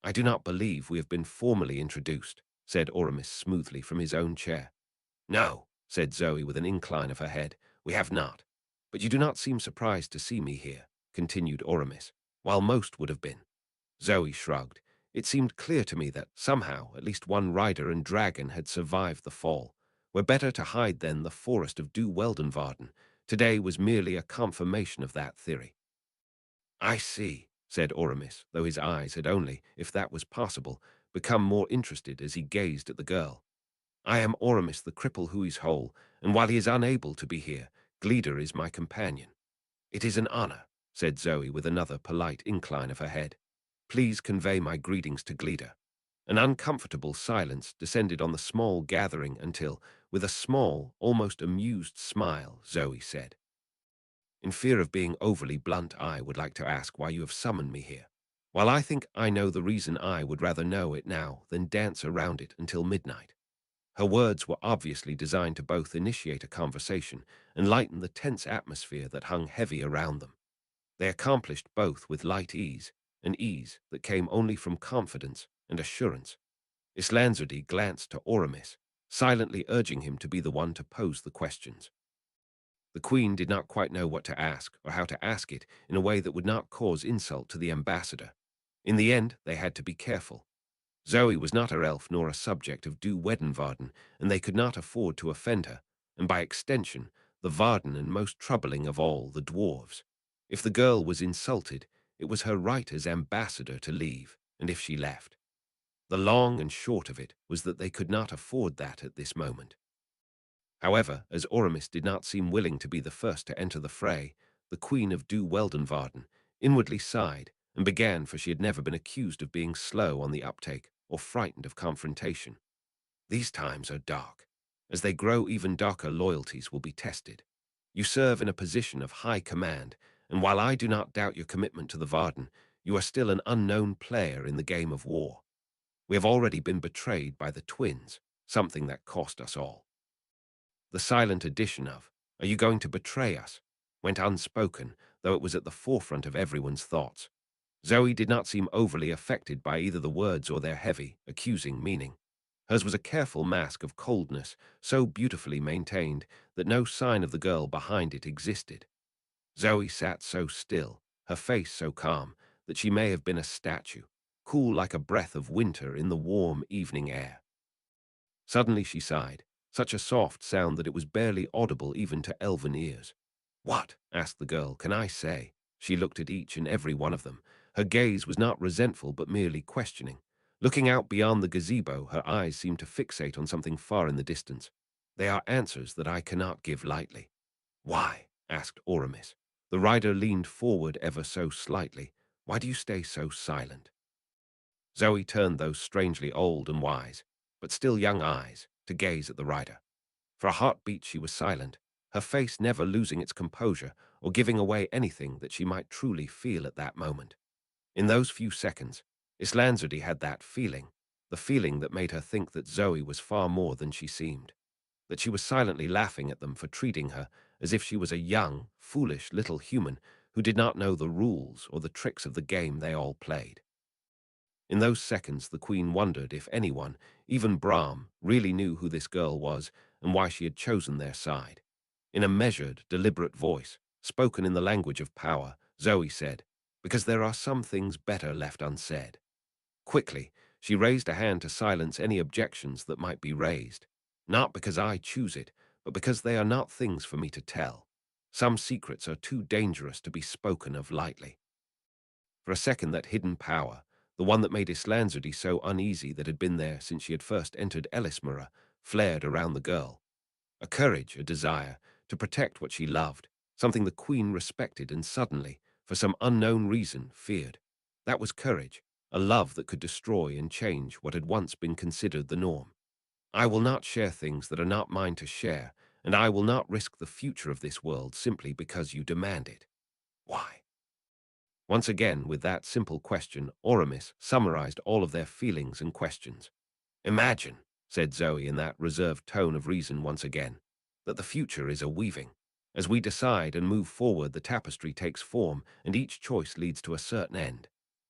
"I do not believe we have been formally introduced," said Oramis smoothly from his own chair. "No," said Zoe with an incline of her head, "we have not. But you do not seem surprised to see me here," continued Oramis, "while most would have been." Zoe shrugged. "It seemed clear to me that, somehow, at least one rider and dragon had survived the fall. We're better to hide than the forest of Du Weldenvarden. Today was merely a confirmation of that theory." "I see," said Oramis, though his eyes had only, if that was possible, become more interested as he gazed at the girl. "I am Oramis the cripple who is whole, and while he is unable to be here, Gleeder is my companion." "It is an honor," said Zoe with another polite incline of her head. "Please convey my greetings to Gleeder." An uncomfortable silence descended on the small gathering until, with a small, almost amused smile, Zoe said, "In fear of being overly blunt, I would like to ask why you have summoned me here. While I think I know the reason, I would rather know it now than dance around it until midnight." Her words were obviously designed to both initiate a conversation and lighten the tense atmosphere that hung heavy around them. They accomplished both with light ease, an ease that came only from confidence and assurance. Islandsody glanced to Oramis, silently urging him to be the one to pose the questions. The queen did not quite know what to ask or how to ask it in a way that would not cause insult to the ambassador. In the end, they had to be careful. Zoe was not a elf nor a subject of Du Wedenvarden, and they could not afford to offend her, and by extension, the Varden and most troubling of all, the dwarves. If the girl was insulted, it was her right as ambassador to leave, and if she left. The long and short of it was that they could not afford that at this moment. However, as Oramis did not seem willing to be the first to enter the fray, the Queen of Du Weldenvarden inwardly sighed and began, for she had never been accused of being slow on the uptake or frightened of confrontation. "These times are dark. As they grow, even darker loyalties will be tested. You serve in a position of high command, and while I do not doubt your commitment to the Varden, you are still an unknown player in the game of war. We have already been betrayed by the twins, something that cost us all." The silent addition of, "Are you going to betray us?" went unspoken, though it was at the forefront of everyone's thoughts. Zoe did not seem overly affected by either the words or their heavy, accusing meaning. Hers was a careful mask of coldness, so beautifully maintained that no sign of the girl behind it existed. Zoe sat so still, her face so calm, that she may have been a statue, cool like a breath of winter in the warm evening air. Suddenly she sighed, such a soft sound that it was barely audible even to elven ears. "What?" asked the girl. "Can I say?" She looked at each and every one of them. Her gaze was not resentful but merely questioning. Looking out beyond the gazebo, her eyes seemed to fixate on something far in the distance. "They are answers that I cannot give lightly." "Why?" asked Oramis. The rider leaned forward ever so slightly. "Why do you stay so silent?" Zoe turned those strangely old and wise, but still young eyes, to gaze at the rider. For a heartbeat she was silent, her face never losing its composure or giving away anything that she might truly feel at that moment. In those few seconds, Islandsody had that feeling, the feeling that made her think that Zoe was far more than she seemed, that she was silently laughing at them for treating her as if she was a young, foolish little human who did not know the rules or the tricks of the game they all played. In those seconds, the queen wondered if anyone, even Brahm, really knew who this girl was and why she had chosen their side. In a measured, deliberate voice, spoken in the language of power, Zoe said, "Because there are some things better left unsaid." Quickly, she raised a hand to silence any objections that might be raised. "Not because I choose it, but because they are not things for me to tell. Some secrets are too dangerous to be spoken of lightly." For a second, that hidden power, the one that made Islandsody so uneasy that had been there since she had first entered Ellismere, flared around the girl. A courage, a desire, to protect what she loved, something the queen respected and suddenly, for some unknown reason, feared. That was courage, a love that could destroy and change what had once been considered the norm. "I will not share things that are not mine to share, and I will not risk the future of this world simply because you demand it." Once again, with that simple question, Oramis summarized all of their feelings and questions. Imagine, said Zoe in that reserved tone of reason once again, that the future is a weaving. As we decide and move forward, the tapestry takes form, and each choice leads to a certain end.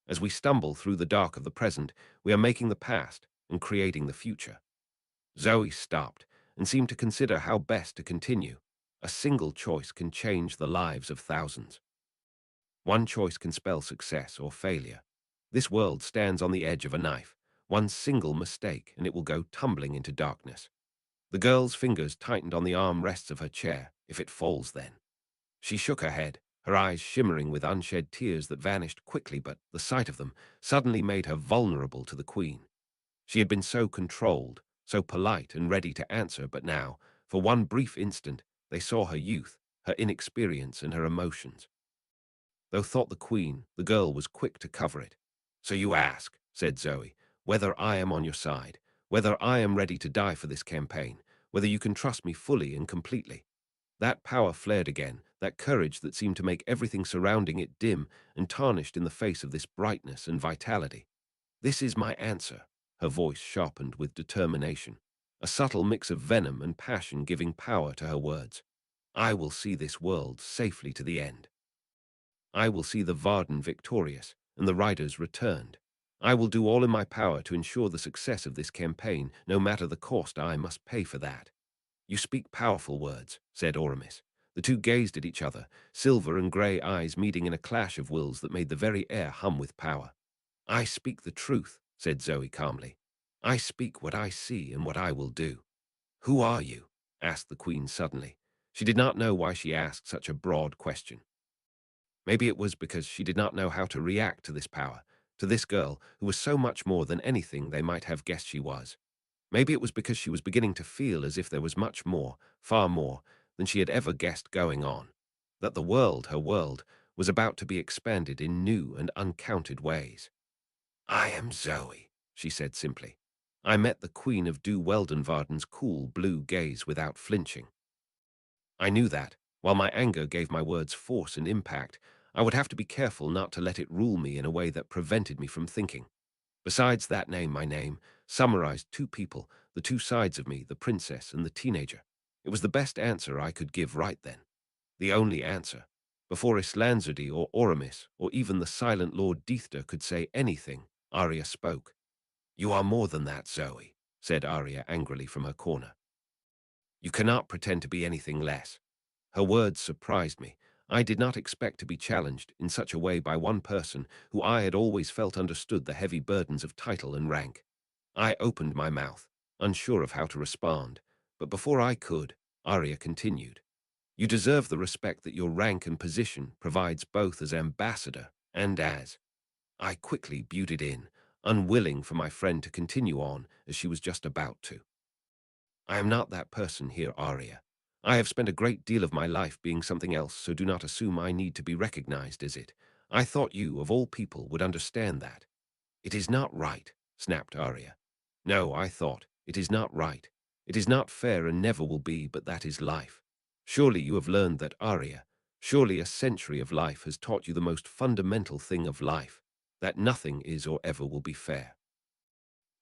As we stumble through the dark of the present, we are making the past and creating the future. Zoe stopped and seemed to consider how best to continue. A single choice can change the lives of thousands. One choice can spell success or failure. This world stands on the edge of a knife. One single mistake, and it will go tumbling into darkness. The girl's fingers tightened on the arm rests of her chair. If it falls, then. She shook her head, her eyes shimmering with unshed tears that vanished quickly, but the sight of them suddenly made her vulnerable to the queen. She had been so controlled, so polite and ready to answer, but now, for one brief instant, they saw her youth, her inexperience, and her emotions. Though thought the queen, the girl was quick to cover it. So you ask, said Zoe, whether I am on your side, whether I am ready to die for this campaign, whether you can trust me fully and completely. That power flared again, that courage that seemed to make everything surrounding it dim and tarnished in the face of this brightness and vitality. This is my answer, her voice sharpened with determination, a subtle mix of venom and passion giving power to her words. I will see this world safely to the end. I will see the Varden victorious and the riders returned. I will do all in my power to ensure the success of this campaign, no matter the cost I must pay for that. You speak powerful words, said Oramis. The two gazed at each other, silver and grey eyes meeting in a clash of wills that made the very air hum with power. I speak the truth, said Zoe calmly. I speak what I see and what I will do. Who are you? Asked the queen suddenly. She did not know why she asked such a broad question. Maybe it was because she did not know how to react to this power, to this girl who was so much more than anything they might have guessed she was. Maybe it was because she was beginning to feel as if there was much more, far more, than she had ever guessed going on. That the world, her world, was about to be expanded in new and uncounted ways. I am Zoe, she said simply. I met the Queen of Du Weldenvarden's cool blue gaze without flinching. I knew that, while my anger gave my words force and impact, I would have to be careful not to let it rule me in a way that prevented me from thinking. Besides that name, my name summarized two people, the two sides of me, the princess and the teenager. It was the best answer I could give right then. The only answer. Before Islanzudi or Oramis or even the silent Lord Diether could say anything, Arya spoke. You are more than that, Zoe, said Arya angrily from her corner. You cannot pretend to be anything less. Her words surprised me. I did not expect to be challenged in such a way by one person who I had always felt understood the heavy burdens of title and rank. I opened my mouth, unsure of how to respond, but before I could, Arya continued. You deserve the respect that your rank and position provides both as ambassador and as. I quickly butted in, unwilling for my friend to continue on as she was just about to. I am not that person here, Arya. I have spent a great deal of my life being something else, so do not assume I need to be recognized as it. I thought you, of all people, would understand that. It is not right, snapped Arya. No, I thought, it is not right. It is not fair and never will be, but that is life. Surely you have learned that, Arya. Surely a century of life has taught you the most fundamental thing of life, that nothing is or ever will be fair.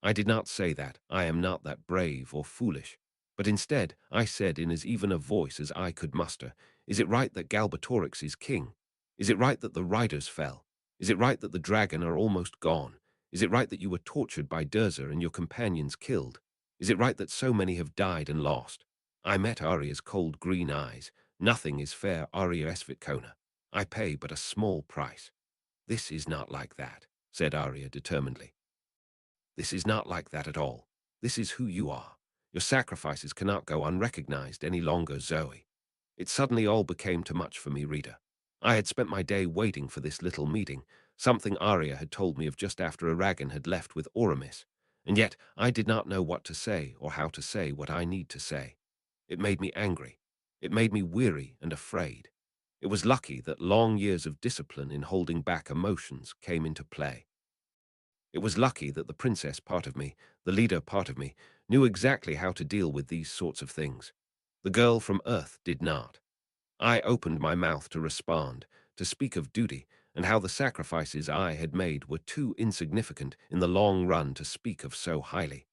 I did not say that. I am not that brave or foolish. But instead, I said in as even a voice as I could muster, is it right that Galbatorix is king? Is it right that the riders fell? Is it right that the dragon are almost gone? Is it right that you were tortured by Durza and your companions killed? Is it right that so many have died and lost? I met Arya's cold green eyes. Nothing is fair, Arya Esvitkona. I pay but a small price. This is not like that, said Arya determinedly. This is not like that at all. This is who you are. Your sacrifices cannot go unrecognized any longer, Zoe. It suddenly all became too much for me, Rita. I had spent my day waiting for this little meeting, something Arya had told me of just after Aragon had left with Oramis, and yet I did not know what to say or how to say what I need to say. It made me angry. It made me weary and afraid. It was lucky that long years of discipline in holding back emotions came into play. It was lucky that the princess part of me, the leader part of me, knew exactly how to deal with these sorts of things. The girl from Earth did not. I opened my mouth to respond, to speak of duty, and how the sacrifices I had made were too insignificant in the long run to speak of so highly.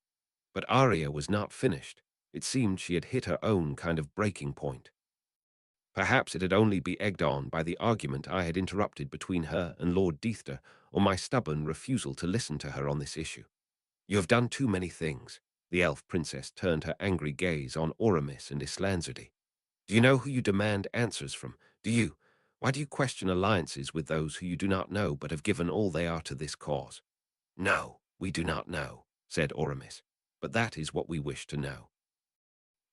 But Arya was not finished. It seemed she had hit her own kind of breaking point. Perhaps it had only been egged on by the argument I had interrupted between her and Lord Deithter, or my stubborn refusal to listen to her on this issue. "You have done too many things." The elf princess turned her angry gaze on Oramis and Islanzudi. "Do you know who you demand answers from? Do you? Why do you question alliances with those who you do not know but have given all they are to this cause?" "No, we do not know," said Oramis, "but that is what we wish to know."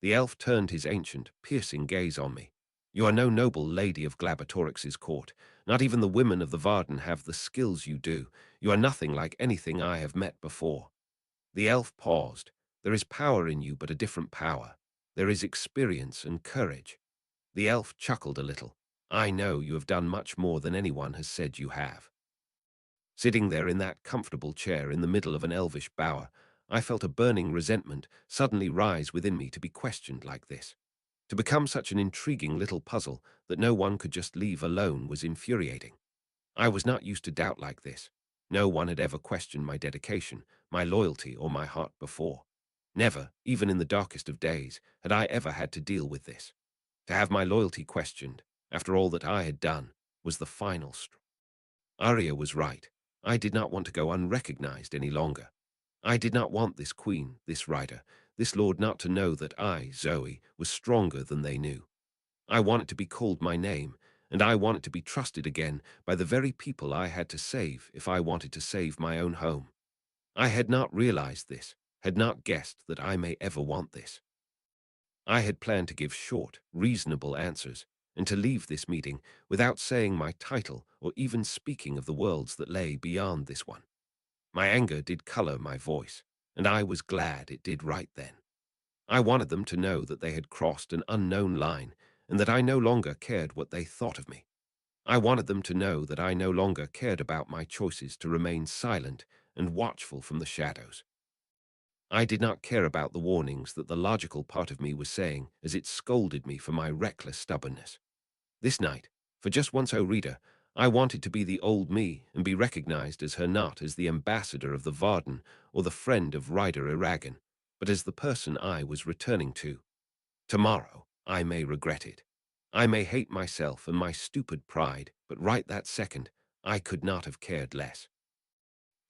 The elf turned his ancient, piercing gaze on me. "You are no noble lady of Glabatorix's court. Not even the women of the Varden have the skills you do. You are nothing like anything I have met before." The elf paused. "There is power in you, but a different power. There is experience and courage." The elf chuckled a little. "I know you have done much more than anyone has said you have." Sitting there in that comfortable chair in the middle of an elvish bower, I felt a burning resentment suddenly rise within me to be questioned like this. To become such an intriguing little puzzle that no one could just leave alone was infuriating. I was not used to doubt like this. No one had ever questioned my dedication, my loyalty, or my heart before. Never, even in the darkest of days, had I ever had to deal with this. To have my loyalty questioned, after all that I had done, was the final straw. Arya was right. I did not want to go unrecognized any longer. I did not want this queen, this rider, this lord not to know that I, Zoe, was stronger than they knew. I wanted to be called my name, and I wanted to be trusted again by the very people I had to save if I wanted to save my own home. I had not realized this, had not guessed that I may ever want this. I had planned to give short, reasonable answers, and to leave this meeting without saying my title or even speaking of the worlds that lay beyond this one. My anger did color my voice, and I was glad it did right then. I wanted them to know that they had crossed an unknown line and that I no longer cared what they thought of me. I wanted them to know that I no longer cared about my choices to remain silent and watchful from the shadows. I did not care about the warnings that the logical part of me was saying as it scolded me for my reckless stubbornness. This night, for just once, O reader, I wanted to be the old me and be recognized as her, not as the ambassador of the Varden or the friend of Ryder Eragon, but as the person I was returning to. Tomorrow, I may regret it. I may hate myself and my stupid pride, but right that second, I could not have cared less.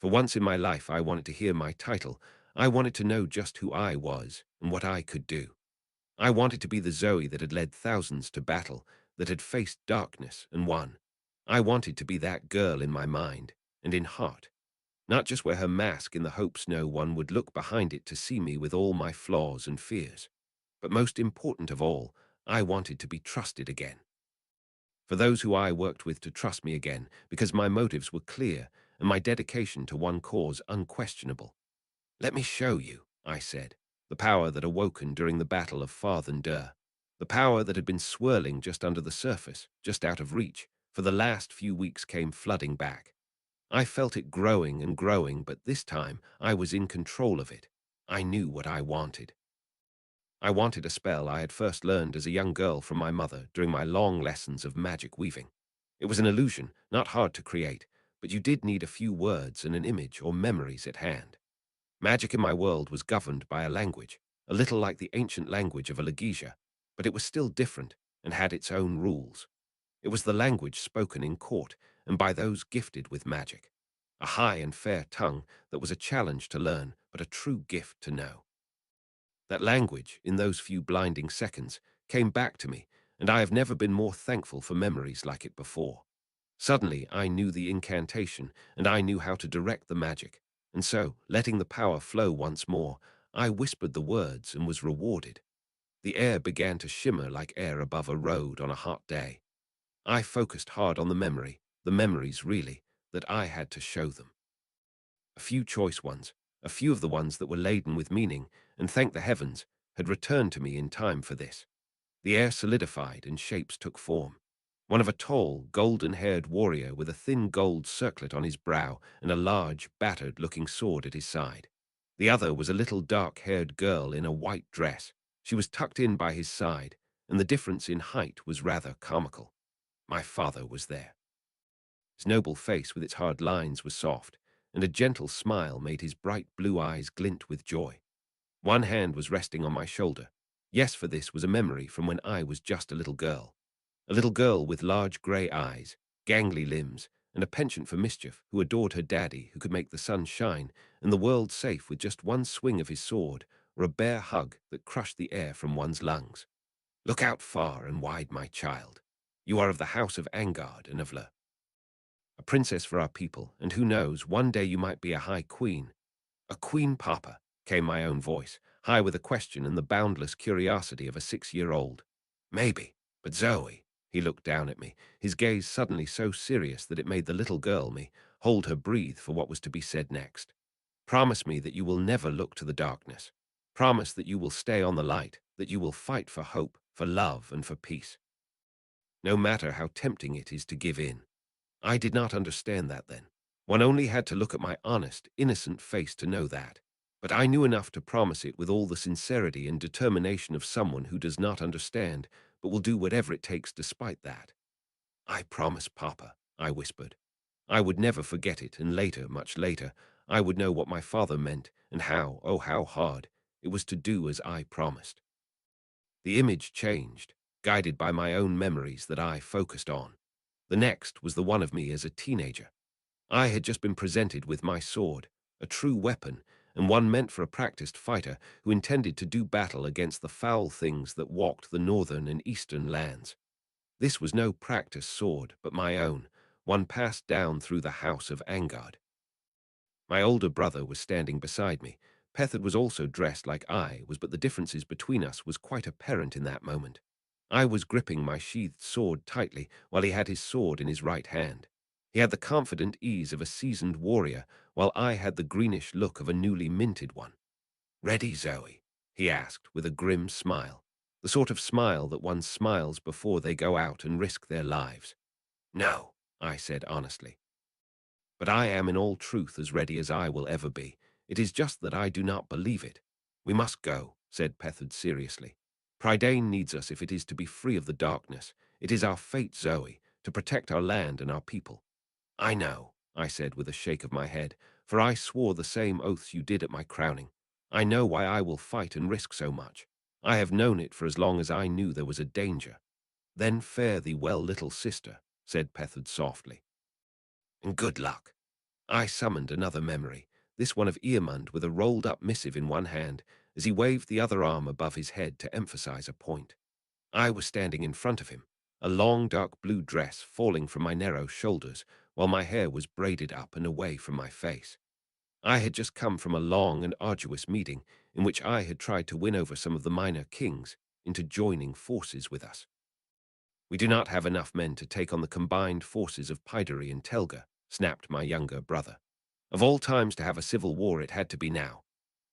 For once in my life, I wanted to hear my title. I wanted to know just who I was and what I could do. I wanted to be the Zoe that had led thousands to battle, that had faced darkness and won. I wanted to be that girl in my mind and in heart, not just wear her mask in the hopes no one would look behind it to see me with all my flaws and fears. But most important of all, I wanted to be trusted again. For those who I worked with to trust me again, because my motives were clear and my dedication to one cause unquestionable. "Let me show you," I said, the power that awoken during the Battle of Farthen-Dur, the power that had been swirling just under the surface, just out of reach, for the last few weeks came flooding back. I felt it growing and growing, but this time I was in control of it. I knew what I wanted. I wanted a spell I had first learned as a young girl from my mother during my long lessons of magic weaving. It was an illusion, not hard to create, but you did need a few words and an image or memories at hand. Magic in my world was governed by a language, a little like the ancient language of Alagaesia, but it was still different and had its own rules. It was the language spoken in court and by those gifted with magic. A high and fair tongue that was a challenge to learn, but a true gift to know. That language, in those few blinding seconds, came back to me, and I have never been more thankful for memories like it before. Suddenly, I knew the incantation, and I knew how to direct the magic, and so, letting the power flow once more, I whispered the words and was rewarded. The air began to shimmer like air above a road on a hot day. I focused hard on the memories really, that I had to show them. A few choice ones, a few of the ones that were laden with meaning, and thank the heavens, had returned to me in time for this. The air solidified and shapes took form. One of a tall, golden-haired warrior with a thin gold circlet on his brow and a large, battered-looking sword at his side. The other was a little dark-haired girl in a white dress. She was tucked in by his side, and the difference in height was rather comical. My father was there. His noble face with its hard lines was soft, and a gentle smile made his bright blue eyes glint with joy. One hand was resting on my shoulder. Yes, for this was a memory from when I was just a little girl. A little girl with large grey eyes, gangly limbs, and a penchant for mischief, who adored her daddy, who could make the sun shine and the world safe with just one swing of his sword or a bare hug that crushed the air from one's lungs. Look out far and wide, my child. You are of the house of Angard and of a princess for our people, and who knows, one day you might be a high queen. A queen, papa, came my own voice, high with a question and the boundless curiosity of a 6-year-old. Maybe, but Zoe, he looked down at me, his gaze suddenly so serious that it made the little girl me hold her breath for what was to be said next. Promise me that you will never look to the darkness. Promise that you will stay on the light, that you will fight for hope, for love, and for peace. No matter how tempting it is to give in. I did not understand that then. One only had to look at my honest, innocent face to know that. But I knew enough to promise it with all the sincerity and determination of someone who does not understand, but will do whatever it takes despite that. I promise, Papa, I whispered. I would never forget it, and later, much later, I would know what my father meant and how, oh how hard, it was to do as I promised. The image changed, guided by my own memories that I focused on. The next was the one of me as a teenager. I had just been presented with my sword, a true weapon, and one meant for a practiced fighter who intended to do battle against the foul things that walked the northern and eastern lands. This was no practiced sword, but my own, one passed down through the house of Angard. My older brother was standing beside me. Pethod was also dressed like I was, but the differences between us was quite apparent in that moment. I was gripping my sheathed sword tightly, while he had his sword in his right hand. He had the confident ease of a seasoned warrior, while I had the greenish look of a newly minted one. "Ready, Zoe?" he asked, with a grim smile, the sort of smile that one smiles before they go out and risk their lives. "No," I said honestly. "But I am in all truth as ready as I will ever be. It is just that I do not believe it." "We must go," said Pethod seriously. "Prydain needs us if it is to be free of the darkness. It is our fate, Zoe, to protect our land and our people." "I know," I said with a shake of my head, "for I swore the same oaths you did at my crowning. I know why I will fight and risk so much. I have known it for as long as I knew there was a danger." "Then fare thee well, little sister," said Pethod softly. "And good luck." I summoned another memory, this one of Eamund with a rolled-up missive in one hand, as he waved the other arm above his head to emphasize a point. I was standing in front of him, a long dark blue dress falling from my narrow shoulders, while my hair was braided up and away from my face. I had just come from a long and arduous meeting in which I had tried to win over some of the minor kings into joining forces with us. "We do not have enough men to take on the combined forces of Pydery and Telga," snapped my younger brother. "Of all times to have a civil war, it had to be now."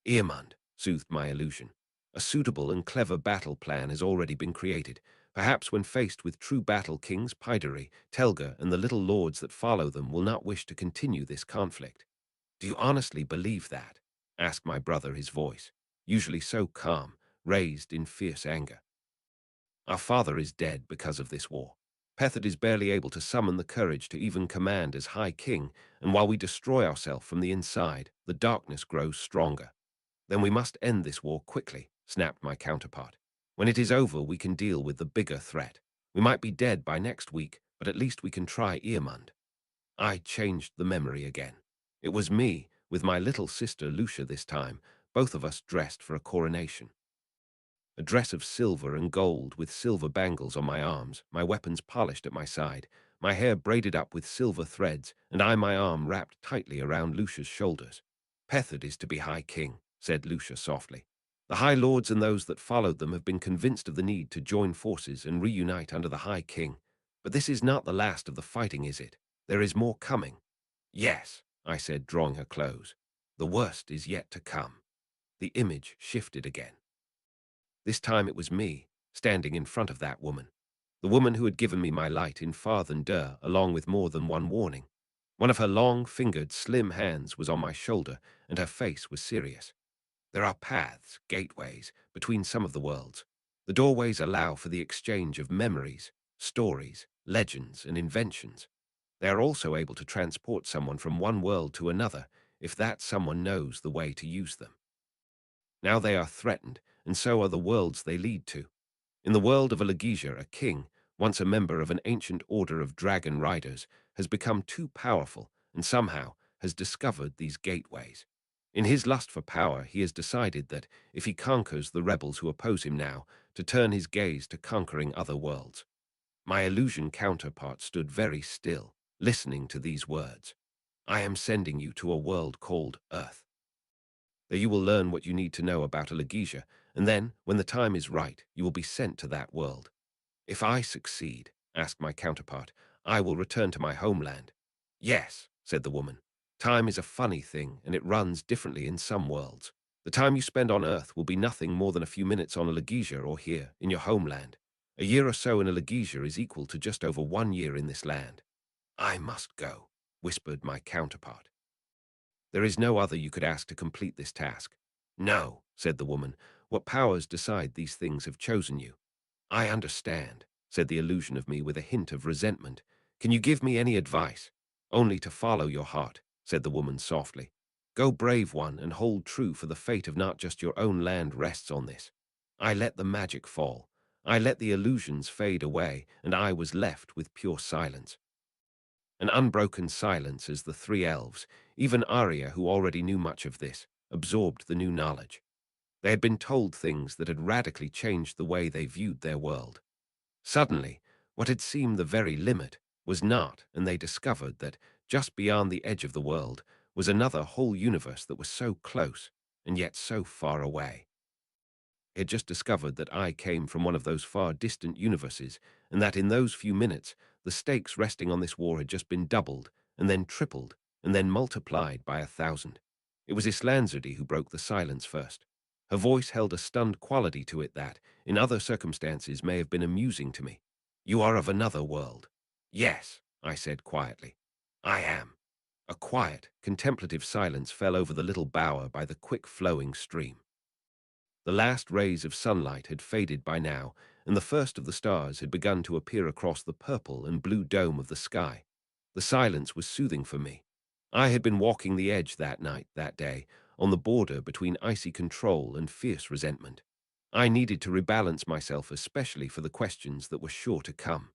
"Eamund," soothed my illusion. "A suitable and clever battle plan has already been created. Perhaps when faced with true battle kings, Pydery, Telga, and the little lords that follow them will not wish to continue this conflict." "Do you honestly believe that?" asked my brother, his voice, usually so calm, raised in fierce anger. "Our father is dead because of this war. Pethod is barely able to summon the courage to even command as High King, and while we destroy ourselves from the inside, the darkness grows stronger." "Then we must end this war quickly," snapped my counterpart. "When it is over, we can deal with the bigger threat. We might be dead by next week, but at least we can try Eamund." I changed the memory again. It was me, with my little sister Lucia this time, both of us dressed for a coronation. A dress of silver and gold with silver bangles on my arms, my weapons polished at my side, my hair braided up with silver threads, and I my arm wrapped tightly around Lucia's shoulders. "Pethod is to be High King," said Lucia softly. "The High Lords and those that followed them have been convinced of the need to join forces and reunite under the High King. But this is not the last of the fighting, is it? There is more coming." "Yes," I said, drawing her close. "The worst is yet to come." The image shifted again. This time it was me, standing in front of that woman. The woman who had given me my light in Farthen-Dur, along with more than one warning. One of her long-fingered, slim hands was on my shoulder, and her face was serious. "There are paths, gateways, between some of the worlds. The doorways allow for the exchange of memories, stories, legends, and inventions. They are also able to transport someone from one world to another if that someone knows the way to use them. Now they are threatened, and so are the worlds they lead to. In the world of Alagaesia, a king, once a member of an ancient order of dragon riders, has become too powerful and somehow has discovered these gateways. In his lust for power, he has decided that if he conquers the rebels who oppose him now, to turn his gaze to conquering other worlds. My illusion counterpart stood very still, listening to these words. I am sending you to a world called Earth. There you will learn what you need to know about Alagaesia, and then, when the time is right, you will be sent to that world. If I succeed, asked my counterpart, I will return to my homeland. Yes, said the woman. Time is a funny thing, and it runs differently in some worlds. The time you spend on Earth will be nothing more than a few minutes on Alagaesia or here, in your homeland. A year or so in Alagaesia is equal to just over 1 year in this land. I must go, whispered my counterpart. There is no other you could ask to complete this task. No, said the woman. What powers decide these things have chosen you? I understand, said the illusion of me with a hint of resentment. Can you give me any advice? Only to follow your heart, said the woman softly. Go, brave one, and hold true, for the fate of not just your own land rests on this. I let the magic fall. I let the illusions fade away, and I was left with pure silence. An unbroken silence as the three elves, even Arya, who already knew much of this, absorbed the new knowledge. They had been told things that had radically changed the way they viewed their world. Suddenly, what had seemed the very limit was not, and they discovered that just beyond the edge of the world was another whole universe that was so close and yet so far away. He had just discovered that I came from one of those far distant universes, and that in those few minutes the stakes resting on this war had just been doubled, and then tripled, and then multiplied by 1,000. It was Islanzardi who broke the silence first. Her voice held a stunned quality to it that, in other circumstances, may have been amusing to me. You are of another world. Yes, I said quietly. I am. A quiet, contemplative silence fell over the little bower by the quick-flowing stream. The last rays of sunlight had faded by now, and the first of the stars had begun to appear across the purple and blue dome of the sky. The silence was soothing for me. I had been walking the edge that night, that day, on the border between icy control and fierce resentment. I needed to rebalance myself, especially for the questions that were sure to come.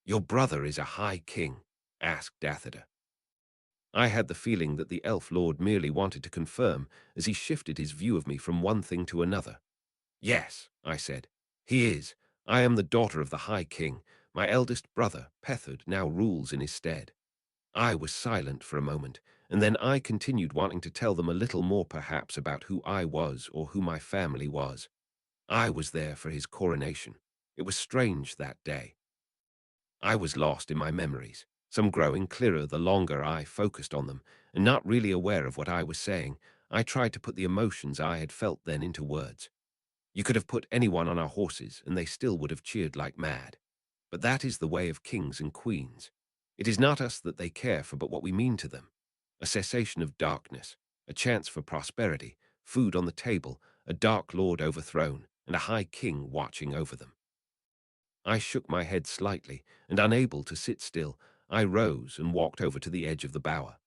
Your brother is a high king, asked Dathida. I had the feeling that the elf lord merely wanted to confirm as he shifted his view of me from one thing to another. Yes, I said. He is. I am the daughter of the High King. My eldest brother, Pethard, now rules in his stead. I was silent for a moment, and then I continued, wanting to tell them a little more perhaps about who I was or who my family was. I was there for his coronation. It was strange that day. I was lost in my memories, some growing clearer the longer I focused on them, and not really aware of what I was saying. I tried to put the emotions I had felt then into words. You could have put anyone on our horses, and they still would have cheered like mad. But that is the way of kings and queens. It is not us that they care for, but what we mean to them. A cessation of darkness, a chance for prosperity, food on the table, a dark lord overthrown, and a high king watching over them. I shook my head slightly, and unable to sit still, I rose and walked over to the edge of the bower.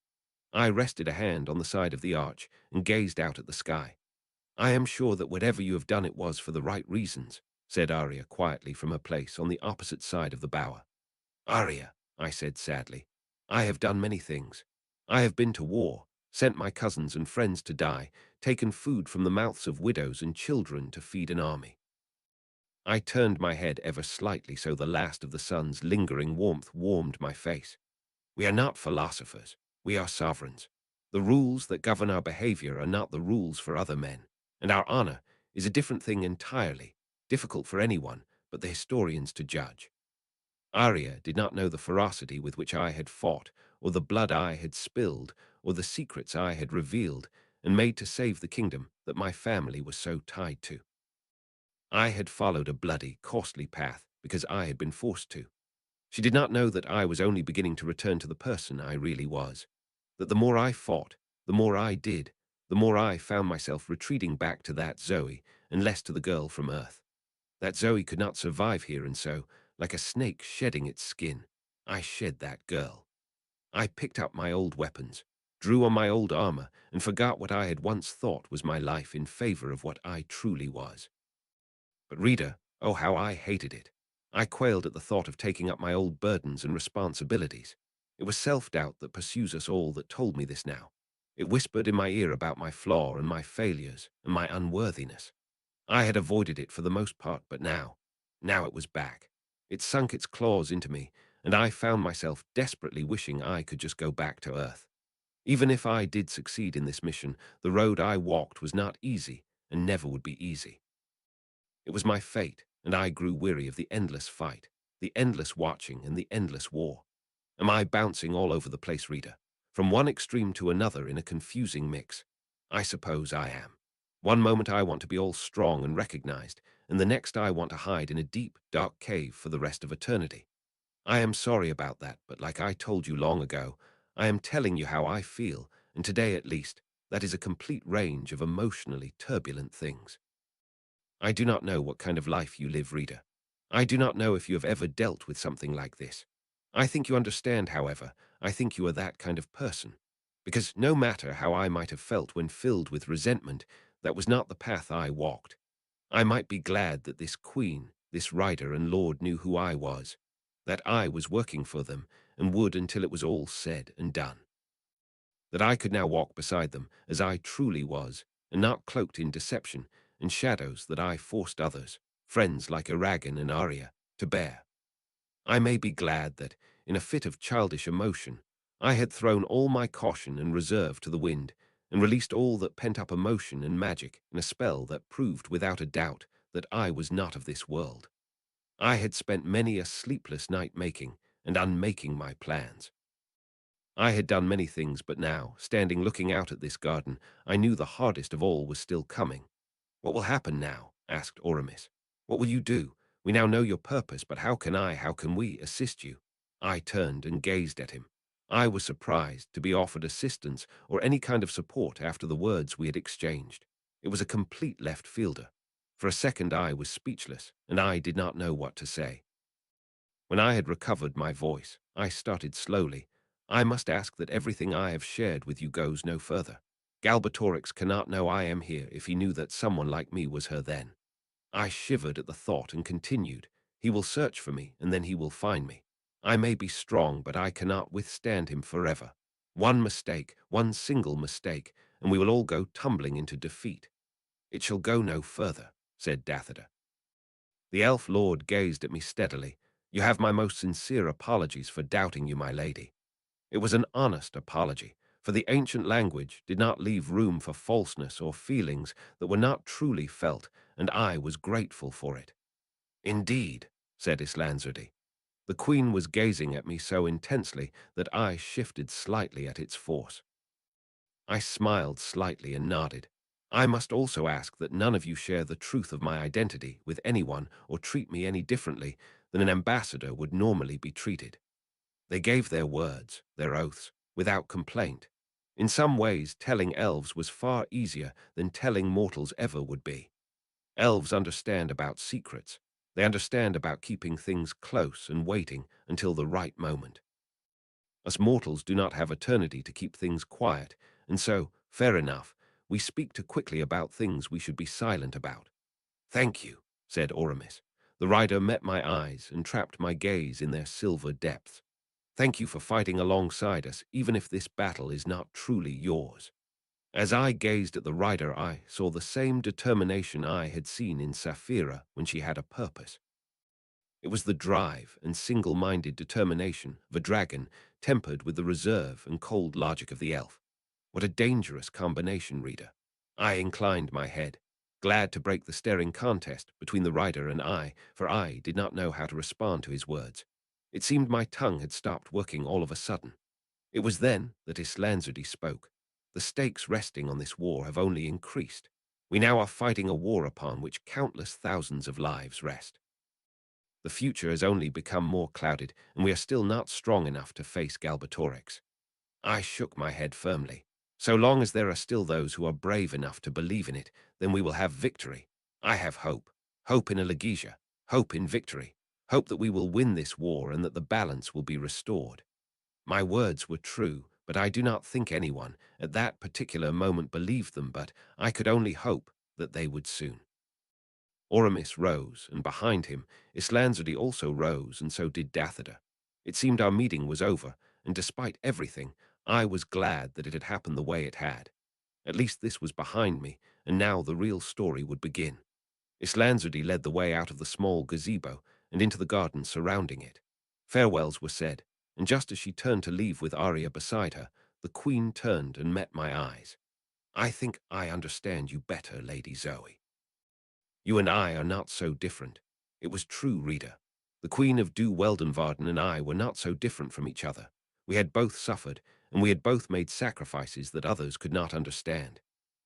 I rested a hand on the side of the arch and gazed out at the sky. I am sure that whatever you have done, it was for the right reasons, said Arya quietly from her place on the opposite side of the bower. Arya, I said sadly, I have done many things. I have been to war, sent my cousins and friends to die, taken food from the mouths of widows and children to feed an army. I turned my head ever slightly so the last of the sun's lingering warmth warmed my face. We are not philosophers. We are sovereigns. The rules that govern our behavior are not the rules for other men, and our honor is a different thing entirely, difficult for anyone but the historians to judge. Arya did not know the ferocity with which I had fought, or the blood I had spilled, or the secrets I had revealed and made to save the kingdom that my family was so tied to. I had followed a bloody, costly path because I had been forced to. She did not know that I was only beginning to return to the person I really was, that the more I fought, the more I did, the more I found myself retreating back to that Zoe and less to the girl from Earth. That Zoe could not survive here, and so, like a snake shedding its skin, I shed that girl. I picked up my old weapons, drew on my old armor, and forgot what I had once thought was my life in favor of what I truly was. But reader, oh how I hated it. I quailed at the thought of taking up my old burdens and responsibilities. It was self-doubt that pursues us all that told me this now. It whispered in my ear about my flaw and my failures and my unworthiness. I had avoided it for the most part, but now it was back. It sunk its claws into me, and I found myself desperately wishing I could just go back to Earth. Even if I did succeed in this mission, the road I walked was not easy and never would be easy. It was my fate, and I grew weary of the endless fight, the endless watching, and the endless war. Am I bouncing all over the place, reader? From one extreme to another in a confusing mix? I suppose I am. One moment I want to be all strong and recognized, and the next I want to hide in a deep, dark cave for the rest of eternity. I am sorry about that, but like I told you long ago, I am telling you how I feel, and today at least, that is a complete range of emotionally turbulent things. I do not know what kind of life you live, reader. I do not know if you have ever dealt with something like this. I think you understand, however. I think you are that kind of person. Because no matter how I might have felt when filled with resentment, that was not the path I walked. I might be glad that this queen, this rider and lord knew who I was, that I was working for them and would until it was all said and done. That I could now walk beside them as I truly was, and not cloaked in deception and shadows that I forced others, friends like Aragon and Arya, to bear. I may be glad that, in a fit of childish emotion, I had thrown all my caution and reserve to the wind, and released all that pent-up emotion and magic in a spell that proved without a doubt that I was not of this world. I had spent many a sleepless night making and unmaking my plans. I had done many things, but now, standing looking out at this garden, I knew the hardest of all was still coming. "What will happen now?" asked Oramis. "What will you do? We now know your purpose, but how can we assist you?" I turned and gazed at him. I was surprised to be offered assistance or any kind of support after the words we had exchanged. It was a complete left fielder. For a second I was speechless, and I did not know what to say. When I had recovered my voice, I started slowly. "I must ask that everything I have shared with you goes no further. Galbatorix cannot know I am here if he knew that someone like me was her then." I shivered at the thought and continued, "He will search for me, and then he will find me. I may be strong, but I cannot withstand him forever. One mistake, one single mistake, and we will all go tumbling into defeat." "It shall go no further," said Dathida. The elf lord gazed at me steadily. "You have my most sincere apologies for doubting you, my lady." It was an honest apology, for the ancient language did not leave room for falseness or feelings that were not truly felt, and I was grateful for it. "Indeed," said Islanzardi. The queen was gazing at me so intensely that I shifted slightly at its force. I smiled slightly and nodded. "I must also ask that none of you share the truth of my identity with anyone or treat me any differently than an ambassador would normally be treated." They gave their words, their oaths, without complaint. In some ways, telling elves was far easier than telling mortals ever would be. Elves understand about secrets. They understand about keeping things close and waiting until the right moment. Us mortals do not have eternity to keep things quiet, and so, fair enough, we speak too quickly about things we should be silent about. "Thank you," said Oramis. The rider met my eyes and trapped my gaze in their silver depths. "Thank you for fighting alongside us, even if this battle is not truly yours." As I gazed at the rider, I saw the same determination I had seen in Saphira when she had a purpose. It was the drive and single-minded determination of a dragon tempered with the reserve and cold logic of the elf. What a dangerous combination, reader. I inclined my head, glad to break the staring contest between the rider and I, for I did not know how to respond to his words. It seemed my tongue had stopped working all of a sudden. It was then that Islanzardi spoke. "The stakes resting on this war have only increased. We now are fighting a war upon which countless thousands of lives rest. The future has only become more clouded, and we are still not strong enough to face Galbatorix." I shook my head firmly. "So long as there are still those who are brave enough to believe in it, then we will have victory. I have hope. Hope in Alagaesia. Hope in victory. Hope that we will win this war and that the balance will be restored." My words were true, but I do not think anyone at that particular moment believed them, but I could only hope that they would soon. Oramis rose, and behind him, Islanzadi also rose, and so did Dathida. It seemed our meeting was over, and despite everything, I was glad that it had happened the way it had. At least this was behind me, and now the real story would begin. Islanzadi led the way out of the small gazebo and into the garden surrounding it. Farewells were said, and just as she turned to leave with Arya beside her, the queen turned and met my eyes. "I think I understand you better, Lady Zoe. You and I are not so different." It was true, reader. The Queen of Du Weldenvarden and I were not so different from each other. We had both suffered, and we had both made sacrifices that others could not understand.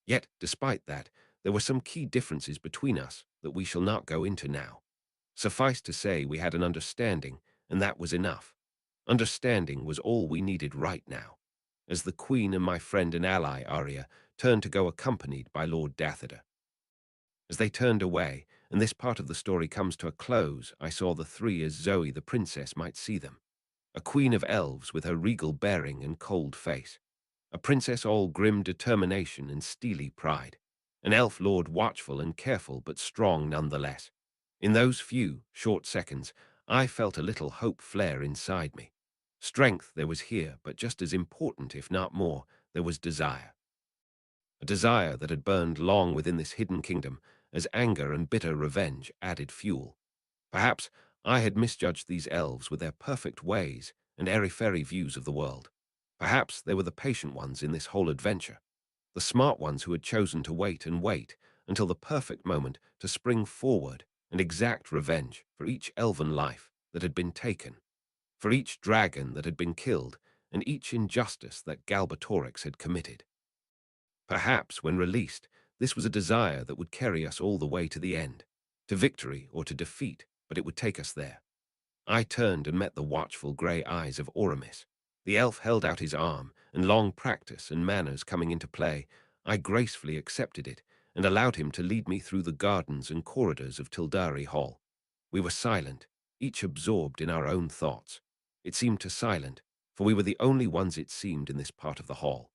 Yet, despite that, there were some key differences between us that we shall not go into now. Suffice to say, we had an understanding, and that was enough. Understanding was all we needed right now. As the Queen and my friend and ally, Arya, turned to go accompanied by Lord Dathida. As they turned away, and this part of the story comes to a close, I saw the three as Zoe the princess might see them. A queen of elves with her regal bearing and cold face. A princess all grim determination and steely pride. An elf lord watchful and careful but strong nonetheless. In those few, short seconds, I felt a little hope flare inside me. Strength there was here, but just as important, if not more, there was desire. A desire that had burned long within this hidden kingdom, as anger and bitter revenge added fuel. Perhaps I had misjudged these elves with their perfect ways and airy-fairy views of the world. Perhaps they were the patient ones in this whole adventure, the smart ones who had chosen to wait and wait until the perfect moment to spring forward and exact revenge for each elven life that had been taken, for each dragon that had been killed, and each injustice that Galbatorix had committed. Perhaps, when released, this was a desire that would carry us all the way to the end, to victory or to defeat, but it would take us there. I turned and met the watchful grey eyes of Oramis. The elf held out his arm, and long practice and manners coming into play, I gracefully accepted it and allowed him to lead me through the gardens and corridors of Tildari Hall. We were silent, each absorbed in our own thoughts. It seemed too silent, for we were the only ones it seemed in this part of the hall.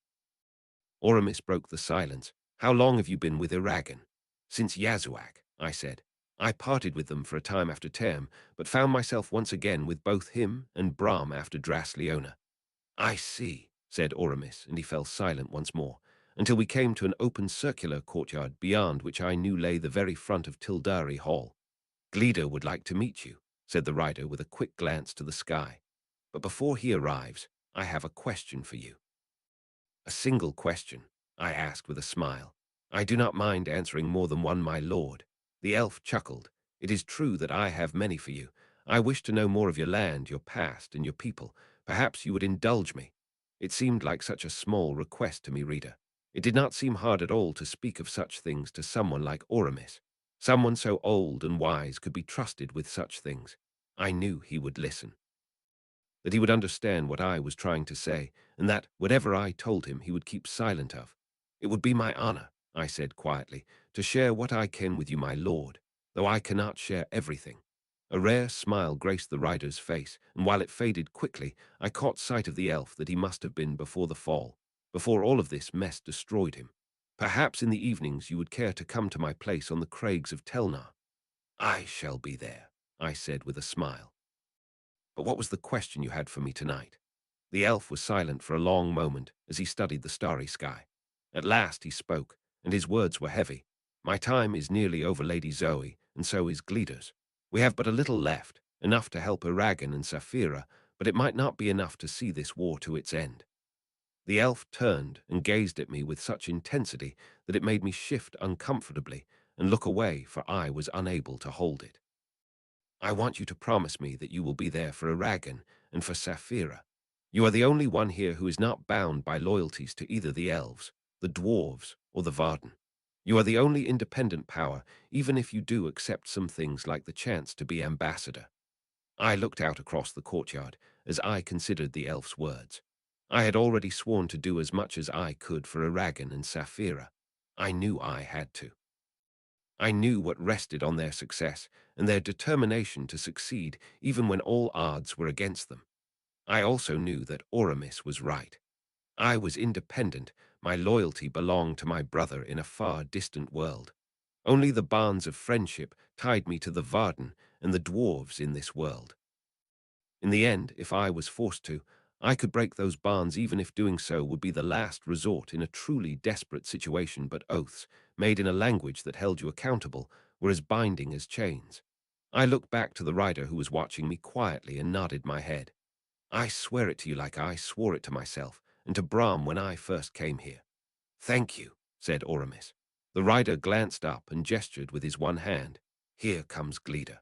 Oramis broke the silence. "How long have you been with Iragan?" "Since Yazuak," I said. "I parted with them for a time after Term, but found myself once again with both him and Brahm after Drasleona." "I see," said Oramis, and he fell silent once more, until we came to an open circular courtyard beyond which I knew lay the very front of Tildari Hall. "Glida would like to meet you," said the rider with a quick glance to the sky. "But before he arrives, I have a question for you." "A single question?" I asked with a smile. "I do not mind answering more than one, my lord." The elf chuckled. "It is true that I have many for you. I wish to know more of your land, your past, and your people. Perhaps you would indulge me." It seemed like such a small request to me, reader. It did not seem hard at all to speak of such things to someone like Oramis. Someone so old and wise could be trusted with such things. I knew he would listen, that he would understand what I was trying to say, and that, whatever I told him, he would keep silent of. "It would be my honor," I said quietly, "to share what I can with you, my lord, though I cannot share everything." A rare smile graced the rider's face, and while it faded quickly, I caught sight of the elf that he must have been before the fall, before all of this mess destroyed him. "Perhaps in the evenings you would care to come to my place on the crags of Telnar." "I shall be there," I said with a smile. "But what was the question you had for me tonight?" The elf was silent for a long moment as he studied the starry sky. At last he spoke, and his words were heavy. "My time is nearly over, Lady Zoe, and so is Glida's. We have but a little left, enough to help Iragan and Saphira, but it might not be enough to see this war to its end." The elf turned and gazed at me with such intensity that it made me shift uncomfortably and look away, for I was unable to hold it. "I want you to promise me that you will be there for Iragan and for Saphira. You are the only one here who is not bound by loyalties to either the elves, the dwarves, or the Varden. You are the only independent power, even if you do accept some things like the chance to be ambassador." I looked out across the courtyard as I considered the elf's words. I had already sworn to do as much as I could for Iragan and Saphira. I knew I had to. I knew what rested on their success and their determination to succeed even when all odds were against them. I also knew that Oramis was right. I was independent. My loyalty belonged to my brother in a far distant world. Only the bonds of friendship tied me to the Varden and the dwarves in this world. In the end, if I was forced to, I could break those bonds even if doing so would be the last resort in a truly desperate situation, but oaths, made in a language that held you accountable, were as binding as chains. I looked back to the rider who was watching me quietly and nodded my head. I swear it to you like I swore it to myself, and to Brahm when I first came here. Thank you, said Oramis. The rider glanced up and gestured with his one hand. Here comes Glida.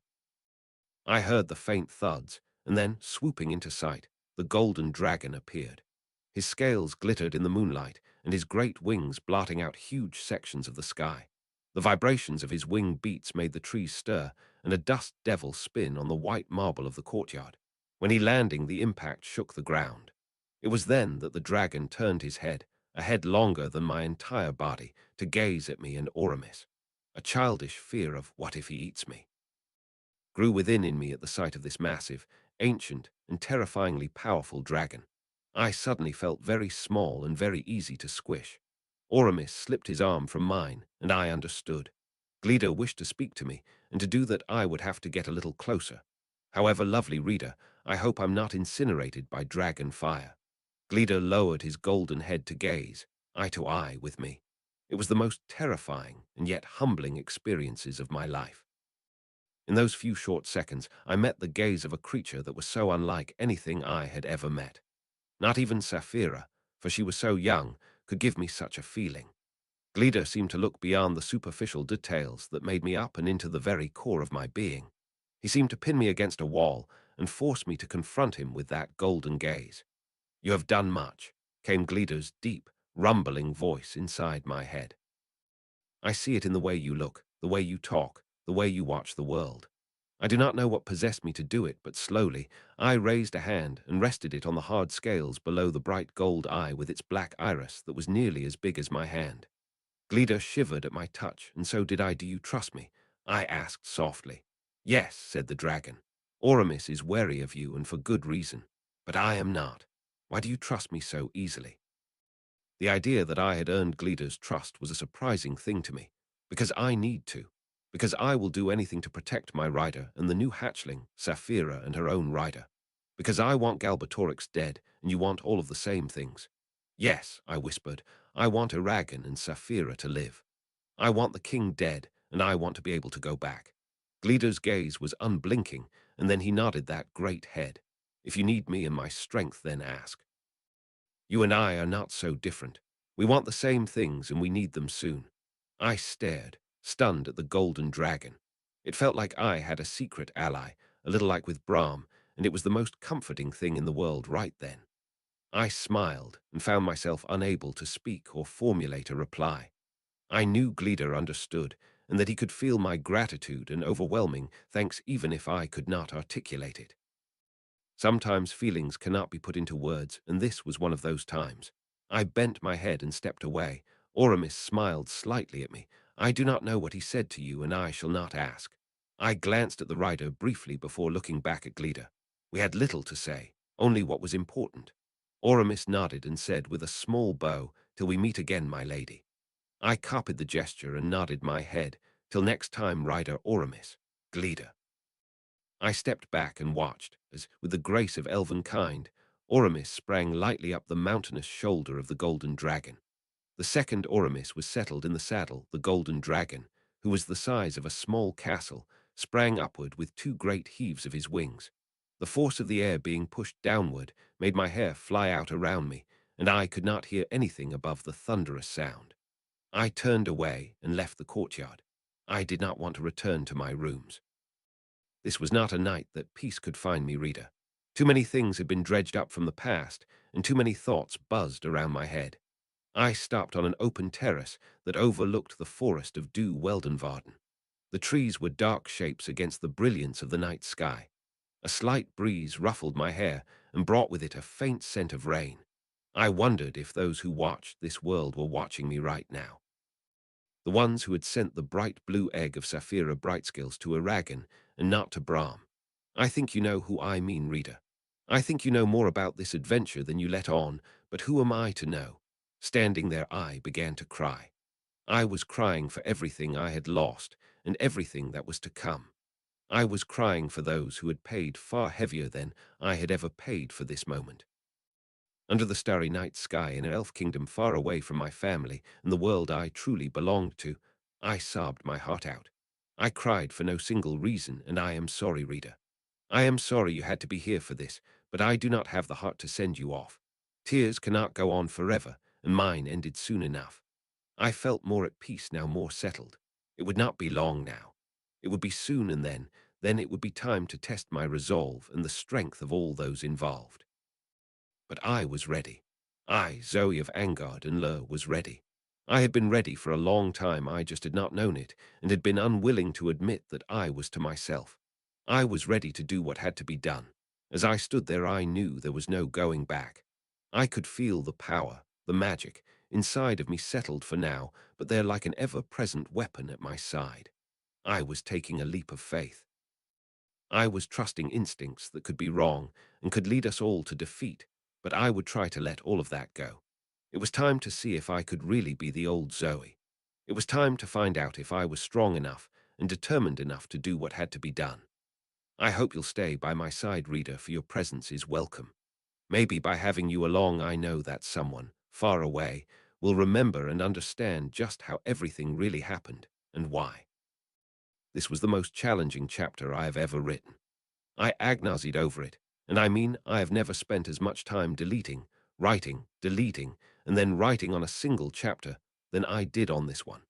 I heard the faint thuds, and then, swooping into sight, the golden dragon appeared. His scales glittered in the moonlight, and his great wings blotting out huge sections of the sky. The vibrations of his wing beats made the trees stir, and a dust devil spin on the white marble of the courtyard. When he landing, the impact shook the ground. It was then that the dragon turned his head, a head longer than my entire body, to gaze at me and Oramis. A childish fear of what if he eats me grew within in me at the sight of this massive, ancient, and terrifyingly powerful dragon. I suddenly felt very small and very easy to squish. Oramis slipped his arm from mine, and I understood. Glida wished to speak to me, and to do that I would have to get a little closer. However, lovely reader, I hope I'm not incinerated by dragon fire. Glida lowered his golden head to gaze, eye to eye with me. It was the most terrifying and yet humbling experiences of my life. In those few short seconds, I met the gaze of a creature that was so unlike anything I had ever met. Not even Sapphira, for she was so young, could give me such a feeling. Glida seemed to look beyond the superficial details that made me up and into the very core of my being. He seemed to pin me against a wall and force me to confront him with that golden gaze. You have done much, came Glida's deep, rumbling voice inside my head. I see it in the way you look, the way you talk, the way you watch the world. I do not know what possessed me to do it, but slowly I raised a hand and rested it on the hard scales below the bright gold eye with its black iris that was nearly as big as my hand. Glida shivered at my touch, and so did I. Do you trust me? I asked softly. Yes, said the dragon. Oramis is wary of you, and for good reason. But I am not. Why do you trust me so easily? The idea that I had earned Glida's trust was a surprising thing to me, because I need to, because I will do anything to protect my rider and the new hatchling, Sapphira, and her own rider, because I want Galbatorix dead, and you want all of the same things. Yes, I whispered, I want Aragon and Sapphira to live. I want the king dead, and I want to be able to go back. Glida's gaze was unblinking, and then he nodded that great head. If you need me and my strength, then ask. You and I are not so different. We want the same things, and we need them soon. I stared, stunned at the golden dragon. It felt like I had a secret ally, a little like with Brahm, and it was the most comforting thing in the world right then. I smiled and found myself unable to speak or formulate a reply. I knew Glida understood, and that he could feel my gratitude and overwhelming thanks even if I could not articulate it. Sometimes feelings cannot be put into words, and this was one of those times. I bent my head and stepped away. Oramis smiled slightly at me. I do not know what he said to you, and I shall not ask. I glanced at the rider briefly before looking back at Glida. We had little to say, only what was important. Oramis nodded and said with a small bow, "Till we meet again, my lady." I copied the gesture and nodded my head. Till next time, rider Oramis. Glida. I stepped back and watched, as, with the grace of elven kind, Oramis sprang lightly up the mountainous shoulder of the golden dragon. The second Oramis was settled in the saddle. The golden dragon, who was the size of a small castle, sprang upward with two great heaves of his wings. The force of the air being pushed downward made my hair fly out around me, and I could not hear anything above the thunderous sound. I turned away and left the courtyard. I did not want to return to my rooms. This was not a night that peace could find me, reader. Too many things had been dredged up from the past, and too many thoughts buzzed around my head. I stopped on an open terrace that overlooked the forest of Du Weldenvarden. The trees were dark shapes against the brilliance of the night sky. A slight breeze ruffled my hair and brought with it a faint scent of rain. I wondered if those who watched this world were watching me right now. The ones who had sent the bright blue egg of Sapphira Brightscales to Aragon and not to Brahm. I think you know who I mean, reader. I think you know more about this adventure than you let on, but who am I to know? Standing there, I began to cry. I was crying for everything I had lost and everything that was to come. I was crying for those who had paid far heavier than I had ever paid for this moment. Under the starry night sky in an elf kingdom far away from my family and the world I truly belonged to, I sobbed my heart out. I cried for no single reason, and I am sorry, reader. I am sorry you had to be here for this, but I do not have the heart to send you off. Tears cannot go on forever, and mine ended soon enough. I felt more at peace now, more settled. It would not be long now. It would be soon, and then it would be time to test my resolve and the strength of all those involved. But I was ready. I, Zoe of Angard and Lur, was ready. I had been ready for a long time, I just had not known it, and had been unwilling to admit that I was to myself. I was ready to do what had to be done. As I stood there, I knew there was no going back. I could feel the power, the magic, inside of me settled for now, but there like an ever-present weapon at my side. I was taking a leap of faith. I was trusting instincts that could be wrong and could lead us all to defeat, but I would try to let all of that go. It was time to see if I could really be the old Zoe. It was time to find out if I was strong enough and determined enough to do what had to be done. I hope you'll stay by my side, reader, for your presence is welcome. Maybe by having you along, I know that someone, far away, will remember and understand just how everything really happened and why. This was the most challenging chapter I have ever written. I agonized over it, and I mean I have never spent as much time deleting, writing, deleting, and then writing on a single chapter than I did on this one.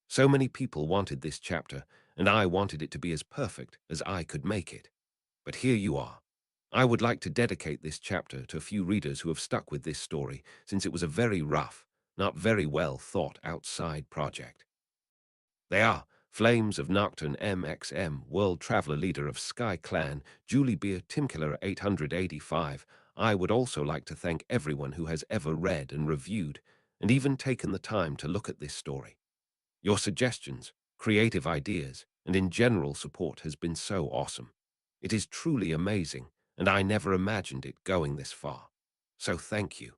So many people wanted this chapter, and I wanted it to be as perfect as I could make it. But here you are. I would like to dedicate this chapter to a few readers who have stuck with this story, since it was a very rough, not very well thought out side project. They are Flames of Nocturne MXM, World Traveler Leader of Sky Clan, Julie Beer, Timkiller 885. I would also like to thank everyone who has ever read and reviewed, and even taken the time to look at this story. Your suggestions, creative ideas, and in general support has been so awesome. It is truly amazing, and I never imagined it going this far. So thank you.